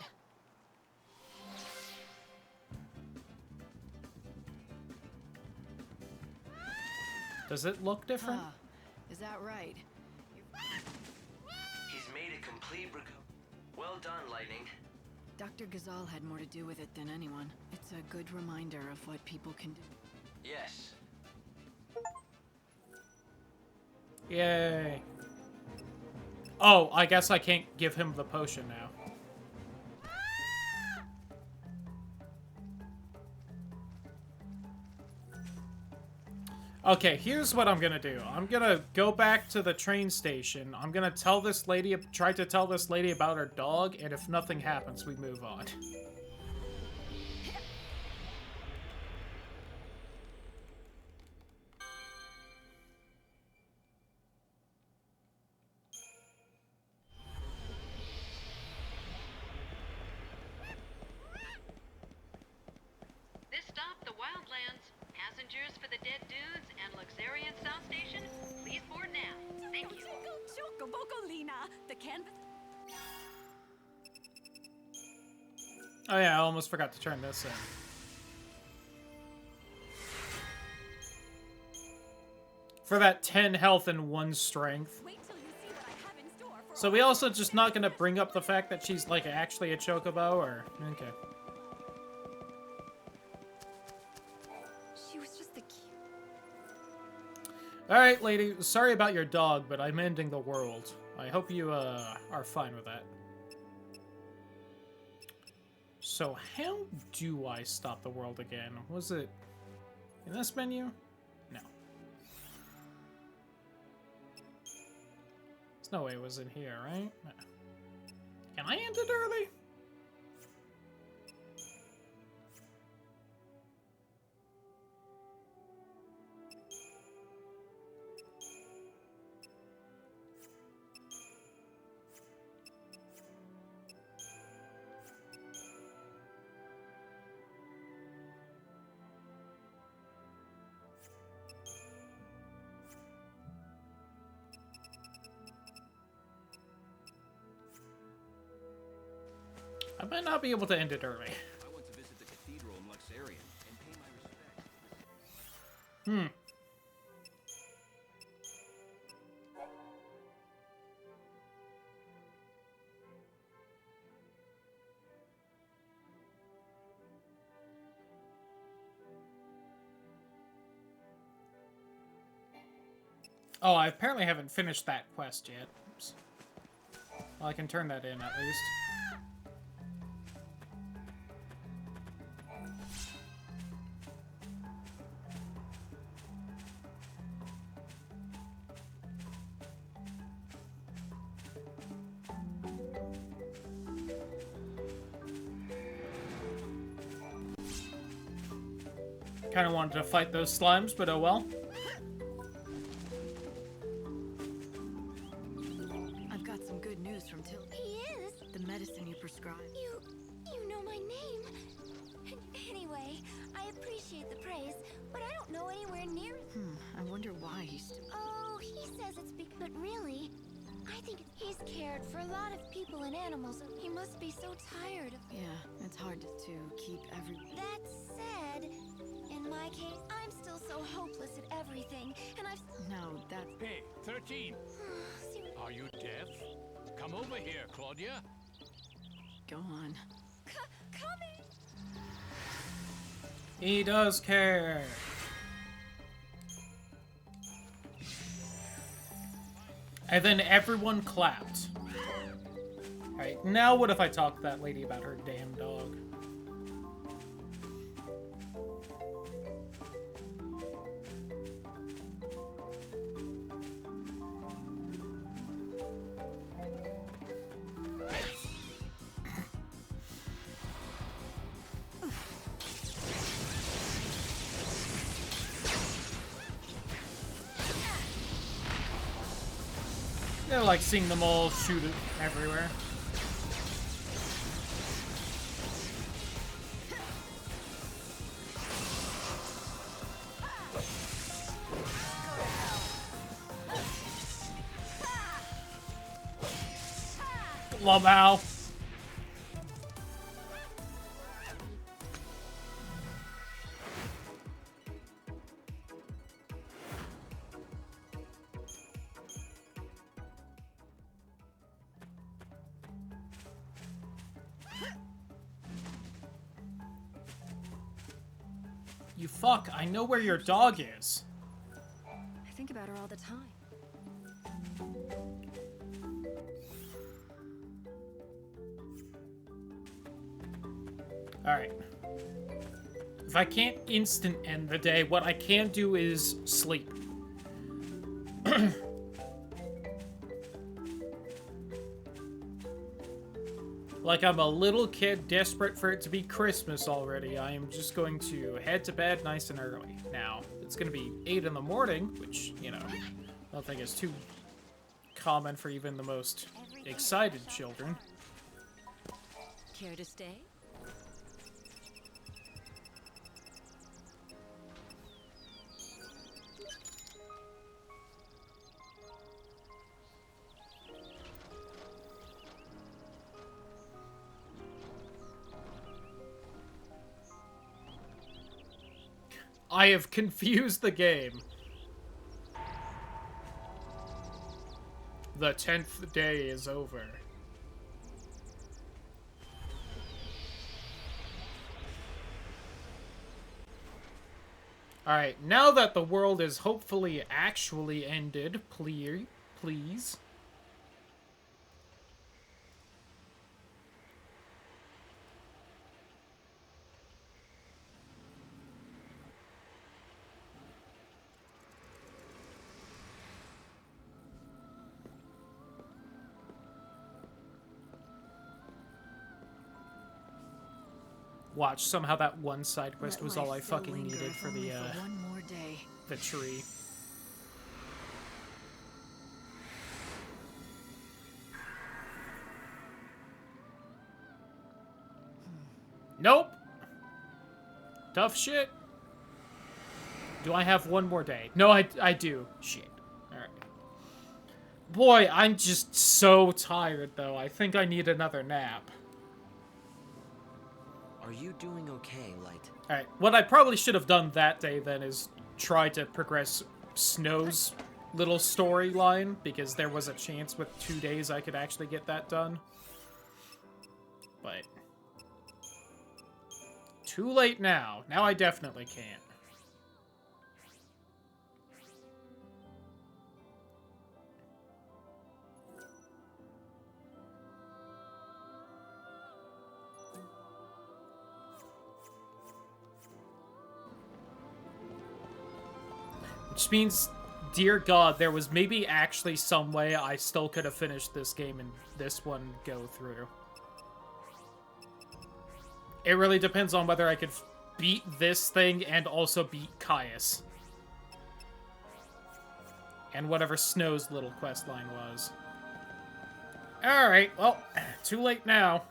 Does it look different? Is that right? He's made a complete Well done, Lightning. Dr. Ghazal had more to do with it than anyone. It's a good reminder of what people can do. Yes. Yay. Oh, I guess I can't give him the potion now. Okay, here's what I'm gonna do. I'm gonna go back to the train station. I'm gonna tell this lady, try to tell this lady about her dog, and if nothing happens, we move on. This stop, the Wildlands. Passengers for the Dead Dudes and Luxuriant South Station, please board now. Thank you. The canvas. Oh yeah, I almost forgot to turn this in. For that 10 health and 1 strength. So we also just not gonna bring up the fact that she's like actually a chocobo, or okay. She was just the cute. Alright, lady, sorry about your dog, but I'm ending the world. I hope you are fine with that. So how do I stop the world again? Was it in this menu? No. There's no way it was in here, right? No. Can I end it early? I might not be able to end it early. I want to visit the cathedral in Luxuriant and pay my respects. Oh, I apparently haven't finished that quest yet. Oops. Well, I can turn that in at least. Kind of wanted to fight those slimes, but oh well. I've got some good news from Till. He is? The medicine you prescribed. You know my name. Anyway, I appreciate the praise, but I don't know anywhere near it. I wonder why he's still... Oh, he says it's because... But really, I think he's cared for a lot of people and animals. He must be so tired of... Yeah, it's hard to keep every... That said, in my case, I'm still so hopeless at everything, and I've... No, that's... Hey, 13. Are you deaf? Come over here, Claudia. Go on. Coming! He does care. And then everyone clapped. Alright, now what if I talk to that lady about her damn dog? They're like seeing them all shoot it everywhere. Love how. You fuck, I know where your dog is. I think about her all the time. Alright. If I can't instant end the day, what I can do is sleep. Like I'm a little kid desperate for it to be Christmas already, I am just going to head to bed nice and early. Now, it's going to be 8 in the morning, which, you know, I don't think is too common for even the most excited children. Care to stay? I have confused the game. The 10th day is over. Alright, now that the world is hopefully actually ended, please. Watch, somehow that one side quest was all I fucking needed for the, one more day. The tree. Nope! Tough shit. Do I have one more day? No, I do. Shit. Alright. Boy, I'm just so tired, though. I think I need another nap. Are you doing okay, Light? Alright, what I probably should have done that day, then, is try to progress Snow's little storyline, because there was a chance with 2 days I could actually get that done. But... too late now. Now I definitely can't. Which means, dear God, there was maybe actually some way I still could have finished this game and this one go through. It really depends on whether I could beat this thing and also beat Caius. And whatever Snow's little quest line was. Alright, well, too late now.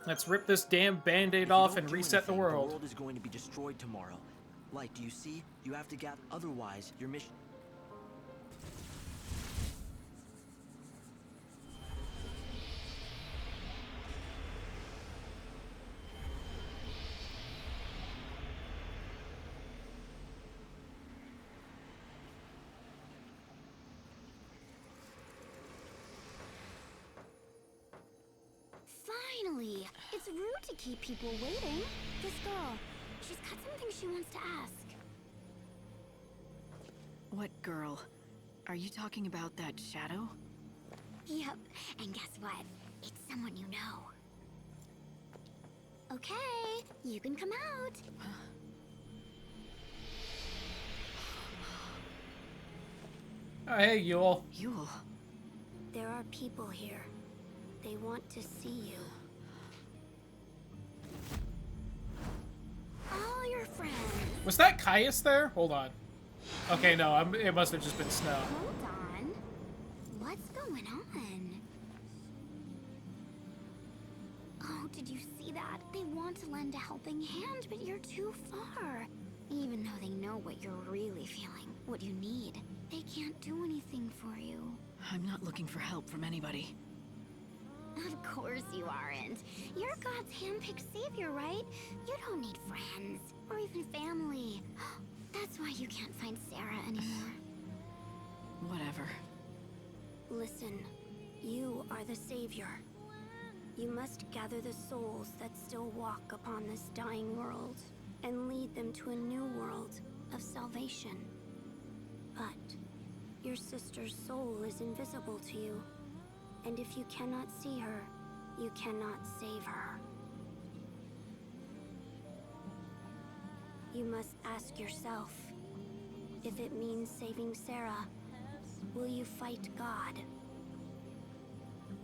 Let's rip this damn band-aid off and reset the world. The world is going to be destroyed tomorrow. Light, do you see? You have to gather. Otherwise, your mission... Finally! It's rude to keep people waiting. This girl, she's got something she wants to ask. What girl? Are you talking about that shadow? Yep, and guess what? It's someone you know. Okay, you can come out. Oh, hey, Yule. Yule. There are people here. They want to see you. All your friends. Was that Caius there? Hold on. Okay, no, it must have just been Snow. Hold on. What's going on? Oh, did you see that? They want to lend a helping hand, but you're too far. Even though they know what you're really feeling, what you need, they can't do anything for you. I'm not looking for help from anybody. Of course you aren't. You're God's hand-picked savior, right? You don't need friends, or even family. That's why you can't find Sarah anymore. Whatever. Listen, you are the savior. You must gather the souls that still walk upon this dying world and lead them to a new world of salvation. But your sister's soul is invisible to you, and if you cannot see her, you cannot save her. You must ask yourself, if it means saving Sarah, will you fight God?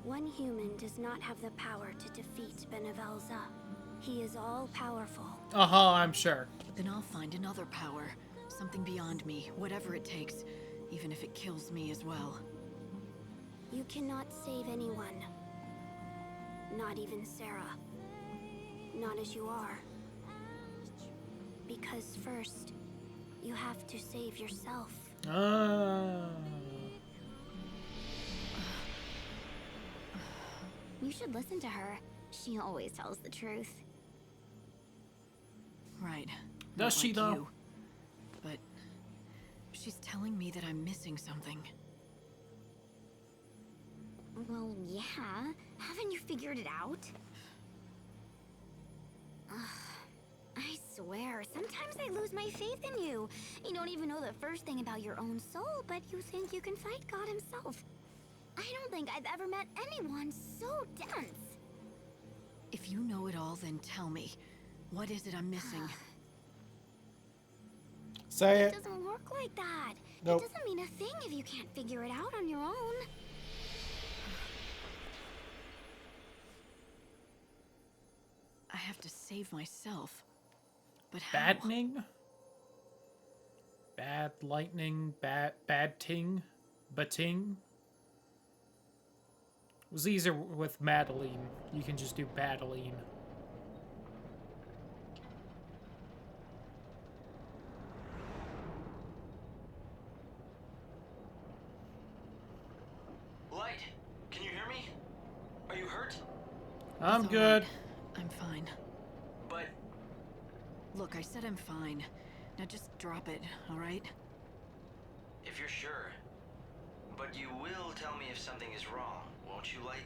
One human does not have the power to defeat Benevalza. He is all-powerful. I'm sure. Then I'll find another power. Something beyond me, whatever it takes. Even if it kills me as well. You cannot save anyone. Not even Sarah. Not as you are. Because first, you have to save yourself. You should listen to her. She always tells the truth. Right. Does she, though? You. But she's telling me that I'm missing something. Well, yeah. Haven't you figured it out? I swear, sometimes I lose my faith in you. You don't even know the first thing about your own soul, but you think you can fight God himself. I don't think I've ever met anyone so dense. If you know it all, then tell me. What is it I'm missing? Say It doesn't work like that. Nope. It doesn't mean a thing if you can't figure it out on your own. I have to save myself. But how? Badning? Bad lightning? Bad ting? Bating? It was easier with Madeline. You can just do Badeline. Light, can you hear me? Are you hurt? I'm good. I'm fine. But... Look, I said I'm fine. Now just drop it, alright? If you're sure. But you will tell me if something is wrong, won't you, Light?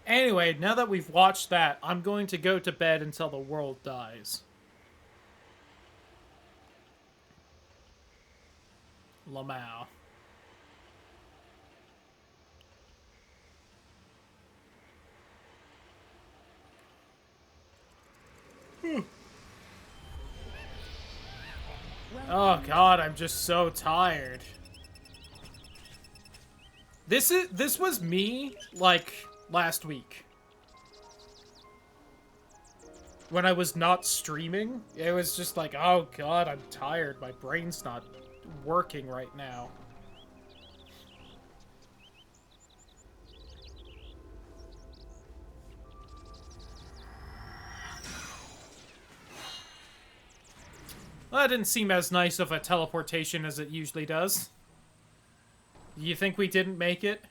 Anyway, now that we've watched that, I'm going to go to bed until the world dies. Lamau. Oh god, I'm just so tired. This was me, like, last week. When I was not streaming, it was just like, oh god, I'm tired. My brain's not working right now. Well, that didn't seem as nice of a teleportation as it usually does. You think we didn't make it?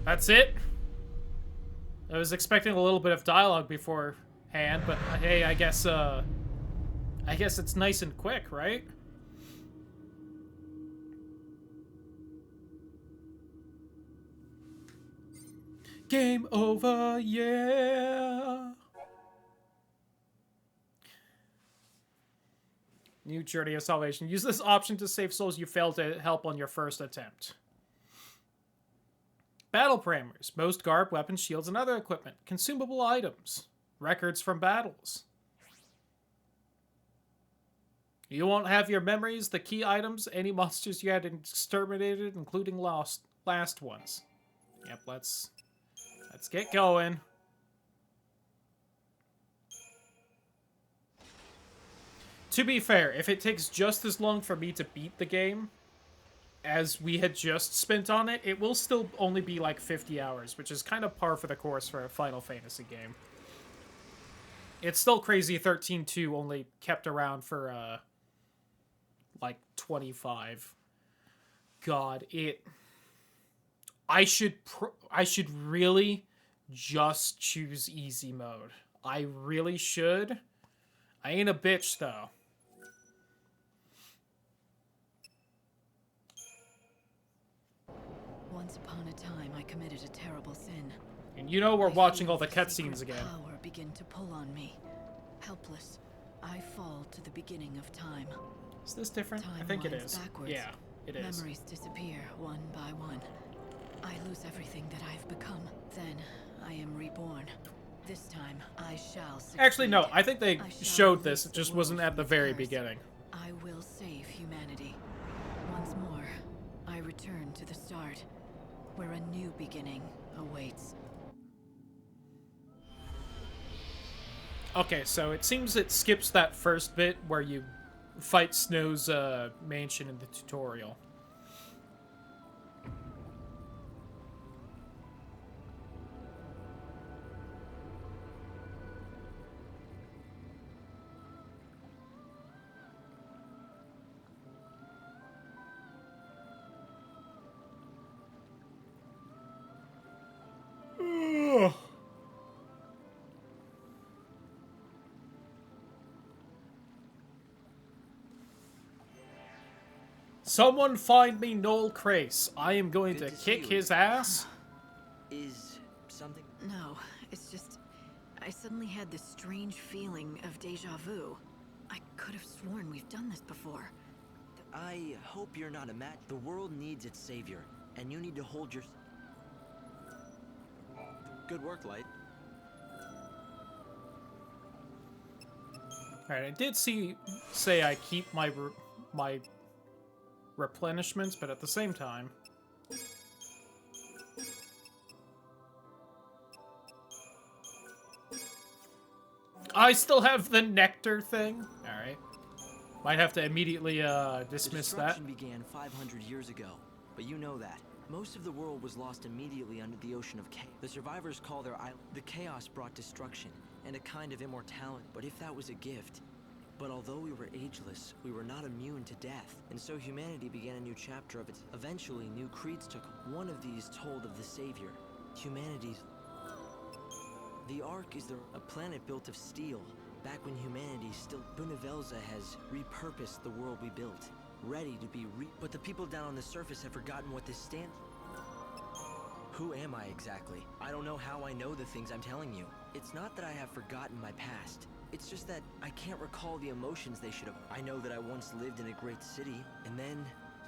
That's it? I was expecting a little bit of dialogue beforehand, but hey, I guess it's nice and quick, right? Game over, yeah! New Journey of Salvation. Use this option to save souls you failed to help on your first attempt. Battle parameters. Most garb, weapons, shields, and other equipment. Consumable items. Records from battles. You won't have your memories, the key items, any monsters you had exterminated, including last ones. Yep, let's get going. To be fair, if it takes just as long for me to beat the game as we had just spent on it, it will still only be like 50 hours, which is kind of par for the course for a Final Fantasy game. It's still crazy 13-2 only kept around for, like, 25. God, I should really just choose easy mode. I really should. I ain't a bitch, though. Once upon a time, I committed a terrible sin. And you know we're watching all the cutscenes again. Power begin to pull on me. Helpless, I fall to the beginning of time. Is this different? Time I think it winds is. backwards. Yeah, it is. Memories disappear one by one. I lose everything that I've become. Then I am reborn. This time I shall succeed. Actually, no. I think they showed this. It just wasn't at the very beginning. I will save humanity. Once more, I return to the start, where a new beginning awaits. Okay, so it seems it skips that first bit where you fight Snow's mansion in the tutorial. Someone find me Noel Crace. I am going to kick his ass. Is something... No, it's just... I suddenly had this strange feeling of deja vu. I could have sworn we've done this before. I hope you're not the world needs its savior, and you need to hold your... Good work, Light. Alright, I did say I keep my replenishments, but at the same time... I still have the nectar thing. Alright. Might have to immediately dismiss that. The destruction began 500 years ago, but you know that. Most of the world was lost immediately under the ocean of chaos. The survivors call their island. The chaos brought destruction and a kind of immortality. But if that was a gift... But although we were ageless, we were not immune to death. And so humanity began a new chapter of its... Eventually, new creeds took... One of these told of the savior. Humanity's... The Ark is a planet built of steel. Back when humanity still... Bunivelza has repurposed the world we built. Ready to be But the people down on the surface have forgotten what this stands... Who am I exactly? I don't know how I know the things I'm telling you. It's not that I have forgotten my past. It's just that I can't recall the emotions they should have. I know that I once lived in a great city, and then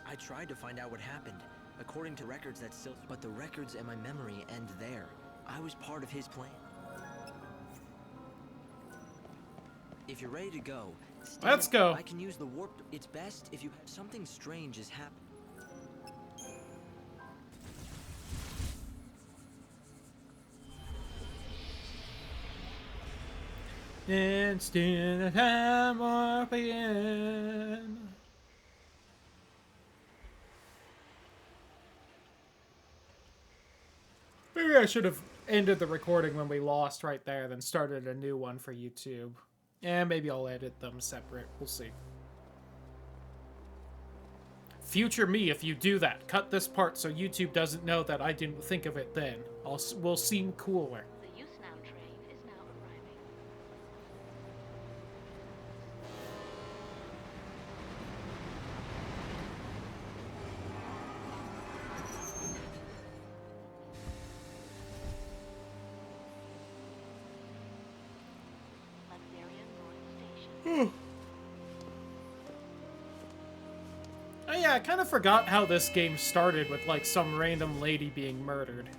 I tried to find out what happened. According to records that still... But the records and my memory end there. I was part of his plan. If you're ready to go... Let's go. I can use the warp... It's best if you... Something strange has happened. Instant time warp again. Maybe I should have ended the recording when we lost right there, then started a new one for YouTube. And maybe I'll edit them separate. We'll see. Future me, if you do that, cut this part so YouTube doesn't know that I didn't think of it then. We'll seem cooler. The Use Now train is now arriving. Oh yeah, I kind of forgot how this game started with like some random lady being murdered.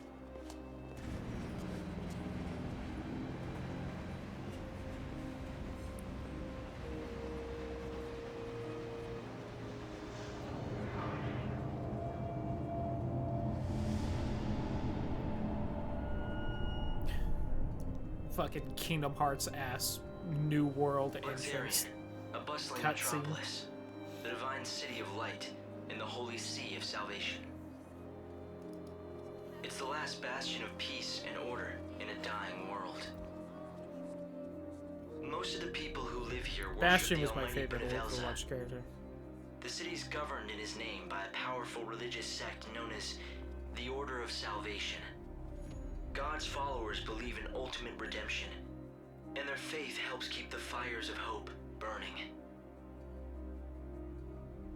Fucking Kingdom Hearts ass New World entrance A bustling cutscene. metropolis. The divine city of light. in the holy sea of salvation. It's the last bastion of peace and order in a dying world. Most of the people who live here worship Bastion the was my almighty favorite Benevelza. Overwatch character. The city's governed in his name by a powerful religious sect known as the Order of Salvation. God's followers believe in ultimate redemption, and their faith helps keep the fires of hope burning.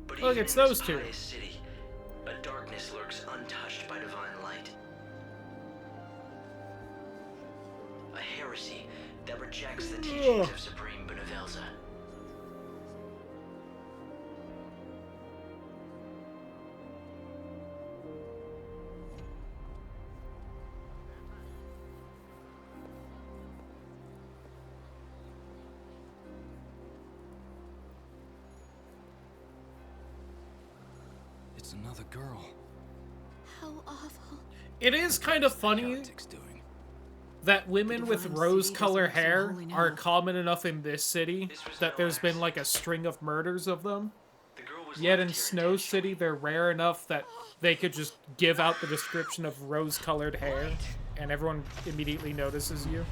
But Look, even it's in this those two. pious city, a darkness lurks untouched by divine light. A heresy that rejects the teachings of Supreme Benevelza. It's another girl. How awful. It is kind of funny that women with rose-colored hair are common enough in this city that there's been like a string of murders of them. Yet in Snow City, they're rare enough that they could just give out the description of rose-colored hair, and everyone immediately notices you.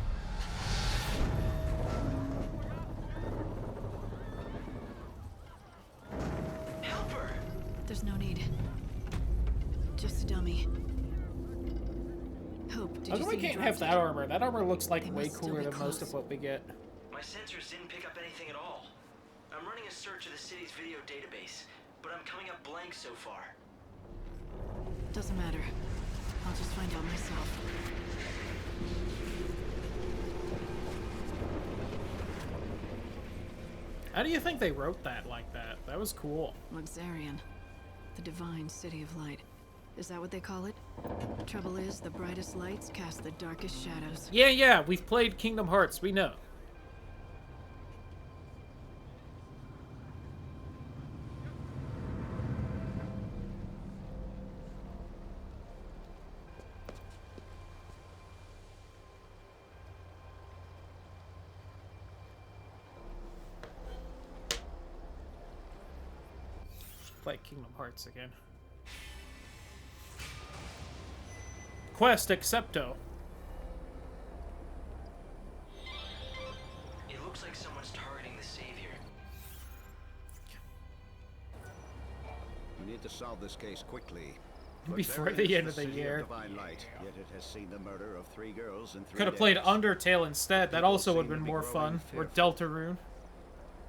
There's no need. Just a dummy. Hope, did How you come see we the can't drop have that zone? armor? That armor looks like They way must still cooler be than most close. of what we get. My sensors didn't pick up anything at all. I'm running a search of the city's video database, but I'm coming up blank so far. Doesn't matter. I'll just find out myself. How do you think they wrote that like that? That was cool. Luxarian. The divine city of light. Is that what they call it? Trouble is, the brightest lights cast the darkest shadows. Yeah, we've played Kingdom Hearts, we know. Play Kingdom Hearts again. Quest Accepto. It looks like someone's targeting the Savior. We need to solve this case quickly. Before the end of the year. Divine light, yet it has seen the murder of 3 girls in 3 Could have days. played Undertale instead. That People also would have seem been to be more growing fun. Or fearful. Deltarune.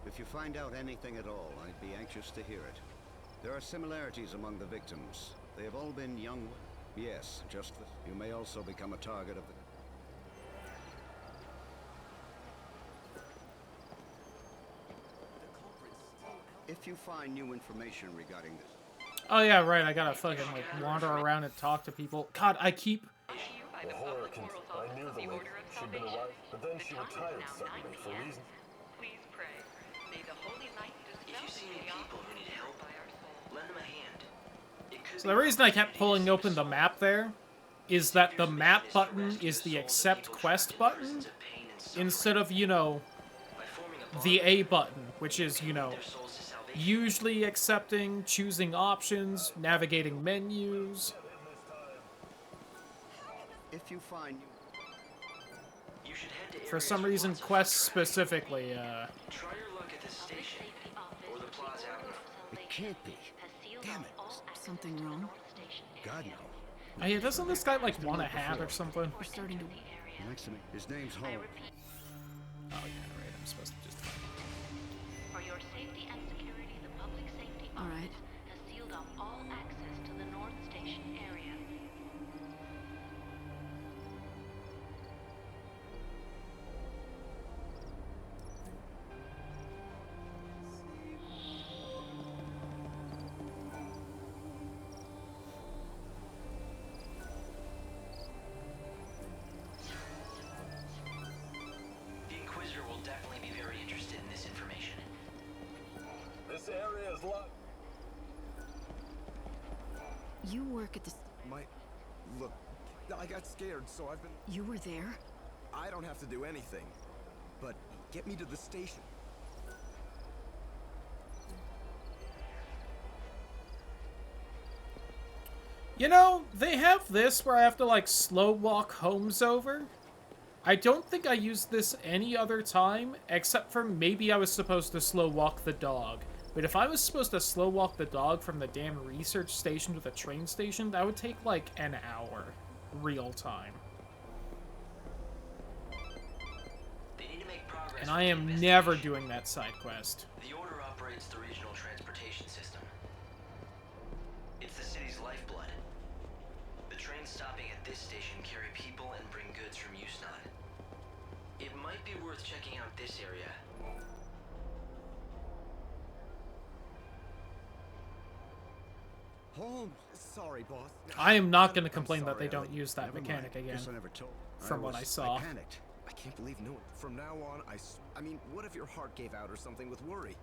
If you find out anything at all, I'd be anxious to hear it. There are similarities among the victims. They have all been young. Yes, just that. You may also become a target of the... If you find new information regarding this... Oh yeah, right. I gotta fucking like wander around and talk to people. God, I keep... The horror I knew the lady. She'd been alive, but then she retired suddenly for reasons. Please pray. May the holy light If you see any people who need help, lend them a hand. It could So the reason I kept pulling open the map there is that the map button is the accept quest button instead of, you know, the A button, which is, you know, usually accepting, choosing options, navigating menus. If you find... For some reason, quests specifically, Try your luck at the station or the plaza. It can't be. Damn it. Something wrong? God, no. Oh yeah, doesn't this guy, like, want a hat or something? We're starting to... He likes to make... His name's Home. Oh yeah, right, I'm supposed to just... For your safety and security, the public safety All right. has sealed off all access to the North Station area. The Inquisitor will definitely be very interested in this information. This area is locked. You work at the... Look, I got scared, so I've been... You were there? I don't have to do anything. But get me to the station. You know, they have this where I have to, like, slow walk homes over. I don't think I used this any other time, except for maybe I was supposed to slow walk the dog. But if I was supposed to slow walk the dog from the damn research station to the train station, that would take, like, an hour. Real time. And I am never doing that side quest. The Order operates the regional transportation system. It's the city's lifeblood. The trains stopping at this station carry people and bring goods from Usnot. It might be worth checking out this area. Holmes, sorry, boss. I am not going to complain that they don't use that mechanic again. Guess I never told. From what I saw. I panicked. I can't believe no one. From now on, I mean, what if your heart gave out or something with worry?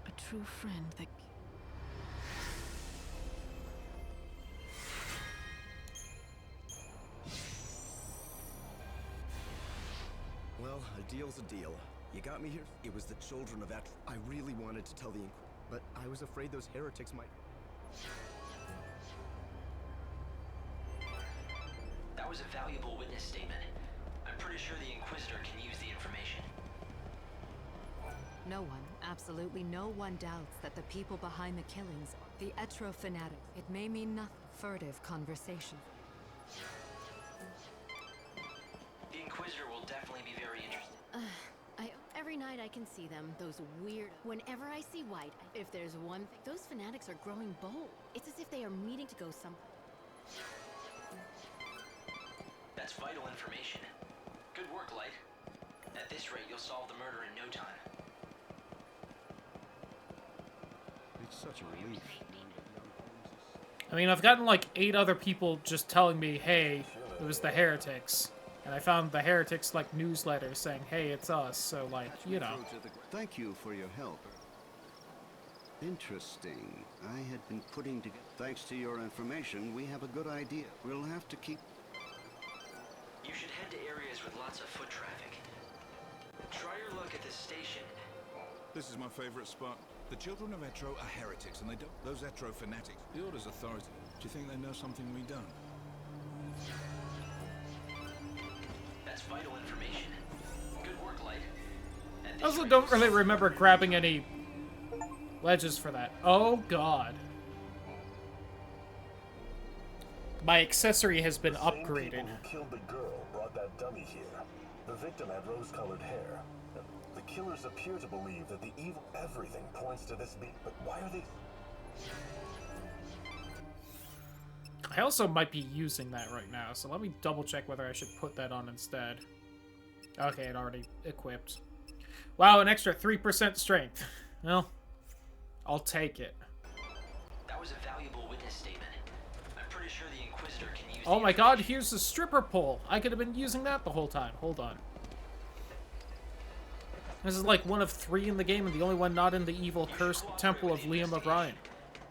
A true friend that... Well, a deal's a deal. You got me here? It was the children of Atro. I really wanted to tell the but I was afraid those heretics might... That was a valuable witness statement. I'm pretty sure the Inquisitor can use the information. No one, absolutely no one doubts that the people behind the killings are the Etro fanatics. It may mean nothing. Furtive conversation. The Inquisitor will definitely be very interested. Every night I can see them, those weird... Whenever I see white, if there's one thing... Those fanatics are growing bold. It's as if they are meeting to go somewhere. That's vital information. Good work, Light. At this rate, you'll solve the murder in no time. It's such a relief. I mean, I've gotten like 8 other people just telling me, hey, it was the heretics. And I found the heretics like newsletter saying, hey, it's us. So like, you know. Thank you for your help. Interesting. I had been putting together. Thanks to your information, we have a good idea. We'll have to keep... You should head to areas with lots of foot traffic. Try your luck at this station. This is my favorite spot. The children of Etro are heretics, and they don't... Those Etro fanatics. The Order's authority. Do you think they know something we don't? That's vital information. Good work, Light. I also don't really remember grabbing any ledges for that. Oh, God. My accessory has been upgraded. The same people who killed the girl brought that dummy here. The victim had rose-colored hair. The killers appear to believe that the evil... Everything points to this beat, but why are they... I also might be using that right now, so let me double check whether I should put that on instead. Okay, it already equipped. Wow, an extra 3% strength. Well, I'll take it. That was a valuable witness statement. I'm pretty sure the Inquisitor can use... Oh my god, here's the stripper pole. I could have been using that the whole time. Hold on. This is like one of 3 in the game and the only one not in the evil cursed temple of Liam O'Brien.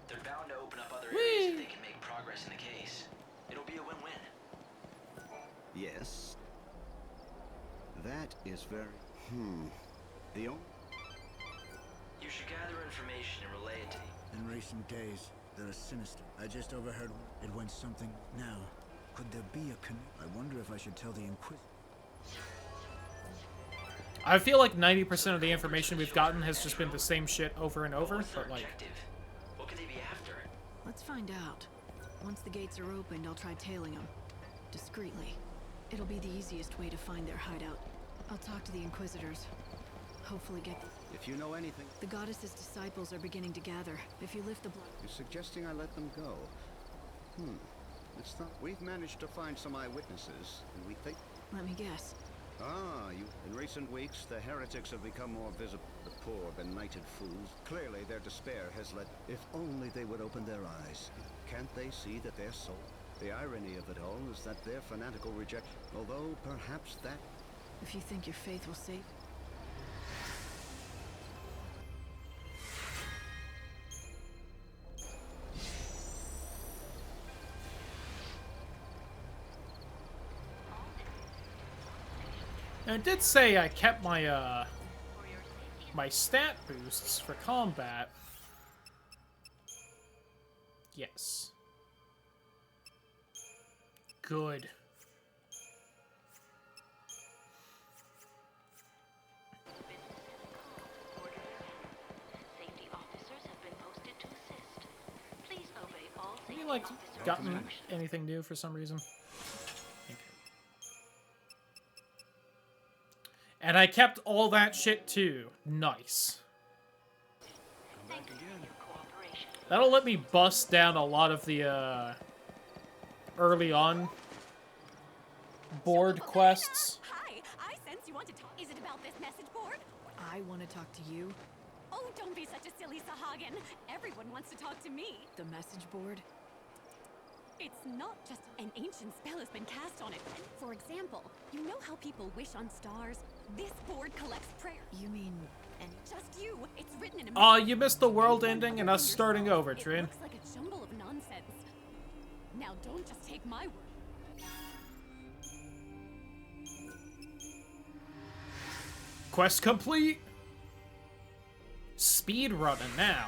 They're bound to open up other areas if they can make progress in the case. It'll be a win-win. Yes. That is very... The only... You should gather information and relay it to me. In recent days, there is sinister. I just overheard it went something. Now, could there be a I wonder if I should tell the Inquisitor. I feel like 90% of the information we've gotten has just been the same shit over and over, but like... What could they be after? Let's find out. Once the gates are opened, I'll try tailing them. Discreetly. It'll be the easiest way to find their hideout. I'll talk to the Inquisitors. Hopefully get... If you know anything... The Goddess's disciples are beginning to gather. If you lift the You're suggesting I let them go? It's not... We've managed to find some eyewitnesses, and we think... Let me guess. In recent weeks, the heretics have become more visible. The poor, benighted fools. Clearly, their despair has led... If only they would open their eyes. Can't they see that their soul... The irony of it all is that their fanatical rejection... Although, perhaps that... If you think your faith will save... Now, it did say I kept my, my stat boosts for combat. Yes. Good. Safety officers have been posted to assist. Please obey all Have safety you, like, officer gotten instructions. anything new for some reason? Okay. And I kept all that shit too. Nice. That'll let me bust down a lot of the, early on board quests. Hi, I sense you want to talk. Is it about this message board? I want to talk to you. Oh, don't be such a silly Sahagin. Everyone wants to talk to me. The message board? It's not just an ancient spell has been cast on it. For example, you know how people wish on stars? This board collects prayer. You mean... And just you. It's written in a... You missed the world ending and us starting over, Trin. It looks like a jumble of nonsense. Now don't just take my word. Quest complete. Speed running now.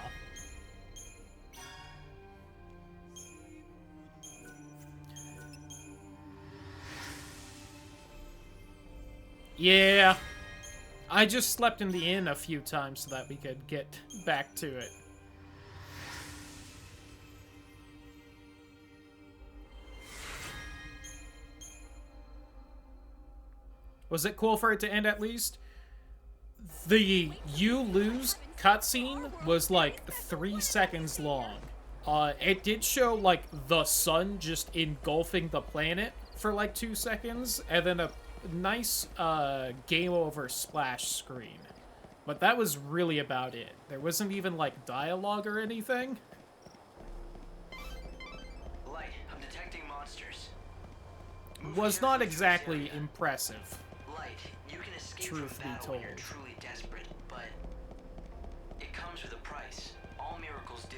Yeah. I just slept in the inn a few times so that we could get back to it. Was it cool for it to end at least? The you lose cutscene was like 3 seconds long. It did show like the sun just engulfing the planet for like 2 seconds, and then a nice game over splash screen. But that was really about it. There wasn't even like dialogue or anything. Light, I'm detecting monsters. Was not exactly impressive. Light, you can escape Truth from be battle told. when you're truly desperate, but it comes with a price. All miracles do.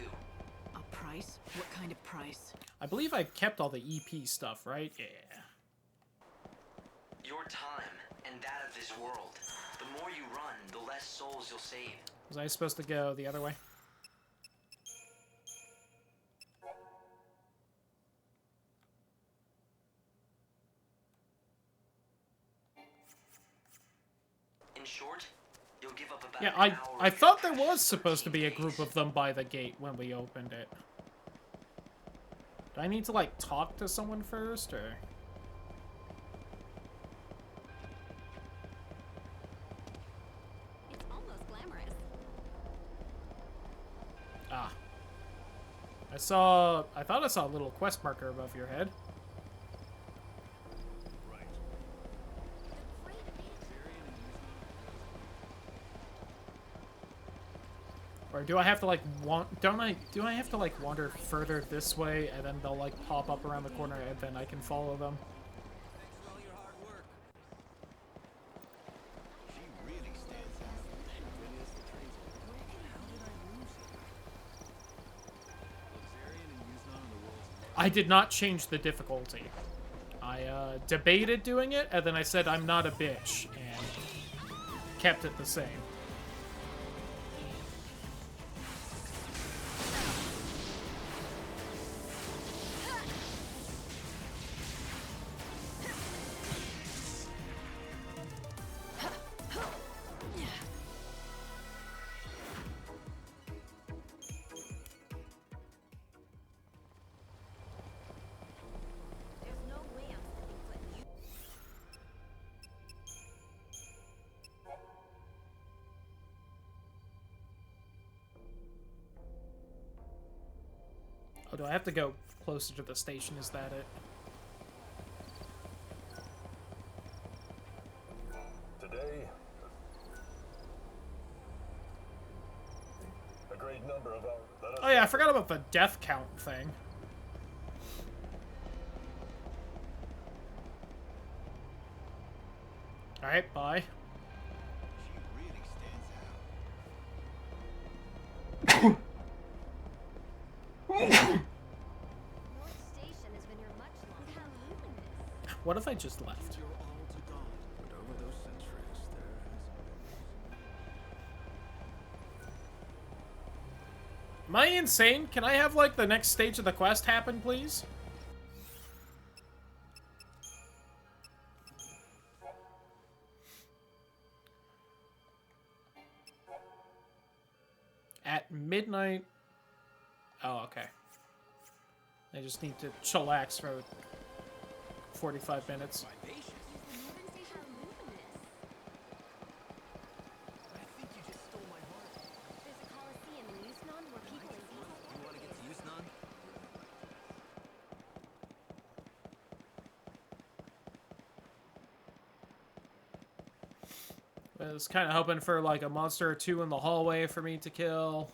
A price? What kind of price? I believe I kept all the EP stuff, right? Yeah. Your time and that of this world. The more you run, the less souls you'll save. Was I supposed to go the other way? In short, you'll give up about Yeah, an hour I of thought your there was supposed to be a group of them by the gate when we opened it. Do I need to, like, talk to someone first, or...? It's almost glamorous. Ah. I thought I saw a little quest marker above your head. Or do I have to like do I have to like wander further this way and then they'll like pop up around the corner and then I can follow them? I did not change the difficulty. I debated doing it and then I said I'm not a bitch and kept it the same. Oh, do I have to go closer to the station? Is that it? Today, a great number of our... Oh yeah, I forgot about the death count thing. Alright, bye. What if I just left? Am I insane? Can I have, like, the next stage of the quest happen, please? At midnight... Oh, okay. I just need to chillax for 45 minutes. I was kind of hoping for like a monster or two in the hallway for me to kill.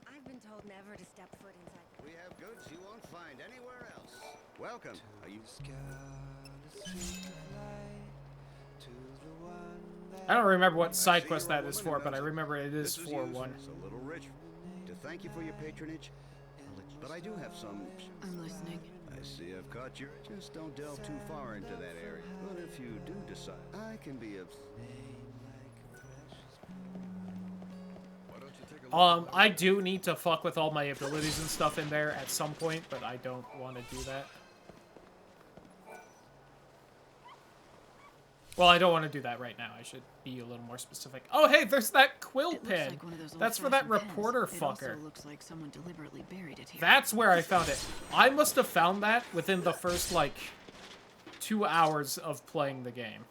I've been told never to step foot inside. We have goods you won't find anywhere else. Welcome. Are you I don't remember what side quest that is for, but I remember it is for one. It's a little rich. To thank you for your patronage, but I do have some... I'm listening. I see I've caught your... Just don't delve too far into that area. But if you do decide, I can be a... I do need to fuck with all my abilities and stuff in there at some point, but I don't want to do that. Well, I don't want to do that right now. I should be a little more specific. Oh, hey, there's that quill pin. Like one of those That's for that old-fashioned reporter pens. fucker. It also looks like someone deliberately buried it here. That's where I found it. I must have found that within the first, like, 2 hours of playing the game.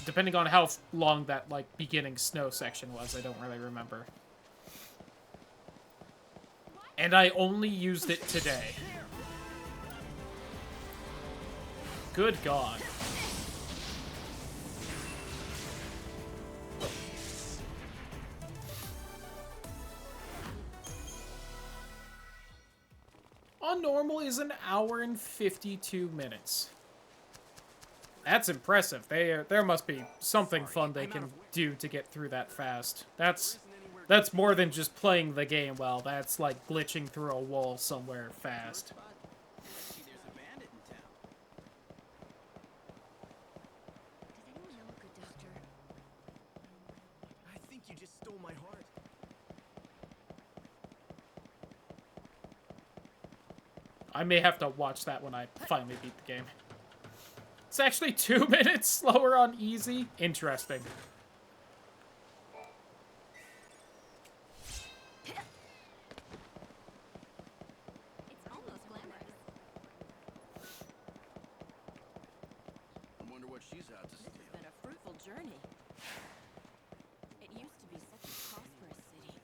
Depending on how long that, like, beginning snow section was, I don't really remember. And I only used it today. Good God. On normal is an hour and 52 minutes. That's impressive. There must be something fun they can do to get through that fast. That's more than just playing the game well. That's like glitching through a wall somewhere fast. I may have to watch that when I finally beat the game. It's actually 2 minutes slower on easy. Interesting. It's almost glamorous. I wonder what she's out to steal. This has been a fruitful journey. It used to be such a prosperous city.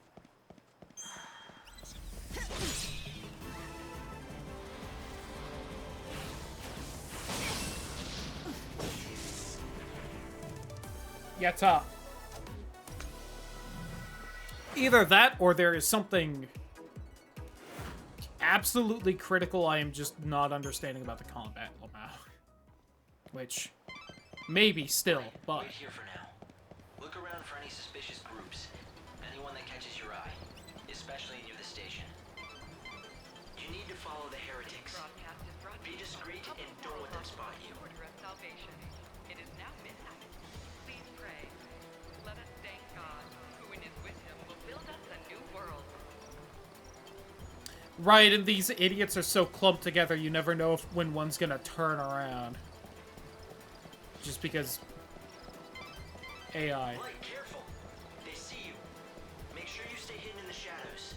Yatta. Either that, or there is something absolutely critical I am just not understanding about the combat, Lamau. Which, maybe still, but... Wait here for now. Look around for any suspicious groups. Anyone that catches your eye. Especially near the station. You need to follow the heretics. Be discreet and don't let them spot you. Order of salvation. It is now midnight. Please pray. Let us thank God, who in his wisdom will build us a new world. Right, and these idiots are so clumped together, you never know when one's gonna turn around. Just because... AI. Light, careful. They see you. Make sure you stay hidden in the shadows.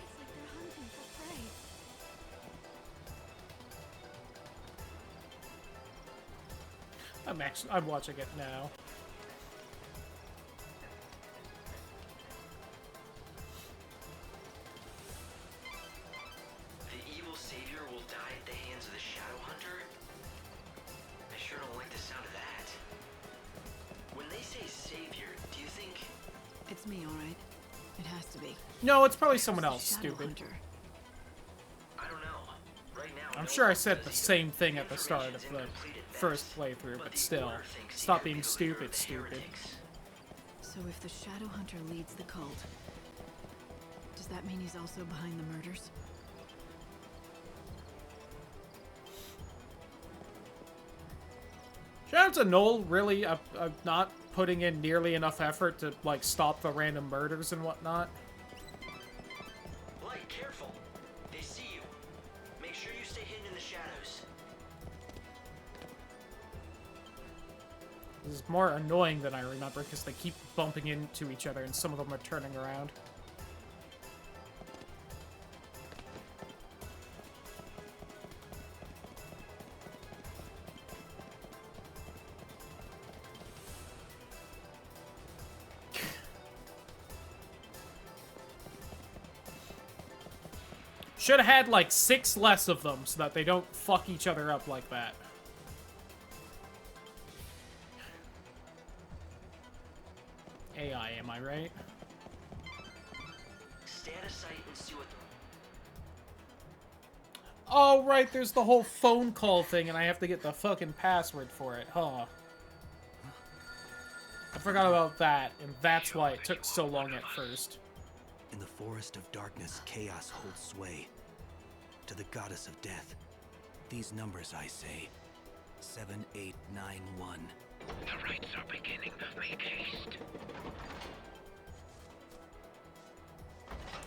It's like they're hunting for prey. I'm watching it now. The evil savior will die at the hands of the Shadow Hunter? I sure don't like the sound of that. When they say savior, do you think... It's me, alright. It has to be. No, it's probably someone else, Shadow stupid. Hunter. I don't know. Right now, I'm sure I said the same thing at the start of the first playthrough, but still. Stop being stupid, stupid. So if the Shadow Hunter leads the cult, does that mean he's also behind the murders? Shout out to Noel, really, not putting in nearly enough effort to, like, stop the random murders and whatnot. Light, careful. They see you. Make sure you stay hidden in the shadows. This is more annoying than I remember because they keep bumping into each other and some of them are turning around. Should have had like 6 less of them so that they don't fuck each other up like that. AI, am I right? Stay out of sight and see what. Oh, right, there's the whole phone call thing and I have to get the fucking password for it, huh? I forgot about that, and that's why it took so long at first. In the forest of darkness, chaos holds sway. To the goddess of death, these numbers I say, 7891. The rites are beginning. Make haste.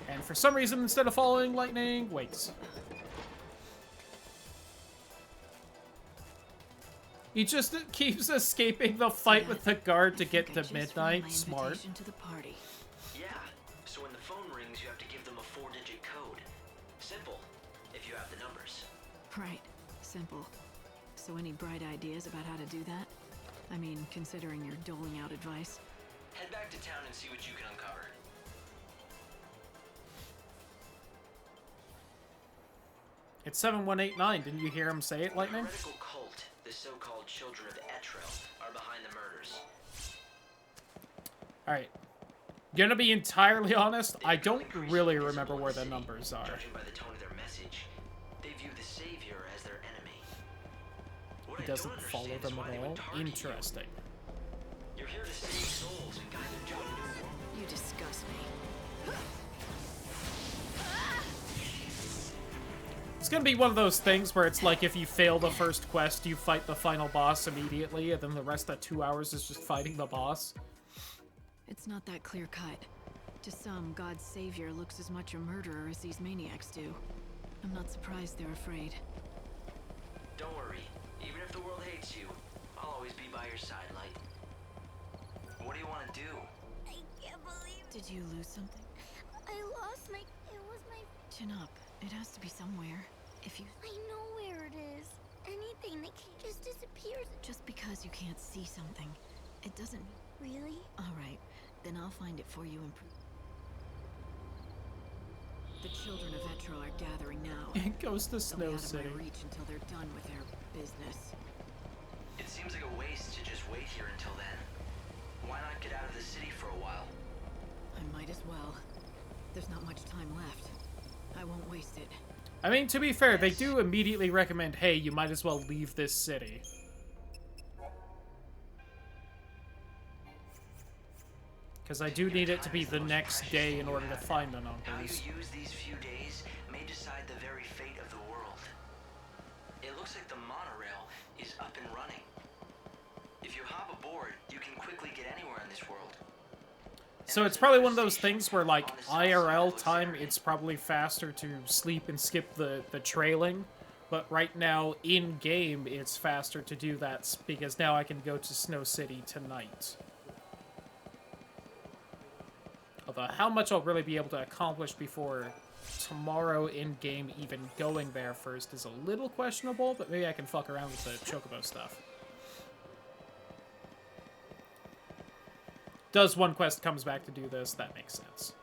And for some reason, instead of following lightning, waits. He just keeps escaping the fight with the guard to get to midnight. Smart. To the party. Yeah, so when the phone rings, you have to give them a 4-digit code. Simple, if you have the numbers. Right. Simple. So any bright ideas about how to do that? I mean, considering you're doling out advice. Head back to town and see what you can uncover. It's 7189. Didn't you hear him say it, Lightning? The heretical cult, the so-called Children of Etrel, are behind the murders. Alright. Gonna be entirely honest, I don't really remember where the numbers are. Judging by the tone of their message, they view the Savior as their enemy. What He I doesn't don't follow understand them is why they at would all. target Interesting. You're here to save souls and guide them to a new world. You disgust me. It's gonna be one of those things where it's like if you fail the first quest, you fight the final boss immediately, and then the rest of 2 hours is just fighting the boss. It's not that clear-cut. To some, God's savior looks as much a murderer as these maniacs do. I'm not surprised they're afraid. Don't worry. Even if the world hates you, I'll always be by your side, Light. What do you want to do? I can't believe. Did you lose something? I lost my. It was my. Chin up. It has to be somewhere. If you... I know where it is. Anything that just disappears. Just because you can't see something, it doesn't... Really? Alright, then I'll find it for you and prove... The children of Etro are gathering now. It goes to Snow City. They'll be out of my reach until they're done with their business. It seems like a waste to just wait here until then. Why not get out of the city for a while? I might as well. There's not much time left. I won't waste it. I mean, to be fair, they do immediately recommend, hey, you might as well leave this city. Because I do need it to be the next day in order to find the numbers. How you use these few days may decide the very fate of the world. It looks like the monorail is up and running. If you hop aboard, you can quickly get anywhere in this world. So it's probably one of those things where, like, IRL time, it's probably faster to sleep and skip the trailing. But right now, in-game, it's faster to do that because now I can go to Snow City tonight. Although, how much I'll really be able to accomplish before tomorrow in-game even going there first is a little questionable, but maybe I can fuck around with the Chocobo stuff. Does one quest comes back to do this, that makes sense.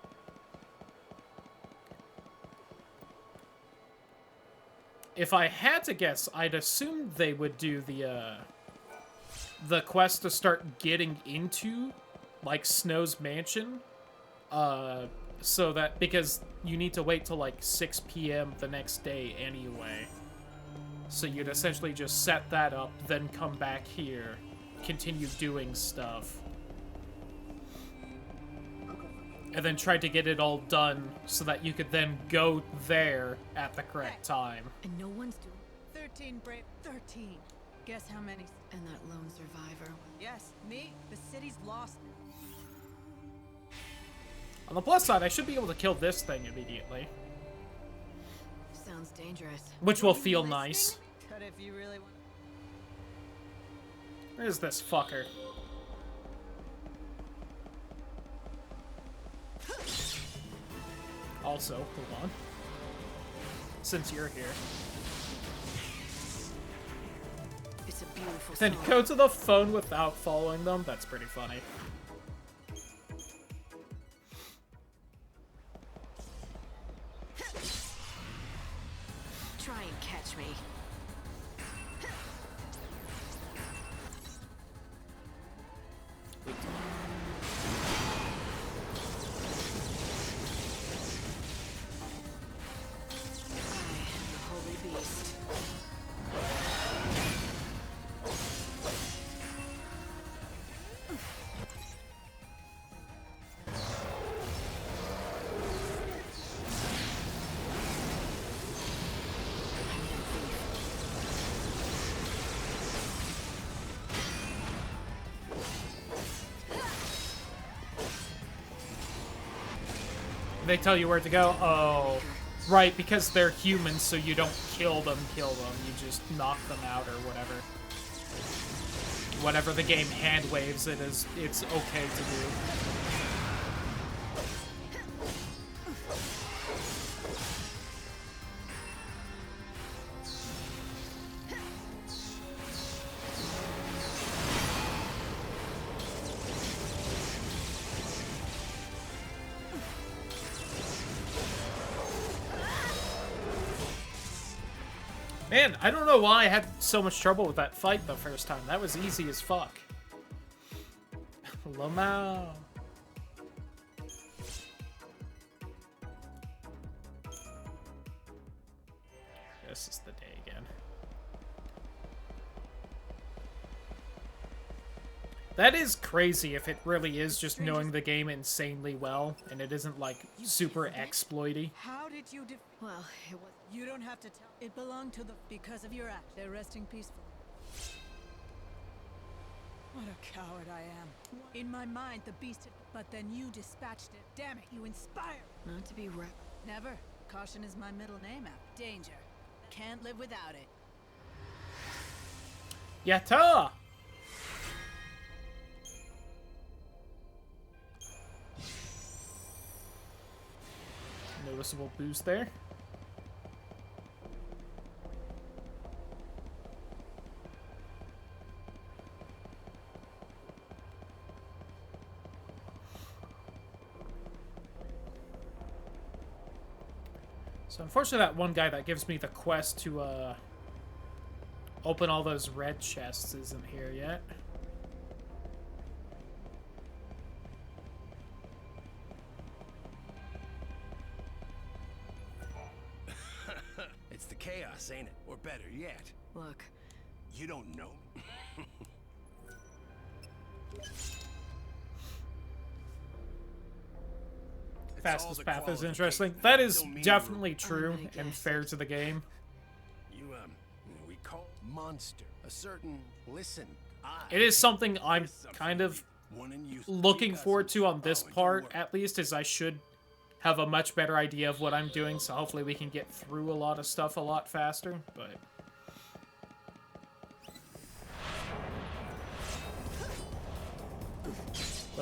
If I had to guess, I'd assume they would do the quest to start getting into, like, Snow's mansion. So that, because you need to wait till, like, 6 p.m. the next day anyway. So you'd essentially just set that up, then come back here, continue doing stuff. And then try to get it all done so that you could then go there at the correct time. And no one's doing... 13 brave... 13. Guess how many... And that lone survivor... Yes, me. The city's lost. On the plus side, I should be able to kill this thing immediately. Sounds dangerous. Which will feel nice. But if you really want... Where's this fucker? Also, hold on. Since you're here. It's a beautiful Then song. go to the phone without following them? That's pretty funny. Try and catch me. They tell you where to go? Oh, right, because they're humans, so you don't kill them. You just knock them out or whatever. Whatever the game hand waves it is, it's okay to do. Man, I don't know why I had so much trouble with that fight the first time. That was easy as fuck. Lamau. This is the day again. That is crazy if it really is just knowing the game insanely well, and it isn't, like, super exploity. How did you Well, it was... You don't have to tell. It belonged to the... Because of your act. They're resting peacefully. What a coward I am. In my mind, the beast had... But then you dispatched it. Damn it, you inspired. Not to be Never. Caution is my middle name app. Danger. Can't live without it. Yatta! Noticeable boost there. So unfortunately that one guy that gives me the quest to open all those red chests isn't here yet. It's the chaos, ain't it? Or better yet. Look. You don't know. Fastest path is interesting. That is definitely true and fair to the game. We call monster a certain listen. It is something I'm kind of looking forward to on this part, at least, as I should have a much better idea of what I'm doing, so hopefully we can get through a lot of stuff a lot faster, but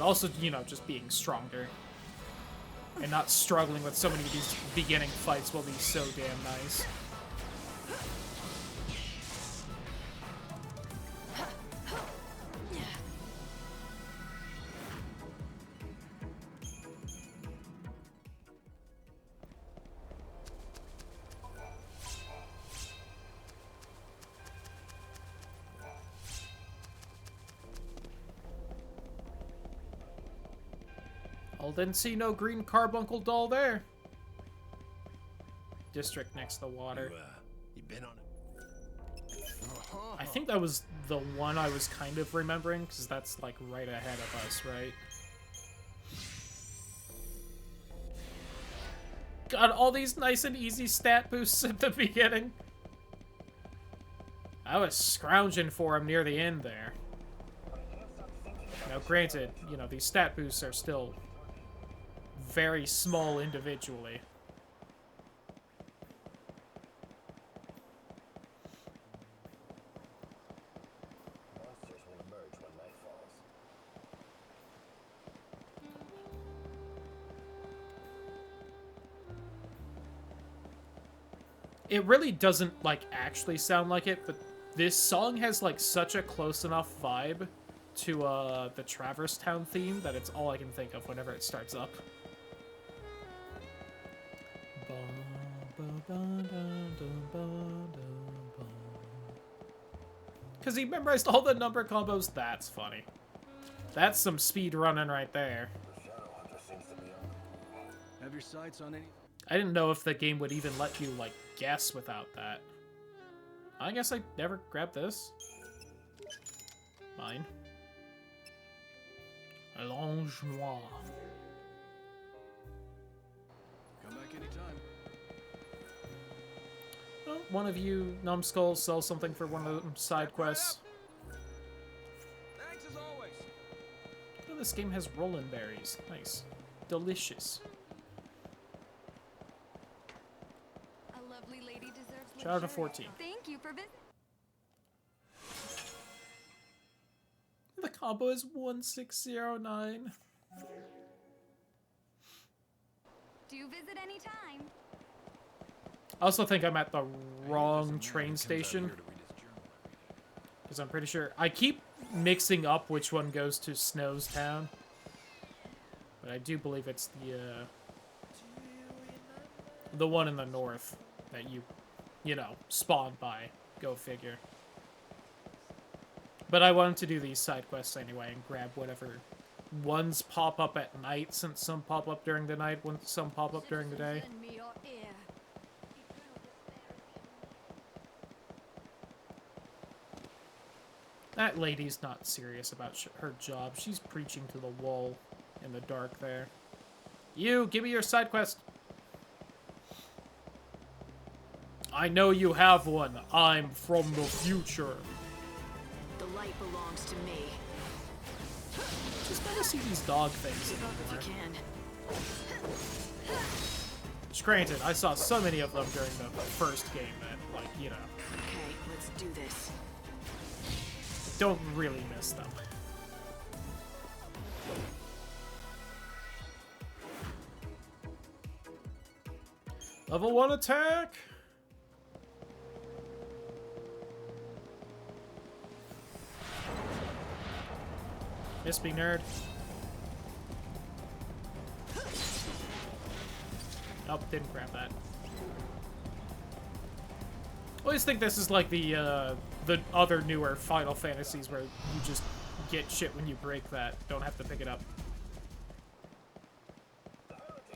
also, you know, just being stronger and not struggling with so many of these beginning fights will be so damn nice. Didn't see no green carbuncle doll there. District next to the water. You been on it? I think that was the one I was kind of remembering, because that's like right ahead of us, right? Got all these nice and easy stat boosts at the beginning. I was scrounging for him near the end there. Now, granted, you know, these stat boosts are still very small individually. Monsters will It really doesn't, like, actually sound like it, but this song has, like, such a close enough vibe to, the Traverse Town theme that it's all I can think of whenever it starts up. Because he memorized all the number combos? That's funny. That's some speed running right there. Have your sights on any? I didn't know if the game would even let you, like, guess without that. I guess I never grabbed this. Mine. Allonge-moi. Come back anytime. Well, one of you numbskulls sell something for one of the side quests. Thanks as always. Oh, this game has Rollin' berries. Nice. Delicious. A lovely lady deserves Shout out to 14. Thank you for visiting. The combo is 1609. Do you visit any time? I also think I'm at the wrong train station. Because I'm pretty sure... I keep mixing up which one goes to Snow's Town. But I do believe it's the one in the north that you know, spawn by. Go figure. But I wanted to do these side quests anyway and grab whatever ones pop up at night, since some pop up during the night, some pop up during the day. That lady's not serious about her job. She's preaching to the wall in the dark there. You, give me your side quest. I know you have one. I'm from the future. The light belongs to me. Just gotta see these dog things If you can. Just granted, I saw so many of them during the first game that, like, you know. Okay, let's do this. Don't really miss them. Level 1 attack! Miss me, nerd. Nope, didn't grab that. I always think this is like the other newer Final Fantasies where you just get shit when you break that. Don't have to pick it up.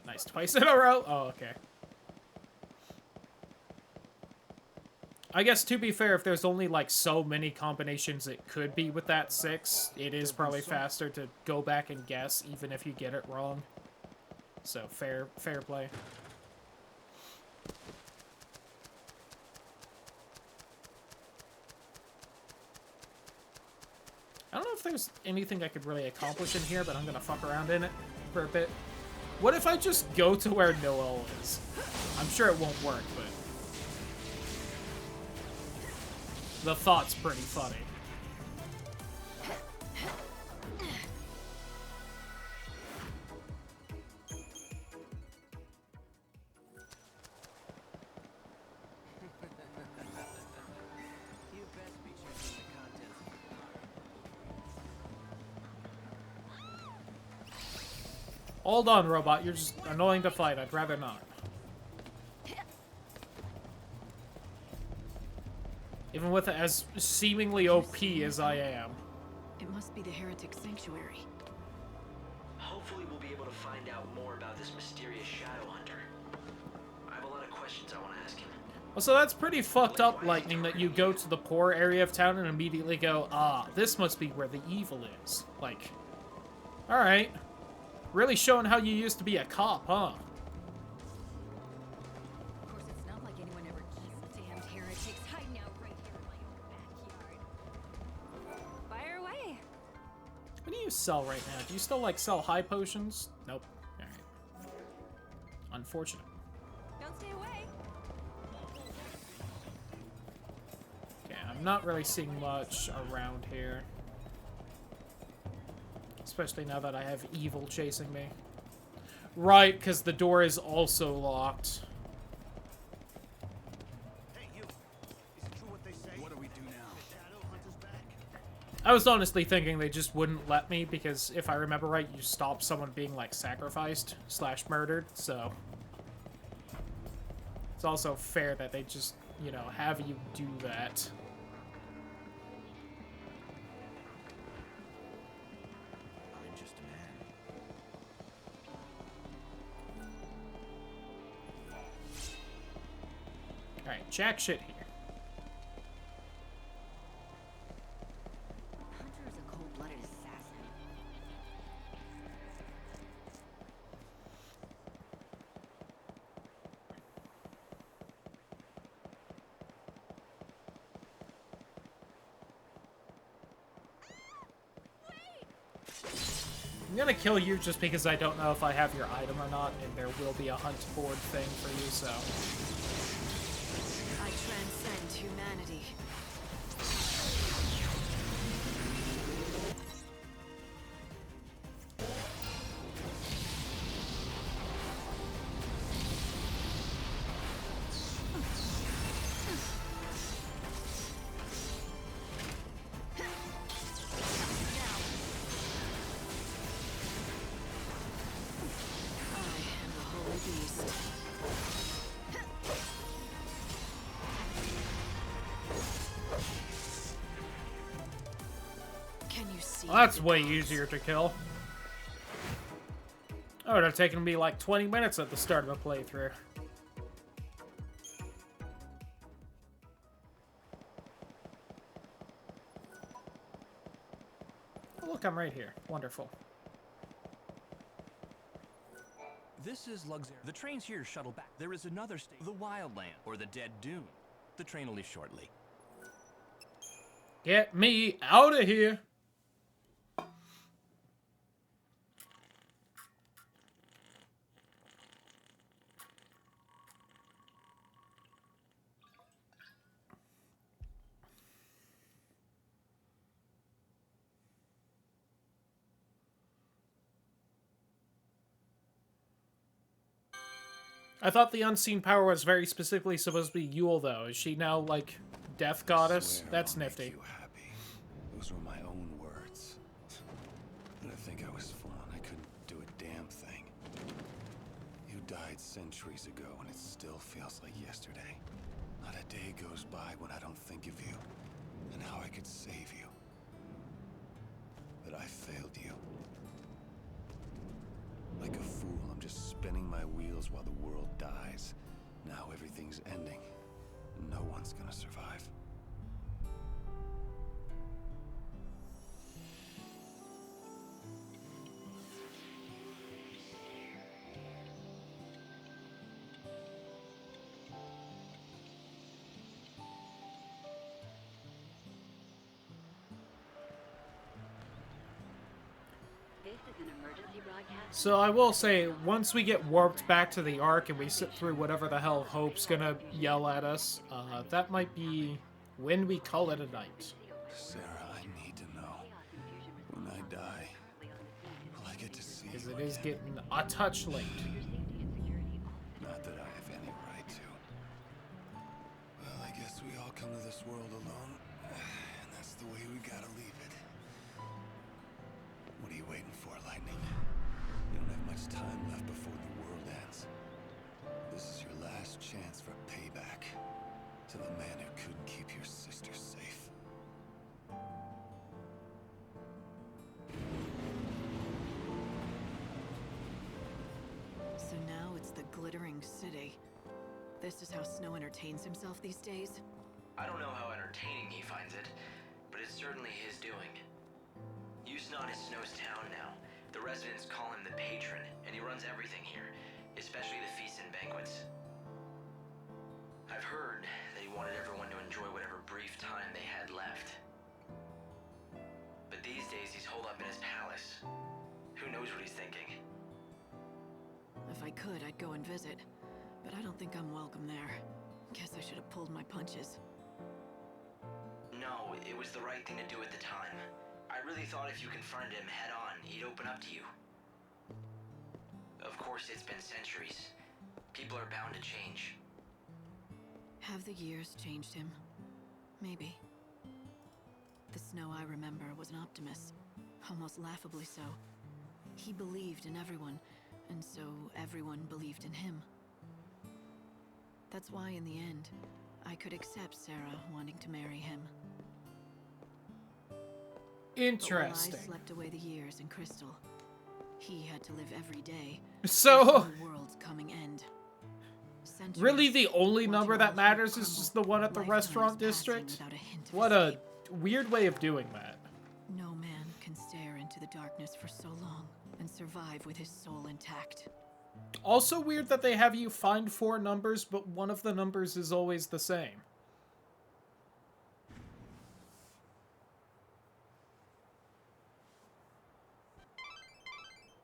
Nice, twice in a row? Oh, okay. I guess, to be fair, if there's only, like, so many combinations it could be with that 6, it is probably faster to go back and guess, even if you get it wrong. So, fair play. I don't know if there's anything I could really accomplish in here, but I'm gonna fuck around in it for a bit. What if I just go to where Noel is? I'm sure it won't work, but... the thought's pretty funny. Hold on, robot. You're just annoying to fight. I'd rather not. Even with as seemingly OP as I am. It must be the heretic sanctuary. Hopefully we'll be able to find out more about this mysterious shadow hunter. I have a lot of questions I want to ask him. Well, so that's pretty fucked up, Lightning, that you go to the poor area of town and immediately go, ah, this must be where the evil is. Like, alright. Really showing how you used to be a cop, huh? Of course, it's not like anyone ever keeps damned heretics hiding out right here in my own backyard. Fire away. What do you sell right now? Do you still, like, sell high potions? Nope. Alright. Unfortunate. Don't stay away. Okay, I'm not really seeing much around here. Especially now that I have evil chasing me. Right, because the door is also locked. I was honestly thinking they just wouldn't let me because if I remember right, you stop someone being like sacrificed / murdered, so it's also fair that they just, you know, have you do that. I'm just a man. Alright, jack shit here. Hunter is a cold-blooded assassin. I'm gonna kill you just because I don't know if I have your item or not, and there will be a hunt board thing for you, so... I transcend humanity. Well, that's way easier to kill. Oh, it would have taken me like 20 minutes at the start of a playthrough. Oh, look, I'm right here. Wonderful. This is Luxor. The train's here to shuttle back. There is another station, the Wildland, or the Dead Dune. The train will leave shortly. Get me out of here! I thought the unseen power was very specifically supposed to be Yule, though. Is she now, like, death goddess? That's nifty. Those were my own words. And I think I was fun. I couldn't do a damn thing. You died centuries ago, and it still feels like yesterday. Not a day goes by when I don't think of you, and how I could save you. But I failed you. Like a fool, I'm just spinning my wheels while the world dies. Now everything's ending. No one's gonna survive. This is an emergency broadcast. So I will say, once we get warped back to the Ark and we sit through whatever the hell Hope's gonna yell at us, that might be when we call it a night. Sarah, I need to know. When I die, will I get to see you Because it again? is getting a touch late. Not that I have any right to. Well, I guess we all come to this world alone, and that's the way we gotta leave it. What are you waiting for, Lightning? You don't have much time left before the world ends. This is your last chance for payback to the man who couldn't keep your sister safe. So now it's the glittering city. This is how Snow entertains himself these days? I don't know how entertaining he finds it, but it's certainly his doing. Usnot is Snow's town now. The residents call him the patron, and he runs everything here, especially the feasts and banquets. I've heard that he wanted everyone to enjoy whatever brief time they had left. But these days he's holed up in his palace. Who knows what he's thinking? If I could, I'd go and visit. But I don't think I'm welcome there. Guess I should have pulled my punches. No, it was the right thing to do at the time. I really thought if you confronted him head-on, he'd open up to you. Of course, it's been centuries. People are bound to change. Have the years changed him? Maybe. The Snow I remember was an optimist, almost laughably so. He believed in everyone, and so everyone believed in him. That's why, in the end, I could accept Sarah wanting to marry him. Interesting. But while I slept away the years in Crystal, he had to live every day. So, The world's coming end. Centuries, really the only watching number that all matters crumble, is just the one at the lifetimes restaurant passing district? without a hint of What escape. a weird way of doing that. No man can stare into the darkness for so long and survive with his soul intact. Also weird that they have you find 4 numbers, but one of the numbers is always the same.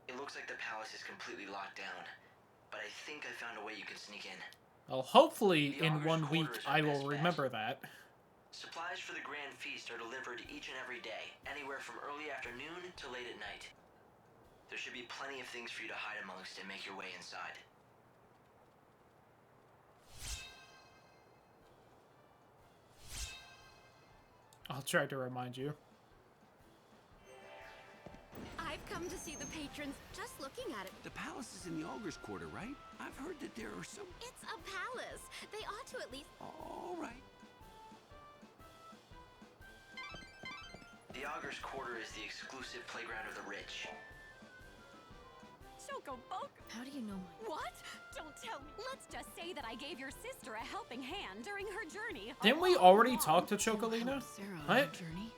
It looks like the palace is completely locked down, but I think I found a way you can sneak in. Well, hopefully The in Augur's 1 week quarter is our I will best bet. remember that. Supplies for the grand feast are delivered each and every day, anywhere from early afternoon to late at night. There should be plenty of things for you to hide amongst and make your way inside. I'll try to remind you. I've come to see the patrons just looking at it. The palace is in the Augur's quarter, right? I've heard that there are some... It's a palace. They ought to at least... All right. The Augur's quarter is the exclusive playground of the rich. Chocobo. How do you know my... What? Don't tell me. Let's just say that I gave your sister a helping hand during her journey. Didn't we already talk to Chocolina? Sarah on What? her journey?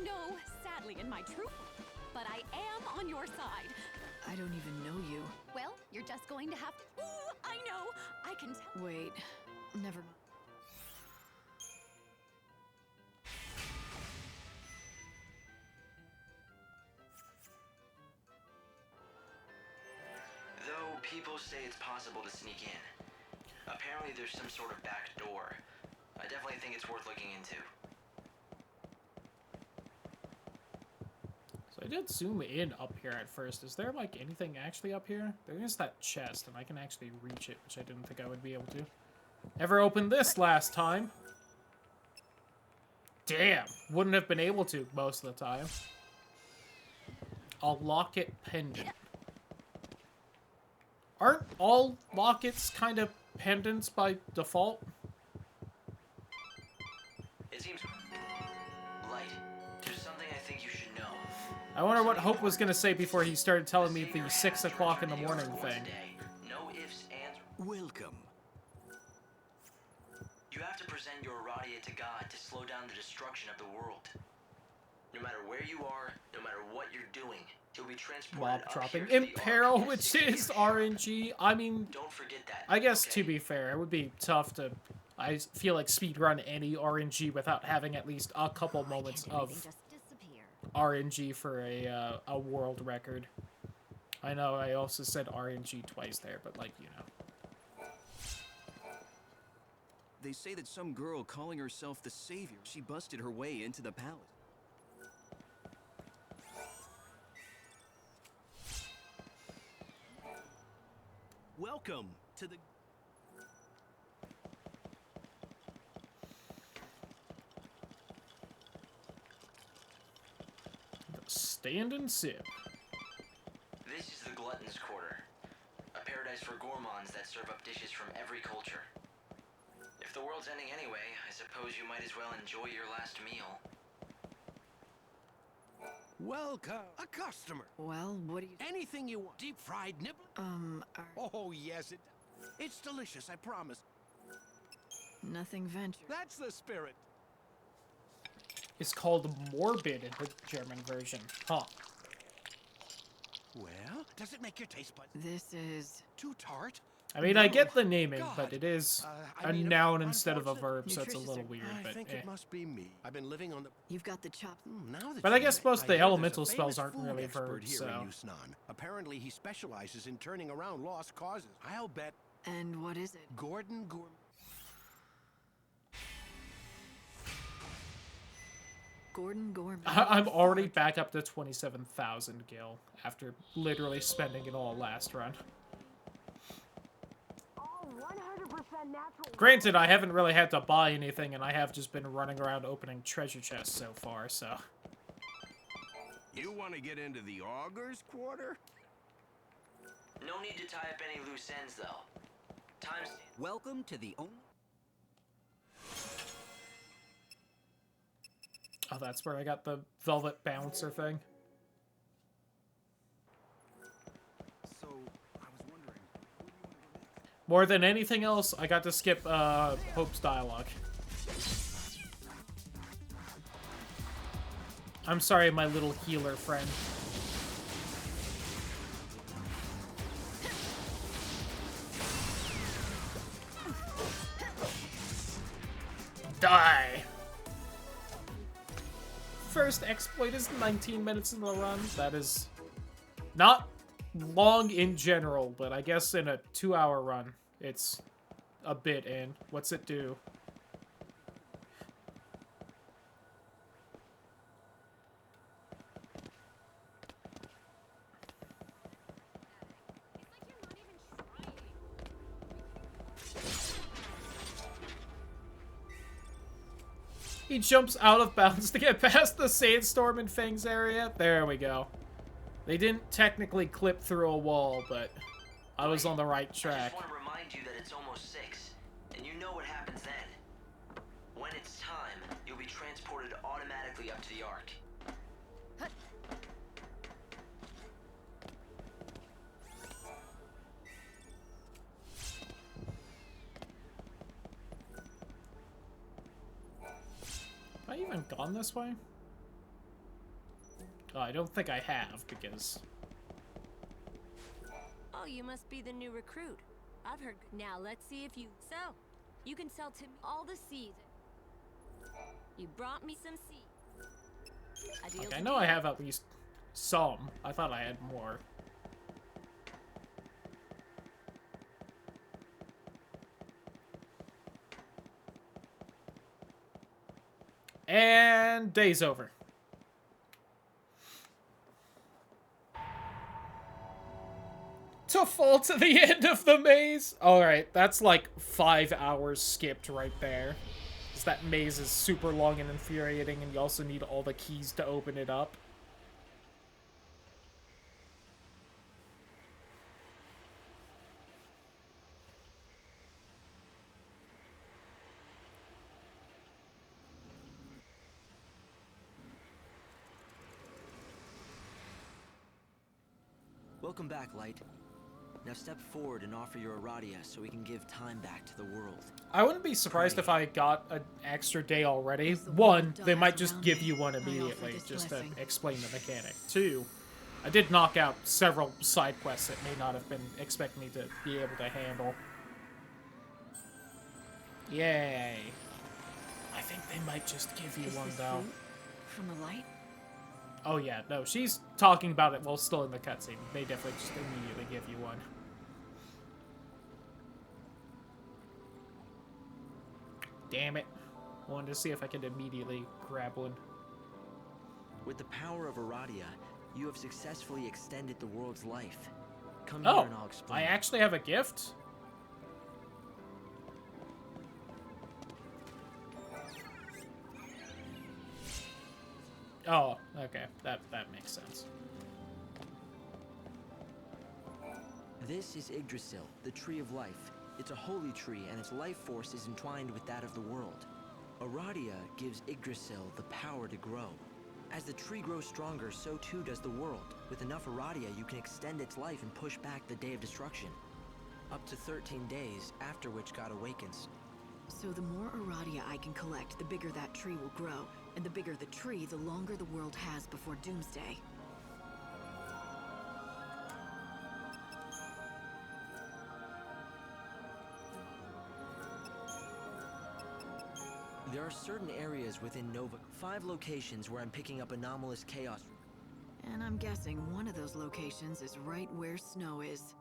No, sadly, in my true... But I am on your side. I don't even know you. Well, you're just going to have to... Ooh, I know. I can tell... Wait, never mind. Though people say it's possible to sneak in. Apparently there's some sort of back door. I definitely think it's worth looking into. So I did zoom in up here at first. Is there, like, anything actually up here? There is that chest, and I can actually reach it, which I didn't think I would be able to. Never opened this last time. Damn. Wouldn't have been able to most of the time. A locket pendant. Aren't all lockets kind of pendants by default? It seems... Light, there's something I think you should know. I wonder what Hope was going to say before he started telling me the 6 o'clock in the morning thing. No ifs, ands... Welcome. You have to present your Aradia to God to slow down the destruction of the world. No matter where you are, no matter what you're doing, you'll be transported Mob up dropping here in to the peril, Ark which and is RNG. I mean, don't forget that. I guess to be fair, it would be tough to, I feel like, speedrun any RNG without having at least a couple moments of RNG for a world record. I know I also said RNG twice there, but, like, you know. They say that some girl calling herself the Savior, she busted her way into the palace. Welcome to the... Stand and sip. This is the Glutton's Quarter, a paradise for gourmands that serve up dishes from every culture. If the world's ending anyway, I suppose you might as well enjoy your last meal. Welcome, a customer. Well, what do you... Anything you want. Deep fried nibble? Oh, yes, it's delicious, I promise. Nothing ventured. That's the spirit. It's called Morbid in the German version. Huh. Well, does it make your taste buds? This is... Too tart? I mean, I get the naming, but it is I a mean, noun instead of a verb, so it's a Nutritious little are- weird, I but think eh. it must be me. I've been living on the... You've got the chops. Now that But I you guess mention- most of the I hear there's a elemental spells famous aren't food really expert verbs, here so... in Yusnan. Apparently, he specializes in turning around lost causes. I'll bet... And what is it? Gordon Gourmet... Gordon Gourmet. I'm already back up to 27,000 gil after literally spending it all last run. All 100% Granted, I haven't really had to buy anything, and I have just been running around opening treasure chests so far, so... You want to get into the Augur's Quarter? No need to tie up any loose ends, though. Time's... Welcome to the only... Oh, that's where I got the velvet bouncer thing. So, I was wondering, where do you want to go next? More than anything else, I got to skip Hope's dialogue. I'm sorry, my little healer friend. Die! First exploit is 19 minutes in the run. That is not long in general, but I guess in a 2-hour run, it's a bit in. What's it do? He jumps out of bounds to get past the Sandstorm and Fangs area. There we go. They didn't technically clip through a wall, but I was on the right track. I just want to remind you that it's almost 6, and you know what happens then. When it's time, you'll be transported automatically up to the Ark. Have I even gone this way? Oh, I don't think I have, because... Oh, you must be the new recruit. I've heard... Now, let's see if you... So, you can sell to me all the seeds. You brought me some seeds. Like, I know I have at least some. I thought I had more. And day's over. To fall to the end of the maze. Alright, that's like 5 hours skipped right there. Because that maze is super long and infuriating, and you also need all the keys to open it up. Welcome back, Light. Now step forward and offer your Aradia so we can give time back to the world. I wouldn't be surprised if I got an extra day already. One, they might just give you one immediately, just to explain the mechanic. Two, I did knock out several side quests that may not have been expecting me to be able to handle. Yay. I think they might just give you one, though. From the light? Oh yeah, no, she's talking about it while still in the cutscene. They definitely just immediately give you one. Damn it. Wanted to see if I could immediately grab one. With the power of Aradia, you have successfully extended the world's life. Come here and I'll explain. I actually have a gift? Oh, okay. That makes sense. This is Yggdrasil, the Tree of Life. It's a holy tree, and its life force is entwined with that of the world. Aradia gives Yggdrasil the power to grow. As the tree grows stronger, so too does the world. With enough Aradia, you can extend its life and push back the Day of Destruction. Up to 13 days, after which God awakens. So the more Aradia I can collect, the bigger that tree will grow. And the bigger the tree, the longer the world has before Doomsday. There are certain areas within Nova, 5 locations where I'm picking up anomalous chaos. And I'm guessing one of those locations is right where Snow is.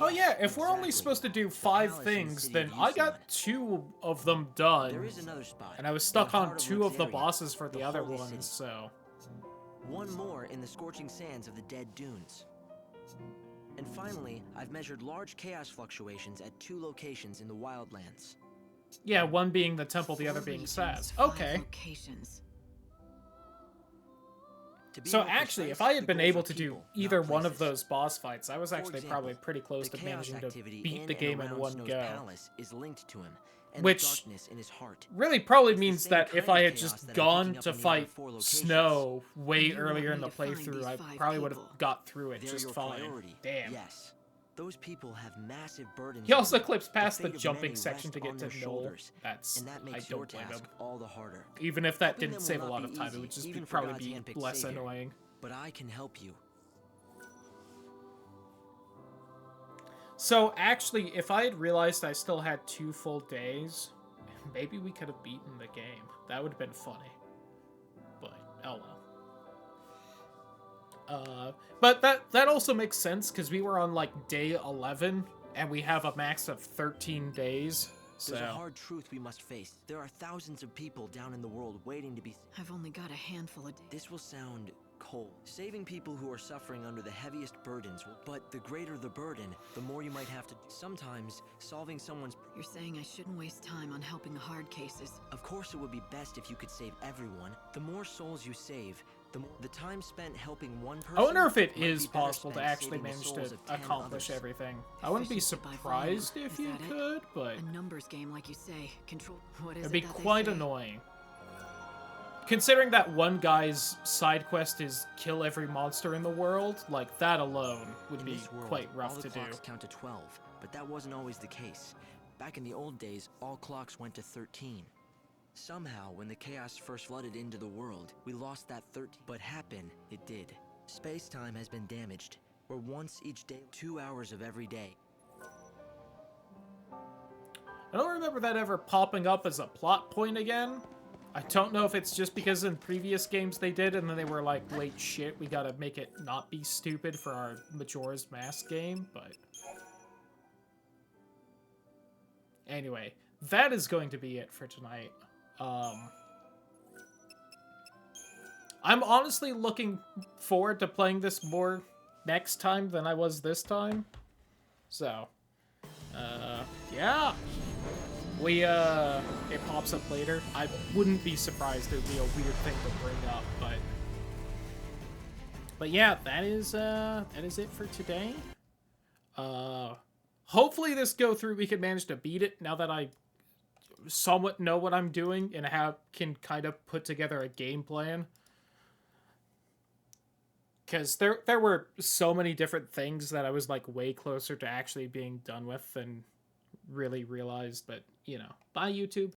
Oh yeah, if we're only supposed to do 5 things, then I got 2 of them done. There is another spot. And I was stuck on 2 of the bosses for the other ones, so... One more in the scorching sands of the Dead Dunes. And finally, I've measured large chaos fluctuations at 2 locations in the wildlands. Yeah, one being the temple, the other being Saz. Okay. Locations. So actually, if I had been able to do either one of those boss fights, I was actually probably pretty close to managing to beat the game in one go. Is linked to him, and which darkness in his heart. really probably means that if I had just gone to fight Snow way earlier in the playthrough, I probably would have got through it just fine. Damn. Yes. Those people have massive burdens. He also clips past the jumping section to get to Noel. That's, I don't blame him. All the harder. Even if that didn't save a lot of time, it would just probably be less annoying. But I can help you. So actually, if I had realized I still had 2 full days, maybe we could have beaten the game. That would have been funny. But, oh well. But that also makes sense, because we were on, like, day 11, and we have a max of 13 days, so... There's a hard truth we must face. There are thousands of people down in the world waiting to be... I've only got a handful of days. This will sound cold. Saving people who are suffering under the heaviest burdens will... But the greater the burden, the more you might have to... Sometimes, solving someone's... You're saying I shouldn't waste time on helping the hard cases. Of course it would be best if you could save everyone. The more souls you save, the time spent helping one person... I wonder if it is possible to actually manage to accomplish everything. I wouldn't be surprised if you could, but... A numbers game, like you say. Control... What is it'd be quite annoying. Considering that one guy's side quest is kill every monster in the world, like, that alone would be quite rough to do. All the clocks count to 12, but that wasn't always the case. Back in the old days, all clocks went to 13. Somehow, when the chaos first flooded into the world, we lost that 13. But happen, it did. Space-time has been damaged, where once each day, 2 hours of every day. I don't remember that ever popping up as a plot point again. I don't know if it's just because in previous games they did, and then they were like, wait, shit, we gotta make it not be stupid for our Majora's Mask game, but... Anyway, that is going to be it for tonight. I'm honestly looking forward to playing this more next time than I was this time. So, yeah. It pops up later. I wouldn't be surprised. It would be a weird thing to bring up, but yeah, that is it for today. Hopefully this go through we can manage to beat it now that I somewhat know what I'm doing and can kind of put together a game plan. Because there were so many different things that I was like way closer to actually being done with than really realized, but you know, bye YouTube.